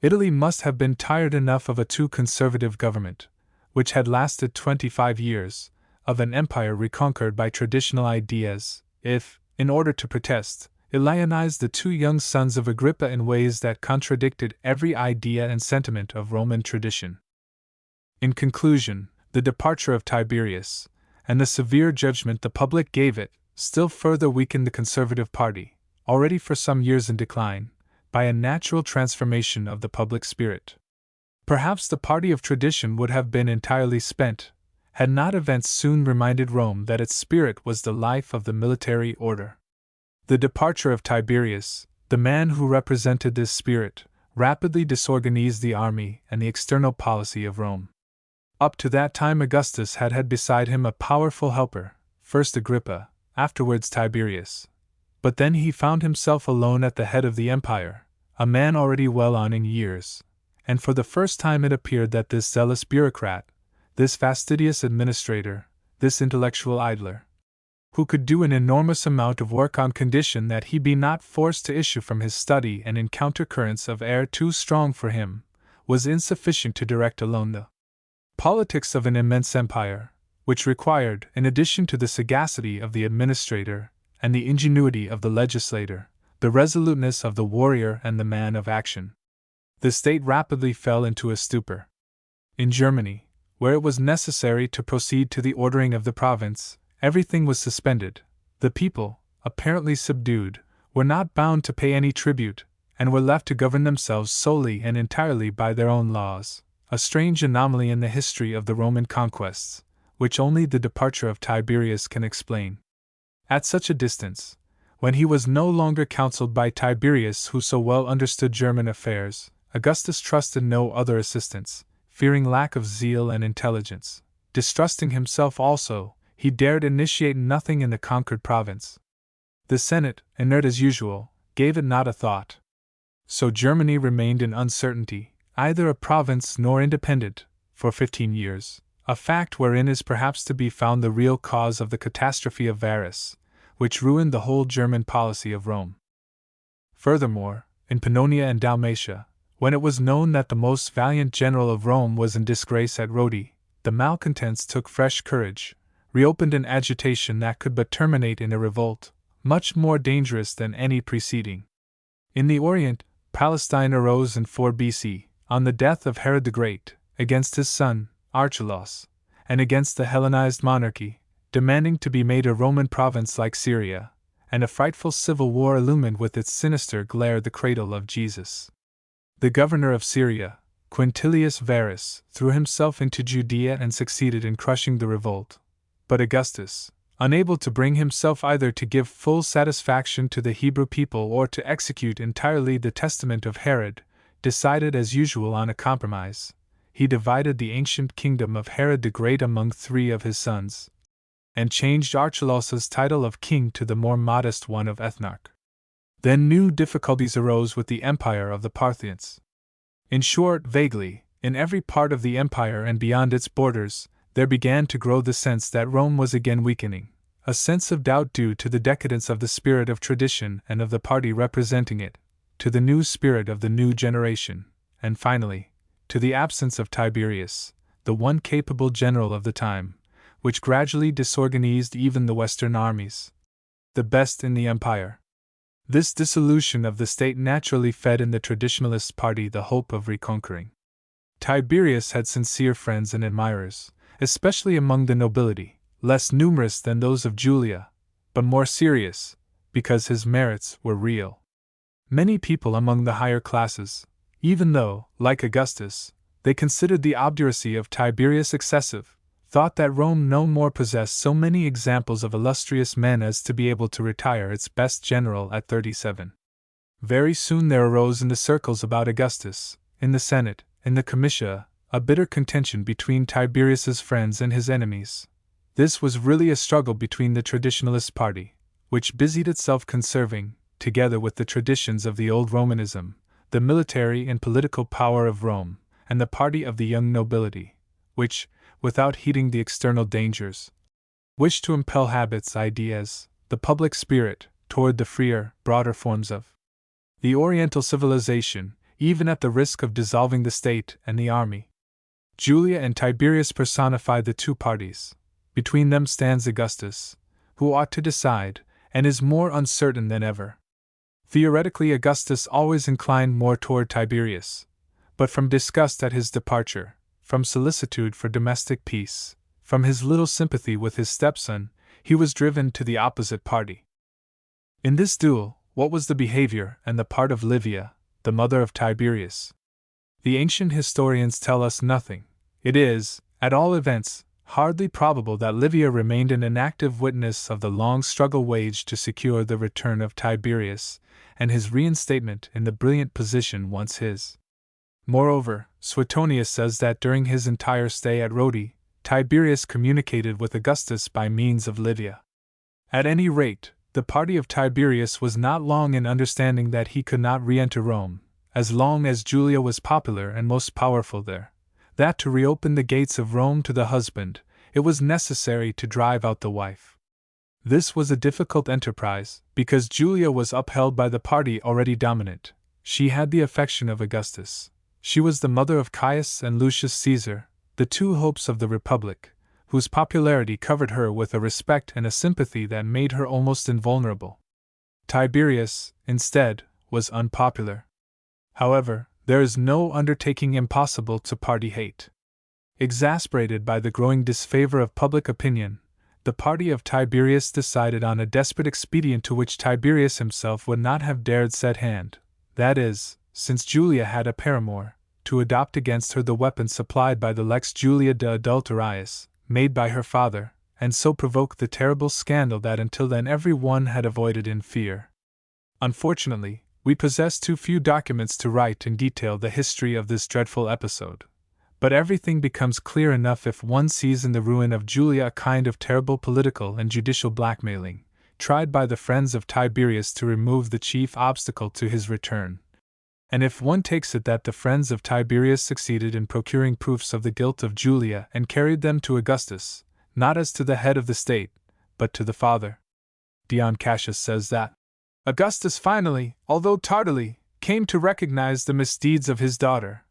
S1: Italy must have been tired enough of a too conservative government, which had lasted 25 years, of an empire reconquered by traditional ideas, if, in order to protest, it lionized the 2 young sons of Agrippa in ways that contradicted every idea and sentiment of Roman tradition. In conclusion, the departure of Tiberius, and the severe judgment the public gave it, still further weakened the conservative party, already for some years in decline, by a natural transformation of the public spirit. Perhaps the party of tradition would have been entirely spent, had not events soon reminded Rome that its spirit was the life of the military order. The departure of Tiberius, the the man who represented this spirit, rapidly disorganized the army and the external policy of Rome. Up to that time Augustus had had beside him a powerful helper, first Agrippa, afterwards Tiberius. But then he found himself alone at the head of the empire, a man already well on in years, and for the first time it appeared that this zealous bureaucrat, this fastidious administrator, this intellectual idler, who could do an enormous amount of work on condition that he be not forced to issue from his study and encounter currents of air too strong for him, was insufficient to direct alone the politics of an immense empire, which required, in addition to the sagacity of the administrator and the ingenuity of the legislator, the resoluteness of the warrior and the man of action. The state rapidly fell into a stupor. In Germany, where it was necessary to proceed to the ordering of the province, everything was suspended. The people, apparently subdued, were not bound to pay any tribute, and were left to govern themselves solely and entirely by their own laws, a strange anomaly in the history of the Roman conquests, which only the departure of Tiberius can explain. At such a distance, when he was no longer counseled by Tiberius, who so well understood German affairs, Augustus trusted no other assistance, fearing lack of zeal and intelligence. Distrusting himself also, he dared initiate nothing in the conquered province. The Senate, inert as usual, gave it not a thought. So Germany remained in uncertainty, either a province nor independent, for 15 years, a fact wherein is perhaps to be found the real cause of the catastrophe of Varus, which ruined the whole German policy of Rome. Furthermore, in Pannonia and Dalmatia, when it was known that the most valiant general of Rome was in disgrace at Rodi, the malcontents took fresh courage, reopened an agitation that could but terminate in a revolt, much more dangerous than any preceding. In the Orient, Palestine arose in 4 BC, on the death of Herod the Great, against his son, Archelaus, and against the Hellenized monarchy, demanding to be made a Roman province like Syria, and a frightful civil war illumined with its sinister glare the cradle of Jesus. The governor of Syria, Quintilius Varus, threw himself into Judea and succeeded in crushing the revolt. But Augustus, unable to bring himself either to give full satisfaction to the Hebrew people or to execute entirely the testament of Herod, decided as usual on a compromise. He divided the ancient kingdom of Herod the Great among 3 of his sons, and changed Archelaus's title of king to the more modest one of ethnarch. Then new difficulties arose with the empire of the Parthians. In short, vaguely, in every part of the empire and beyond its borders, there began to grow the sense that Rome was again weakening, a sense of doubt due to the decadence of the spirit of tradition and of the party representing it, to the new spirit of the new generation, and finally, to the absence of Tiberius, the one capable general of the time, which gradually disorganized even the Western armies, the best in the empire. This dissolution of the state naturally fed in the traditionalist party the hope of reconquering. Tiberius had sincere friends and admirers, especially among the nobility, less numerous than those of Julia, but more serious, because his merits were real. Many people among the higher classes, even though, like Augustus, they considered the obduracy of Tiberius excessive, thought that Rome no more possessed so many examples of illustrious men as to be able to retire its best general at 37. Very soon there arose in the circles about Augustus, in the Senate, in the Comitia, a bitter contention between Tiberius's friends and his enemies. This was really a struggle between the traditionalist party, which busied itself conserving, together with the traditions of the old Romanism, the military and political power of Rome, and the party of the young nobility, which, without heeding the external dangers, wished to impel habits, ideas, the public spirit, toward the freer, broader forms of the Oriental civilization, even at the risk of dissolving the state and the army. Julia and Tiberius personify the two parties. Between them stands Augustus, who ought to decide, and is more uncertain than ever. Theoretically, Augustus always inclined more toward Tiberius, but from disgust at his departure, from solicitude for domestic peace, from his little sympathy with his stepson, he was driven to the opposite party. In this duel, what was the behavior and the part of Livia, the mother of Tiberius? The ancient historians tell us nothing. It is, at all events, hardly probable that Livia remained an inactive witness of the long struggle waged to secure the return of Tiberius, and his reinstatement in the brilliant position once his. Moreover, Suetonius says that during his entire stay at Rodi, Tiberius communicated with Augustus by means of Livia. At any rate, the party of Tiberius was not long in understanding that he could not re-enter Rome, as long as Julia was popular and most powerful there, that to reopen the gates of Rome to the husband, it was necessary to drive out the wife. This was a difficult enterprise, because Julia was upheld by the party already dominant. She had the affection of Augustus. She was the mother of Caius and Lucius Caesar, the two hopes of the Republic, whose popularity covered her with a respect and a sympathy that made her almost invulnerable. Tiberius, instead, was unpopular. However, there is no undertaking impossible to party hate. Exasperated by the growing disfavor of public opinion, the party of Tiberius decided on a desperate expedient to which Tiberius himself would not have dared set hand, that is, since Julia had a paramour, to adopt against her the weapon supplied by the Lex Julia de Adulteriis, made by her father, and so provoke the terrible scandal that until then every one had avoided in fear. Unfortunately, we possess too few documents to write in detail the history of this dreadful episode. But everything becomes clear enough if one sees in the ruin of Julia a kind of terrible political and judicial blackmailing, tried by the friends of Tiberius to remove the chief obstacle to his return. And if one takes it that the friends of Tiberius succeeded in procuring proofs of the guilt of Julia and carried them to Augustus, not as to the head of the state, but to the father. Dion Cassius says that Augustus finally, although tardily, came to recognize the misdeeds of his daughter,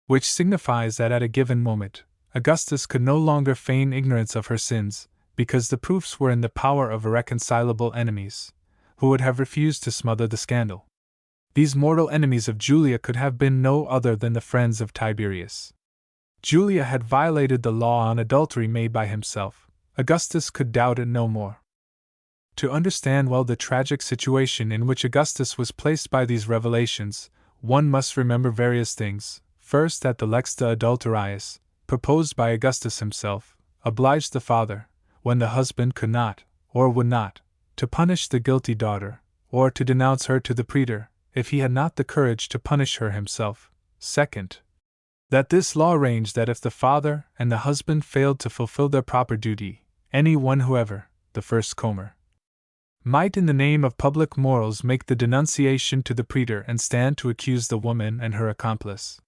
S1: which signifies that at a given moment, Augustus could no longer feign ignorance of her sins, because the proofs were in the power of irreconcilable enemies, who would have refused to smother the scandal. These mortal enemies of Julia could have been no other than the friends of Tiberius. Julia had violated the law on adultery made by himself. Augustus could doubt it no more. To understand well the tragic situation in which Augustus was placed by these revelations, one must remember various things. First, that the Lex de Adulteriis, proposed by Augustus himself, obliged the father, when the husband could not, or would not, to punish the guilty daughter, or to denounce her to the praetor, if he had not the courage to punish her himself. Second, that this law arranged that if the father and the husband failed to fulfill their proper duty, any one whoever, the first comer, might in the name of public morals make the denunciation to the praetor and stand to accuse the woman and her accomplice.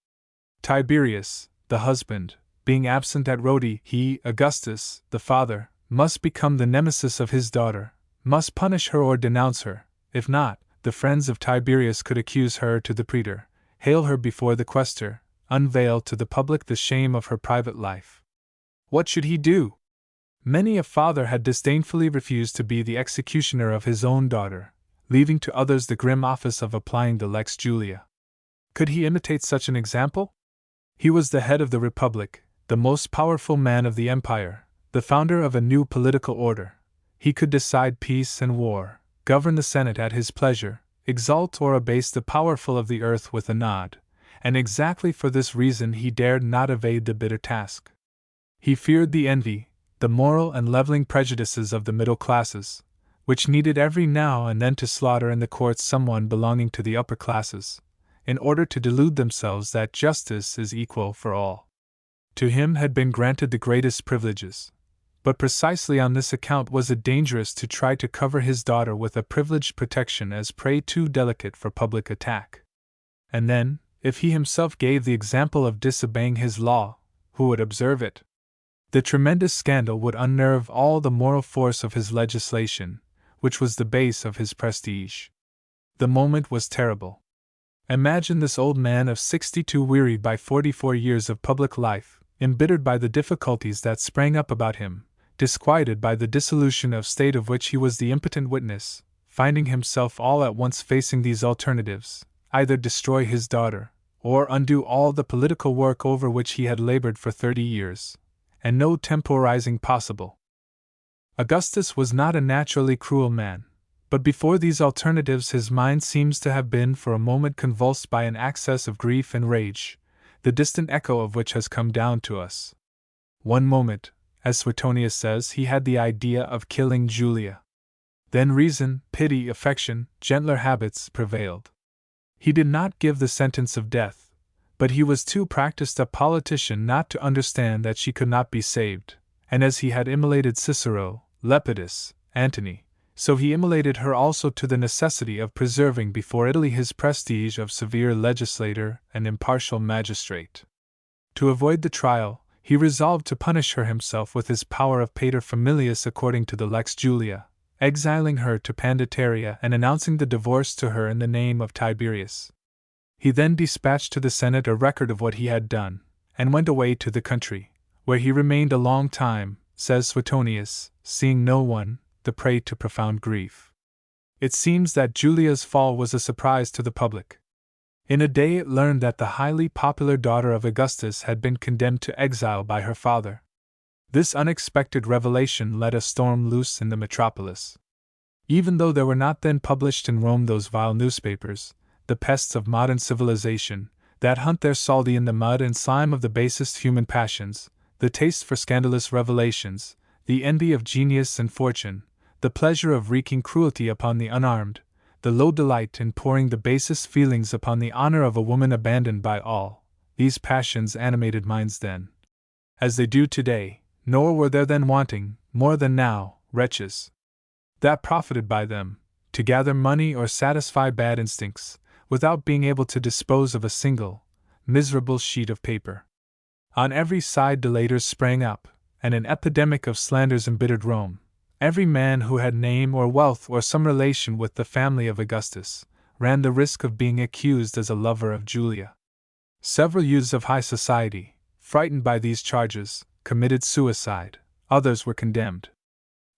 S1: Tiberius, the husband, being absent at Rodi, he, Augustus, the father, must become the nemesis of his daughter, must punish her or denounce her. If not, the friends of Tiberius could accuse her to the praetor, hale her before the quaestor, unveil to the public the shame of her private life. What should he do? Many a father had disdainfully refused to be the executioner of his own daughter, leaving to others the grim office of applying the Lex Julia. Could he imitate such an example? He was the head of the Republic, the most powerful man of the empire, the founder of a new political order. He could decide peace and war, govern the Senate at his pleasure, exalt or abase the powerful of the earth with a nod, and exactly for this reason he dared not evade the bitter task. He feared the envy, the moral and leveling prejudices of the middle classes, which needed every now and then to slaughter in the courts someone belonging to the upper classes, in order to delude themselves that justice is equal for all. To him had been granted the greatest privileges. But precisely on this account was it dangerous to try to cover his daughter with a privileged protection as prey too delicate for public attack. And then, if he himself gave the example of disobeying his law, who would observe it? The tremendous scandal would unnerve all the moral force of his legislation, which was the base of his prestige. The moment was terrible. Imagine this old man of 62 wearied by 44 years of public life, embittered by the difficulties that sprang up about him, disquieted by the dissolution of state of which he was the impotent witness, finding himself all at once facing these alternatives: either destroy his daughter, or undo all the political work over which he had labored for 30 years, and no temporizing possible. Augustus was not a naturally cruel man, but before these alternatives his mind seems to have been for a moment convulsed by an access of grief and rage, the distant echo of which has come down to us. One moment, as Suetonius says, he had the idea of killing Julia. Then reason, pity, affection, gentler habits prevailed. He did not give the sentence of death, but he was too practiced a politician not to understand that she could not be saved, and as he had immolated Cicero, Lepidus, Antony, so he immolated her also to the necessity of preserving before Italy his prestige of severe legislator and impartial magistrate. To avoid the trial, he resolved to punish her himself with his power of pater familias according to the Lex Julia, exiling her to Panditaria and announcing the divorce to her in the name of Tiberius. He then dispatched to the Senate a record of what he had done, and went away to the country, where he remained a long time, says Suetonius, seeing no one, the prey to profound grief. It seems that Julia's fall was a surprise to the public. In a day it learned that the highly popular daughter of Augustus had been condemned to exile by her father. This unexpected revelation let a storm loose in the metropolis. Even though there were not then published in Rome those vile newspapers, the pests of modern civilization, that hunt their salty in the mud and slime of the basest human passions, the taste for scandalous revelations, the envy of genius and fortune, the pleasure of wreaking cruelty upon the unarmed, the low delight in pouring the basest feelings upon the honor of a woman abandoned by all, these passions animated minds then, as they do today, nor were there then wanting, more than now, wretches that profited by them, to gather money or satisfy bad instincts, without being able to dispose of a single, miserable sheet of paper. On every side delators sprang up, and an epidemic of slanders embittered Rome. Every man who had name or wealth or some relation with the family of Augustus ran the risk of being accused as a lover of Julia. Several youths of high society, frightened by these charges, committed suicide. Others were condemned.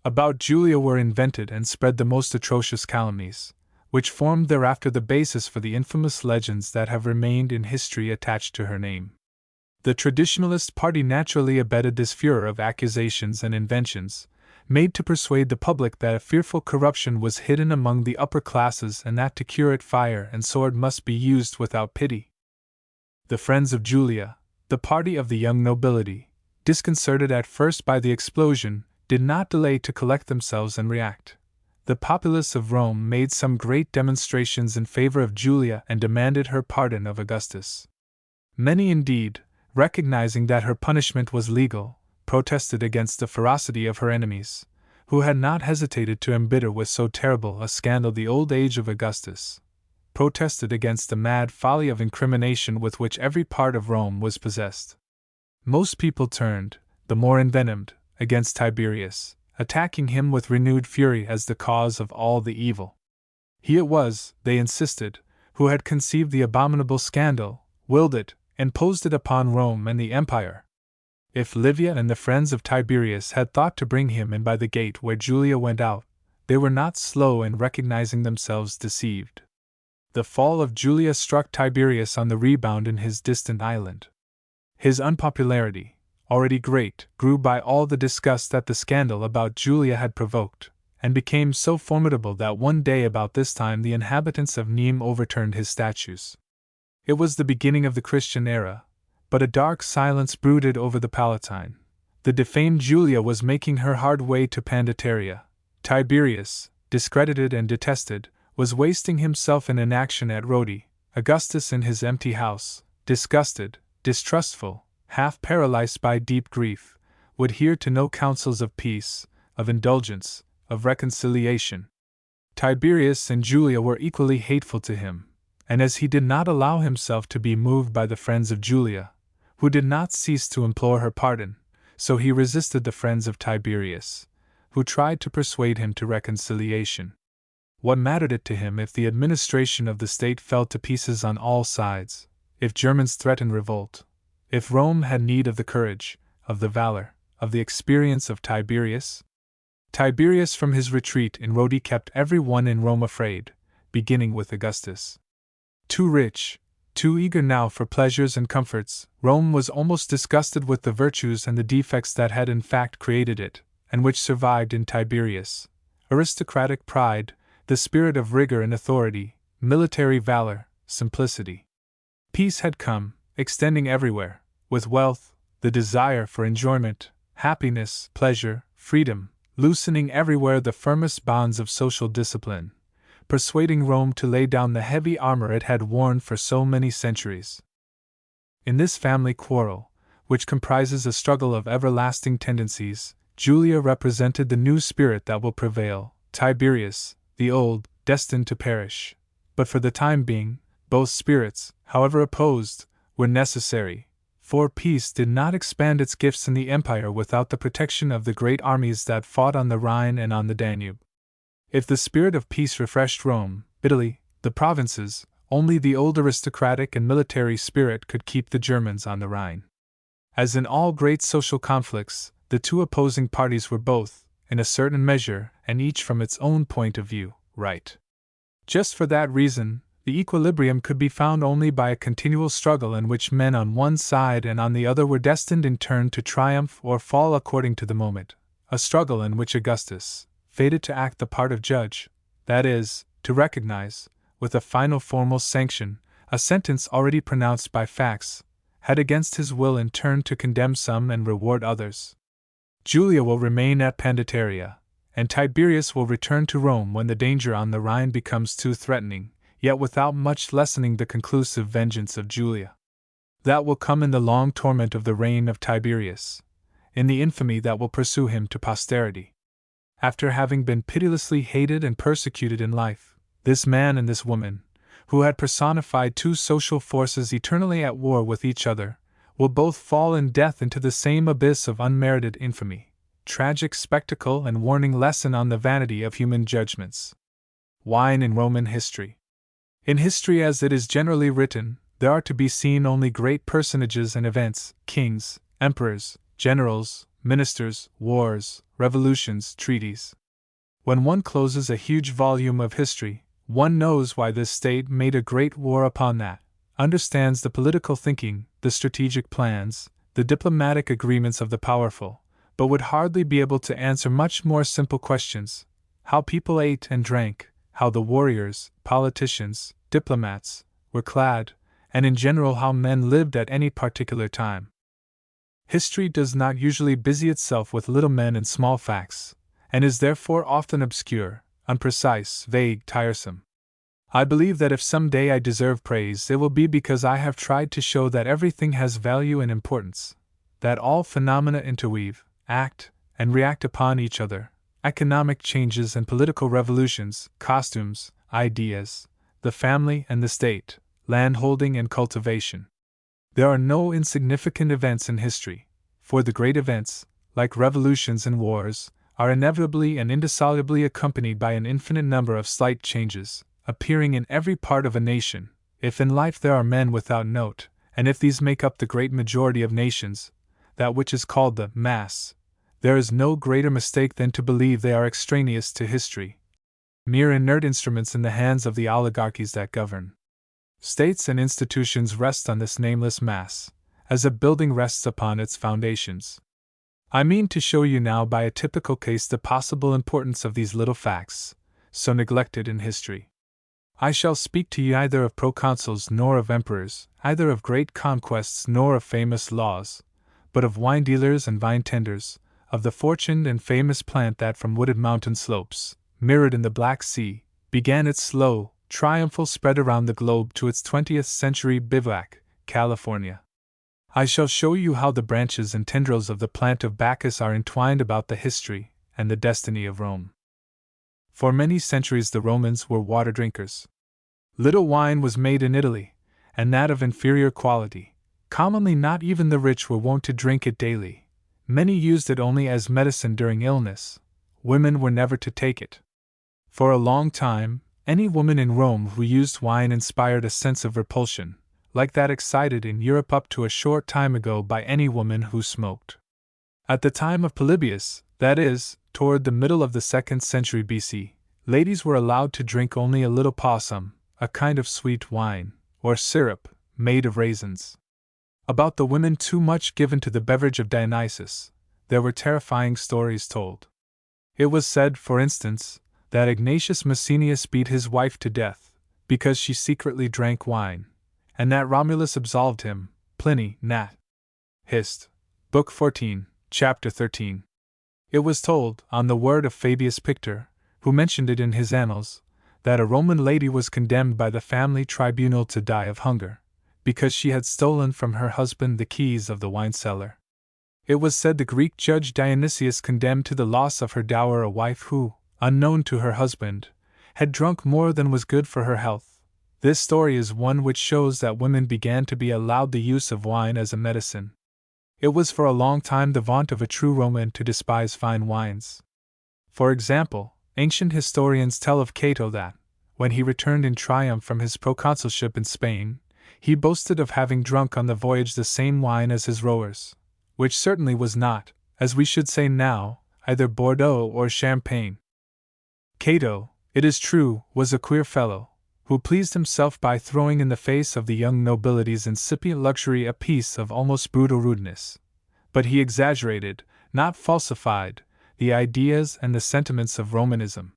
S1: About Julia were invented and spread the most atrocious calumnies, which formed thereafter the basis for the infamous legends that have remained in history attached to her name. The traditionalist party naturally abetted this furor of accusations and inventions, made to persuade the public that a fearful corruption was hidden among the upper classes and that to cure it fire and sword must be used without pity. The friends of Julia, the party of the young nobility, disconcerted at first by the explosion, did not delay to collect themselves and react. The populace of Rome made some great demonstrations in favor of Julia and demanded her pardon of Augustus. Many, indeed, recognizing that her punishment was legal, protested against the ferocity of her enemies, who had not hesitated to embitter with so terrible a scandal the old age of Augustus, protested against the mad folly of incrimination with which every part of Rome was possessed. Most people turned, the more envenomed, against Tiberius, attacking him with renewed fury as the cause of all the evil. He it was, they insisted, who had conceived the abominable scandal, willed it, imposed it upon Rome and the Empire. If Livia and the friends of Tiberius had thought to bring him in by the gate where Julia went out, they were not slow in recognizing themselves deceived. The fall of Julia struck Tiberius on the rebound in his distant island. His unpopularity, already great, grew by all the disgust that the scandal about Julia had provoked, and became so formidable that one day about this time the inhabitants of Nîmes overturned his statues. It was the beginning of the Christian era, but a dark silence brooded over the Palatine. The defamed Julia was making her hard way to Panditaria. Tiberius, discredited and detested, was wasting himself in inaction at Rodi. Augustus in his empty house, disgusted, distrustful, half paralyzed by deep grief, would hear to no counsels of peace, of indulgence, of reconciliation. Tiberius and Julia were equally hateful to him, and as he did not allow himself to be moved by the friends of Julia, who did not cease to implore her pardon, so he resisted the friends of Tiberius, who tried to persuade him to reconciliation. What mattered it to him if the administration of the state fell to pieces on all sides, if Germans threatened revolt, if Rome had need of the courage, of the valor, of the experience of Tiberius? Tiberius from his retreat in Rodi kept every one in Rome afraid, beginning with Augustus. Too rich, too eager now for pleasures and comforts, Rome was almost disgusted with the virtues and the defects that had in fact created it, and which survived in Tiberius: aristocratic pride, the spirit of rigor and authority, military valor, simplicity. Peace had come, extending everywhere, with wealth, the desire for enjoyment, happiness, pleasure, freedom, loosening everywhere the firmest bonds of social discipline, persuading Rome to lay down the heavy armor it had worn for so many centuries. In this family quarrel, which comprises a struggle of everlasting tendencies, Julia represented the new spirit that will prevail, Tiberius, the old, destined to perish. But for the time being, both spirits, however opposed, were necessary, for peace did not expand its gifts in the empire without the protection of the great armies that fought on the Rhine and on the Danube. If the spirit of peace refreshed Rome, Italy, the provinces, only the old aristocratic and military spirit could keep the Germans on the Rhine. As in all great social conflicts, the two opposing parties were both, in a certain measure, and each from its own point of view, right. Just for that reason, the equilibrium could be found only by a continual struggle in which men on one side and on the other were destined in turn to triumph or fall according to the moment, a struggle in which Augustus, fated to act the part of judge, that is, to recognize, with a final formal sanction, a sentence already pronounced by facts, had against his will in turn to condemn some and reward others. Julia will remain at Pandataria, and Tiberius will return to Rome when the danger on the Rhine becomes too threatening, yet without much lessening the conclusive vengeance of Julia. That will come in the long torment of the reign of Tiberius, in the infamy that will pursue him to posterity. After having been pitilessly hated and persecuted in life, this man and this woman, who had personified two social forces eternally at war with each other, will both fall in death into the same abyss of unmerited infamy, tragic spectacle and warning lesson on the vanity of human judgments. Wine in Roman history. In history as it is generally written, there are to be seen only great personages and events, kings, emperors, generals, ministers, wars, revolutions, treaties. When one closes a huge volume of history, one knows why this state made a great war upon that, understands the political thinking, the strategic plans, the diplomatic agreements of the powerful, but would hardly be able to answer much more simple questions: how people ate and drank, how the warriors, politicians, diplomats, were clad, and in general how men lived at any particular time. History does not usually busy itself with little men and small facts, and is therefore often obscure, unprecise, vague, tiresome. I believe that if some day I deserve praise, it will be because I have tried to show that everything has value and importance, that all phenomena interweave, act, and react upon each other, economic changes and political revolutions, costumes, ideas, the family and the state, landholding and cultivation. There are no insignificant events in history, for the great events, like revolutions and wars, are inevitably and indissolubly accompanied by an infinite number of slight changes, appearing in every part of a nation. If in life there are men without note, and if these make up the great majority of nations, that which is called the mass, there is no greater mistake than to believe they are extraneous to history, mere inert instruments in the hands of the oligarchies that govern. States and institutions rest on this nameless mass, as a building rests upon its foundations. I mean to show you now by a typical case the possible importance of these little facts, so neglected in history. I shall speak to you neither of proconsuls nor of emperors, either of great conquests nor of famous laws, but of wine dealers and vine tenders, of the fortuned and famous plant that from wooded mountain slopes, mirrored in the Black Sea, began its slow, triumphal spread around the globe to its 20th century bivouac, California. I shall show you how the branches and tendrils of the plant of Bacchus are entwined about the history and the destiny of Rome. For many centuries the Romans were water drinkers. Little wine was made in Italy, and that of inferior quality. Commonly not even the rich were wont to drink it daily. Many used it only as medicine during illness. Women were never to take it. For a long time, any woman in Rome who used wine inspired a sense of repulsion, like that excited in Europe up to a short time ago by any woman who smoked. At the time of Polybius, that is, toward the middle of the 2nd century BC, ladies were allowed to drink only a little possum, a kind of sweet wine, or syrup, made of raisins. About the women too much given to the beverage of Dionysus, there were terrifying stories told. It was said, for instance, that Ignatius Maecenas beat his wife to death, because she secretly drank wine, and that Romulus absolved him. Pliny, Nat. Hist. Book 14, Chapter 13. It was told, on the word of Fabius Pictor, who mentioned it in his annals, that a Roman lady was condemned by the family tribunal to die of hunger, because she had stolen from her husband the keys of the wine cellar. It was said the Greek judge Dionysius condemned to the loss of her dower a wife who, unknown to her husband, had drunk more than was good for her health. This story is one which shows that women began to be allowed the use of wine as a medicine. It was for a long time the vaunt of a true Roman to despise fine wines. For example, ancient historians tell of Cato that, when he returned in triumph from his proconsulship in Spain, he boasted of having drunk on the voyage the same wine as his rowers, which certainly was not, as we should say now, either Bordeaux or Champagne. Cato, it is true, was a queer fellow, who pleased himself by throwing in the face of the young nobility's incipient luxury a piece of almost brutal rudeness. But he exaggerated, not falsified, the ideas and the sentiments of Romanism.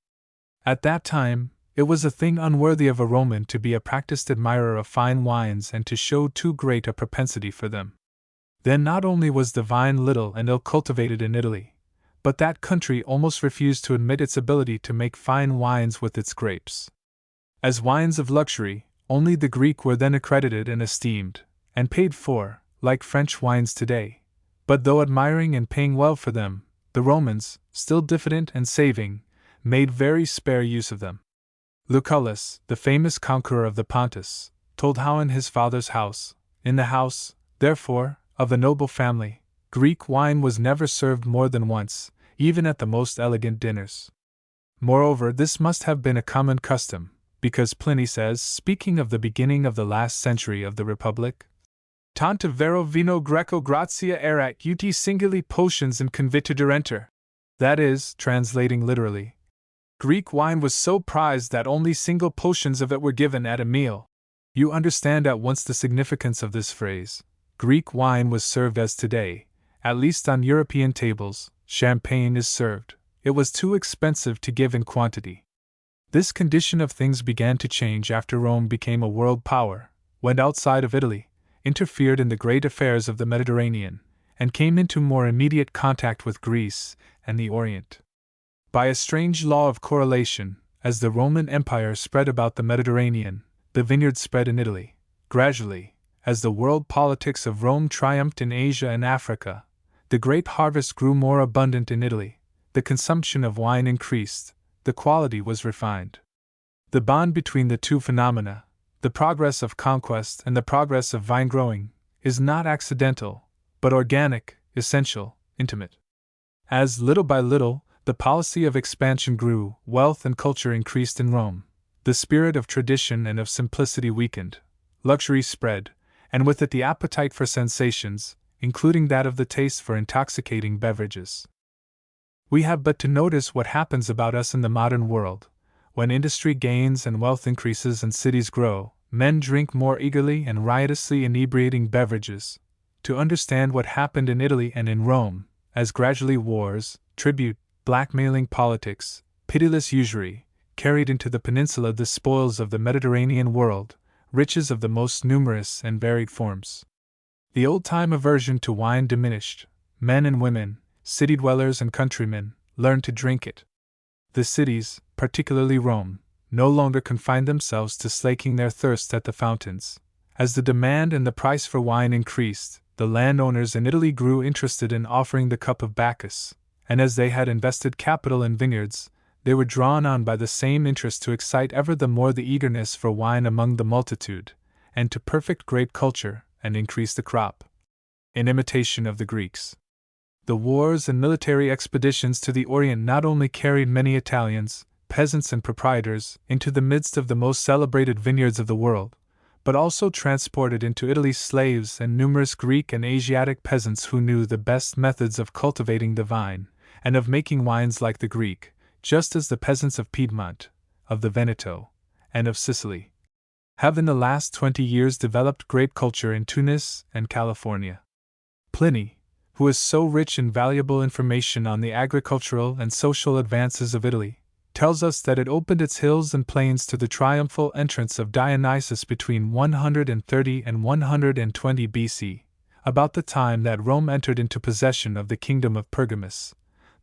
S1: At that time, it was a thing unworthy of a Roman to be a practiced admirer of fine wines and to show too great a propensity for them. Then not only was the vine little and ill cultivated in Italy, but that country almost refused to admit its ability to make fine wines with its grapes. As wines of luxury, only the Greek were then accredited and esteemed, and paid for, like French wines today. But though admiring and paying well for them, the Romans, still diffident and saving, made very spare use of them. Lucullus, the famous conqueror of the Pontus, told how in his father's house, in the house, therefore, of a noble family, Greek wine was never served more than once, even at the most elegant dinners. Moreover, this must have been a common custom, because Pliny says, speaking of the beginning of the last century of the Republic, Tanta vero vino greco gratia erat ut singuli potions in convitiderenter. That is, translating literally, Greek wine was so prized that only single potions of it were given at a meal. You understand at once the significance of this phrase. Greek wine was served as today, at least on European tables, champagne is served. It was too expensive to give in quantity. This condition of things began to change after Rome became a world power, went outside of Italy, interfered in the great affairs of the Mediterranean, and came into more immediate contact with Greece and the Orient. By a strange law of correlation, as the Roman Empire spread about the Mediterranean, the vineyards spread in Italy. Gradually, as the world politics of Rome triumphed in Asia and Africa, the grape harvest grew more abundant in Italy, the consumption of wine increased, the quality was refined. The bond between the two phenomena, the progress of conquest and the progress of vine growing, is not accidental, but organic, essential, intimate. As, little by little, the policy of expansion grew, wealth and culture increased in Rome, the spirit of tradition and of simplicity weakened, luxury spread, and with it the appetite for sensations, including that of the taste for intoxicating beverages. We have but to notice what happens about us in the modern world. When industry gains and wealth increases and cities grow, men drink more eagerly and riotously inebriating beverages. To understand what happened in Italy and in Rome, as gradually wars, tribute, blackmailing politics, pitiless usury, carried into the peninsula the spoils of the Mediterranean world, riches of the most numerous and varied forms. The old-time aversion to wine diminished. Men and women, city dwellers and countrymen, learned to drink it. The cities, particularly Rome, no longer confined themselves to slaking their thirst at the fountains. As the demand and the price for wine increased, the landowners in Italy grew interested in offering the cup of Bacchus, and as they had invested capital in vineyards, they were drawn on by the same interest to excite ever the more the eagerness for wine among the multitude, and to perfect grape culture and increase the crop. In imitation of the Greeks, the wars and military expeditions to the Orient not only carried many Italians, peasants and proprietors, into the midst of the most celebrated vineyards of the world, but also transported into Italy slaves and numerous Greek and Asiatic peasants who knew the best methods of cultivating the vine, and of making wines like the Greek, just as the peasants of Piedmont, of the Veneto, and of Sicily have in the last 20 years developed grape culture in Tunis and California. Pliny, who is so rich in valuable information on the agricultural and social advances of Italy, tells us that it opened its hills and plains to the triumphal entrance of Dionysus between 130 and 120 BC, about the time that Rome entered into possession of the kingdom of Pergamus,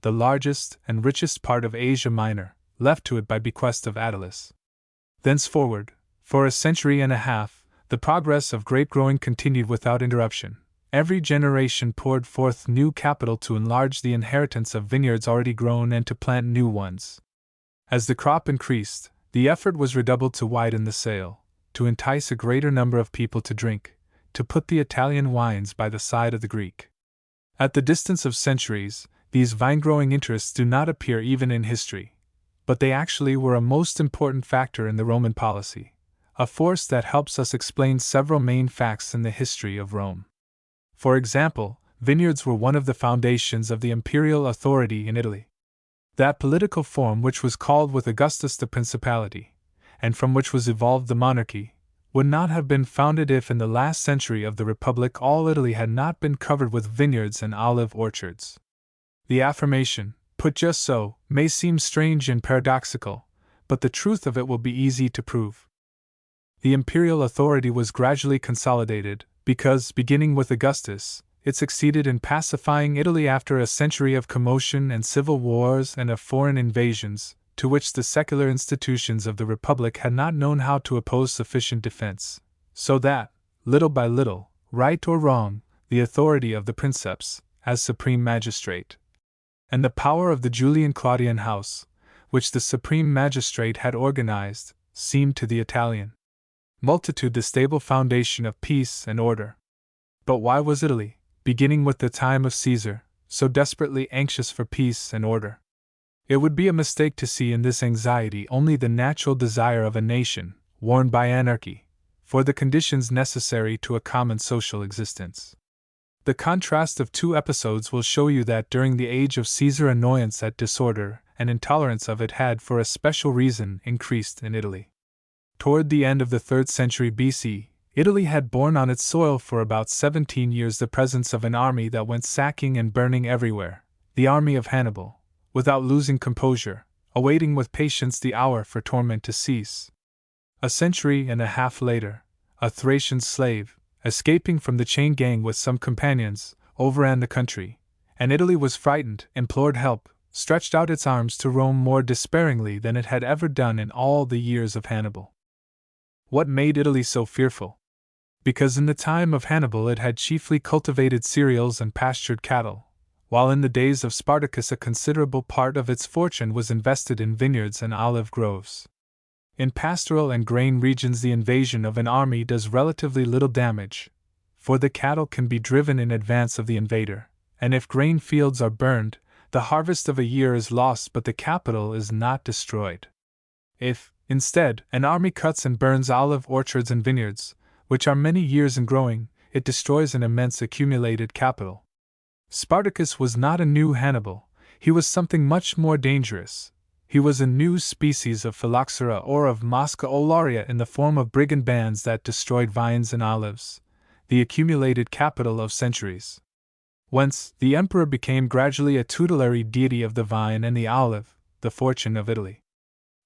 S1: the largest and richest part of Asia Minor, left to it by bequest of Attalus. Thenceforward, for a century and a half, the progress of grape growing continued without interruption. Every generation poured forth new capital to enlarge the inheritance of vineyards already grown and to plant new ones. As the crop increased, the effort was redoubled to widen the sale, to entice a greater number of people to drink, to put the Italian wines by the side of the Greek. At the distance of centuries, these vine-growing interests do not appear even in history, but they actually were a most important factor in the Roman policy, a force that helps us explain several main facts in the history of Rome. For example, vineyards were one of the foundations of the imperial authority in Italy. That political form which was called with Augustus the Principality, and from which was evolved the monarchy, would not have been founded if in the last century of the Republic all Italy had not been covered with vineyards and olive orchards. The affirmation, put just so, may seem strange and paradoxical, but the truth of it will be easy to prove. The imperial authority was gradually consolidated, because, beginning with Augustus, it succeeded in pacifying Italy after a century of commotion and civil wars and of foreign invasions, to which the secular institutions of the Republic had not known how to oppose sufficient defense, so that, little by little, right or wrong, the authority of the princeps, as supreme magistrate, and the power of the Julian-Claudian house, which the supreme magistrate had organized, seemed to the Italian multitude the stable foundation of peace and order. But why was Italy, beginning with the time of Caesar, so desperately anxious for peace and order? It would be a mistake to see in this anxiety only the natural desire of a nation, worn by anarchy, for the conditions necessary to a common social existence. The contrast of two episodes will show you that during the age of Caesar annoyance at disorder and intolerance of it had for a special reason increased in Italy. Toward the end of the 3rd century BC, Italy had borne on its soil for about 17 years the presence of an army that went sacking and burning everywhere, the army of Hannibal, without losing composure, awaiting with patience the hour for torment to cease. A century and a half later, a Thracian slave, escaping from the chain gang with some companions, overran the country, and Italy was frightened, implored help, stretched out its arms to Rome more despairingly than it had ever done in all the years of Hannibal. What made Italy so fearful? Because in the time of Hannibal it had chiefly cultivated cereals and pastured cattle, while in the days of Spartacus a considerable part of its fortune was invested in vineyards and olive groves. In pastoral and grain regions the invasion of an army does relatively little damage, for the cattle can be driven in advance of the invader, and if grain fields are burned, the harvest of a year is lost but the capital is not destroyed. If, instead, an army cuts and burns olive orchards and vineyards, which are many years in growing, it destroys an immense accumulated capital. Spartacus was not a new Hannibal, he was something much more dangerous. He was a new species of phylloxera or of Mosca olaria in the form of brigand bands that destroyed vines and olives, the accumulated capital of centuries. Whence, the emperor became gradually a tutelary deity of the vine and the olive, the fortune of Italy.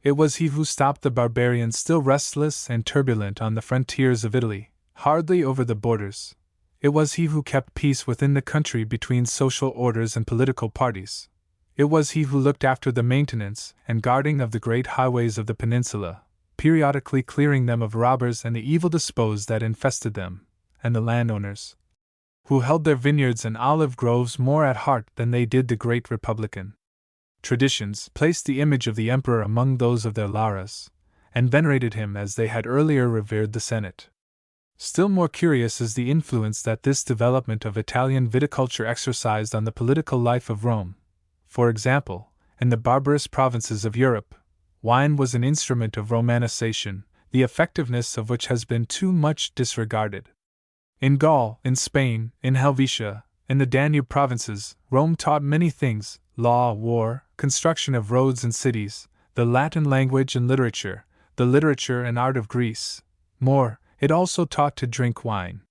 S1: It was he who stopped the barbarians still restless and turbulent on the frontiers of Italy, hardly over the borders. It was he who kept peace within the country between social orders and political parties. It was he who looked after the maintenance and guarding of the great highways of the peninsula, periodically clearing them of robbers and the evil disposed that infested them, and the landowners, who held their vineyards and olive groves more at heart than they did the great republican. Traditions placed the image of the emperor among those of their Laras, and venerated him as they had earlier revered the Senate. Still more curious is the influence that this development of Italian viticulture exercised on the political life of Rome. For example, in the barbarous provinces of Europe, wine was an instrument of romanization, the effectiveness of which has been too much disregarded. In Gaul, in Spain, in Helvetia, in the Danube provinces, Rome taught many things: law, war, construction of roads and cities, the Latin language and literature, the literature and art of Greece. More, it also taught to drink wine.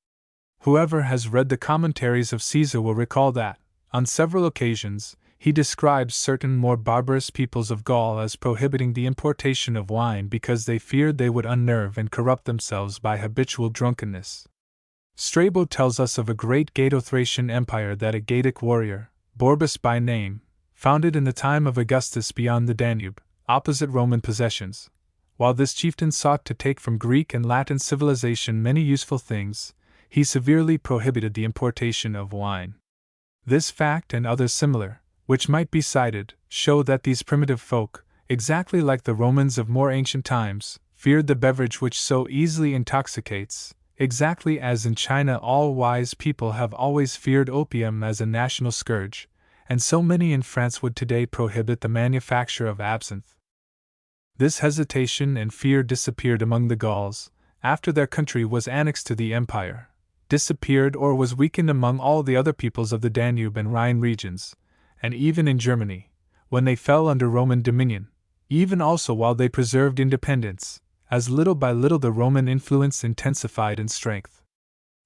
S1: Whoever has read the commentaries of Caesar will recall that, on several occasions, he describes certain more barbarous peoples of Gaul as prohibiting the importation of wine because they feared they would unnerve and corrupt themselves by habitual drunkenness. Strabo tells us of a great Gato-Thracian empire that a Gaelic warrior, Borbus by name, founded in the time of Augustus beyond the Danube, opposite Roman possessions. While this chieftain sought to take from Greek and Latin civilization many useful things, he severely prohibited the importation of wine. This fact and others similar, which might be cited, show that these primitive folk, exactly like the Romans of more ancient times, feared the beverage which so easily intoxicates, exactly as in China all wise people have always feared opium as a national scourge, and so many in France would today prohibit the manufacture of absinthe. This hesitation and fear disappeared among the Gauls, after their country was annexed to the empire, disappeared or was weakened among all the other peoples of the Danube and Rhine regions, and even in Germany, when they fell under Roman dominion, even also while they preserved independence, as little by little the Roman influence intensified in strength.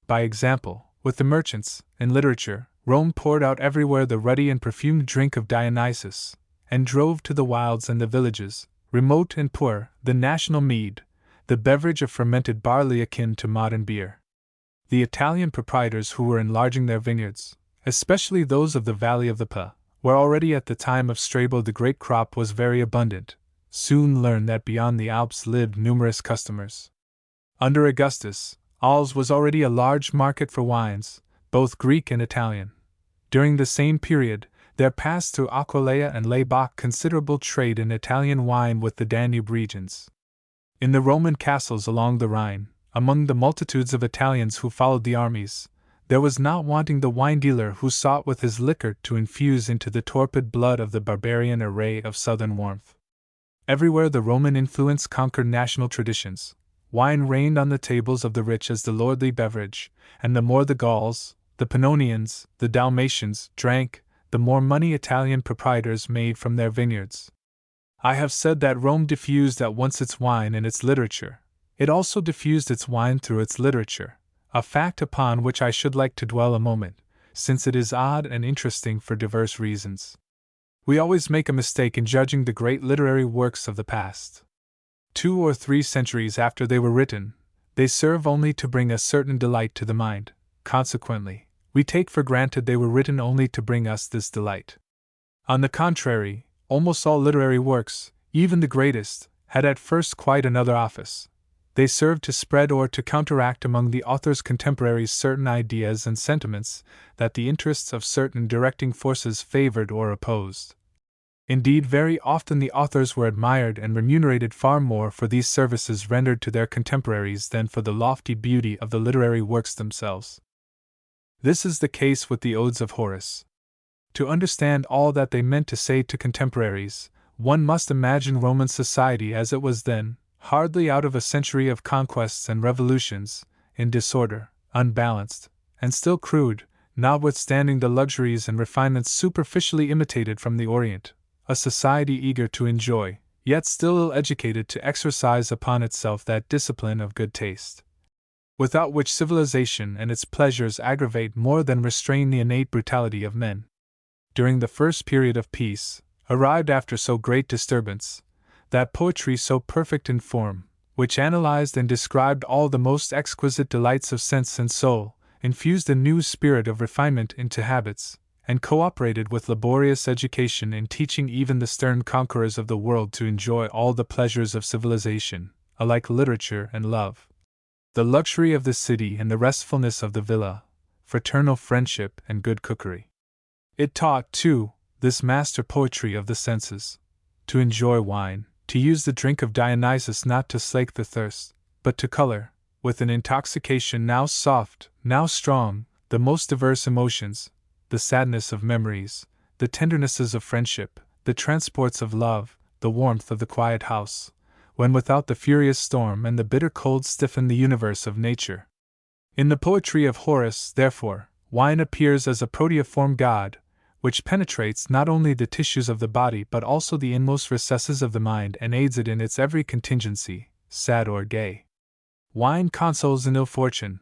S1: By example, with the merchants, in literature, Rome poured out everywhere the ruddy and perfumed drink of Dionysus, and drove to the wilds and the villages, remote and poor, the national mead, the beverage of fermented barley akin to modern beer. The Italian proprietors who were enlarging their vineyards, especially those of the valley of the Pa, where already at the time of Strabo the great crop was very abundant, soon learned that beyond the Alps lived numerous customers. Under Augustus, Arles was already a large market for wines, both Greek and Italian. During the same period, there passed through Aquileia and Laybach considerable trade in Italian wine with the Danube regions. In the Roman castles along the Rhine, among the multitudes of Italians who followed the armies, there was not wanting the wine dealer who sought with his liquor to infuse into the torpid blood of the barbarian a ray of southern warmth. Everywhere the Roman influence conquered national traditions, wine reigned on the tables of the rich as the lordly beverage, and the more the Gauls, the Pannonians, the Dalmatians drank, the more money Italian proprietors made from their vineyards. I have said that Rome diffused at once its wine and its literature. It also diffused its wine through its literature, a fact upon which I should like to dwell a moment, since it is odd and interesting for diverse reasons. We always make a mistake in judging the great literary works of the past. 2 or 3 centuries after they were written, they serve only to bring a certain delight to the mind. Consequently, we take for granted they were written only to bring us this delight. On the contrary, almost all literary works, even the greatest, had at first quite another office. They served to spread or to counteract among the author's contemporaries certain ideas and sentiments that the interests of certain directing forces favored or opposed. Indeed, very often the authors were admired and remunerated far more for these services rendered to their contemporaries than for the lofty beauty of the literary works themselves. This is the case with the Odes of Horace. To understand all that they meant to say to contemporaries, one must imagine Roman society as it was then, hardly out of a century of conquests and revolutions, in disorder, unbalanced, and still crude, notwithstanding the luxuries and refinements superficially imitated from the Orient, a society eager to enjoy, yet still ill-educated to exercise upon itself that discipline of good taste, without which civilization and its pleasures aggravate more than restrain the innate brutality of men. During the first period of peace, arrived after so great disturbance, that poetry so perfect in form, which analyzed and described all the most exquisite delights of sense and soul, infused a new spirit of refinement into habits, and cooperated with laborious education in teaching even the stern conquerors of the world to enjoy all the pleasures of civilization, alike literature and love, the luxury of the city and the restfulness of the villa, fraternal friendship and good cookery. It taught, too, this master poetry of the senses, to enjoy wine, to use the drink of Dionysus not to slake the thirst, but to color, with an intoxication now soft, now strong, the most diverse emotions, the sadness of memories, the tendernesses of friendship, the transports of love, the warmth of the quiet house, when without the furious storm and the bitter cold stiffen the universe of nature. In the poetry of Horace, therefore, wine appears as a proteoform god, which penetrates not only the tissues of the body but also the inmost recesses of the mind and aids it in its every contingency, sad or gay. Wine consoles in ill fortune,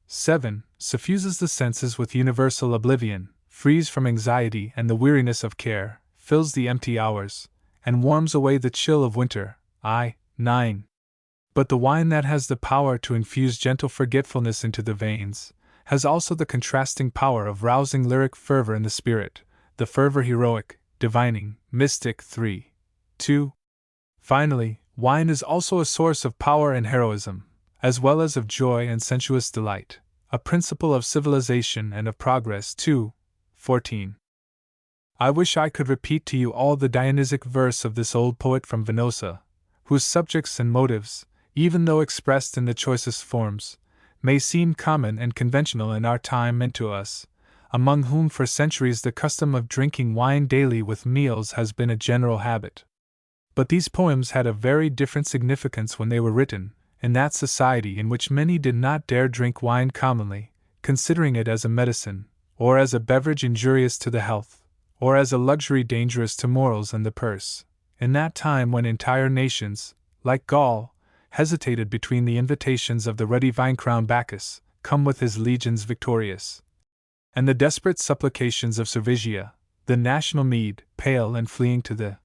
S1: 7, suffuses the senses with universal oblivion, frees from anxiety and the weariness of care, fills the empty hours, and warms away the chill of winter, 9. But the wine that has the power to infuse gentle forgetfulness into the veins has also the contrasting power of rousing lyric fervor in the spirit, the fervor heroic, divining, mystic. 3:2. Finally, wine is also a source of power and heroism, as well as of joy and sensuous delight, a principle of civilization and of progress. 2:14. I wish I could repeat to you all the Dionysic verse of this old poet from Venosa, whose subjects and motives, even though expressed in the choicest forms, may seem common and conventional in our time and to us, among whom for centuries the custom of drinking wine daily with meals has been a general habit. But these poems had a very different significance when they were written, in that society in which many did not dare drink wine commonly, considering it as a medicine, or as a beverage injurious to the health, or as a luxury dangerous to morals and the purse, in that time when entire nations, like Gaul, hesitated between the invitations of the ruddy vine-crowned Bacchus, come with his legions victorious, and the desperate supplications of Servigia, the national mead, pale and fleeing to the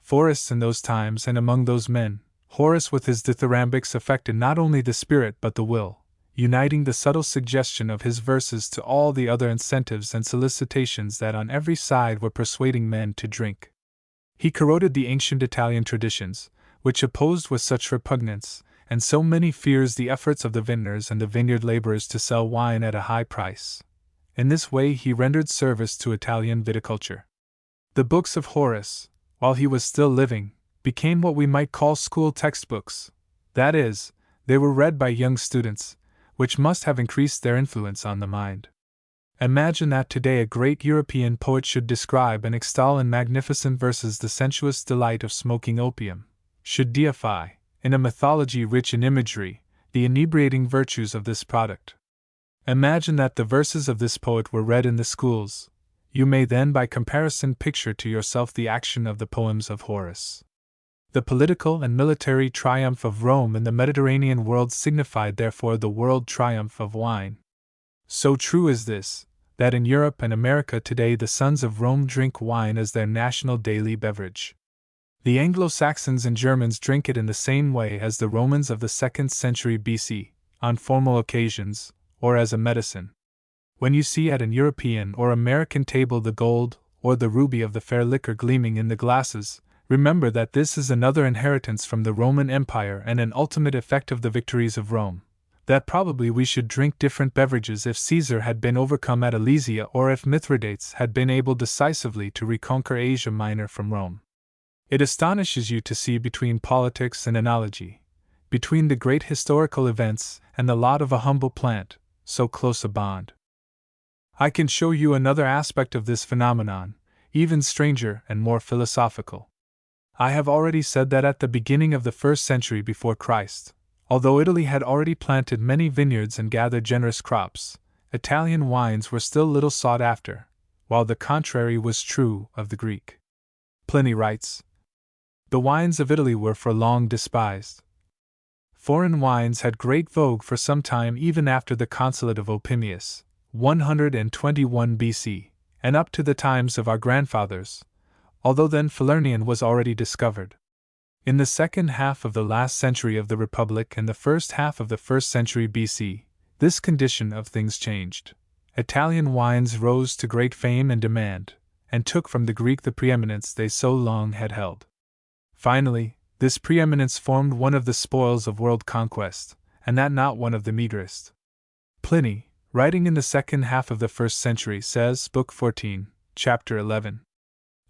S1: forests. In those times and among those men, Horace with his dithyrambics affected not only the spirit but the will, uniting the subtle suggestion of his verses to all the other incentives and solicitations that on every side were persuading men to drink. He corroded the ancient Italian traditions, which opposed with such repugnance and so many fears the efforts of the vintners and the vineyard laborers to sell wine at a high price. In this way he rendered service to Italian viticulture. The books of Horace, while he was still living, became what we might call school textbooks. That is, they were read by young students, which must have increased their influence on the mind. Imagine that today a great European poet should describe and extol in magnificent verses the sensuous delight of smoking opium, should deify, in a mythology rich in imagery, the inebriating virtues of this product. Imagine that the verses of this poet were read in the schools. You may then by comparison picture to yourself the action of the poems of Horace. The political and military triumph of Rome in the Mediterranean world signified therefore the world triumph of wine. So true is this, that in Europe and America today the sons of Rome drink wine as their national daily beverage. The Anglo-Saxons and Germans drink it in the same way as the Romans of the 2nd century BC, on formal occasions, or as a medicine. When you see at an European or American table the gold or the ruby of the fair liquor gleaming in the glasses, remember that this is another inheritance from the Roman Empire and an ultimate effect of the victories of Rome, that probably we should drink different beverages if Caesar had been overcome at Alesia or if Mithridates had been able decisively to reconquer Asia Minor from Rome. It astonishes you to see between politics and analogy, between the great historical events and the lot of a humble plant, so close a bond. I can show you another aspect of this phenomenon, even stranger and more philosophical. I have already said that at the beginning of the 1st century before Christ, although Italy had already planted many vineyards and gathered generous crops, Italian wines were still little sought after, while the contrary was true of the Greek. Pliny writes, "The wines of Italy were for long despised." Foreign wines had great vogue for some time even after the consulate of Opimius, 121 BC, and up to the times of our grandfathers, although then Falernian was already discovered. In the second half of the last century of the Republic and the first half of the 1st century BC, this condition of things changed. Italian wines rose to great fame and demand, and took from the Greek the preeminence they so long had held. Finally, this preeminence formed one of the spoils of world conquest, and that not one of the meagerest. Pliny, writing in the second half of the 1st century, says, Book 14, Chapter 11,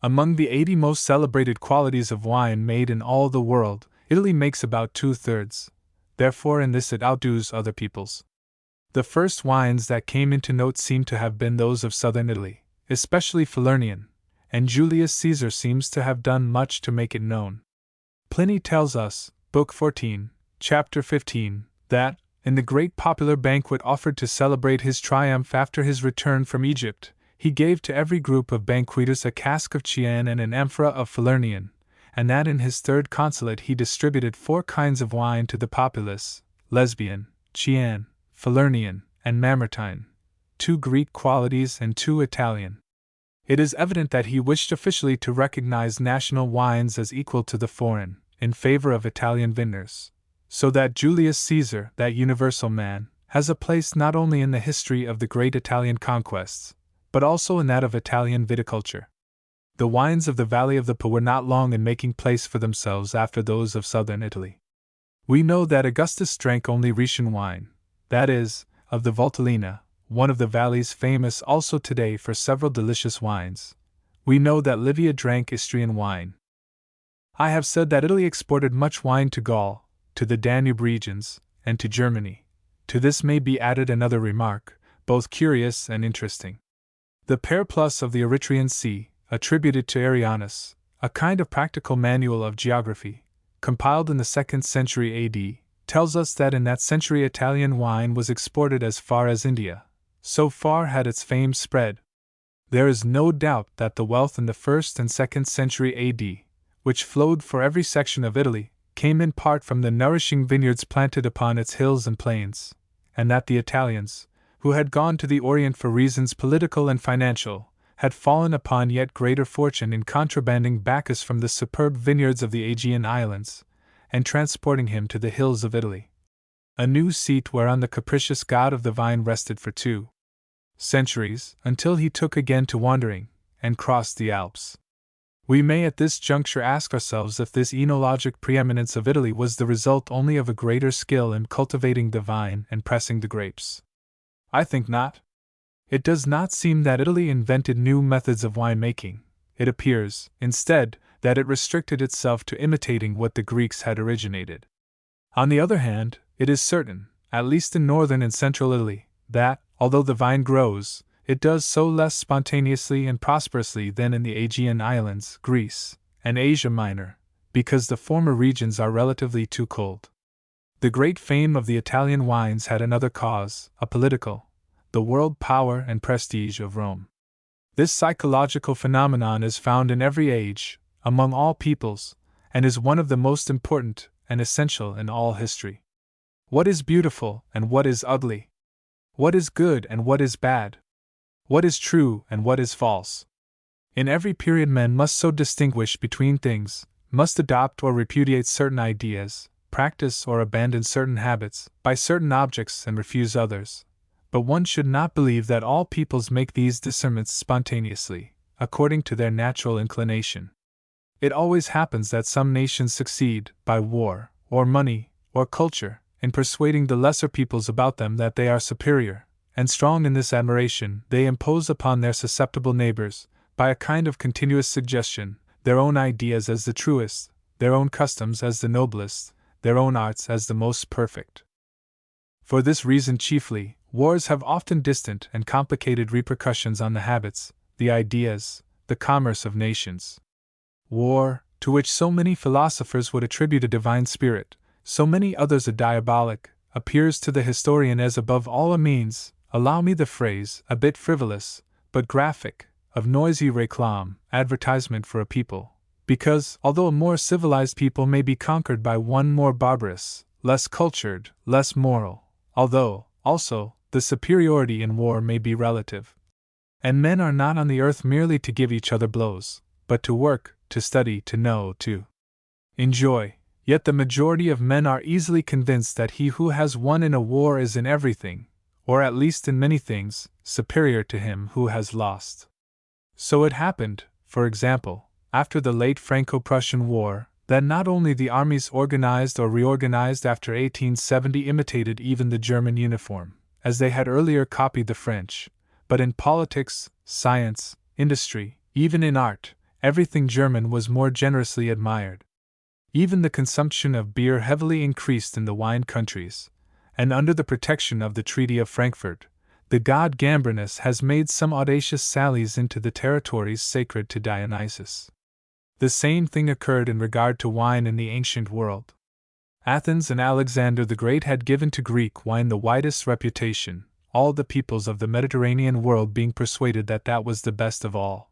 S1: "Among the 80 most celebrated qualities of wine made in all the world, Italy makes about 2/3, therefore in this it outdoes other peoples. The first wines that came into note seem to have been those of southern Italy, especially Falernian, and Julius Caesar seems to have done much to make it known." Pliny tells us, Book 14, Chapter 15, that, in the great popular banquet offered to celebrate his triumph after his return from Egypt, he gave to every group of banqueters a cask of Chian and an amphora of Falernian, and that in his 3rd consulate he distributed 4 kinds of wine to the populace: Lesbian, Chian, Falernian, and Mamertine, 2 Greek qualities and 2 Italian. It is evident that he wished officially to recognize national wines as equal to the foreign, in favor of Italian vintners. So that Julius Caesar, that universal man, has a place not only in the history of the great Italian conquests, but also in that of Italian viticulture. The wines of the Valley of the Po were not long in making place for themselves after those of southern Italy. We know that Augustus drank only Rhaetian wine, that is, of the Valtellina, one of the valleys famous also today for several delicious wines. We know that Livia drank Istrian wine. I have said that Italy exported much wine to Gaul, to the Danube regions, and to Germany. To this may be added another remark, both curious and interesting. The Periplus of the Erythraean Sea, attributed to Arrianus, a kind of practical manual of geography, compiled in the 2nd century AD, tells us that in that century Italian wine was exported as far as India. So far had its fame spread. There is no doubt that the wealth in the 1st and 2nd century AD, which flowed for every section of Italy, came in part from the nourishing vineyards planted upon its hills and plains, and that the Italians, who had gone to the Orient for reasons political and financial, had fallen upon yet greater fortune in contrabanding Bacchus from the superb vineyards of the Aegean Islands, and transporting him to the hills of Italy. A new seat whereon the capricious god of the vine rested for 2 centuries, until he took again to wandering, and crossed the Alps. We may at this juncture ask ourselves if this enologic preeminence of Italy was the result only of a greater skill in cultivating the vine and pressing the grapes. I think not. It does not seem that Italy invented new methods of wine-making. It appears, instead, that it restricted itself to imitating what the Greeks had originated. On the other hand, it is certain, at least in northern and central Italy, that, although the vine grows, it does so less spontaneously and prosperously than in the Aegean Islands, Greece, and Asia Minor, because the former regions are relatively too cold. The great fame of the Italian wines had another cause, a political, the world power and prestige of Rome. This psychological phenomenon is found in every age, among all peoples, and is one of the most important and essential in all history. What is beautiful and what is ugly? What is good and what is bad? What is true and what is false? In every period men must so distinguish between things, must adopt or repudiate certain ideas, practice or abandon certain habits, buy certain objects and refuse others. But one should not believe that all peoples make these discernments spontaneously, according to their natural inclination. It always happens that some nations succeed, by war, or money, or culture, in persuading the lesser peoples about them that they are superior, and strong in this admiration, they impose upon their susceptible neighbors, by a kind of continuous suggestion, their own ideas as the truest, their own customs as the noblest, their own arts as the most perfect. For this reason chiefly, wars have often distant and complicated repercussions on the habits, the ideas, the commerce of nations. War, to which so many philosophers would attribute a divine spirit, so many others a diabolic, appears to the historian as above all a means, allow me the phrase, a bit frivolous, but graphic, of noisy réclame, advertisement for a people, because, although a more civilized people may be conquered by one more barbarous, less cultured, less moral, although, also, the superiority in war may be relative. And men are not on the earth merely to give each other blows, but to work, to study, to know, to enjoy. Yet the majority of men are easily convinced that he who has won in a war is in everything, or at least in many things, superior to him who has lost. So it happened, for example, after the late Franco-Prussian War, that not only the armies organized or reorganized after 1870 imitated even the German uniform, as they had earlier copied the French, but in politics, science, industry, even in art, everything German was more generously admired. Even the consumption of beer heavily increased in the wine countries, and under the protection of the Treaty of Frankfurt, the god Gambrinus has made some audacious sallies into the territories sacred to Dionysus. The same thing occurred in regard to wine in the ancient world. Athens and Alexander the Great had given to Greek wine the widest reputation, all the peoples of the Mediterranean world being persuaded that that was the best of all.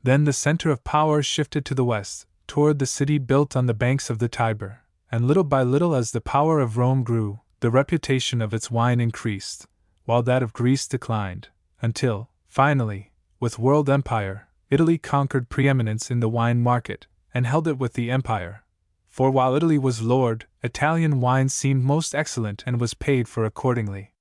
S1: Then the center of power shifted to the west, toward the city built on the banks of the Tiber, and little by little as the power of Rome grew, the reputation of its wine increased, while that of Greece declined, until, finally, with world empire, Italy conquered preeminence in the wine market, and held it with the empire. For while Italy was lord, Italian wine seemed most excellent and was paid for accordingly.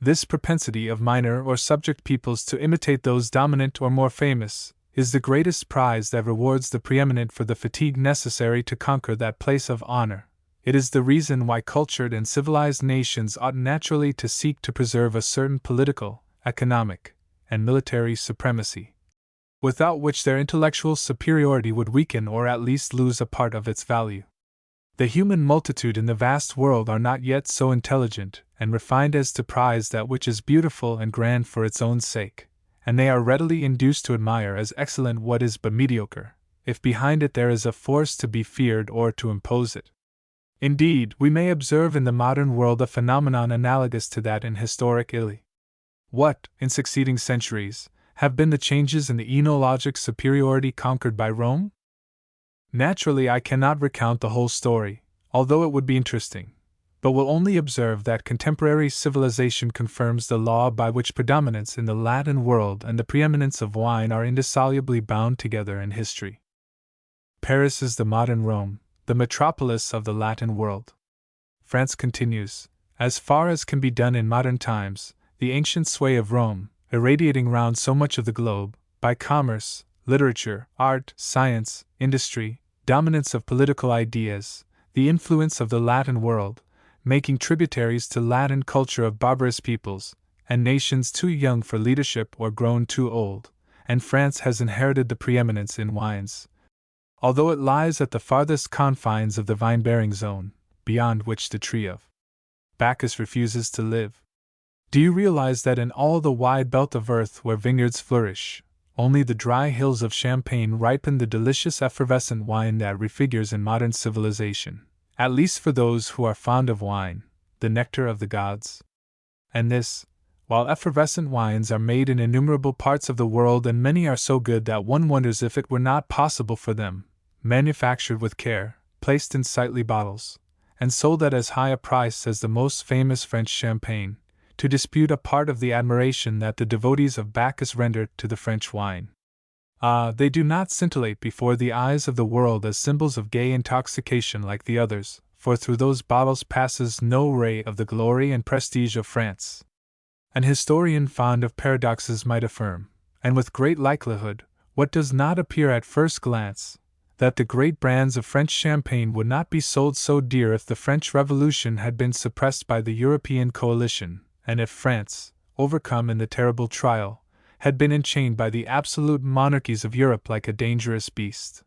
S1: This propensity of minor or subject peoples to imitate those dominant or more famous is the greatest prize that rewards the preeminent for the fatigue necessary to conquer that place of honor. It is the reason why cultured and civilized nations ought naturally to seek to preserve a certain political, economic, and military supremacy, without which their intellectual superiority would weaken or at least lose a part of its value. The human multitude in the vast world are not yet so intelligent and refined as to prize that which is beautiful and grand for its own sake, and they are readily induced to admire as excellent what is but mediocre, if behind it there is a force to be feared or to impose it. Indeed, we may observe in the modern world a phenomenon analogous to that in historic Italy. What, in succeeding centuries, have been the changes in the enologic superiority conquered by Rome? Naturally, I cannot recount the whole story, although it would be interesting, but will only observe that contemporary civilization confirms the law by which predominance in the Latin world and the preeminence of wine are indissolubly bound together in history. Paris is the modern Rome, the metropolis of the Latin world. France continues, as far as can be done in modern times, the ancient sway of Rome, irradiating round so much of the globe, by commerce, literature, art, science, industry, dominance of political ideas, the influence of the Latin world, making tributaries to Latin culture of barbarous peoples, and nations too young for leadership or grown too old, and France has inherited the preeminence in wines, although it lies at the farthest confines of the vine-bearing zone, beyond which the tree of Bacchus refuses to live. Do you realize that in all the wide belt of earth where vineyards flourish, only the dry hills of Champagne ripen the delicious effervescent wine that refigures in modern civilization, at least for those who are fond of wine, the nectar of the gods? And this, while effervescent wines are made in innumerable parts of the world and many are so good that one wonders if it were not possible for them, manufactured with care, placed in sightly bottles, and sold at as high a price as the most famous French champagne, to dispute a part of the admiration that the devotees of Bacchus render to the French wine. Ah, they do not scintillate before the eyes of the world as symbols of gay intoxication like the others, for through those bottles passes no ray of the glory and prestige of France. An historian fond of paradoxes might affirm, and with great likelihood, what does not appear at first glance, that the great brands of French champagne would not be sold so dear if the French Revolution had been suppressed by the European coalition, and if France, overcome in the terrible trial, had been enchained by the absolute monarchies of Europe like a dangerous beast.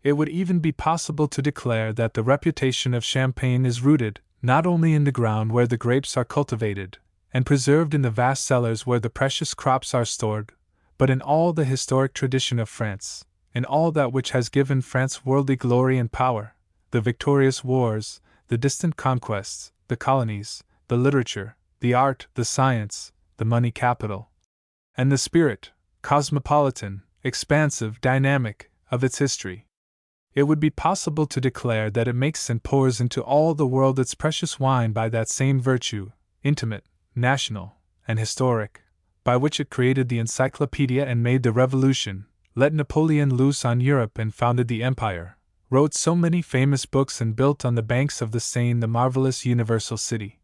S1: It would even be possible to declare that the reputation of Champagne is rooted, not only in the ground where the grapes are cultivated, and preserved in the vast cellars where the precious crops are stored, but in all the historic tradition of France, in all that which has given France worldly glory and power, the victorious wars, the distant conquests, the colonies, the literature, the art, the science, the money capital, and the spirit, cosmopolitan, expansive, dynamic, of its history. It would be possible to declare that it makes and pours into all the world its precious wine by that same virtue, intimate, national, and historic, by which it created the encyclopedia and made the revolution, let Napoleon loose on Europe and founded the empire, wrote so many famous books and built on the banks of the Seine the marvelous universal city,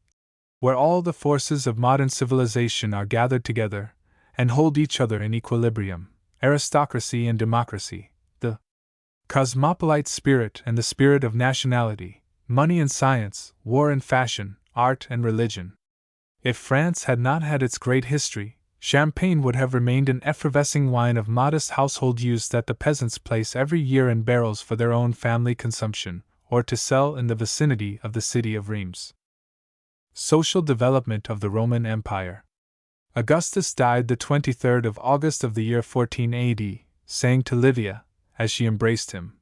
S1: where all the forces of modern civilization are gathered together, and hold each other in equilibrium, aristocracy and democracy, the cosmopolite spirit and the spirit of nationality, money and science, war and fashion, art and religion. If France had not had its great history, Champagne would have remained an effervescing wine of modest household use that the peasants place every year in barrels for their own family consumption, or to sell in the vicinity of the city of Reims. Social development of the Roman Empire. Augustus died the 23rd of August of the year 14 AD, saying to Livia, as she embraced him,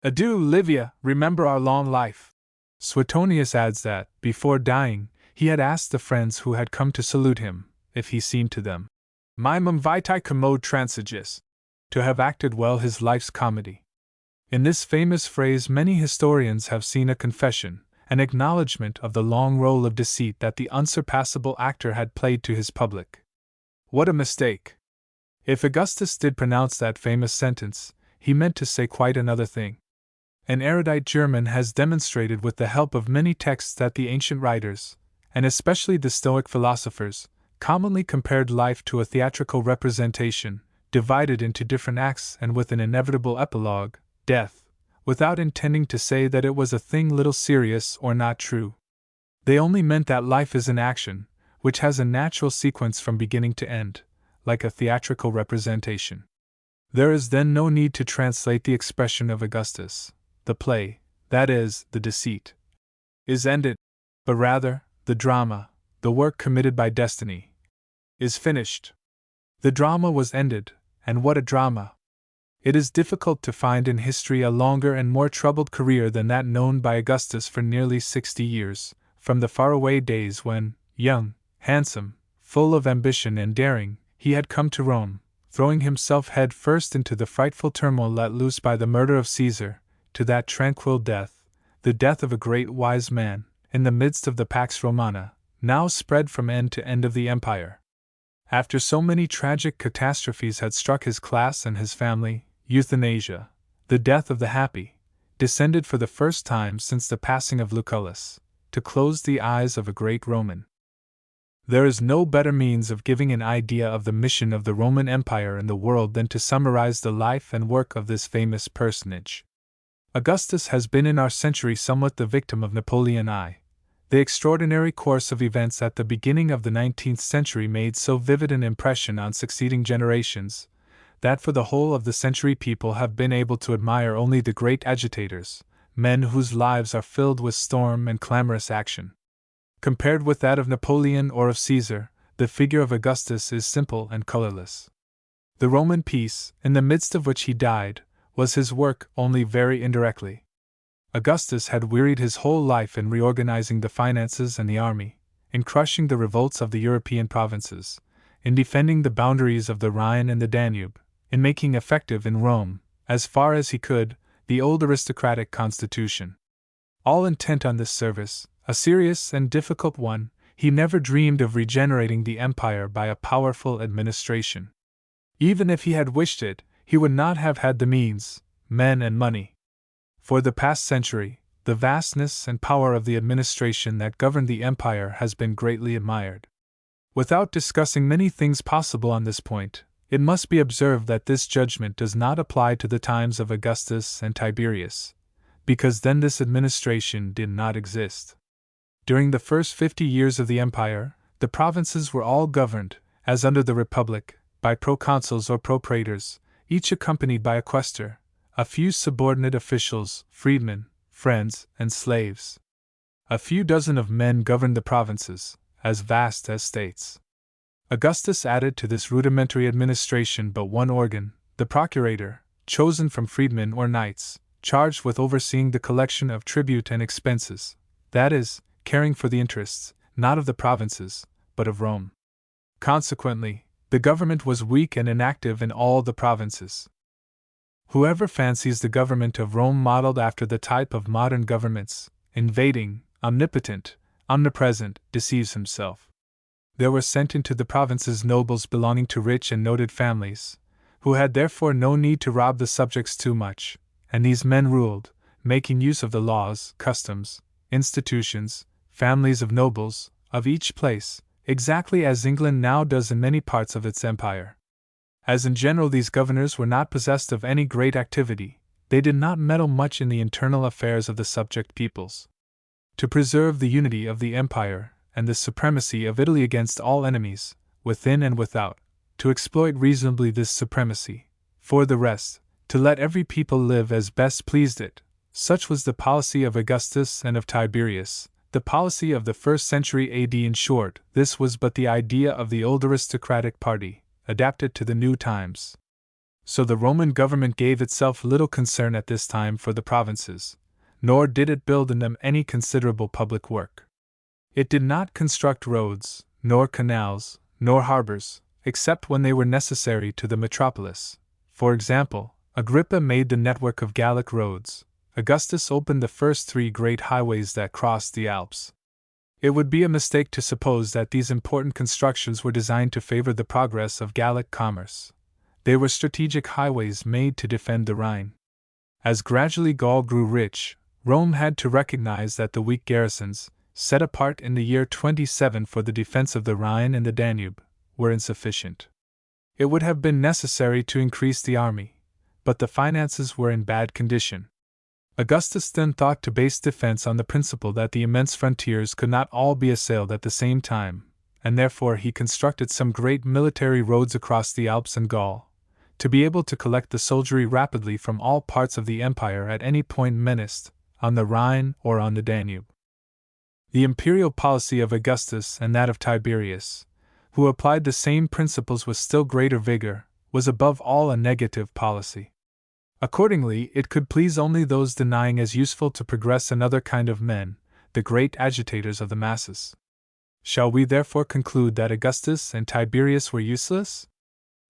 S1: "Adieu, Livia, remember our long life." Suetonius adds that, before dying, he had asked the friends who had come to salute him, if he seemed to them, "Mimum vitae commode transigis," to have acted well his life's comedy. In this famous phrase many historians have seen a confession, an acknowledgment of the long role of deceit that the unsurpassable actor had played to his public. What a mistake! If Augustus did pronounce that famous sentence, he meant to say quite another thing. An erudite German has demonstrated with the help of many texts that the ancient writers, and especially the Stoic philosophers, commonly compared life to a theatrical representation, divided into different acts and with an inevitable epilogue, death, without intending to say that it was a thing little serious or not true. They only meant that life is an action, which has a natural sequence from beginning to end, like a theatrical representation. There is then no need to translate the expression of Augustus. The play, that is, the deceit, is ended, but rather, the drama, the work committed by destiny, is finished. The drama was ended, and what a drama! It is difficult to find in history a longer and more troubled career than that known by Augustus for nearly 60 years, from the faraway days when, young, handsome, full of ambition and daring, he had come to Rome, throwing himself head first into the frightful turmoil let loose by the murder of Caesar, to that tranquil death, the death of a great wise man, in the midst of the Pax Romana, now spread from end to end of the empire. After so many tragic catastrophes had struck his class and his family, euthanasia, the death of the happy, descended for the first time since the passing of Lucullus, to close the eyes of a great Roman. There is no better means of giving an idea of the mission of the Roman Empire in the world than to summarize the life and work of this famous personage. Augustus has been in our century somewhat the victim of Napoleon I. The extraordinary course of events at the beginning of the 19th century made so vivid an impression on succeeding generations, that for the whole of the century people have been able to admire only the great agitators, men whose lives are filled with storm and clamorous action. Compared with that of Napoleon or of Caesar, the figure of Augustus is simple and colorless. The Roman peace, in the midst of which he died, was his work only very indirectly. Augustus had wearied his whole life in reorganizing the finances and the army, in crushing the revolts of the European provinces, in defending the boundaries of the Rhine and the Danube, in making effective in Rome, as far as he could, the old aristocratic constitution. All intent on this service, a serious and difficult one, he never dreamed of regenerating the empire by a powerful administration. Even if he had wished it, he would not have had the means, men and money. For the past century, the vastness and power of the administration that governed the empire has been greatly admired. Without discussing many things possible on this point, it must be observed that this judgment does not apply to the times of Augustus and Tiberius, because then this administration did not exist. During the first 50 years of the empire, the provinces were all governed, as under the Republic, by proconsuls or propraetors, each accompanied by a quaestor, a few subordinate officials, freedmen, friends, and slaves. A few dozen of men governed the provinces, as vast as states. Augustus added to this rudimentary administration but one organ, the procurator, chosen from freedmen or knights, charged with overseeing the collection of tribute and expenses, that is, caring for the interests, not of the provinces, but of Rome. Consequently, the government was weak and inactive in all the provinces. Whoever fancies the government of Rome modeled after the type of modern governments, invading, omnipotent, omnipresent, deceives himself. There were sent into the provinces nobles belonging to rich and noted families, who had therefore no need to rob the subjects too much, and these men ruled, making use of the laws, customs, institutions, families of nobles, of each place, exactly as England now does in many parts of its empire. As in general these governors were not possessed of any great activity, they did not meddle much in the internal affairs of the subject peoples. To preserve the unity of the empire, and the supremacy of Italy against all enemies, within and without, to exploit reasonably this supremacy, for the rest, to let every people live as best pleased it, such was the policy of Augustus and of Tiberius, the policy of the 1st century AD. In short, this was but the idea of the old aristocratic party, adapted to the new times. So the Roman government gave itself little concern at this time for the provinces, nor did it build in them any considerable public work. It did not construct roads, nor canals, nor harbors, except when they were necessary to the metropolis. For example, Agrippa made the network of Gallic roads, Augustus opened the first 3 great highways that crossed the Alps. It would be a mistake to suppose that these important constructions were designed to favor the progress of Gallic commerce. They were strategic highways made to defend the Rhine. As gradually Gaul grew rich, Rome had to recognize that the weak garrisons, set apart in the year 27 for the defense of the Rhine and the Danube, were insufficient. It would have been necessary to increase the army, but the finances were in bad condition. Augustus then thought to base defense on the principle that the immense frontiers could not all be assailed at the same time, and therefore he constructed some great military roads across the Alps and Gaul, to be able to collect the soldiery rapidly from all parts of the empire at any point menaced, on the Rhine or on the Danube. The imperial policy of Augustus and that of Tiberius, who applied the same principles with still greater vigor, was above all a negative policy. Accordingly, it could please only those denying as useful to progress another kind of men, the great agitators of the masses. Shall we therefore conclude that Augustus and Tiberius were useless?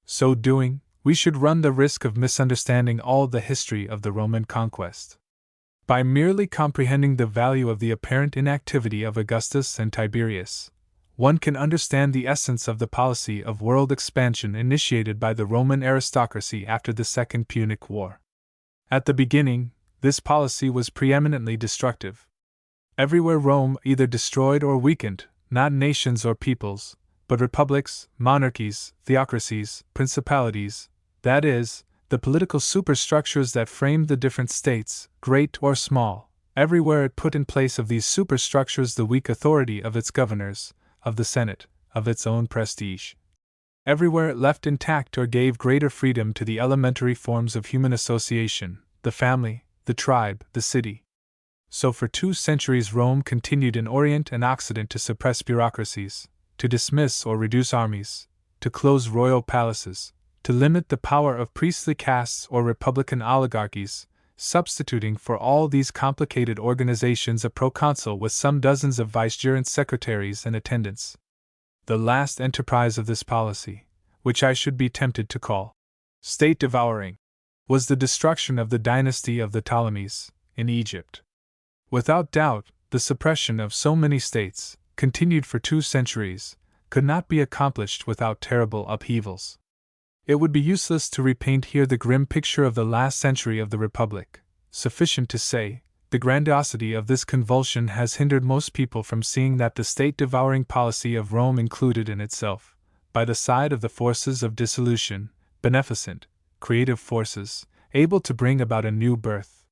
S1: So doing, we should run the risk of misunderstanding all the history of the Roman conquest. By merely comprehending the value of the apparent inactivity of Augustus and Tiberius, one can understand the essence of the policy of world expansion initiated by the Roman aristocracy after the Second Punic War. At the beginning, this policy was preeminently destructive. Everywhere Rome either destroyed or weakened, not nations or peoples, but republics, monarchies, theocracies, principalities, that is, the political superstructures that framed the different states, great or small. Everywhere it put in place of these superstructures the weak authority of its governors, of the Senate, of its own prestige. Everywhere it left intact or gave greater freedom to the elementary forms of human association, the family, the tribe, the city. So for 2 centuries Rome continued in Orient and Occident to suppress bureaucracies, to dismiss or reduce armies, to close royal palaces, to limit the power of priestly castes or republican oligarchies, substituting for all these complicated organizations a proconsul with some dozens of vicegerent secretaries and attendants. The last enterprise of this policy, which I should be tempted to call state devouring, was the destruction of the dynasty of the Ptolemies in Egypt. Without doubt, the suppression of so many states, continued for 2 centuries, could not be accomplished without terrible upheavals. It would be useless to repaint here the grim picture of the last century of the Republic. Sufficient to say, the grandiosity of this convulsion has hindered most people from seeing that the state-devouring policy of Rome included in itself, by the side of the forces of dissolution, beneficent, creative forces, able to bring about a new birth.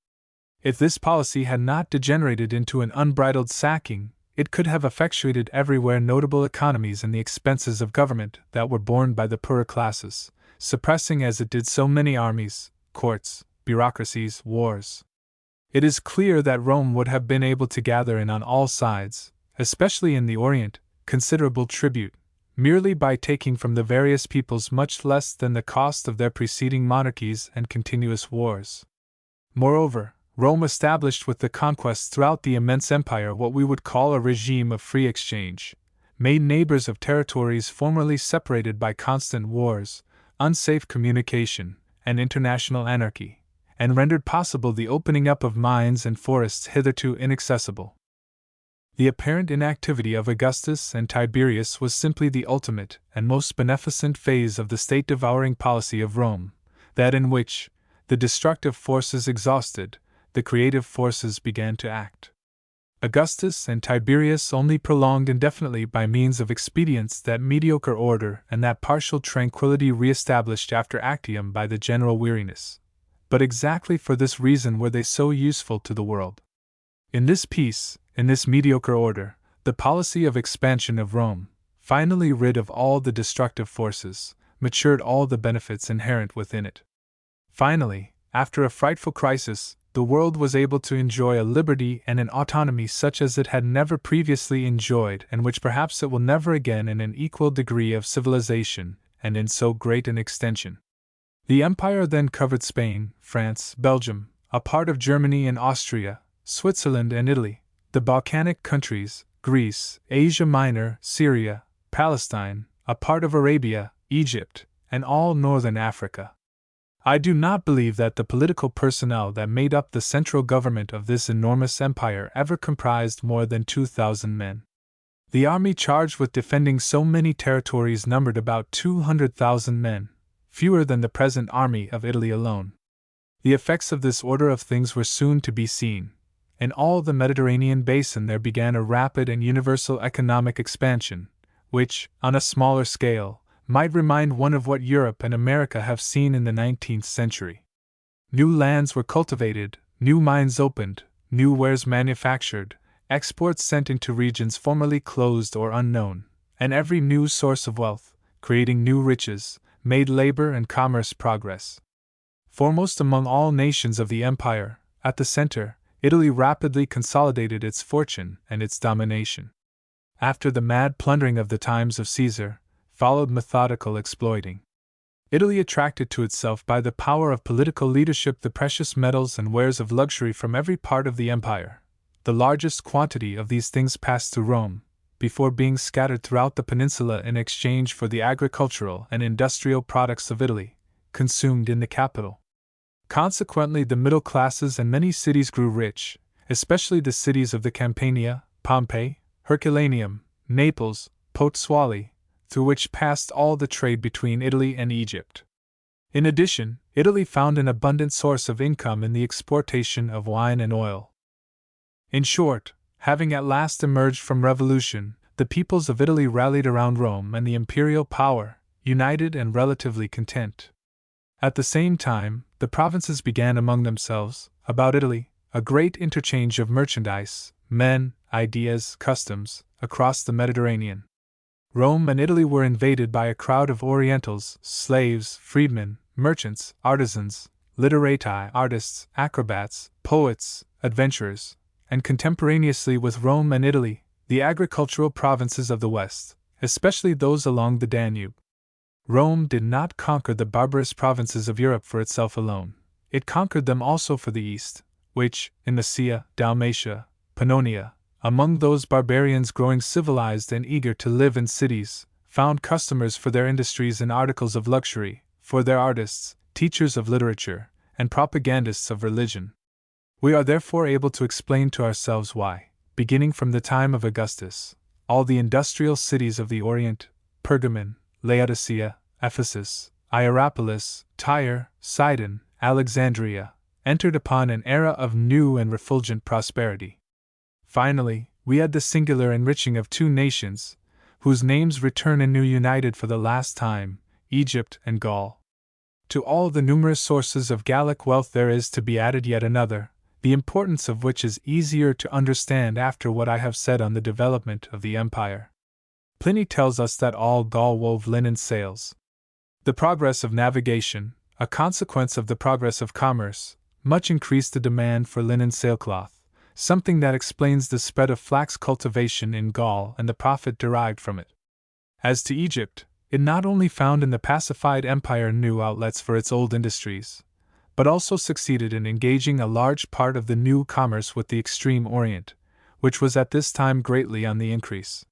S1: If this policy had not degenerated into an unbridled sacking, it could have effectuated everywhere notable economies in the expenses of government that were borne by the poorer classes, suppressing as it did so many armies, courts, bureaucracies, wars. It is clear that Rome would have been able to gather in on all sides, especially in the Orient, considerable tribute, merely by taking from the various peoples much less than the cost of their preceding monarchies and continuous wars. Moreover, Rome established with the conquests throughout the immense empire what we would call a regime of free exchange, made neighbors of territories formerly separated by constant wars, unsafe communication, and international anarchy, and rendered possible the opening up of mines and forests hitherto inaccessible. The apparent inactivity of Augustus and Tiberius was simply the ultimate and most beneficent phase of the state-devouring policy of Rome, that in which, the destructive forces exhausted, the creative forces began to act. Augustus and Tiberius only prolonged indefinitely by means of expedients that mediocre order and that partial tranquility re-established after Actium by the general weariness. But exactly for this reason were they so useful to the world. In this peace, in this mediocre order, the policy of expansion of Rome, finally rid of all the destructive forces, matured all the benefits inherent within it. Finally, after a frightful crisis, the world was able to enjoy a liberty and an autonomy such as it had never previously enjoyed and which perhaps it will never again in an equal degree of civilization and in so great an extension. The empire then covered Spain, France, Belgium, a part of Germany and Austria, Switzerland and Italy, the Balkanic countries, Greece, Asia Minor, Syria, Palestine, a part of Arabia, Egypt, and all northern Africa. I do not believe that the political personnel that made up the central government of this enormous empire ever comprised more than 2,000 men. The army charged with defending so many territories numbered about 200,000 men, fewer than the present army of Italy alone. The effects of this order of things were soon to be seen. In all the Mediterranean basin there began a rapid and universal economic expansion, which, on a smaller scale, might remind one of what Europe and America have seen in the 19th century. New lands were cultivated, new mines opened, new wares manufactured, exports sent into regions formerly closed or unknown, and every new source of wealth, creating new riches, made labor and commerce progress. Foremost among all nations of the empire, at the center, Italy rapidly consolidated its fortune and its domination. After the mad plundering of the times of Caesar, followed methodical exploiting. Italy attracted to itself by the power of political leadership the precious metals and wares of luxury from every part of the empire. The largest quantity of these things passed through Rome, before being scattered throughout the peninsula in exchange for the agricultural and industrial products of Italy, consumed in the capital. Consequently, the middle classes and many cities grew rich, especially the cities of the Campania, Pompeii, Herculaneum, Naples, Pozzuoli, through which passed all the trade between Italy and Egypt. In addition, Italy found an abundant source of income in the exportation of wine and oil. In short, having at last emerged from revolution, the peoples of Italy rallied around Rome and the imperial power, united and relatively content. At the same time, the provinces began among themselves, about Italy, a great interchange of merchandise, men, ideas, customs, across the Mediterranean. Rome and Italy were invaded by a crowd of Orientals, slaves, freedmen, merchants, artisans, literati, artists, acrobats, poets, adventurers, and contemporaneously with Rome and Italy, the agricultural provinces of the West, especially those along the Danube. Rome did not conquer the barbarous provinces of Europe for itself alone. It conquered them also for the East, which, in Mysia, Dalmatia, Pannonia, among those barbarians growing civilized and eager to live in cities, found customers for their industries and articles of luxury, for their artists, teachers of literature, and propagandists of religion. We are therefore able to explain to ourselves why, beginning from the time of Augustus, all the industrial cities of the Orient, Pergamon, Laodicea, Ephesus, Hierapolis, Tyre, Sidon, Alexandria, entered upon an era of new and refulgent prosperity. Finally, we had the singular enriching of two nations, whose names return anew united for the last time, Egypt and Gaul. To all the numerous sources of Gallic wealth there is to be added yet another, the importance of which is easier to understand after what I have said on the development of the empire. Pliny tells us that all Gaul wove linen sails. The progress of navigation, a consequence of the progress of commerce, much increased the demand for linen sailcloth, something that explains the spread of flax cultivation in Gaul and the profit derived from it. As to Egypt, it not only found in the pacified empire new outlets for its old industries, but also succeeded in engaging a large part of the new commerce with the extreme Orient, which was at this time greatly on the increase.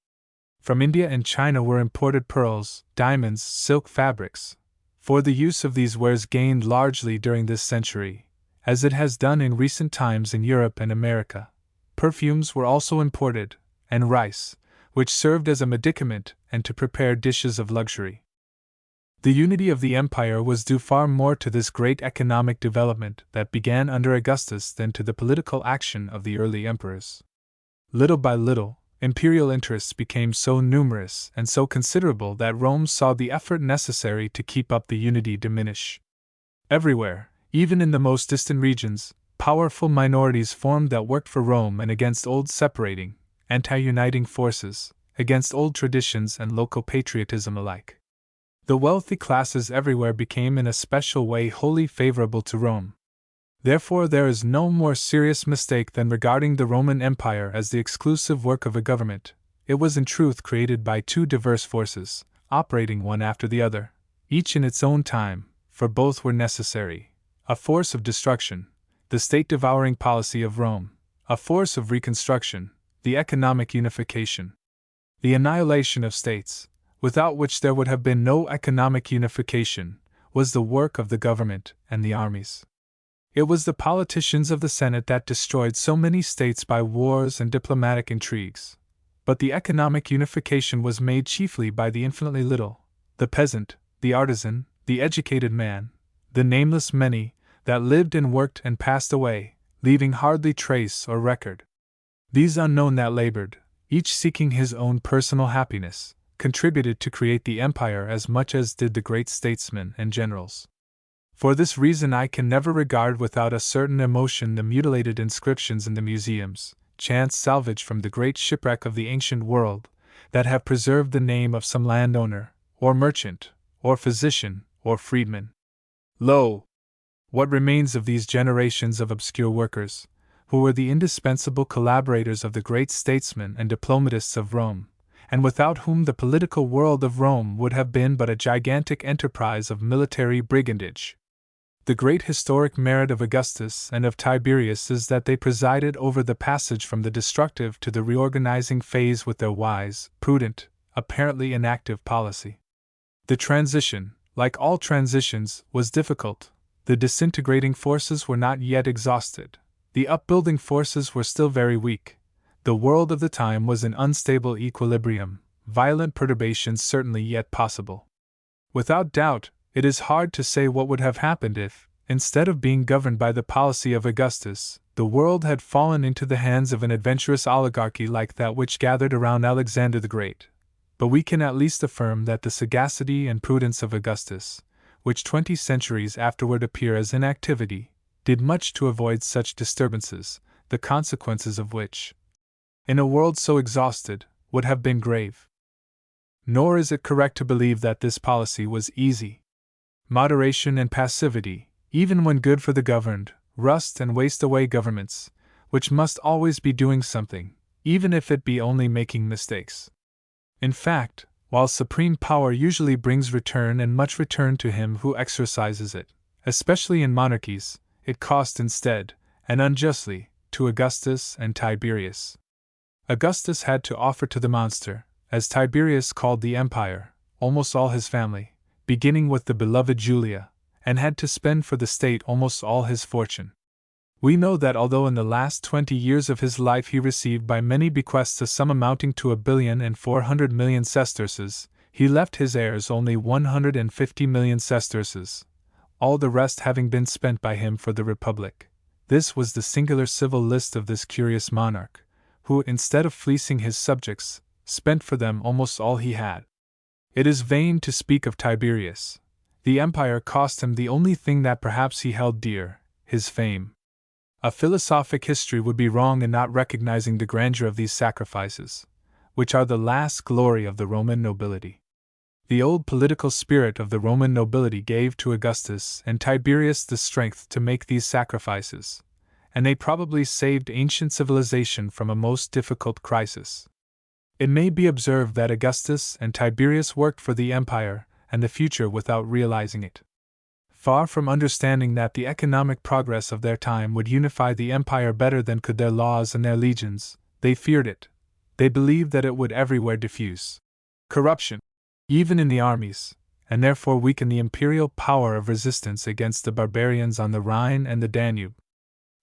S1: From India and China were imported pearls, diamonds, silk fabrics, for the use of these wares gained largely during this century, as it has done in recent times in Europe and America. Perfumes were also imported, and rice, which served as a medicament and to prepare dishes of luxury. The unity of the empire was due far more to this great economic development that began under Augustus than to the political action of the early emperors. Little by little, imperial interests became so numerous and so considerable that Rome saw the effort necessary to keep up the unity diminish. Everywhere, even in the most distant regions, powerful minorities formed that worked for Rome and against old separating, anti-uniting forces, against old traditions and local patriotism alike. The wealthy classes everywhere became in a special way wholly favorable to Rome. Therefore, there is no more serious mistake than regarding the Roman Empire as the exclusive work of a government. It was in truth created by two diverse forces, operating one after the other, each in its own time, for both were necessary. A force of destruction, the state-devouring policy of Rome; a force of reconstruction, the economic unification. The annihilation of states, without which there would have been no economic unification, was the work of the government and the armies. It was the politicians of the Senate that destroyed so many states by wars and diplomatic intrigues. But the economic unification was made chiefly by the infinitely little, the peasant, the artisan, the educated man, the nameless many, that lived and worked and passed away, leaving hardly trace or record. These unknown that labored, each seeking his own personal happiness, contributed to create the empire as much as did the great statesmen and generals. For this reason I can never regard without a certain emotion the mutilated inscriptions in the museums, chance salvage from the great shipwreck of the ancient world, that have preserved the name of some landowner, or merchant, or physician, or freedman. Lo! What remains of these generations of obscure workers, who were the indispensable collaborators of the great statesmen and diplomatists of Rome, and without whom the political world of Rome would have been but a gigantic enterprise of military brigandage? The great historic merit of Augustus and of Tiberius is that they presided over the passage from the destructive to the reorganizing phase with their wise, prudent, apparently inactive policy. The transition, like all transitions, was difficult. The disintegrating forces were not yet exhausted. The upbuilding forces were still very weak. The world of the time was in unstable equilibrium, violent perturbations certainly yet possible. Without doubt, it is hard to say what would have happened if, instead of being governed by the policy of Augustus, the world had fallen into the hands of an adventurous oligarchy like that which gathered around Alexander the Great. But we can at least affirm that the sagacity and prudence of Augustus, which 20 centuries afterward appear as inactivity, did much to avoid such disturbances, the consequences of which, in a world so exhausted, would have been grave. Nor is it correct to believe that this policy was easy. Moderation and passivity, even when good for the governed, rust and waste away governments, which must always be doing something, even if it be only making mistakes. In fact, while supreme power usually brings return and much return to him who exercises it, especially in monarchies, it cost instead, and unjustly, to Augustus and Tiberius. Augustus had to offer to the monster, as Tiberius called the empire, almost all his family, beginning with the beloved Julia, and had to spend for the state almost all his fortune. We know that although in the last 20 years of his life he received by many bequests a sum amounting to 1,400,000,000 sesterces, he left his heirs only 150,000,000 sesterces, all the rest having been spent by him for the Republic. This was the singular civil list of this curious monarch, who, instead of fleecing his subjects, spent for them almost all he had. It is vain to speak of Tiberius. The empire cost him the only thing that perhaps he held dear, his fame. A philosophic history would be wrong in not recognizing the grandeur of these sacrifices, which are the last glory of the Roman nobility. The old political spirit of the Roman nobility gave to Augustus and Tiberius the strength to make these sacrifices, and they probably saved ancient civilization from a most difficult crisis. It may be observed that Augustus and Tiberius worked for the empire and the future without realizing it. Far from understanding that the economic progress of their time would unify the empire better than could their laws and their legions, they feared it. They believed that it would everywhere diffuse corruption, even in the armies, and therefore weaken the imperial power of resistance against the barbarians on the Rhine and the Danube.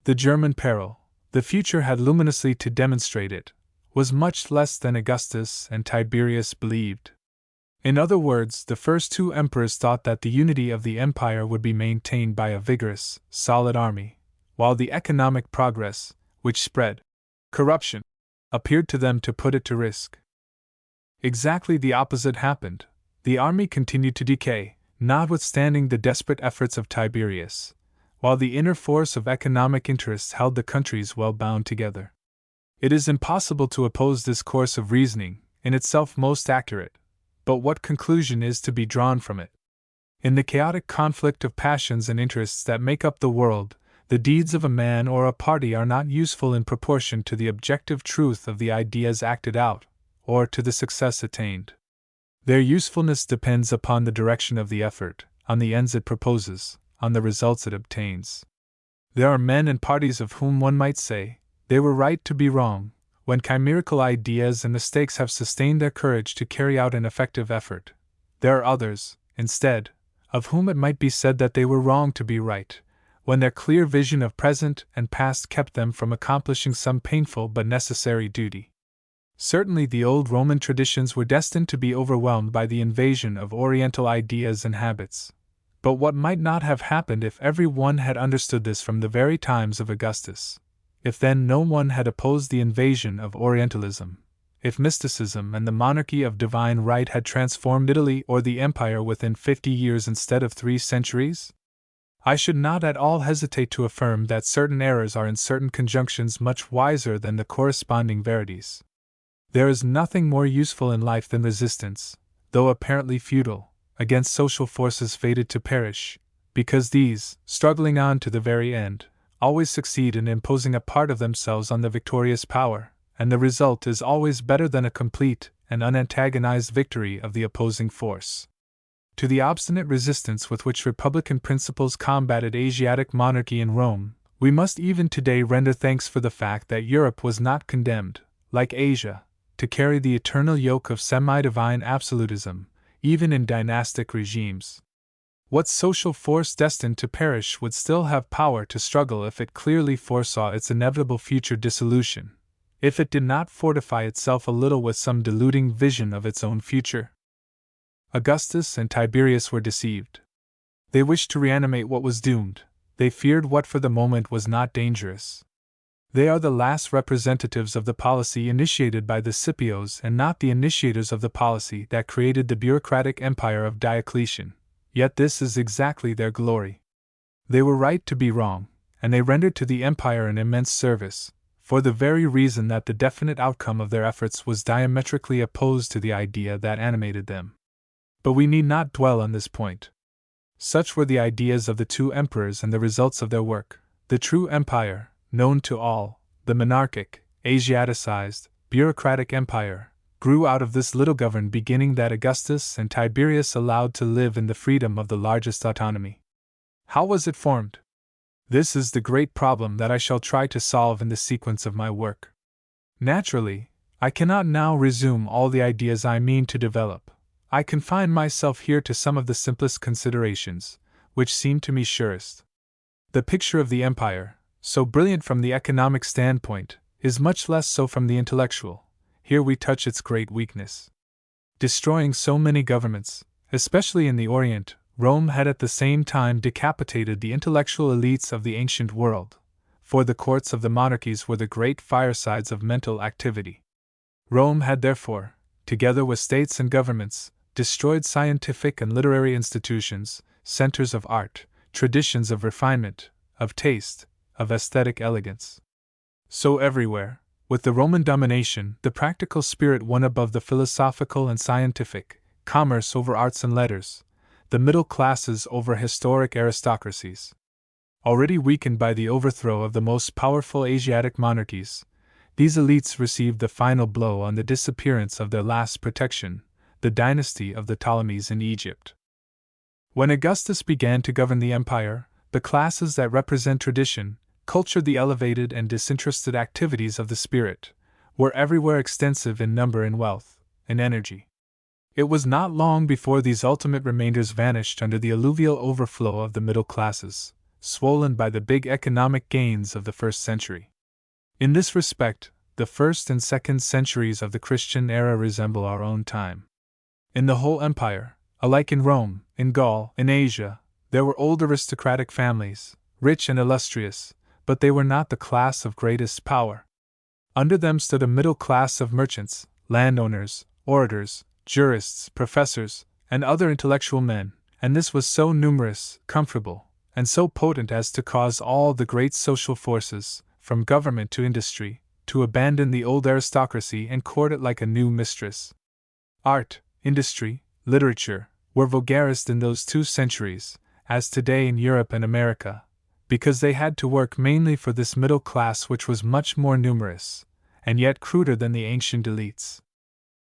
S1: The German peril, the future had luminously to demonstrate it, was much less than Augustus and Tiberius believed. In other words, the first two emperors thought that the unity of the empire would be maintained by a vigorous, solid army, while the economic progress, which spread corruption, appeared to them to put it to risk. Exactly the opposite happened. The army continued to decay, notwithstanding the desperate efforts of Tiberius, while the inner force of economic interests held the countries well bound together. It is impossible to oppose this course of reasoning, in itself most accurate. But what conclusion is to be drawn from it? In the chaotic conflict of passions and interests that make up the world, the deeds of a man or a party are not useful in proportion to the objective truth of the ideas acted out, or to the success attained. Their usefulness depends upon the direction of the effort, on the ends it proposes, on the results it obtains. There are men and parties of whom one might say, they were right to be wrong, when chimerical ideas and mistakes have sustained their courage to carry out an effective effort. There are others, instead, of whom it might be said that they were wrong to be right, when their clear vision of present and past kept them from accomplishing some painful but necessary duty. Certainly the old Roman traditions were destined to be overwhelmed by the invasion of Oriental ideas and habits. But what might not have happened if every one had understood this from the very times of Augustus? If then no one had opposed the invasion of Orientalism? If mysticism and the monarchy of divine right had transformed Italy or the empire within 50 years instead of 3 centuries? I should not at all hesitate to affirm that certain errors are in certain conjunctions much wiser than the corresponding verities. There is nothing more useful in life than resistance, though apparently futile, against social forces fated to perish, because these, struggling on to the very end, always succeed in imposing a part of themselves on the victorious power, and the result is always better than a complete and unantagonized victory of the opposing force. To the obstinate resistance with which republican principles combated Asiatic monarchy in Rome, we must even today render thanks for the fact that Europe was not condemned, like Asia, to carry the eternal yoke of semi-divine absolutism, even in dynastic regimes. What social force destined to perish would still have power to struggle if it clearly foresaw its inevitable future dissolution, if it did not fortify itself a little with some deluding vision of its own future? Augustus and Tiberius were deceived. They wished to reanimate what was doomed, they feared what for the moment was not dangerous. They are the last representatives of the policy initiated by the Scipios and not the initiators of the policy that created the bureaucratic empire of Diocletian, yet this is exactly their glory. They were right to be wrong, and they rendered to the empire an immense service, for the very reason that the definite outcome of their efforts was diametrically opposed to the idea that animated them. But we need not dwell on this point. Such were the ideas of the 2 emperors and the results of their work. The true empire, known to all, the monarchic, Asiaticized, bureaucratic empire, grew out of this little governed beginning that Augustus and Tiberius allowed to live in the freedom of the largest autonomy. How was it formed? This is the great problem that I shall try to solve in the sequence of my work. Naturally, I cannot now resume all the ideas I mean to develop. I confine myself here to some of the simplest considerations, which seem to me surest. The picture of the empire, so brilliant from the economic standpoint, is much less so from the intellectual. Here we touch its great weakness. Destroying so many governments, especially in the Orient, Rome had at the same time decapitated the intellectual elites of the ancient world, for the courts of the monarchies were the great firesides of mental activity. Rome had therefore, together with states and governments, destroyed scientific and literary institutions, centers of art, traditions of refinement, of taste, of aesthetic elegance. So everywhere, with the Roman domination, the practical spirit won above the philosophical and scientific, commerce over arts and letters, the middle classes over historic aristocracies. Already weakened by the overthrow of the most powerful Asiatic monarchies, these elites received the final blow on the disappearance of their last protection, the dynasty of the Ptolemies in Egypt. When Augustus began to govern the empire, the classes that represent tradition, culture, the elevated and disinterested activities of the spirit, were everywhere extensive in number and wealth, and energy. It was not long before these ultimate remainders vanished under the alluvial overflow of the middle classes, swollen by the big economic gains of the first century. In this respect, the first and second centuries of the Christian era resemble our own time. In the whole empire, alike in Rome, in Gaul, in Asia, there were old aristocratic families, rich and illustrious, but they were not the class of greatest power. Under them stood a middle class of merchants, landowners, orators, jurists, professors, and other intellectual men, and this was so numerous, comfortable, and so potent as to cause all the great social forces, from government to industry, to abandon the old aristocracy and court it like a new mistress. Art, industry, literature, were vulgarized in those 2 centuries, as today in Europe and America, because they had to work mainly for this middle class which was much more numerous, and yet cruder than the ancient elites.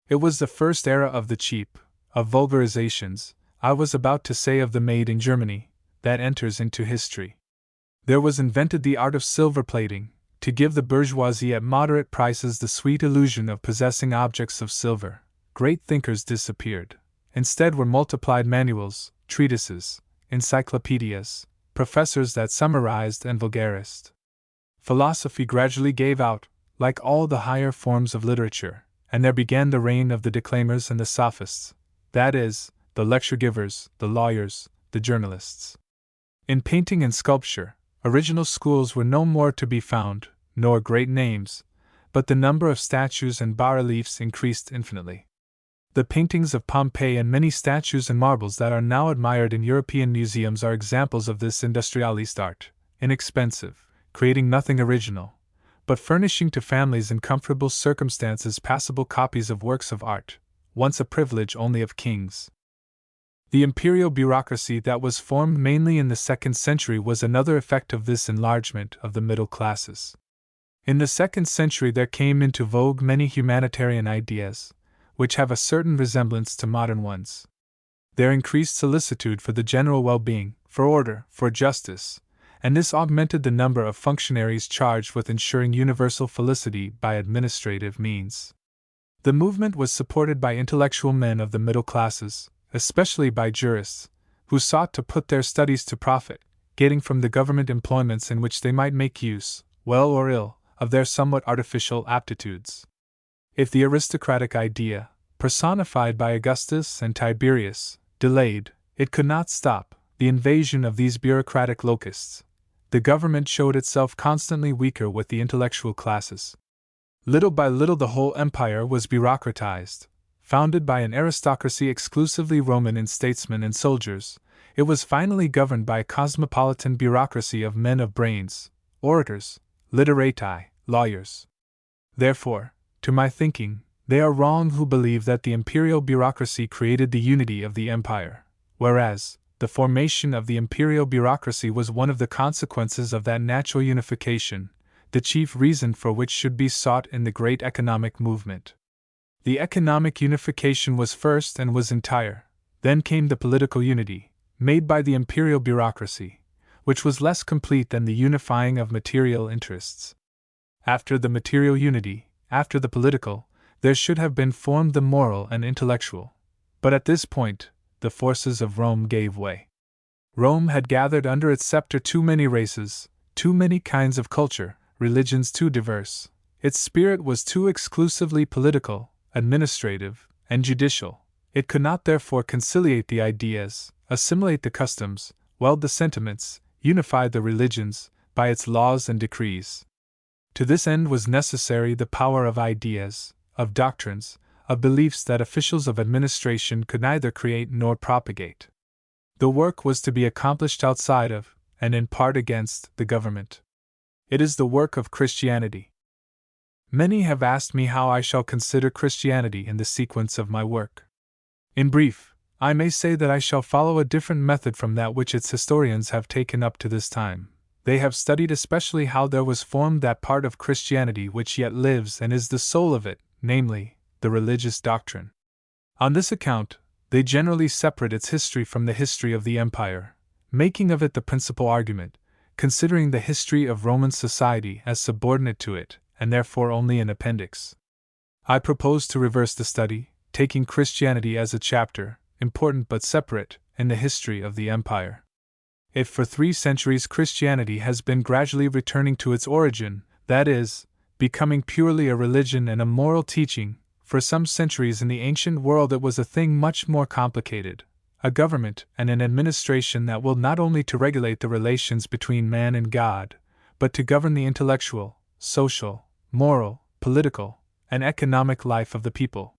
S1: It was the first era of the cheap, of vulgarizations, I was about to say of the made in Germany, that enters into history. There was invented the art of silver plating, to give the bourgeoisie at moderate prices the sweet illusion of possessing objects of silver. Great thinkers disappeared. Instead were multiplied manuals, treatises, encyclopedias, professors that summarized and vulgarized. Philosophy gradually gave out, like all the higher forms of literature, and there began the reign of the declaimers and the sophists, that is, the lecture givers, the lawyers, the journalists. In painting and sculpture, original schools were no more to be found, nor great names, but the number of statues and bas-reliefs increased infinitely. The paintings of Pompeii and many statues and marbles that are now admired in European museums are examples of this industrialist art, inexpensive, creating nothing original, but furnishing to families in comfortable circumstances passable copies of works of art, once a privilege only of kings. The imperial bureaucracy that was formed mainly in the 2nd century was another effect of this enlargement of the middle classes. In the 2nd century there came into vogue many humanitarian ideas, which have a certain resemblance to modern ones. Their increased solicitude for the general well-being, for order, for justice, and this augmented the number of functionaries charged with ensuring universal felicity by administrative means. The movement was supported by intellectual men of the middle classes, especially by jurists, who sought to put their studies to profit, getting from the government employments in which they might make use, well or ill, of their somewhat artificial aptitudes. If the aristocratic idea, personified by Augustus and Tiberius, delayed, it could not stop, the invasion of these bureaucratic locusts. The government showed itself constantly weaker with the intellectual classes. Little by little the whole empire was bureaucratized. Founded by an aristocracy exclusively Roman in statesmen and soldiers, it was finally governed by a cosmopolitan bureaucracy of men of brains, orators, literati, lawyers. Therefore, to my thinking, they are wrong who believe that the imperial bureaucracy created the unity of the empire, whereas the formation of the imperial bureaucracy was one of the consequences of that natural unification, the chief reason for which should be sought in the great economic movement. The economic unification was first and was entire, then came the political unity, made by the imperial bureaucracy, which was less complete than the unifying of material interests. After the material unity, after the political, there should have been formed the moral and intellectual. But at this point, the forces of Rome gave way. Rome had gathered under its scepter too many races, too many kinds of culture, religions too diverse. Its spirit was too exclusively political, administrative, and judicial. It could not therefore conciliate the ideas, assimilate the customs, weld the sentiments, unify the religions, by its laws and decrees. To this end was necessary the power of ideas, of doctrines, of beliefs that officials of administration could neither create nor propagate. The work was to be accomplished outside of, and in part against, the government. It is the work of Christianity. Many have asked me how I shall consider Christianity in the sequence of my work. In brief, I may say that I shall follow a different method from that which its historians have taken up to this time. They have studied especially how there was formed that part of Christianity which yet lives and is the soul of it, namely, the religious doctrine. On this account, they generally separate its history from the history of the empire, making of it the principal argument, considering the history of Roman society as subordinate to it, and therefore only an appendix. I propose to reverse the study, taking Christianity as a chapter, important but separate, in the history of the empire. If for 3 centuries Christianity has been gradually returning to its origin, that is, becoming purely a religion and a moral teaching, for some centuries in the ancient world it was a thing much more complicated, a government and an administration that will not only to regulate the relations between man and God, but to govern the intellectual, social, moral, political, and economic life of the people.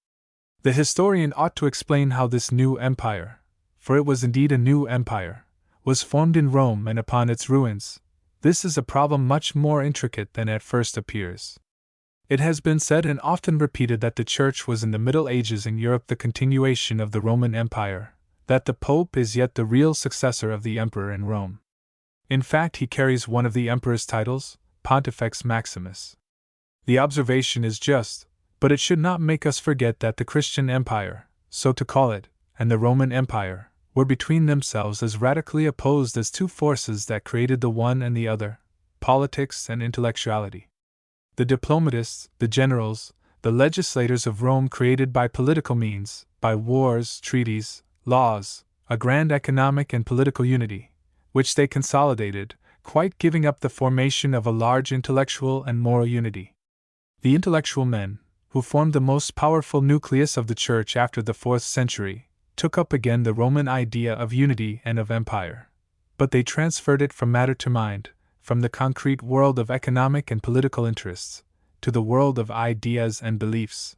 S1: The historian ought to explain how this new empire, for it was indeed a new empire, was formed in Rome and upon its ruins. This is a problem much more intricate than at first appears. It has been said and often repeated that the Church was in the Middle Ages in Europe the continuation of the Roman Empire, that the Pope is yet the real successor of the Emperor in Rome. In fact, he carries one of the Emperor's titles, Pontifex Maximus. The observation is just, but it should not make us forget that the Christian Empire, so to call it, and the Roman Empire, were between themselves as radically opposed as 2 forces that created the one and the other, politics and intellectuality. The diplomatists, the generals, the legislators of Rome created by political means, by wars, treaties, laws, a grand economic and political unity, which they consolidated, quite giving up the formation of a large intellectual and moral unity. The intellectual men, who formed the most powerful nucleus of the Church after the 4th century, took up again the Roman idea of unity and of empire. But they transferred it from matter to mind, from the concrete world of economic and political interests, to the world of ideas and beliefs.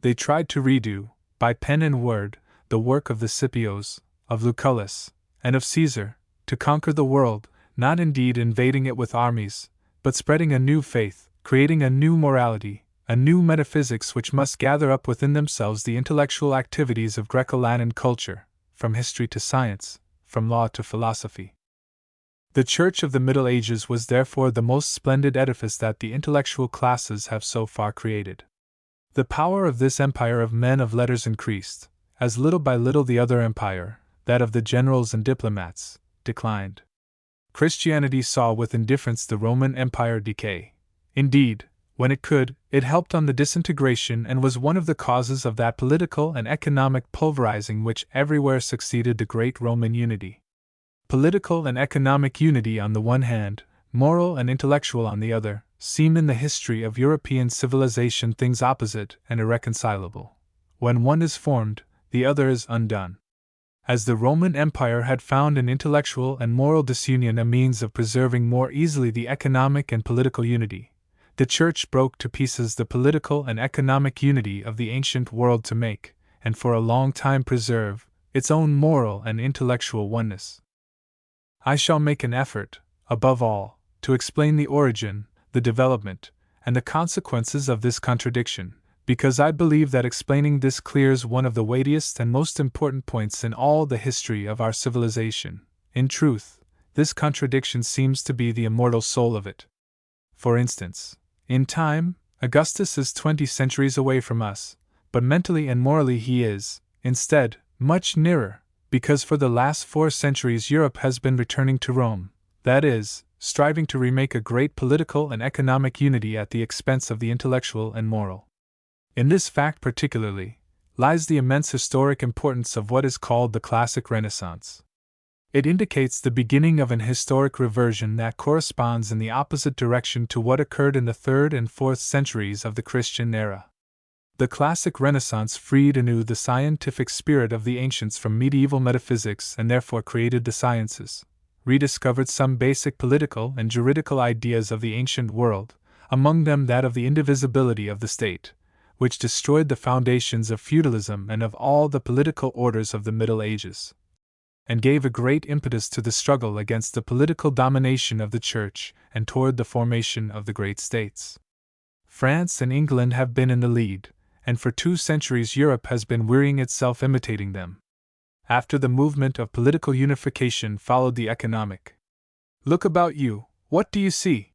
S1: They tried to redo, by pen and word, the work of the Scipios, of Lucullus, and of Caesar, to conquer the world, not indeed invading it with armies, but spreading a new faith, creating a new morality, a new metaphysics which must gather up within themselves the intellectual activities of Greco-Latin culture, from history to science, from law to philosophy. The Church of the Middle Ages was therefore the most splendid edifice that the intellectual classes have so far created. The power of this empire of men of letters increased, as little by little the other empire, that of the generals and diplomats, declined. Christianity saw with indifference the Roman Empire decay. Indeed, when it could, it helped on the disintegration and was one of the causes of that political and economic pulverizing which everywhere succeeded the great Roman unity. Political and economic unity on the one hand, moral and intellectual on the other, seem in the history of European civilization things opposite and irreconcilable. When one is formed, the other is undone. As the Roman Empire had found in intellectual and moral disunion a means of preserving more easily the economic and political unity, the Church broke to pieces the political and economic unity of the ancient world to make, and for a long time preserve, its own moral and intellectual oneness. I shall make an effort, above all, to explain the origin, the development, and the consequences of this contradiction, because I believe that explaining this clears one of the weightiest and most important points in all the history of our civilization. In truth, this contradiction seems to be the immortal soul of it. For instance, in time, Augustus is 20 centuries away from us, but mentally and morally he is, instead, much nearer, because for the last 4 centuries Europe has been returning to Rome, that is, striving to remake a great political and economic unity at the expense of the intellectual and moral. In this fact particularly, lies the immense historic importance of what is called the Classic Renaissance. It indicates the beginning of an historic reversion that corresponds in the opposite direction to what occurred in the 3rd and 4th centuries of the Christian era. The Classic Renaissance freed anew the scientific spirit of the ancients from medieval metaphysics and therefore created the sciences, rediscovered some basic political and juridical ideas of the ancient world, among them that of the indivisibility of the state, which destroyed the foundations of feudalism and of all the political orders of the Middle Ages, and gave a great impetus to the struggle against the political domination of the Church and toward the formation of the great states. France and England have been in the lead, and for 2 centuries Europe has been wearying itself imitating them. After the movement of political unification followed the economic. Look about you, what do you see?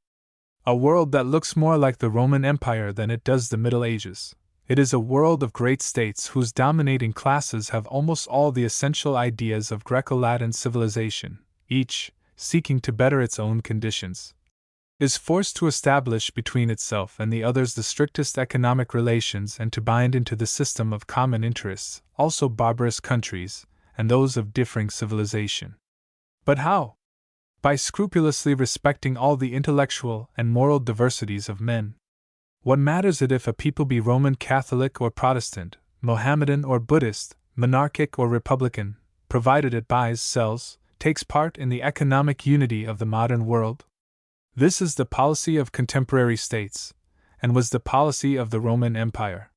S1: A world that looks more like the Roman Empire than it does the Middle Ages. It is a world of great states whose dominating classes have almost all the essential ideas of Greco-Latin civilization, each, seeking to better its own conditions, is forced to establish between itself and the others the strictest economic relations and to bind into the system of common interests also barbarous countries and those of differing civilization. But how? By scrupulously respecting all the intellectual and moral diversities of men. What matters it if a people be Roman Catholic or Protestant, Mohammedan or Buddhist, monarchic or republican, provided it buys, sells, takes part in the economic unity of the modern world? This is the policy of contemporary states, and was the policy of the Roman Empire.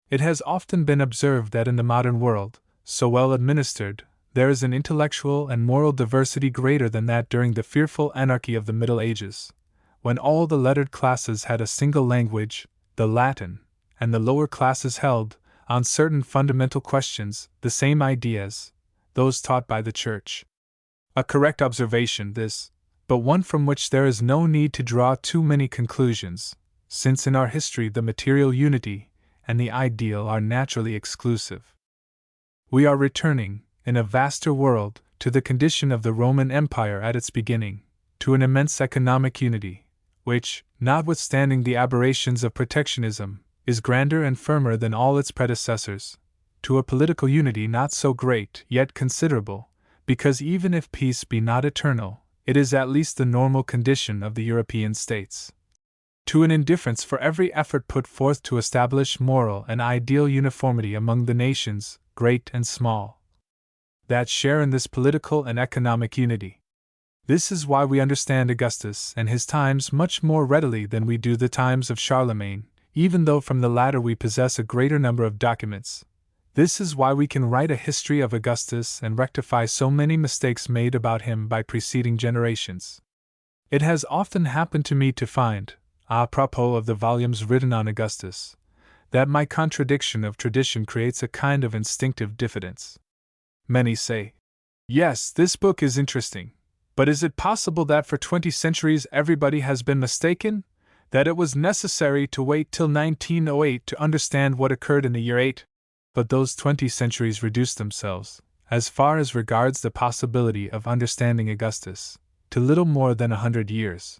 S1: It has often been observed that in the modern world, so well administered, there is an intellectual and moral diversity greater than that during the fearful anarchy of the Middle Ages, when all the lettered classes had a single language, the Latin, and the lower classes held, on certain fundamental questions, the same ideas, those taught by the Church. A correct observation, this, but one from which there is no need to draw too many conclusions, since in our history the material unity and the ideal are naturally exclusive. We are returning, in a vaster world, to the condition of the Roman Empire at its beginning, to an immense economic unity, which, notwithstanding the aberrations of protectionism, is grander and firmer than all its predecessors, to a political unity not so great yet considerable, because even if peace be not eternal, it is at least the normal condition of the European states, to an indifference for every effort put forth to establish moral and ideal uniformity among the nations, great and small, that share in this political and economic unity. This is why we understand Augustus and his times much more readily than we do the times of Charlemagne, even though from the latter we possess a greater number of documents. This is why we can write a history of Augustus and rectify so many mistakes made about him by preceding generations. It has often happened to me to find, à propos of the volumes written on Augustus, that my contradiction of tradition creates a kind of instinctive diffidence. Many say, "Yes, this book is interesting, but is it possible that for 20 centuries everybody has been mistaken? That it was necessary to wait till 1908 to understand what occurred in the year 8? But those 20 centuries reduce themselves, as far as regards the possibility of understanding Augustus, to little more than 100 years.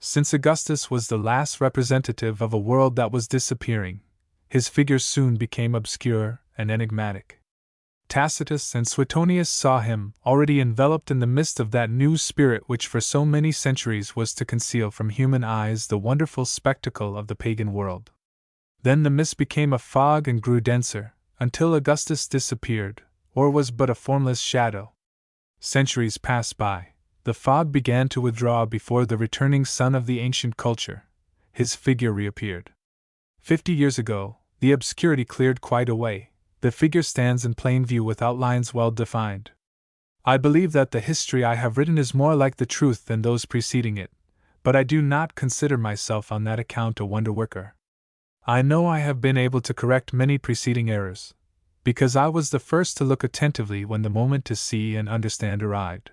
S1: Since Augustus was the last representative of a world that was disappearing, his figures soon became obscure and enigmatic. Tacitus and Suetonius saw him already enveloped in the mist of that new spirit which for so many centuries was to conceal from human eyes the wonderful spectacle of the pagan world. Then the mist became a fog and grew denser, until Augustus disappeared, or was but a formless shadow. Centuries passed by. The fog began to withdraw before the returning sun of the ancient culture. His figure reappeared. 50 years ago, the obscurity cleared quite away. The figure stands in plain view with outlines well defined. I believe that the history I have written is more like the truth than those preceding it, but I do not consider myself on that account a wonder worker. I know I have been able to correct many preceding errors, because I was the first to look attentively when the moment to see and understand arrived.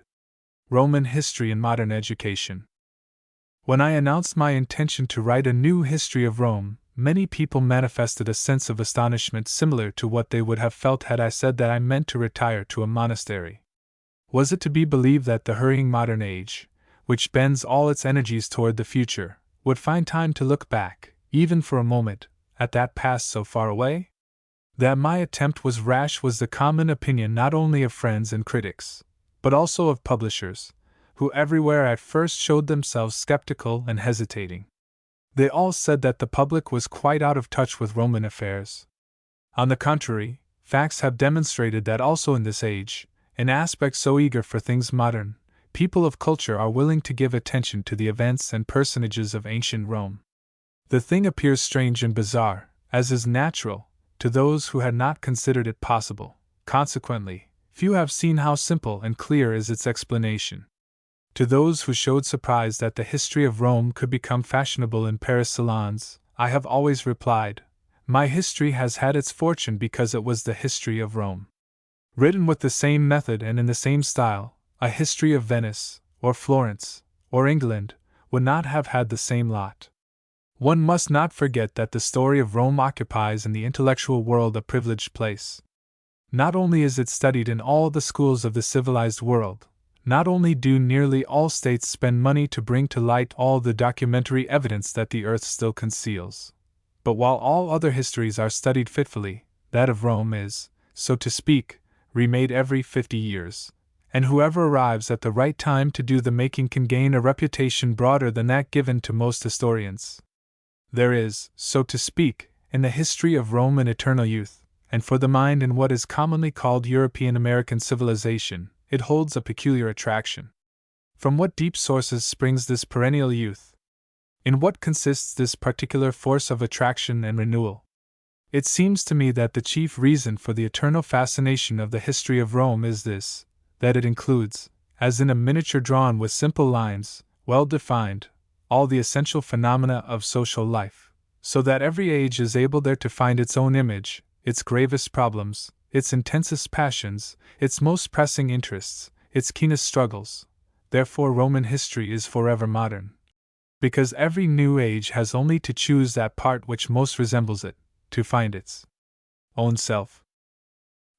S1: Roman History in Modern Education. When I announced my intention to write a new history of Rome, many people manifested a sense of astonishment similar to what they would have felt had I said that I meant to retire to a monastery. Was it to be believed that the hurrying modern age, which bends all its energies toward the future, would find time to look back, even for a moment, at that past so far away? That my attempt was rash was the common opinion not only of friends and critics, but also of publishers, who everywhere at first showed themselves skeptical and hesitating. They all said that the public was quite out of touch with Roman affairs. On the contrary, facts have demonstrated that also in this age, an aspect so eager for things modern, people of culture are willing to give attention to the events and personages of ancient Rome. The thing appears strange and bizarre, as is natural, to those who had not considered it possible. Consequently, few have seen how simple and clear is its explanation. To those who showed surprise that the history of Rome could become fashionable in Paris salons, I have always replied, my history has had its fortune because it was the history of Rome. Written with the same method and in the same style, a history of Venice, or Florence, or England, would not have had the same lot. One must not forget that the story of Rome occupies in the intellectual world a privileged place. Not only is it studied in all the schools of the civilized world, not only do nearly all states spend money to bring to light all the documentary evidence that the earth still conceals, but while all other histories are studied fitfully, that of Rome is, so to speak, remade every 50 years, and whoever arrives at the right time to do the making can gain a reputation broader than that given to most historians. There is, so to speak, in the history of Rome an eternal youth, and for the mind in what is commonly called European American civilization, it holds a peculiar attraction. From what deep sources springs this perennial youth? In what consists this particular force of attraction and renewal? It seems to me that the chief reason for the eternal fascination of the history of Rome is this, that it includes, as in a miniature drawn with simple lines, well defined, all the essential phenomena of social life, so that every age is able there to find its own image, its gravest problems, its intensest passions, its most pressing interests, its keenest struggles. Therefore Roman history is forever modern. Because every new age has only to choose that part which most resembles it, to find its own self.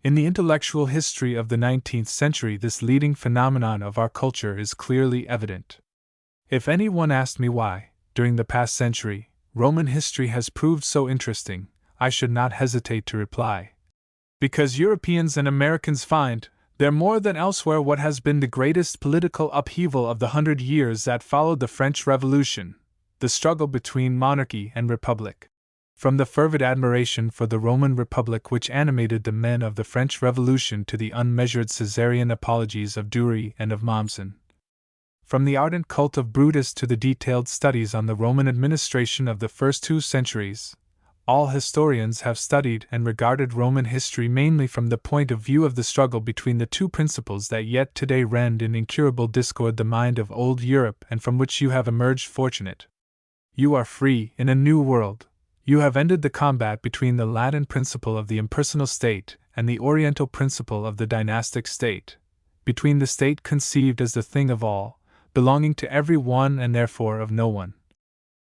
S1: In the intellectual history of the 19th century this leading phenomenon of our culture is clearly evident. If anyone asked me why, during the past century, Roman history has proved so interesting, I should not hesitate to reply, because Europeans and Americans find, there more than elsewhere, what has been the greatest political upheaval of the 100 years that followed the French Revolution, the struggle between monarchy and republic. From the fervid admiration for the Roman Republic which animated the men of the French Revolution to the unmeasured Caesarean apologies of Dury and of Mommsen. From the ardent cult of Brutus to the detailed studies on the Roman administration of the first 2 centuries, all historians have studied and regarded Roman history mainly from the point of view of the struggle between the 2 principles that yet today rend in incurable discord the mind of old Europe and from which you have emerged fortunate. You are free in a new world. You have ended the combat between the Latin principle of the impersonal state and the Oriental principle of the dynastic state, between the state conceived as the thing of all, belonging to every one and therefore of no one,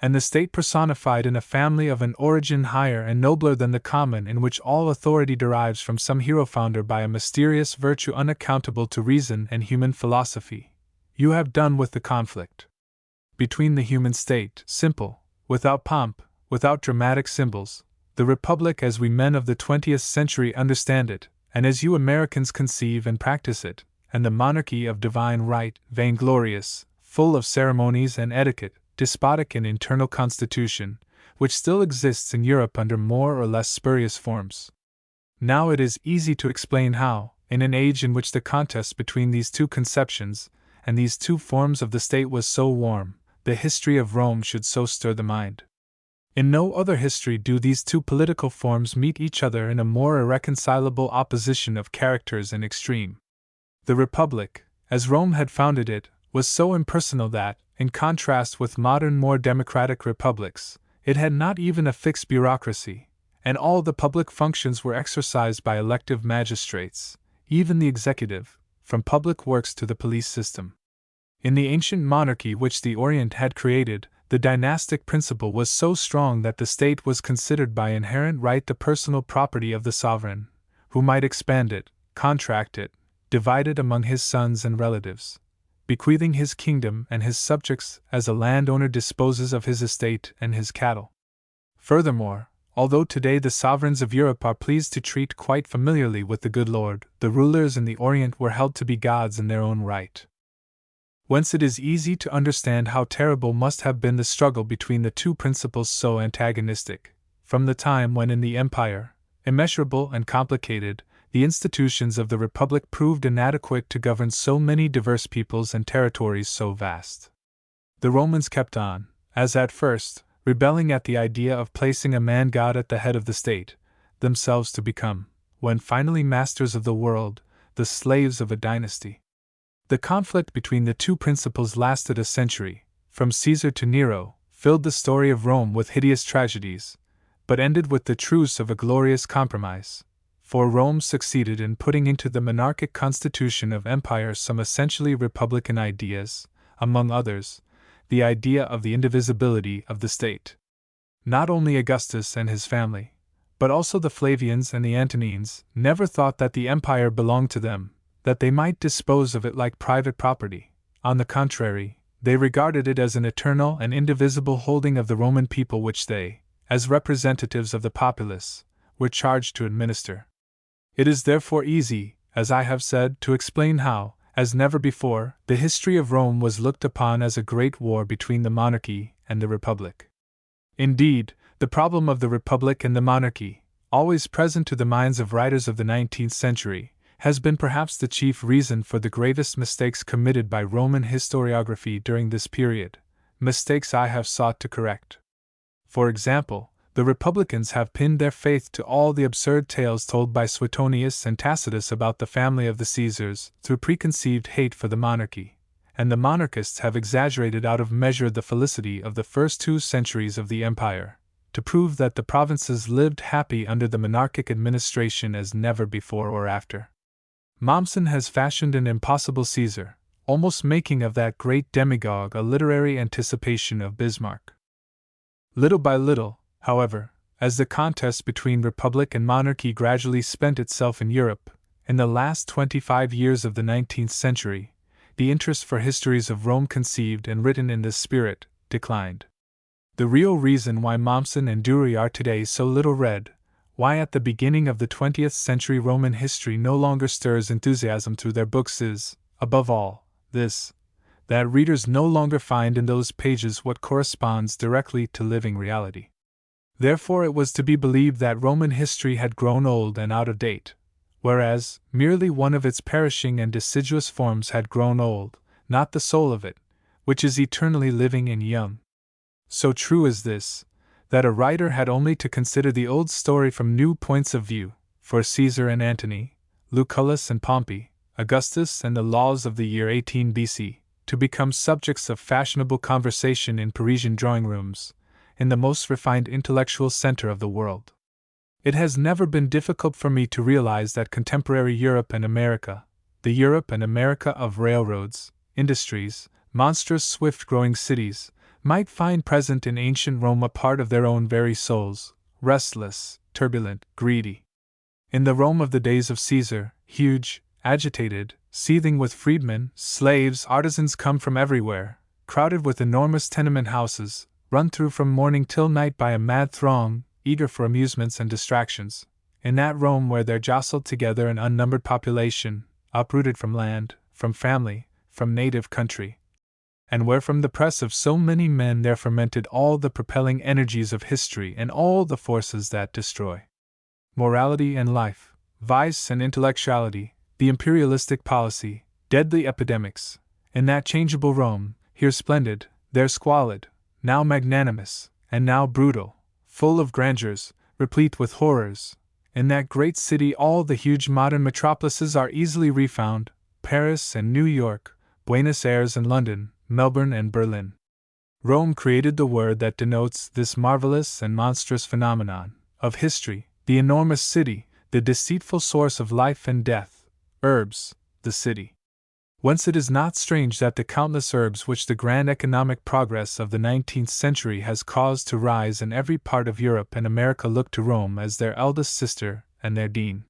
S1: and the state personified in a family of an origin higher and nobler than the common, in which all authority derives from some hero founder by a mysterious virtue unaccountable to reason and human philosophy. You have done with the conflict between the human state, simple, without pomp, without dramatic symbols, the Republic as we men of the 20th century understand it, and as you Americans conceive and practice it, and the monarchy of divine right, vainglorious, full of ceremonies and etiquette, despotic in internal constitution, which still exists in Europe under more or less spurious forms. Now it is easy to explain how, in an age in which the contest between these 2 conceptions and these 2 forms of the state was so warm, the history of Rome should so stir the mind. In no other history do these 2 political forms meet each other in a more irreconcilable opposition of characters and extreme. The Republic, as Rome had founded it, was so impersonal that, in contrast with modern more democratic republics, it had not even a fixed bureaucracy, and all the public functions were exercised by elective magistrates, even the executive, from public works to the police system. In the ancient monarchy which the Orient had created, the dynastic principle was so strong that the state was considered by inherent right the personal property of the sovereign, who might expand it, contract it, divide it among his sons and relatives, bequeathing his kingdom and his subjects as a landowner disposes of his estate and his cattle. Furthermore, although today the sovereigns of Europe are pleased to treat quite familiarly with the good Lord, the rulers in the Orient were held to be gods in their own right. Whence it is easy to understand how terrible must have been the struggle between the 2 principles so antagonistic, from the time when in the Empire, immeasurable and complicated, the institutions of the Republic proved inadequate to govern so many diverse peoples and territories so vast. The Romans kept on, as at first, rebelling at the idea of placing a man-god at the head of the state, themselves to become, when finally masters of the world, the slaves of a dynasty. The conflict between the 2 principles lasted a century, from Caesar to Nero, filled the story of Rome with hideous tragedies, but ended with the truce of a glorious compromise. For Rome succeeded in putting into the monarchic constitution of empire some essentially republican ideas, among others, the idea of the indivisibility of the state. Not only Augustus and his family, but also the Flavians and the Antonines, never thought that the empire belonged to them, that they might dispose of it like private property. On the contrary, they regarded it as an eternal and indivisible holding of the Roman people which they, as representatives of the populace, were charged to administer. It is therefore easy, as I have said, to explain how, as never before, the history of Rome was looked upon as a great war between the monarchy and the republic. Indeed, the problem of the republic and the monarchy, always present to the minds of writers of the 19th century, has been perhaps the chief reason for the gravest mistakes committed by Roman historiography during this period, mistakes I have sought to correct. For example, the Republicans have pinned their faith to all the absurd tales told by Suetonius and Tacitus about the family of the Caesars, through preconceived hate for the monarchy, and the monarchists have exaggerated out of measure the felicity of the first 2 centuries of the empire, to prove that the provinces lived happy under the monarchic administration as never before or after. Mommsen has fashioned an impossible Caesar, almost making of that great demagogue a literary anticipation of Bismarck. Little by little, however, as the contest between republic and monarchy gradually spent itself in Europe, in the last 25 years of the 19th century, the interest for histories of Rome conceived and written in this spirit declined. The real reason why Mommsen and Dury are today so little read, why at the beginning of the 20th century Roman history no longer stirs enthusiasm through their books is, above all, this: that readers no longer find in those pages what corresponds directly to living reality. Therefore it was to be believed that Roman history had grown old and out of date, whereas merely one of its perishing and deciduous forms had grown old, not the soul of it, which is eternally living and young. So true is this, that a writer had only to consider the old story from new points of view, for Caesar and Antony, Lucullus and Pompey, Augustus and the laws of the year 18 BC, to become subjects of fashionable conversation in Parisian drawing rooms, in the most refined intellectual center of the world. It has never been difficult for me to realize that contemporary Europe and America, the Europe and America of railroads, industries, monstrous swift-growing cities, might find present in ancient Rome a part of their own very souls, restless, turbulent, greedy. In the Rome of the days of Caesar, huge, agitated, seething with freedmen, slaves, artisans come from everywhere, crowded with enormous tenement houses, run through from morning till night by a mad throng, eager for amusements and distractions, in that Rome where there jostled together an unnumbered population, uprooted from land, from family, from native country, and where from the press of so many men there fermented all the propelling energies of history and all the forces that destroy morality and life, vice and intellectuality, the imperialistic policy, deadly epidemics, in that changeable Rome, here splendid, there squalid, now magnanimous, and now brutal, full of grandeurs, replete with horrors. In that great city all the huge modern metropolises are easily refound, Paris and New York, Buenos Aires and London, Melbourne and Berlin. Rome created the word that denotes this marvelous and monstrous phenomenon of history, the enormous city, the deceitful source of life and death, herbs, the city. Whence it is not strange that the countless herbs which the grand economic progress of the 19th century has caused to rise in every part of Europe and America look to Rome as their eldest sister and their dean.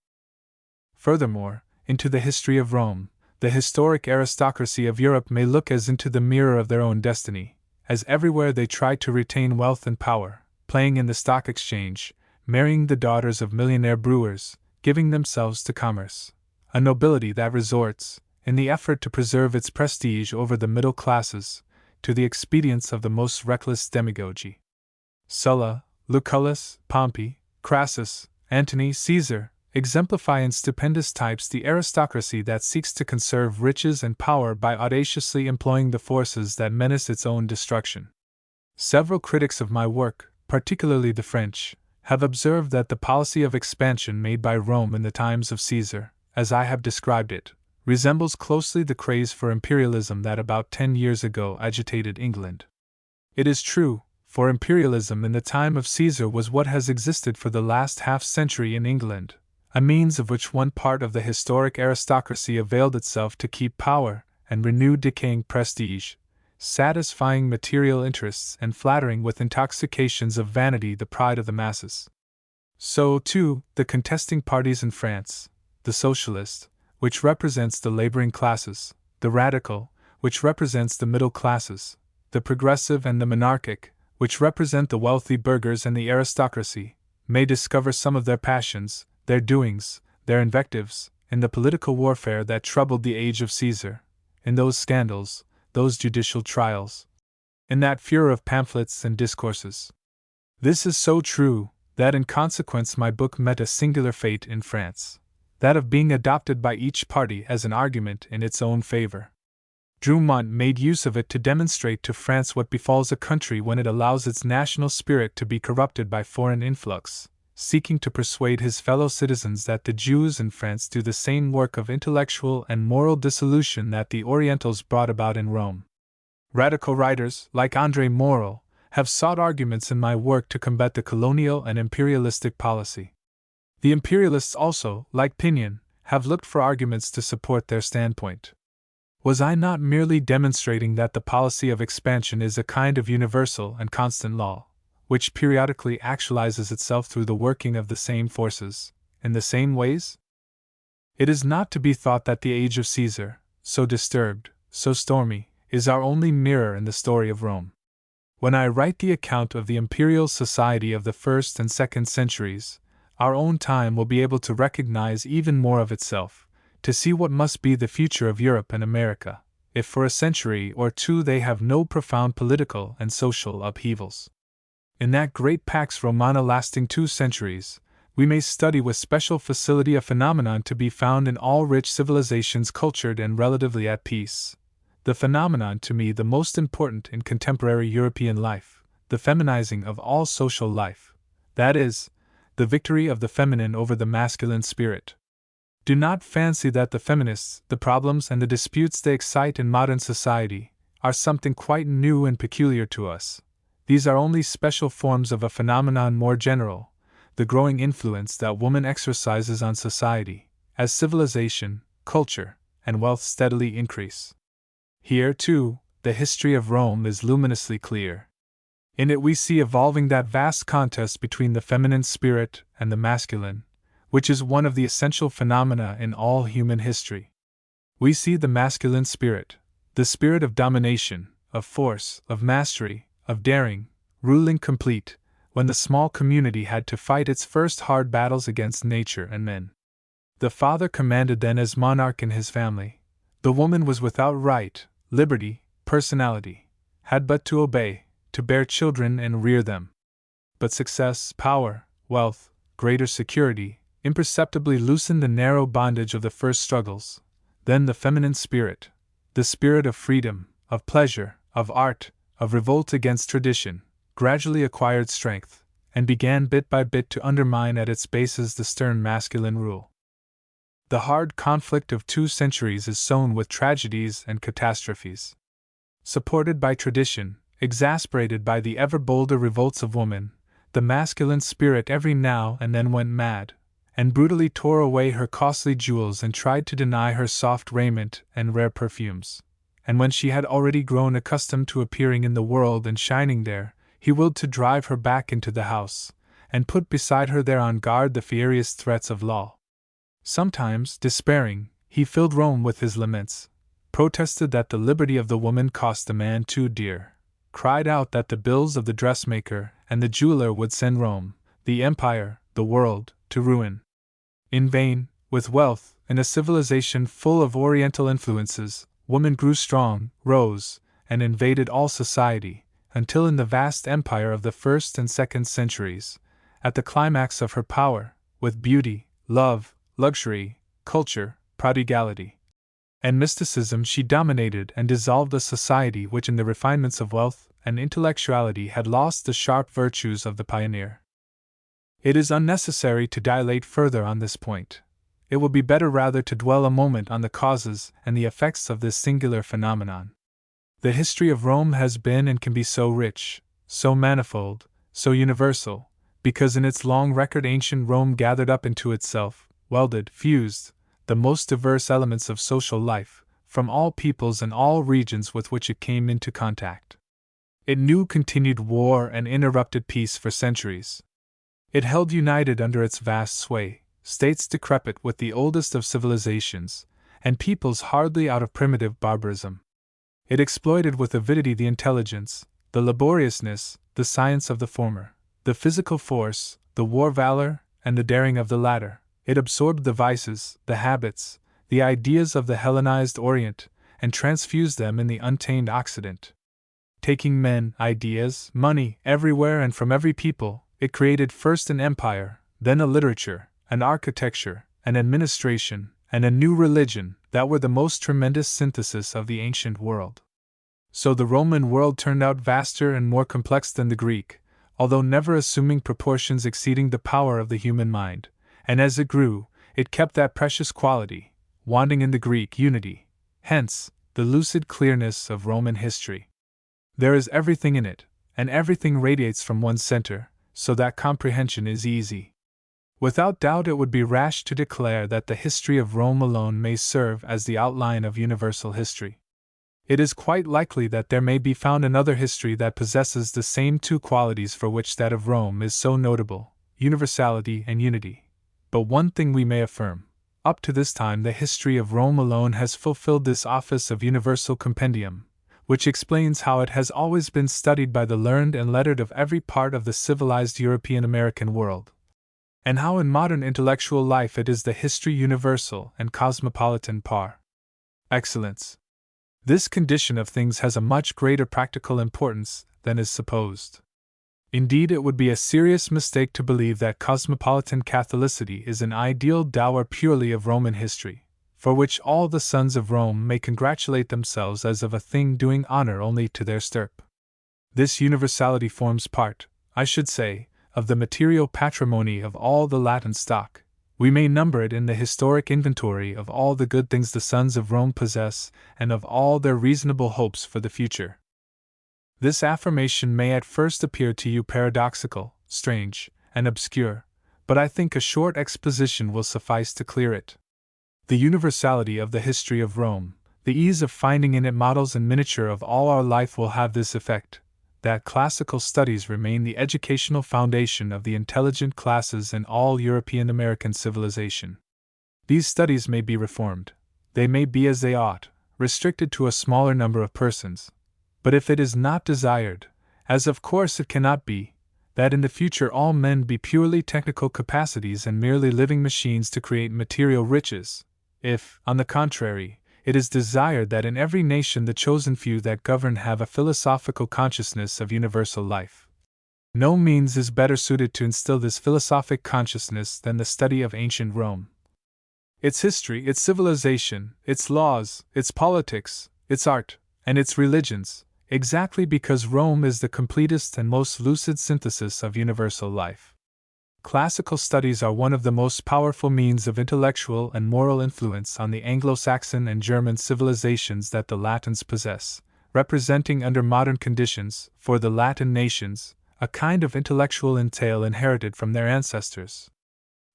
S1: Furthermore, into the history of Rome, the historic aristocracy of Europe may look as into the mirror of their own destiny, as everywhere they try to retain wealth and power, playing in the stock exchange, marrying the daughters of millionaire brewers, giving themselves to commerce, a nobility that resorts, in the effort to preserve its prestige over the middle classes, to the expedients of the most reckless demagogy. Sulla, Lucullus, Pompey, Crassus, Antony, Caesar, exemplify in stupendous types the aristocracy that seeks to conserve riches and power by audaciously employing the forces that menace its own destruction. Several critics of my work, particularly the French, have observed that the policy of expansion made by Rome in the times of Caesar, as I have described it, resembles closely the craze for imperialism that about 10 years ago agitated England. It is true, for imperialism in the time of Caesar was what has existed for the last half-century in England, a means of which one part of the historic aristocracy availed itself to keep power and renew decaying prestige, satisfying material interests and flattering with intoxications of vanity the pride of the masses. So, too, the contesting parties in France, the socialist, which represents the laboring classes, the radical, which represents the middle classes, the progressive and the monarchic, which represent the wealthy burghers and the aristocracy, may discover some of their passions, their doings, their invectives, in the political warfare that troubled the age of Caesar, in those scandals, those judicial trials, in that furor of pamphlets and discourses. This is so true, that in consequence my book met a singular fate in France, that of being adopted by each party as an argument in its own favor. Drummond made use of it to demonstrate to France what befalls a country when it allows its national spirit to be corrupted by foreign influx, seeking to persuade his fellow citizens that the Jews in France do the same work of intellectual and moral dissolution that the Orientals brought about in Rome. Radical writers, like André Morel, have sought arguments in my work to combat the colonial and imperialistic policy. The imperialists also, like Pinion, have looked for arguments to support their standpoint. Was I not merely demonstrating that the policy of expansion is a kind of universal and constant law, which periodically actualizes itself through the working of the same forces, in the same ways? It is not to be thought that the age of Caesar, so disturbed, so stormy, is our only mirror in the story of Rome. When I write the account of the imperial society of the 1st and 2nd centuries, our own time will be able to recognize even more of itself, to see what must be the future of Europe and America, if for a century or two they have no profound political and social upheavals. In that great Pax Romana lasting 2 centuries, we may study with special facility a phenomenon to be found in all rich civilizations cultured and relatively at peace. The phenomenon to me the most important in contemporary European life, the feminizing of all social life. That is, the victory of the feminine over the masculine spirit. Do not fancy that the feminists, the problems and the disputes they excite in modern society, are something quite new and peculiar to us. These are only special forms of a phenomenon more general, the growing influence that woman exercises on society, as civilization, culture, and wealth steadily increase. Here, too, the history of Rome is luminously clear. In it we see evolving that vast contest between the feminine spirit and the masculine, which is one of the essential phenomena in all human history. We see the masculine spirit, the spirit of domination, of force, of mastery, of daring, ruling complete, when the small community had to fight its first hard battles against nature and men. The father commanded then as monarch in his family. The woman was without right, liberty, personality, had but to obey, to bear children and rear them. But success, power, wealth, greater security, imperceptibly loosened the narrow bondage of the first struggles. Then the feminine spirit, the spirit of freedom, of pleasure, of art, of revolt against tradition, gradually acquired strength, and began bit by bit to undermine at its basis the stern masculine rule. The hard conflict of 2 centuries is sown with tragedies and catastrophes. Supported by tradition, exasperated by the ever bolder revolts of woman, the masculine spirit every now and then went mad, and brutally tore away her costly jewels and tried to deny her soft raiment and rare perfumes. And when she had already grown accustomed to appearing in the world and shining there, he willed to drive her back into the house, and put beside her there on guard the furious threats of law. Sometimes, despairing, he filled Rome with his laments, protested that the liberty of the woman cost the man too dear, cried out that the bills of the dressmaker and the jeweler would send Rome, the empire, the world, to ruin. In vain, with wealth, in a civilization full of oriental influences, woman grew strong, rose, and invaded all society, until in the vast empire of the 1st and 2nd centuries, at the climax of her power, with beauty, love, luxury, culture, prodigality, and mysticism she dominated and dissolved a society which in the refinements of wealth and intellectuality had lost the sharp virtues of the pioneer. It is unnecessary to dilate further on this point. It will be better rather to dwell a moment on the causes and the effects of this singular phenomenon. The history of Rome has been and can be so rich, so manifold, so universal, because in its long record ancient Rome gathered up into itself, welded, fused, the most diverse elements of social life, from all peoples and all regions with which it came into contact. It knew continued war and interrupted peace for centuries. It held united under its vast sway states decrepit with the oldest of civilizations, and peoples hardly out of primitive barbarism. It exploited with avidity the intelligence, the laboriousness, the science of the former, the physical force, the war valor, and the daring of the latter. It absorbed the vices, the habits, the ideas of the Hellenized Orient, and transfused them in the untamed Occident. Taking men, ideas, money, everywhere and from every people, it created first an empire, then a literature, an architecture, an administration, and a new religion that were the most tremendous synthesis of the ancient world. So the Roman world turned out vaster and more complex than the Greek, although never assuming proportions exceeding the power of the human mind, and as it grew, it kept that precious quality, wanting in the Greek unity, hence, the lucid clearness of Roman history. There is everything in it, and everything radiates from one center, so that comprehension is easy. Without doubt it would be rash to declare that the history of Rome alone may serve as the outline of universal history. It is quite likely that there may be found another history that possesses the same 2 qualities for which that of Rome is so notable, universality and unity. But one thing we may affirm: up to this time the history of Rome alone has fulfilled this office of universal compendium, which explains how it has always been studied by the learned and lettered of every part of the civilized European-American world, and how in modern intellectual life it is the history universal and cosmopolitan par excellence. This condition of things has a much greater practical importance than is supposed. Indeed, it would be a serious mistake to believe that cosmopolitan Catholicity is an ideal dower purely of Roman history, for which all the sons of Rome may congratulate themselves as of a thing doing honor only to their stirpe. This universality forms part, I should say, of the material patrimony of all the Latin stock. We may number it in the historic inventory of all the good things the sons of Rome possess and of all their reasonable hopes for the future. This affirmation may at first appear to you paradoxical, strange, and obscure, but I think a short exposition will suffice to clear it. The universality of the history of Rome, the ease of finding in it models in miniature of all our life will have this effect, that classical studies remain the educational foundation of the intelligent classes in all European American civilization. These studies may be reformed, they may be as they ought, restricted to a smaller number of persons, but if it is not desired, as of course it cannot be, that in the future all men be purely technical capacities and merely living machines to create material riches, if, on the contrary, it is desired that in every nation the chosen few that govern have a philosophical consciousness of universal life. No means is better suited to instill this philosophic consciousness than the study of ancient Rome. Its history, its civilization, its laws, its politics, its art, and its religions, exactly because Rome is the completest and most lucid synthesis of universal life. Classical studies are one of the most powerful means of intellectual and moral influence on the Anglo-Saxon and German civilizations that the Latins possess, representing under modern conditions, for the Latin nations, a kind of intellectual entail inherited from their ancestors.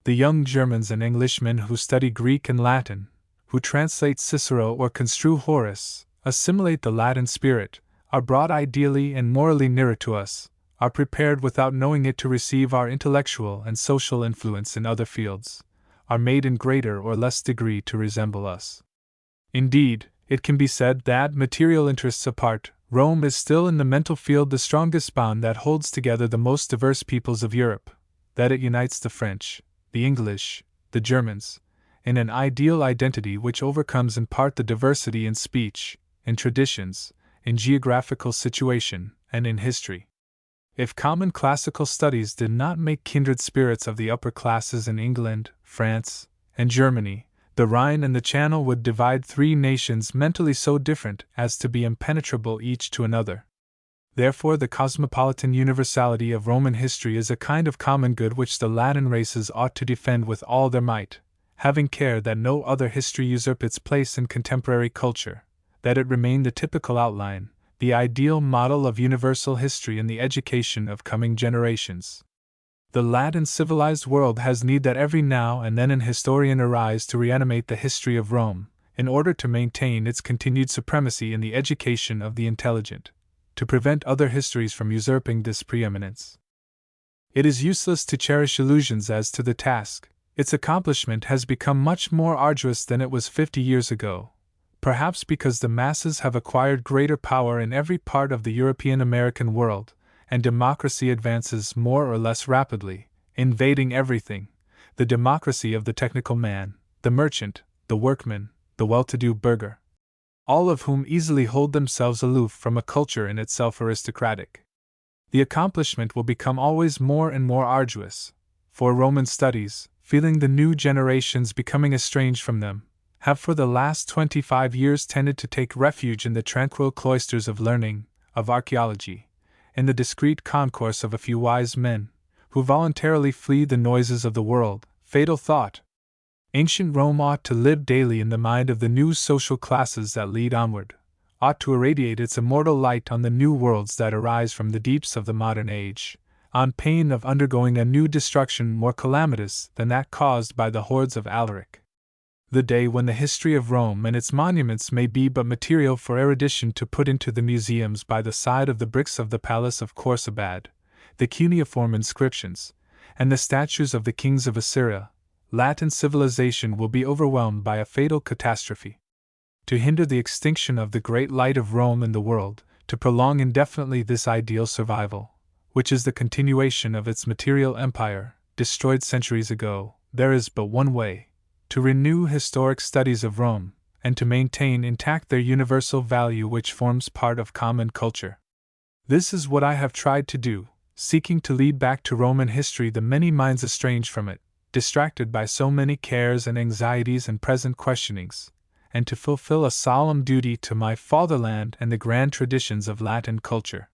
S1: The young Germans and Englishmen who study Greek and Latin, who translate Cicero or construe Horace, assimilate the Latin spirit, are brought ideally and morally nearer to us, are prepared without knowing it to receive our intellectual and social influence in other fields, are made in greater or less degree to resemble us. Indeed, it can be said that, material interests apart, Rome is still in the mental field the strongest bond that holds together the most diverse peoples of Europe, that it unites the French, the English, the Germans, in an ideal identity which overcomes in part the diversity in speech, in traditions, in geographical situation, and in history. If common classical studies did not make kindred spirits of the upper classes in England, France, and Germany, the Rhine and the Channel would divide three nations mentally so different as to be impenetrable each to another. Therefore, the cosmopolitan universality of Roman history is a kind of common good which the Latin races ought to defend with all their might, having care that no other history usurp its place in contemporary culture, that it remain the typical outline, the ideal model of universal history in the education of coming generations. The Latin civilized world has need that every now and then an historian arise to reanimate the history of Rome, in order to maintain its continued supremacy in the education of the intelligent, to prevent other histories from usurping this preeminence. It is useless to cherish illusions as to the task. Its accomplishment has become much more arduous than it was 50 years ago, perhaps because the masses have acquired greater power in every part of the European American world, and democracy advances more or less rapidly, invading everything, the democracy of the technical man, the merchant, the workman, the well-to-do burgher, all of whom easily hold themselves aloof from a culture in itself aristocratic. The accomplishment will become always more and more arduous, for Roman studies, feeling the new generations becoming estranged from them, have for the last 25 years tended to take refuge in the tranquil cloisters of learning, of archaeology, in the discreet concourse of a few wise men, who voluntarily flee the noises of the world. Fatal thought! Ancient Rome ought to live daily in the mind of the new social classes that lead onward, ought to irradiate its immortal light on the new worlds that arise from the deeps of the modern age, on pain of undergoing a new destruction more calamitous than that caused by the hordes of Alaric. The day when the history of Rome and its monuments may be but material for erudition to put into the museums by the side of the bricks of the palace of Khorsabad, the cuneiform inscriptions, and the statues of the kings of Assyria, Latin civilization will be overwhelmed by a fatal catastrophe. To hinder the extinction of the great light of Rome in the world, to prolong indefinitely this ideal survival, which is the continuation of its material empire, destroyed centuries ago, there is but one way: to renew historic studies of Rome, and to maintain intact their universal value which forms part of common culture. This is what I have tried to do, seeking to lead back to Roman history the many minds estranged from it, distracted by so many cares and anxieties and present questionings, and to fulfill a solemn duty to my fatherland and the grand traditions of Latin culture.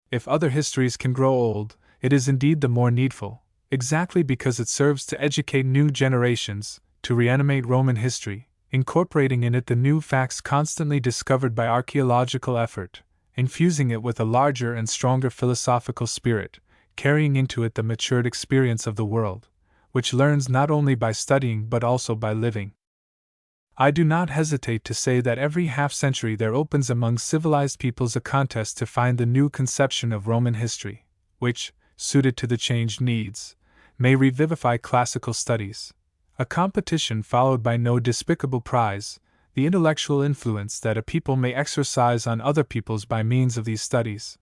S1: If other histories can grow old, it is indeed the more needful, exactly because it serves to educate new generations, to reanimate Roman history, incorporating in it the new facts constantly discovered by archaeological effort, infusing it with a larger and stronger philosophical spirit, carrying into it the matured experience of the world, which learns not only by studying but also by living. I do not hesitate to say that every half-century there opens among civilized peoples a contest to find the new conception of Roman history, which, suited to the changed needs, may revivify classical studies, a competition followed by no despicable prize, the intellectual influence that a people may exercise on other peoples by means of these studies.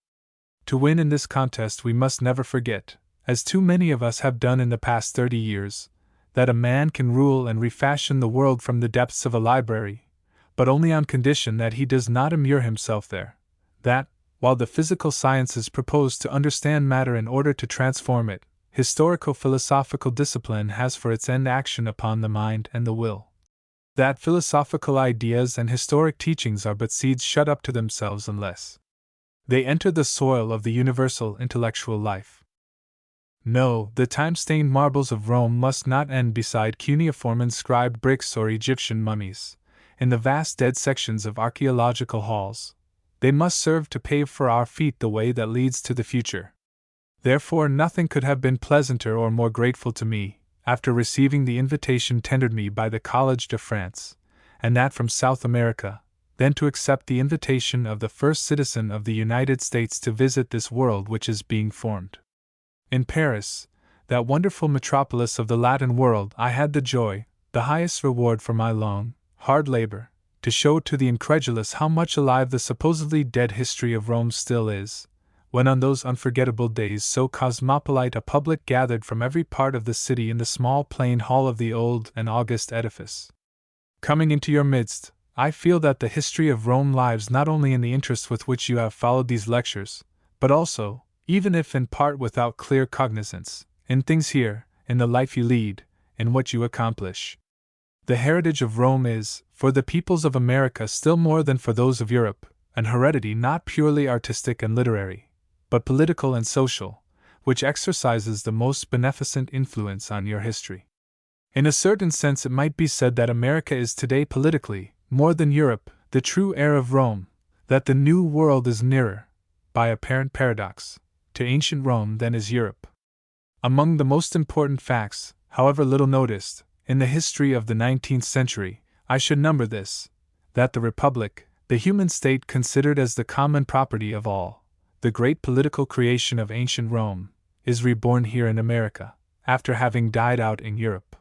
S1: To win in this contest we must never forget, as too many of us have done in the past 30 years, that a man can rule and refashion the world from the depths of a library, but only on condition that he does not immure himself there, that, while the physical sciences propose to understand matter in order to transform it, historico-philosophical discipline has for its end action upon the mind and the will. That philosophical ideas and historic teachings are but seeds shut up to themselves unless they enter the soil of the universal intellectual life. No, the time-stained marbles of Rome must not end beside cuneiform inscribed bricks or Egyptian mummies, in the vast dead sections of archaeological halls. They must serve to pave for our feet the way that leads to the future. Therefore, nothing could have been pleasanter or more grateful to me, after receiving the invitation tendered me by the Collège de France, and that from South America, than to accept the invitation of the first citizen of the United States to visit this world which is being formed. In Paris, that wonderful metropolis of the Latin world, I had the joy, the highest reward for my long, hard labor, to show to the incredulous how much alive the supposedly dead history of Rome still is, when on those unforgettable days so cosmopolite a public gathered from every part of the city in the small plain hall of the old and august edifice. Coming into your midst, I feel that the history of Rome lives not only in the interest with which you have followed these lectures, but also, even if in part without clear cognizance, in things here, in the life you lead, in what you accomplish. The heritage of Rome is, for the peoples of America still more than for those of Europe, an heredity not purely artistic and literary, but political and social, which exercises the most beneficent influence on your history. In a certain sense it might be said that America is today politically, more than Europe, the true heir of Rome, that the New World is nearer, by apparent paradox, to ancient Rome than is Europe. Among the most important facts, however little noticed, in the history of the 19th century, I should number this, that the Republic, the human state considered as the common property of all, the great political creation of ancient Rome, is reborn here in America, after having died out in Europe.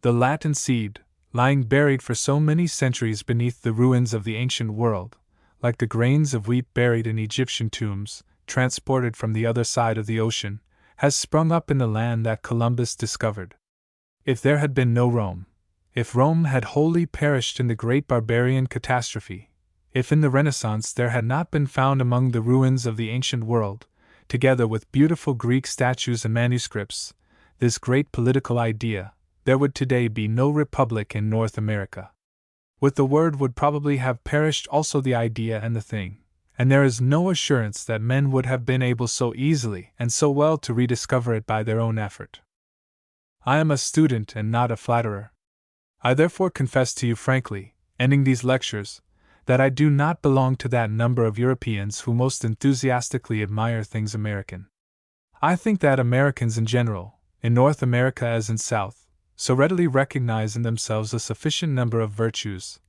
S1: The Latin seed, lying buried for so many centuries beneath the ruins of the ancient world, like the grains of wheat buried in Egyptian tombs, transported from the other side of the ocean, has sprung up in the land that Columbus discovered. If there had been no Rome, if Rome had wholly perished in the great barbarian catastrophe, if in the Renaissance there had not been found among the ruins of the ancient world, together with beautiful Greek statues and manuscripts, this great political idea, there would today be no republic in North America. With the word would probably have perished also the idea and the thing, and there is no assurance that men would have been able so easily and so well to rediscover it by their own effort. I am a student and not a flatterer. I therefore confess to you frankly, ending these lectures, that I do not belong to that number of Europeans who most enthusiastically admire things American. I think that Americans in general, in North America as in South, so readily recognize in themselves a sufficient number of virtues,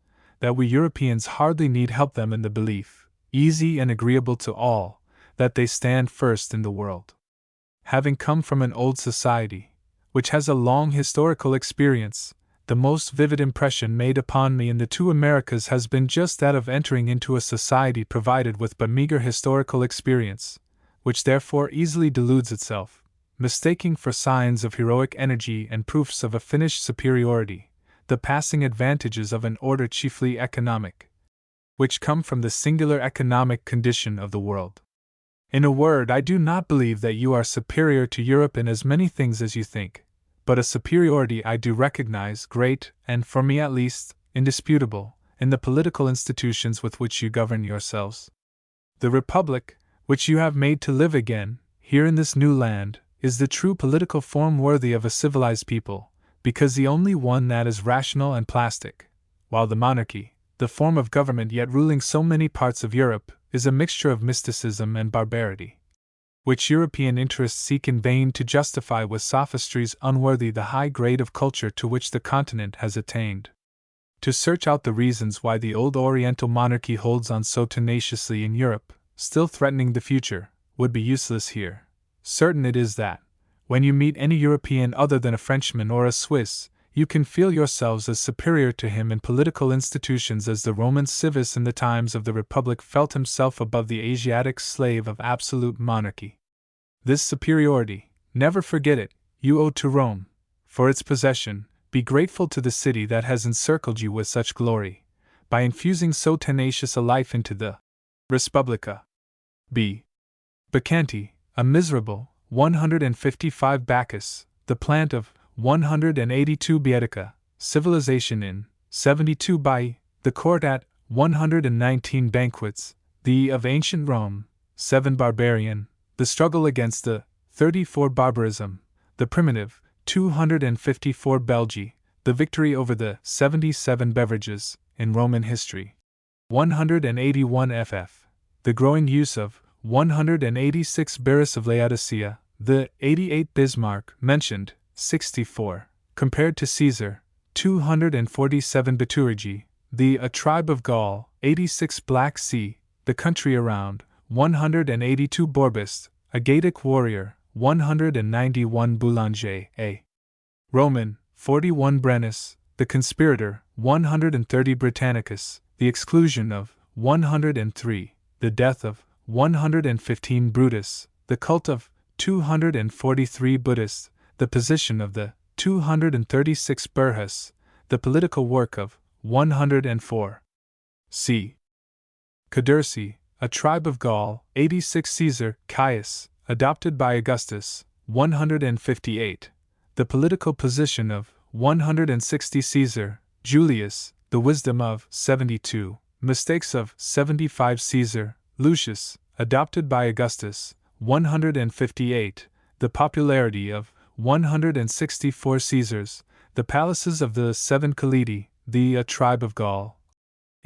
S1: that we Europeans hardly need help them in the belief, easy and agreeable to all, that they stand first in the world. Having come from an old society, which has a long historical experience, the most vivid impression made upon me in the two Americas has been just that of entering into a society provided with but meager historical experience, which therefore easily deludes itself, mistaking for signs of heroic energy and proofs of a finished superiority, the passing advantages of an order chiefly economic, which come from the singular economic condition of the world. In a word, I do not believe that you are superior to Europe in as many things as you think, but a superiority I do recognize, great, and, for me at least, indisputable, in the political institutions with which you govern yourselves. The Republic, which you have made to live again, here in this new land, is the true political form worthy of a civilized people, because the only one that is rational and plastic, while the monarchy, the form of government yet ruling so many parts of Europe, is a mixture of mysticism and barbarity, which European interests seek in vain to justify with sophistries unworthy the high grade of culture to which the continent has attained. To search out the reasons why the old Oriental monarchy holds on so tenaciously in Europe, still threatening the future, would be useless here. Certain it is that, when you meet any European other than a Frenchman or a Swiss, you can feel yourselves as superior to him in political institutions as the Roman civis in the times of the Republic felt himself above the Asiatic slave of absolute monarchy. This superiority, never forget it, you owe to Rome. For its possession, be grateful to the city that has encircled you with such glory, by infusing so tenacious a life into the Respublica. B. Bacchanti, a miserable 155 Bacchus, the plant of 182 Baetica, civilization in 72 by the court at 119 banquets, the of ancient Rome, 7 barbarian, the struggle against the 34 barbarism, the primitive 254 Belgi, the victory over the 77 beverages in Roman history, 181 ff, the growing use of 186 Barris of Laodicea, the 88 Bismarck mentioned, 64, compared to Caesar, 247 Biturigi, the a tribe of Gaul, 86 Black Sea, the country around, 182 Borbist, a Gaelic warrior, 191 Boulanger, a Roman, 41 Brennus, the conspirator, 130 Britannicus, the exclusion of 103, the death of 115 Brutus, the cult of 243 Buddhists, the position of the 236 Burhus, the political work of 104. C. Cadurci, a tribe of Gaul, 86 Caesar, Caius, adopted by Augustus, 158, the political position of 160 Caesar, Julius, the wisdom of 72, mistakes of 75 Caesar, Lucius, adopted by Augustus, 158, the popularity of 164 Caesars, the palaces of the 7 Calidi, the a tribe of Gaul,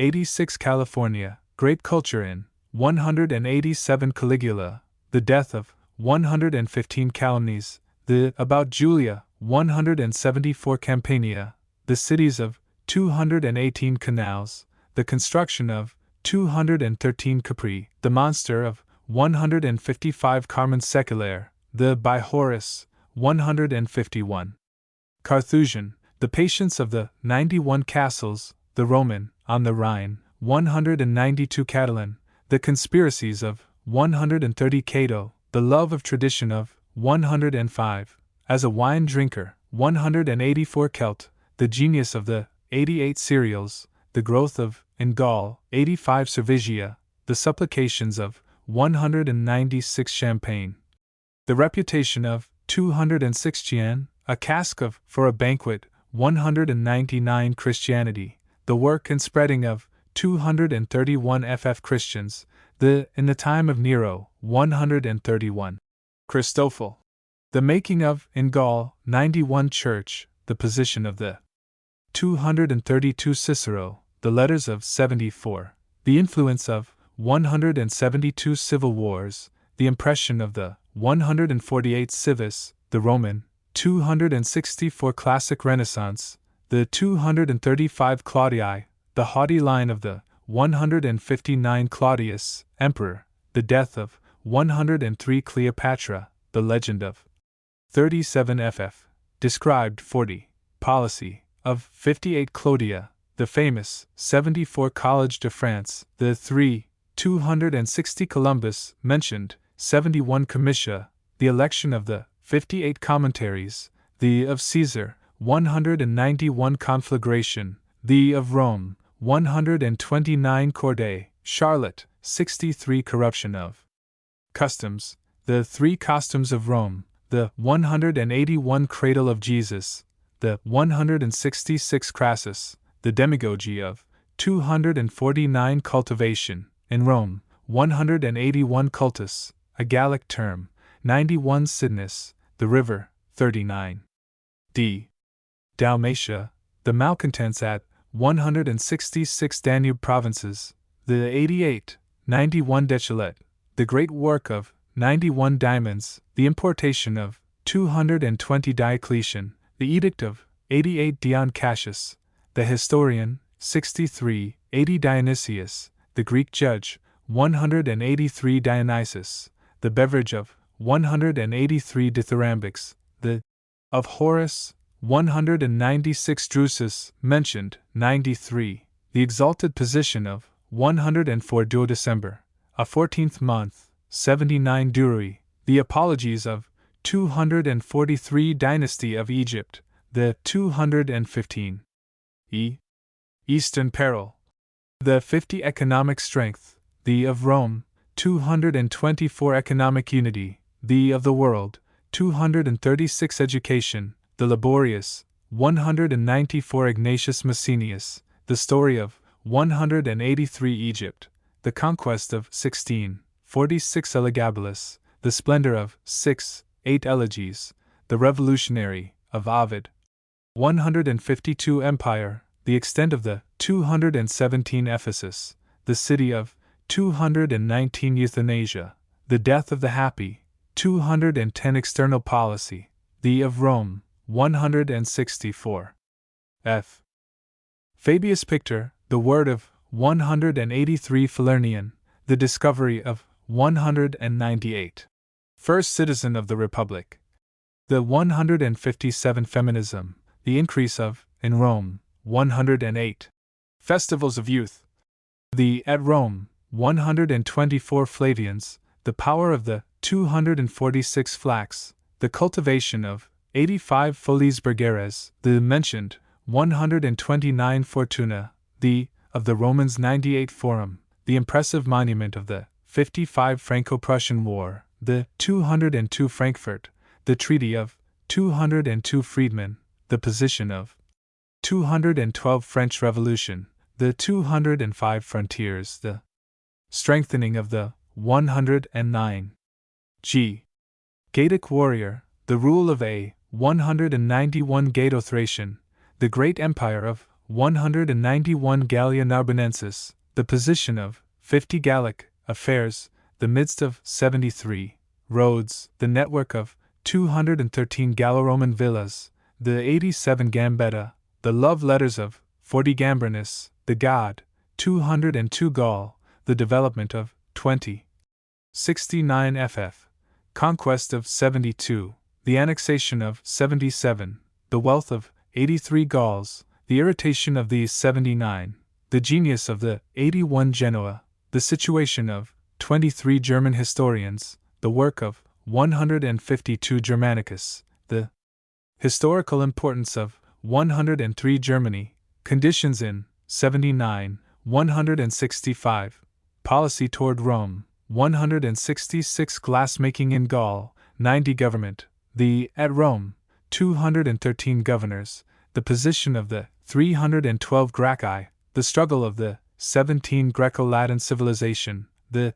S1: 86 California, great culture in 187 Caligula, the death of 115 calumnies, the about Julia, 174 Campania, the cities of 218 canals, the construction of 213 Capri, the monster of 155 Carmen Seculaire, the by Horace, 151. Carthusian, the patience of the 91 castles, the Roman, on the Rhine, 192 Catalan, the conspiracies of 130 Cato, the love of tradition of 105, as a wine drinker, 184 Celt, the genius of the 88 cereals, the growth of, in Gaul, 85 Servigia, the supplications of 196 Champagne, the reputation of 206 Chian, a cask of, for a banquet, 199 Christianity, the work and spreading of 231 ff Christians, the, in the time of Nero, 131. Christophel, the making of, in Gaul, 91 Church, the position of the 232 Cicero, the letters of 74, the influence of 172 civil wars, the impression of the 148 Civis, the Roman, 264 Classic Renaissance, the 235 Claudii, the haughty line of the 159 Claudius, Emperor, the death of 103 Cleopatra, the legend of 37 ff, described 40, policy, of 58 Clodia, the famous 74 College de France, the 260 Columbus, mentioned, 71 Comitia, the election of the 58 Commentaries, the of Caesar, 191 Conflagration, the of Rome, 129 Corday, Charlotte, 63 Corruption of Customs, the 3 costumes of Rome, the 181 cradle of Jesus, the 166 Crassus, the demagogy of 249 cultivation, in Rome, 181 cultus, a Gallic term, 91 Cydnus, the river, 39. D. Dalmatia, the malcontents at 166 Danube provinces, the 88, 91 Dechilet, the great work of 91 diamonds, the importation of 220 Diocletian, the edict of 88 Dion Cassius, the historian, 63, 80 Dionysius, the Greek judge, 183 Dionysus, the beverage of 183 dithyrambics, the of Horace, 196 Drusus, mentioned, 93, the exalted position of 104 Duodecember, a 14th month, 79 Durui, the apologies of 243 Dynasty of Egypt, the 215. Eastern Peril, the 50 Economic Strength, the of Rome, 224 Economic Unity, the of the World, 236 Education, the Laborious, 194 Ignatius Massenius, the Story of 183 Egypt, the Conquest of 16, 46 Elegabilis, the Splendor of 6, 8 Elegies, the Revolutionary, of Ovid, 152 Empire, the extent of the 217 Ephesus, the city of 219 Euthanasia, the death of the happy, 210 External policy, the of Rome, 164. F. Fabius Pictor, the word of 183 Falernian, the discovery of 198. First citizen of the Republic. The 157 Feminism, the increase of, in Rome, 108. Festivals of Youth. The, at Rome, 124 Flavians, the power of the 246 Flax, the cultivation of 85 Folies Bergeres, the mentioned 129 Fortuna, the, of the Romans 98 Forum, the impressive monument of the 55 Franco-Prussian War, the 202 Frankfurt, the treaty of 202 Friedman, the position of 212 French Revolution, the 205 Frontiers, the strengthening of the 109 G. Gaelic warrior, the rule of a 191 Gato-Thracian, the great empire of 191 Gallia Narbonensis, the position of 50 Gallic affairs, the midst of 73 Rhodes, the network of 213 Gallo-Roman villas, the 87 Gambetta, the love letters of 40 Gambrinus, the god, 202 Gaul, the development of 20. 69 FF, conquest of 72, the annexation of 77, the wealth of 83 Gauls, the irritation of these 79, the genius of the 81 Genoa, the situation of 23 German historians, the work of 152 Germanicus, the historical importance of 103 Germany, conditions in 79, 165, policy toward Rome, 166 glassmaking in Gaul, 90 government, the, at Rome, 213 governors, the position of the 312 Gracchi, the struggle of the 17 Greco-Latin civilization, the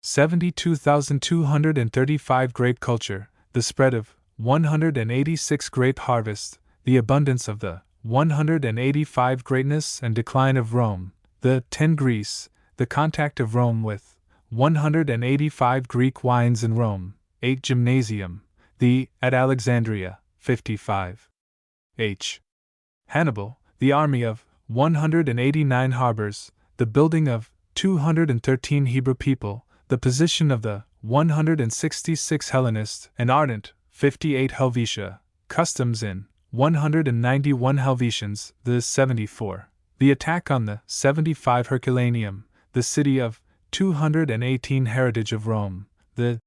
S1: 72,235 grape culture, the spread of 186 grape harvest, the abundance of the 185 greatness and decline of Rome, the 10 Greece, the contact of Rome with 185 Greek wines in Rome, 8 Gymnasium, the, at Alexandria, 55. H. Hannibal, the army of 189 harbors, the building of 213 Hebrew people, the position of the 166 Hellenist and ardent, 58 Helvetia, customs in 191 Helvetians, the 74. The attack on the 75 Herculaneum, the city of 218 heritage of Rome, the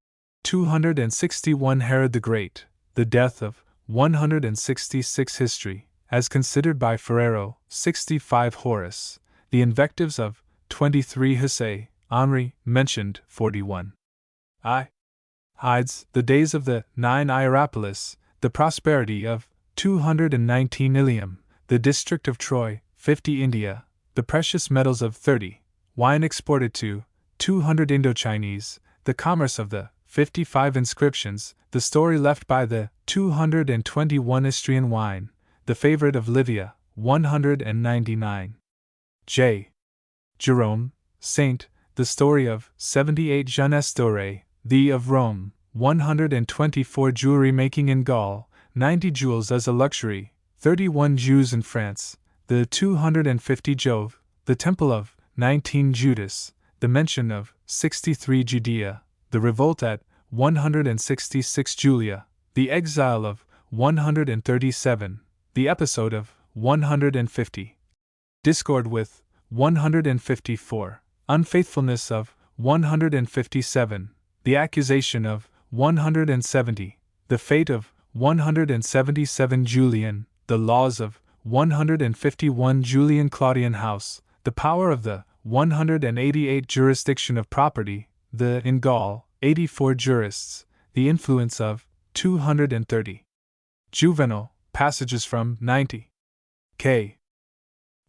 S1: 261 Herod the Great, the death of 166 history, as considered by Ferrero, 65 Horace, the invectives of 23 Hussey, Henri, mentioned, 41. I. Hides, the days of the 9 Hierapolis, the prosperity of 219 Ilium, the district of Troy, 50 India, the precious metals of 30, wine exported to 200 Indochinese, the commerce of the 55 inscriptions, the story left by the 221 Istrian wine, the favorite of Livia, 199. J. Jerome, Saint, the story of 78 Jeunesse Dorée, the of Rome, 124 jewelry making in Gaul, 90 jewels as a luxury, 31 Jews in France, the 250 Jove, the temple of 19 Judas, the mention of 63 Judea, the revolt at 166 Julia, the exile of 137, the episode of 150, discord with 154, unfaithfulness of 157, the accusation of 170, the fate of 177 Julian, the laws of 151 Julian Claudian House, the power of the 188 jurisdiction of property, the in Gaul 84 jurists, the influence of 230. Juvenal, passages from 90. K.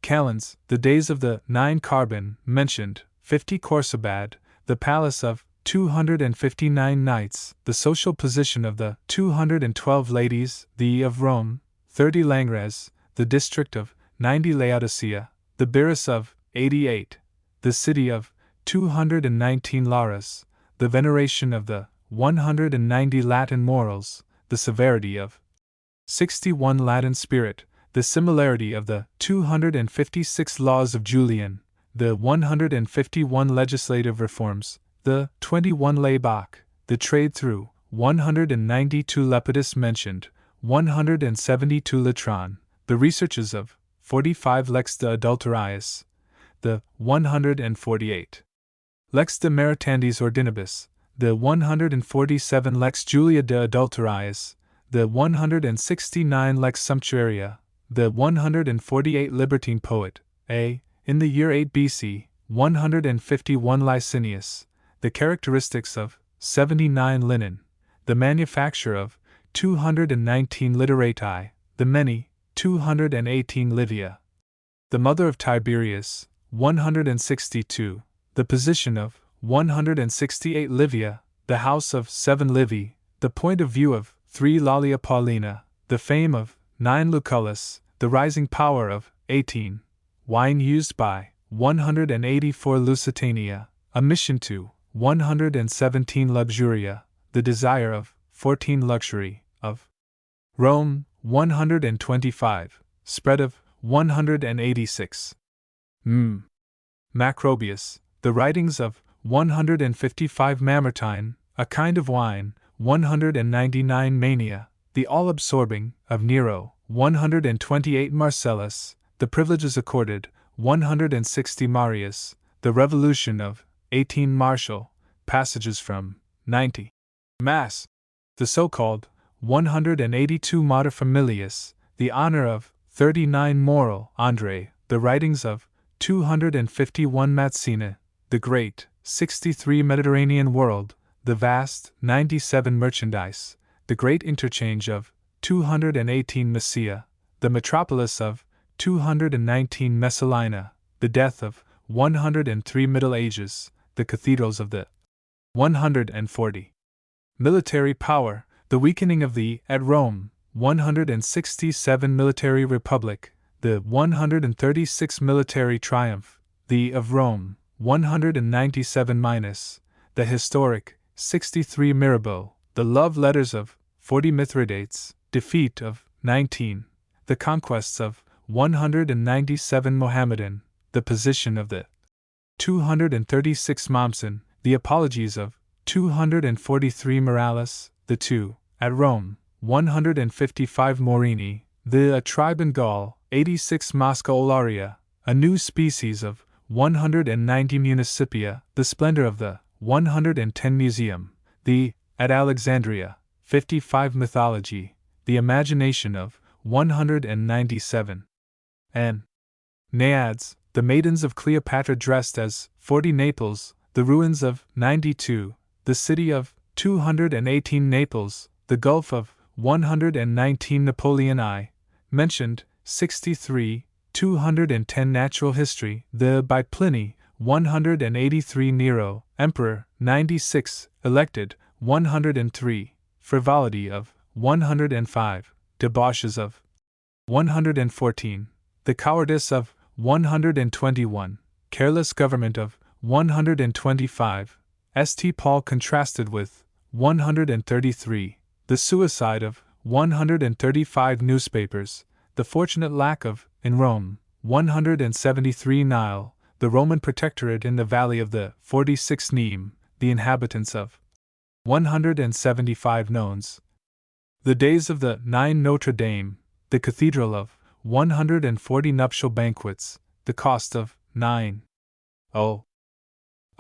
S1: Calends, the days of the 9 Carbon, mentioned, 50 Corsabad, the palace of 259 knights, the social position of the 212 ladies, the of Rome, 30 Langres, the district of 90 Laodicea, the Birus of 88, the city of 219 Laras, the veneration of the 190 Latin morals, the severity of 61 Latin spirit, the similarity of the 256 laws of Julian, the 151 legislative reforms, the 21 Laybach, the trade through 192 Lepidus mentioned, 172 Litron, the researches of 45 Lex de Adulterius, the 148 Lex de Maritandis Ordinibus, the 147 Lex Julia de Adulterius, the 169 Lex Sumptuaria, the 148 Libertine Poet, A. In the year 8 BC, 151 Licinius, the characteristics of 79 Linen, the manufacture of 219 Literati, the many 218 Livia, the mother of Tiberius, 162, the position of 168 Livia, the house of 7 Livy, the point of view of 3 Lollia Paulina, the fame of 9 Lucullus, the rising power of 18, wine used by 184 Lusitania, a mission to 117 Luxuria, the desire of 14 Luxury, of Rome, 125, spread of 186. Macrobius, the writings of 155 Mamertine, a kind of wine, 199 Mania, the all-absorbing, of Nero, 128 Marcellus, the privileges accorded, 160 Marius, the revolution of 18 Martial, passages from 90. Mass, the so-called 182 Mater Familias, the honor of 39 Moral, Andre, the writings of 251 Mazzina, the great 63 Mediterranean world, the vast 97 merchandise, the great interchange of 218 Messia, the metropolis of 219 Messalina, the death of 103 Middle Ages, the cathedrals of the 140. Military power, the weakening of the, at Rome, 167 Military Republic, the 136 Military Triumph, the of Rome, 197 minus, the historic, 63 Mirabeau, the love letters of 40 Mithridates, defeat of 19, the conquests of 197 Mohammedan, the position of the 236 Mommsen, the apologies of 243 Morales, the 2, at Rome, 155 Morini, the a tribe in Gaul, 86 Mosca-Olaria, a new species of 190 Municipia, the splendor of the 110 Museum, the, at Alexandria, 55 Mythology, the imagination of 197. N. Naiads, the maidens of Cleopatra dressed as 40 Naples, the ruins of 92, the city of 218 Naples, the Gulf of 119 Napoleon I, mentioned 63, 210 Natural History, the by Pliny, 183 Nero, Emperor, 96, elected, 103, frivolity of 105, debauches of 114, the cowardice of 121, careless government of 125, St. Paul contrasted with 133, the suicide of 135 newspapers, the fortunate lack of, in Rome, 173 Nile, the Roman protectorate in the valley of the 46 Neem, the inhabitants of 175 Nones, the days of the 9 Notre Dame, the cathedral of 140 nuptial banquets, the cost of 9. Oh.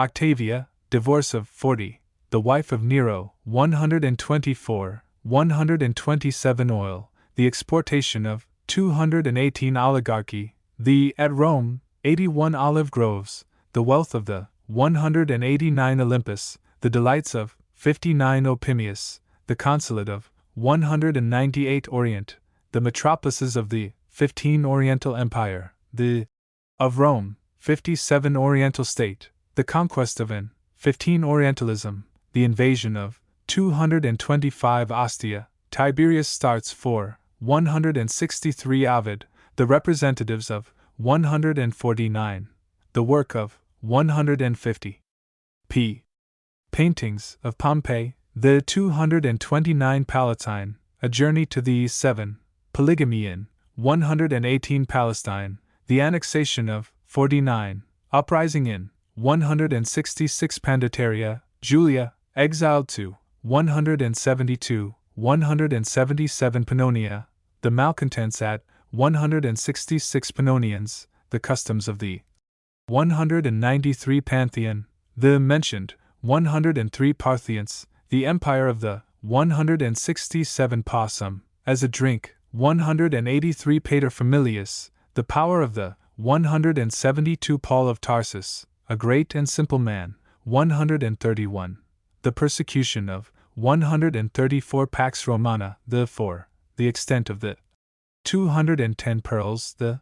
S1: Octavia, divorce of 40, the wife of Nero, 124, 127 oil, the exportation of 218 oligarchy, the, at Rome, 81 olive groves, the wealth of the 189 Olympus, the delights of 59 Opimius, the consulate of 198 Orient, the metropolises of the 15 Oriental Empire, the of Rome, 57 Oriental State, the conquest of an 15 Orientalism, the invasion of 225 Ostia, Tiberius starts for 163 Ovid, the representatives of 149, the work of 150 p. Paintings of Pompeii, the 229 Palatine, a journey to the 7, polygamy in 118 Palestine, the annexation of 49, uprising in 166 Pandataria, Julia, exiled to 172, 177 Pannonia, the malcontents at 166 Pannonians, the customs of the 193 Pantheon, the mentioned 103 Parthians, the empire of the 167 Possum, as a drink, 183 Paterfamilias, the power of the 172 Paul of Tarsus, a great and simple man, 131, the persecution of 134 Pax Romana, the extent of the 210 pearls, the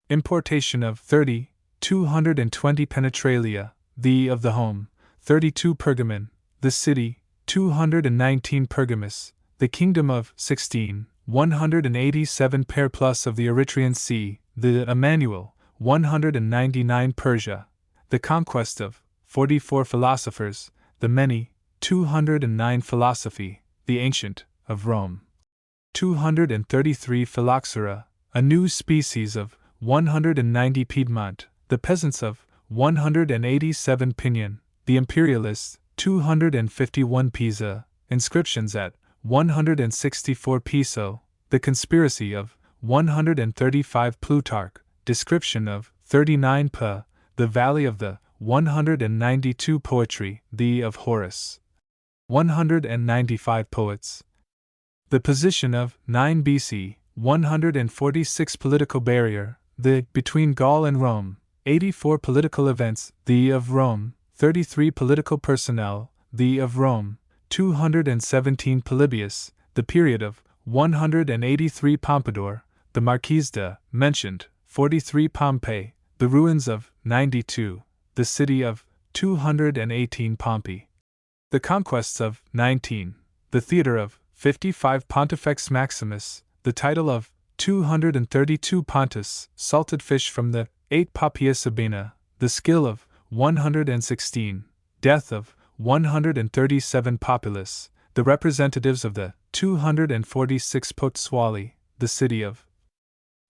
S1: importation of 30, 220 Penetralia, the of the home, 32 Pergamon, the city, 219 Pergamus, the kingdom of 16, 187 pair plus of the Erythraean Sea, the Emmanuel, 199 Persia, the conquest of 44 philosophers, the many, 209 philosophy, the ancient, of Rome, 233 Phylloxera, a new species of 190 Piedmont, the peasants of 187 Pinion, the imperialists, 251 Pisa, inscriptions at 164 Piso, the conspiracy of 135 Plutarch, description of 39 Pa, the valley of the 192 Poetry, the of Horace, 195 Poets, the position of 9 BC, 146 Political barrier, the between Gaul and Rome, 84 Political events, the of Rome, 33 Political personnel, the of Rome, 217 Polybius, the period of 183 Pompadour, the Marquise de, mentioned, 43 Pompeii, the ruins of 92, the city of 218 Pompey, the conquests of 19, the theatre of 55 Pontifex Maximus, the title of 232 Pontus, salted fish from the 8 Poppaea Sabina, the skill of 116, death of 137 Populus, the representatives of the 246 Pozzuoli, the city of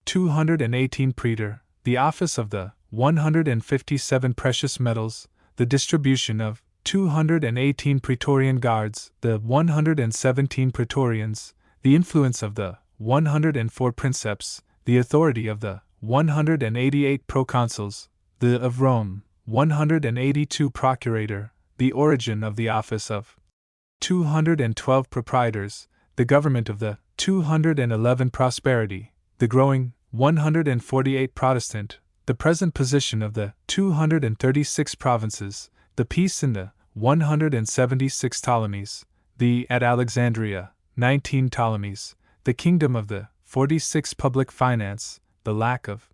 S1: 218 Praetor, the office of the 157 precious metals, the distribution of 218 Praetorian guards, the 117 Praetorians, the influence of the 104 princeps, the authority of the 188 proconsuls, the of Rome, 182 procurator, the origin of the office of 212 proprietors, the government of the 211 prosperity, the growing 148 Protestant, the present position of the 236 provinces, the peace in the 176 Ptolemies, the at Alexandria, 19 Ptolemies, the kingdom of the 46 public finance, the lack of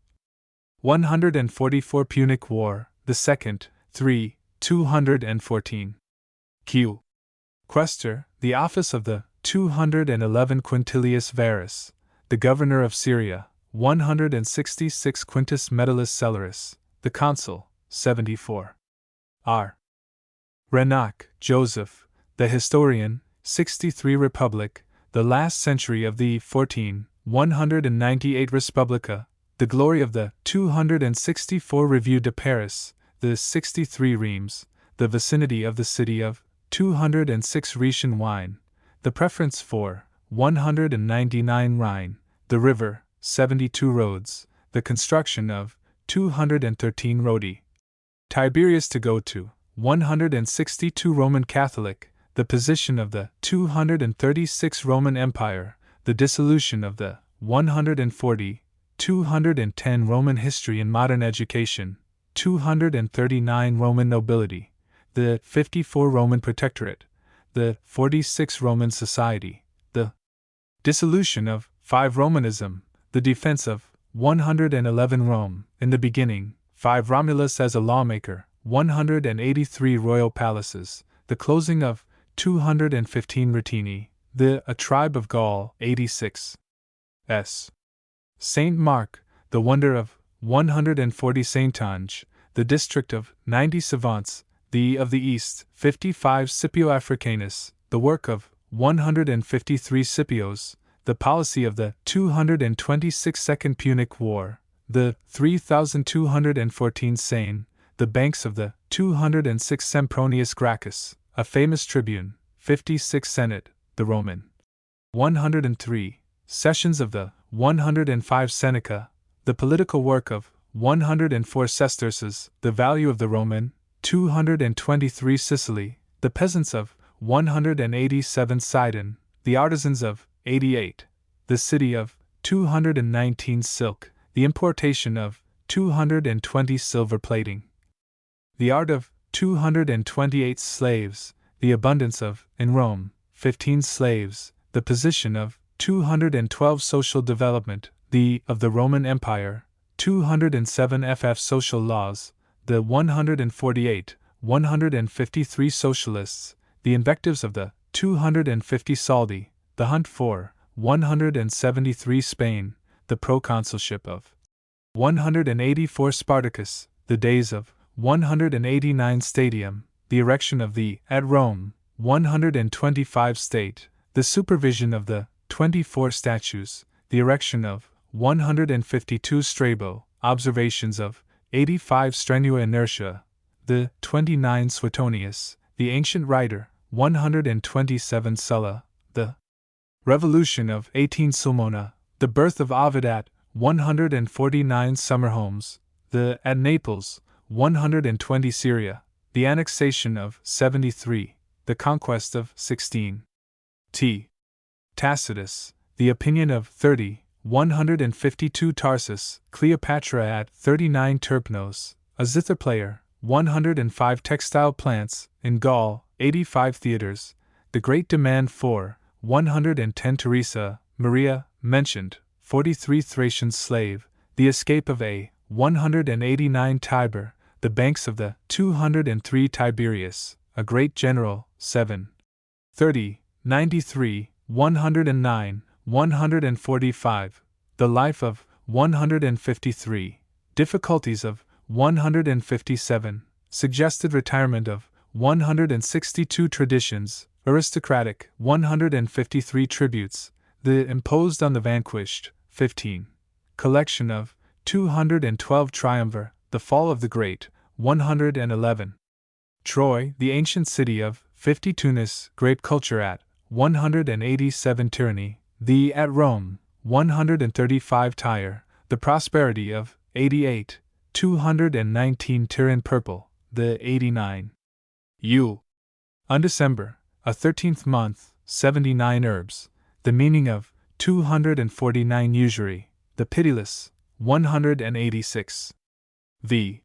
S1: 144 Punic War, the second, 3, 214. Q. Quaestor, the office of the 211 Quintilius Varus, the governor of Syria, 166 Quintus Metellus Celerus, the consul, 74. R. Renoch, Joseph, the historian, 63 Republic, the last century of the 198 Respublica, the glory of the 264 Revue de Paris, the 63 Reims, the vicinity of the city of 206 Rhetian wine, the preference for 199 Rhine, the river, 72 roads, the construction of 213 Rodi. Tiberius to go to 162 Roman Catholic, the position of the 236 Roman Empire, the dissolution of the 140, 210 Roman history and modern education, 239 Roman nobility, the 54 Roman Protectorate, the 46 Roman Society, the dissolution of 5 Romanism, the defense of 111 Rome, in the beginning, 5 Romulus as a lawmaker, 183 royal palaces, the closing of 215 Rutini, a tribe of Gaul, 86. S. Saint Mark, the wonder of 140 Saintonge, the district of 90 savants, the of the East, 55 Scipio Africanus, the work of 153 Scipios, the policy of the 226 Second Punic War, the 3214 Seine, the banks of the 206 Sempronius Gracchus, a famous tribune, 56 Senate, the Roman. 103 Sessions of the 105 Seneca, the political work of 104 sesterces, the value of the Roman, 223 Sicily, the peasants of 187 Sidon, the artisans of 88, the city of 219 silk, the importation of 220 silver plating, the art of 228 slaves, the abundance of, in Rome, 15 slaves, the position of 212 social development, the of the Roman Empire, 207 ff social laws, the 148, 153 socialists, the invectives of the 250 soldi, the hunt for 173 Spain, the proconsulship of 184 Spartacus, the days of 189 Stadium, the erection of the, at Rome, 125 State, the supervision of the 24 statues, the erection of 152 Strabo, observations of 85 Strenua Inertia, the 29 Suetonius, the ancient writer, 127 Sulla, the revolution of 18 Sulmona, the birth of Ovid at 149 Summerhomes, the at Naples, 120 Syria, the annexation of 73, the conquest of 16. T. Tacitus, the opinion of 30, 152 Tarsus, Cleopatra at 39 Terpnos, a zither player, 105 textile plants, in Gaul, 85 theaters, the great demand for 110 Teresa, Maria, mentioned, 43 Thracian slave, the escape of a 189 Tiber, the banks of the 203 Tiberius, a great general, 7. 30, 93, 109, 145, the life of 153, difficulties of 157, suggested retirement of 162 traditions, aristocratic 153 tributes, the imposed on the vanquished, 15, collection of 212 triumvir, the fall of the great, 111. Troy, the ancient city of 50 Tunis, grape culture at 187 Tyranny, the at Rome, 135 Tyre, the prosperity of 88, 219 Turin purple, the 89. U. Undecember, a 13th month, 79 herbs, the meaning of 249 usury, the pitiless, 186. V.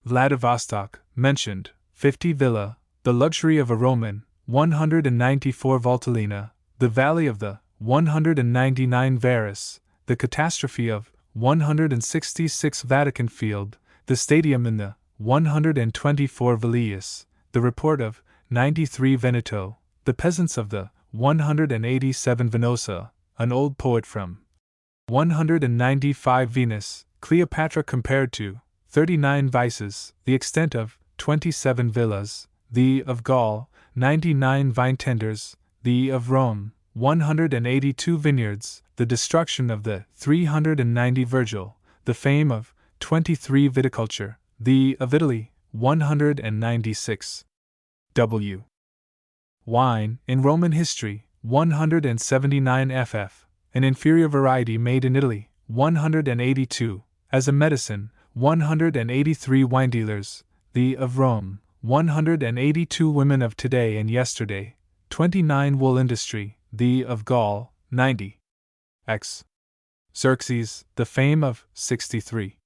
S1: Vladivostok, mentioned, 50 Villa, The luxury of a Roman, 194 Valtellina, the valley of the 199 Varus, the catastrophe of 166 Vatican Field, the stadium in the 124 Villius, the report of 93 Veneto, the peasants of the 187 Venosa, an old poet from 195 Venus, Cleopatra compared to 39 vices, the extent of 27 villas, the of Gaul, 99 vine tenders, the of Rome, 182 vineyards, the destruction of the 390 Virgil, the fame of 23 viticulture, the of Italy, 196 W. Wine, in Roman history, 179 ff, an inferior variety made in Italy, 182, as a medicine, 183 wine dealers, the of Rome, 182 women of today and yesterday, 29 wool industry, the of Gaul, 90. X. Xerxes, the fame of 63.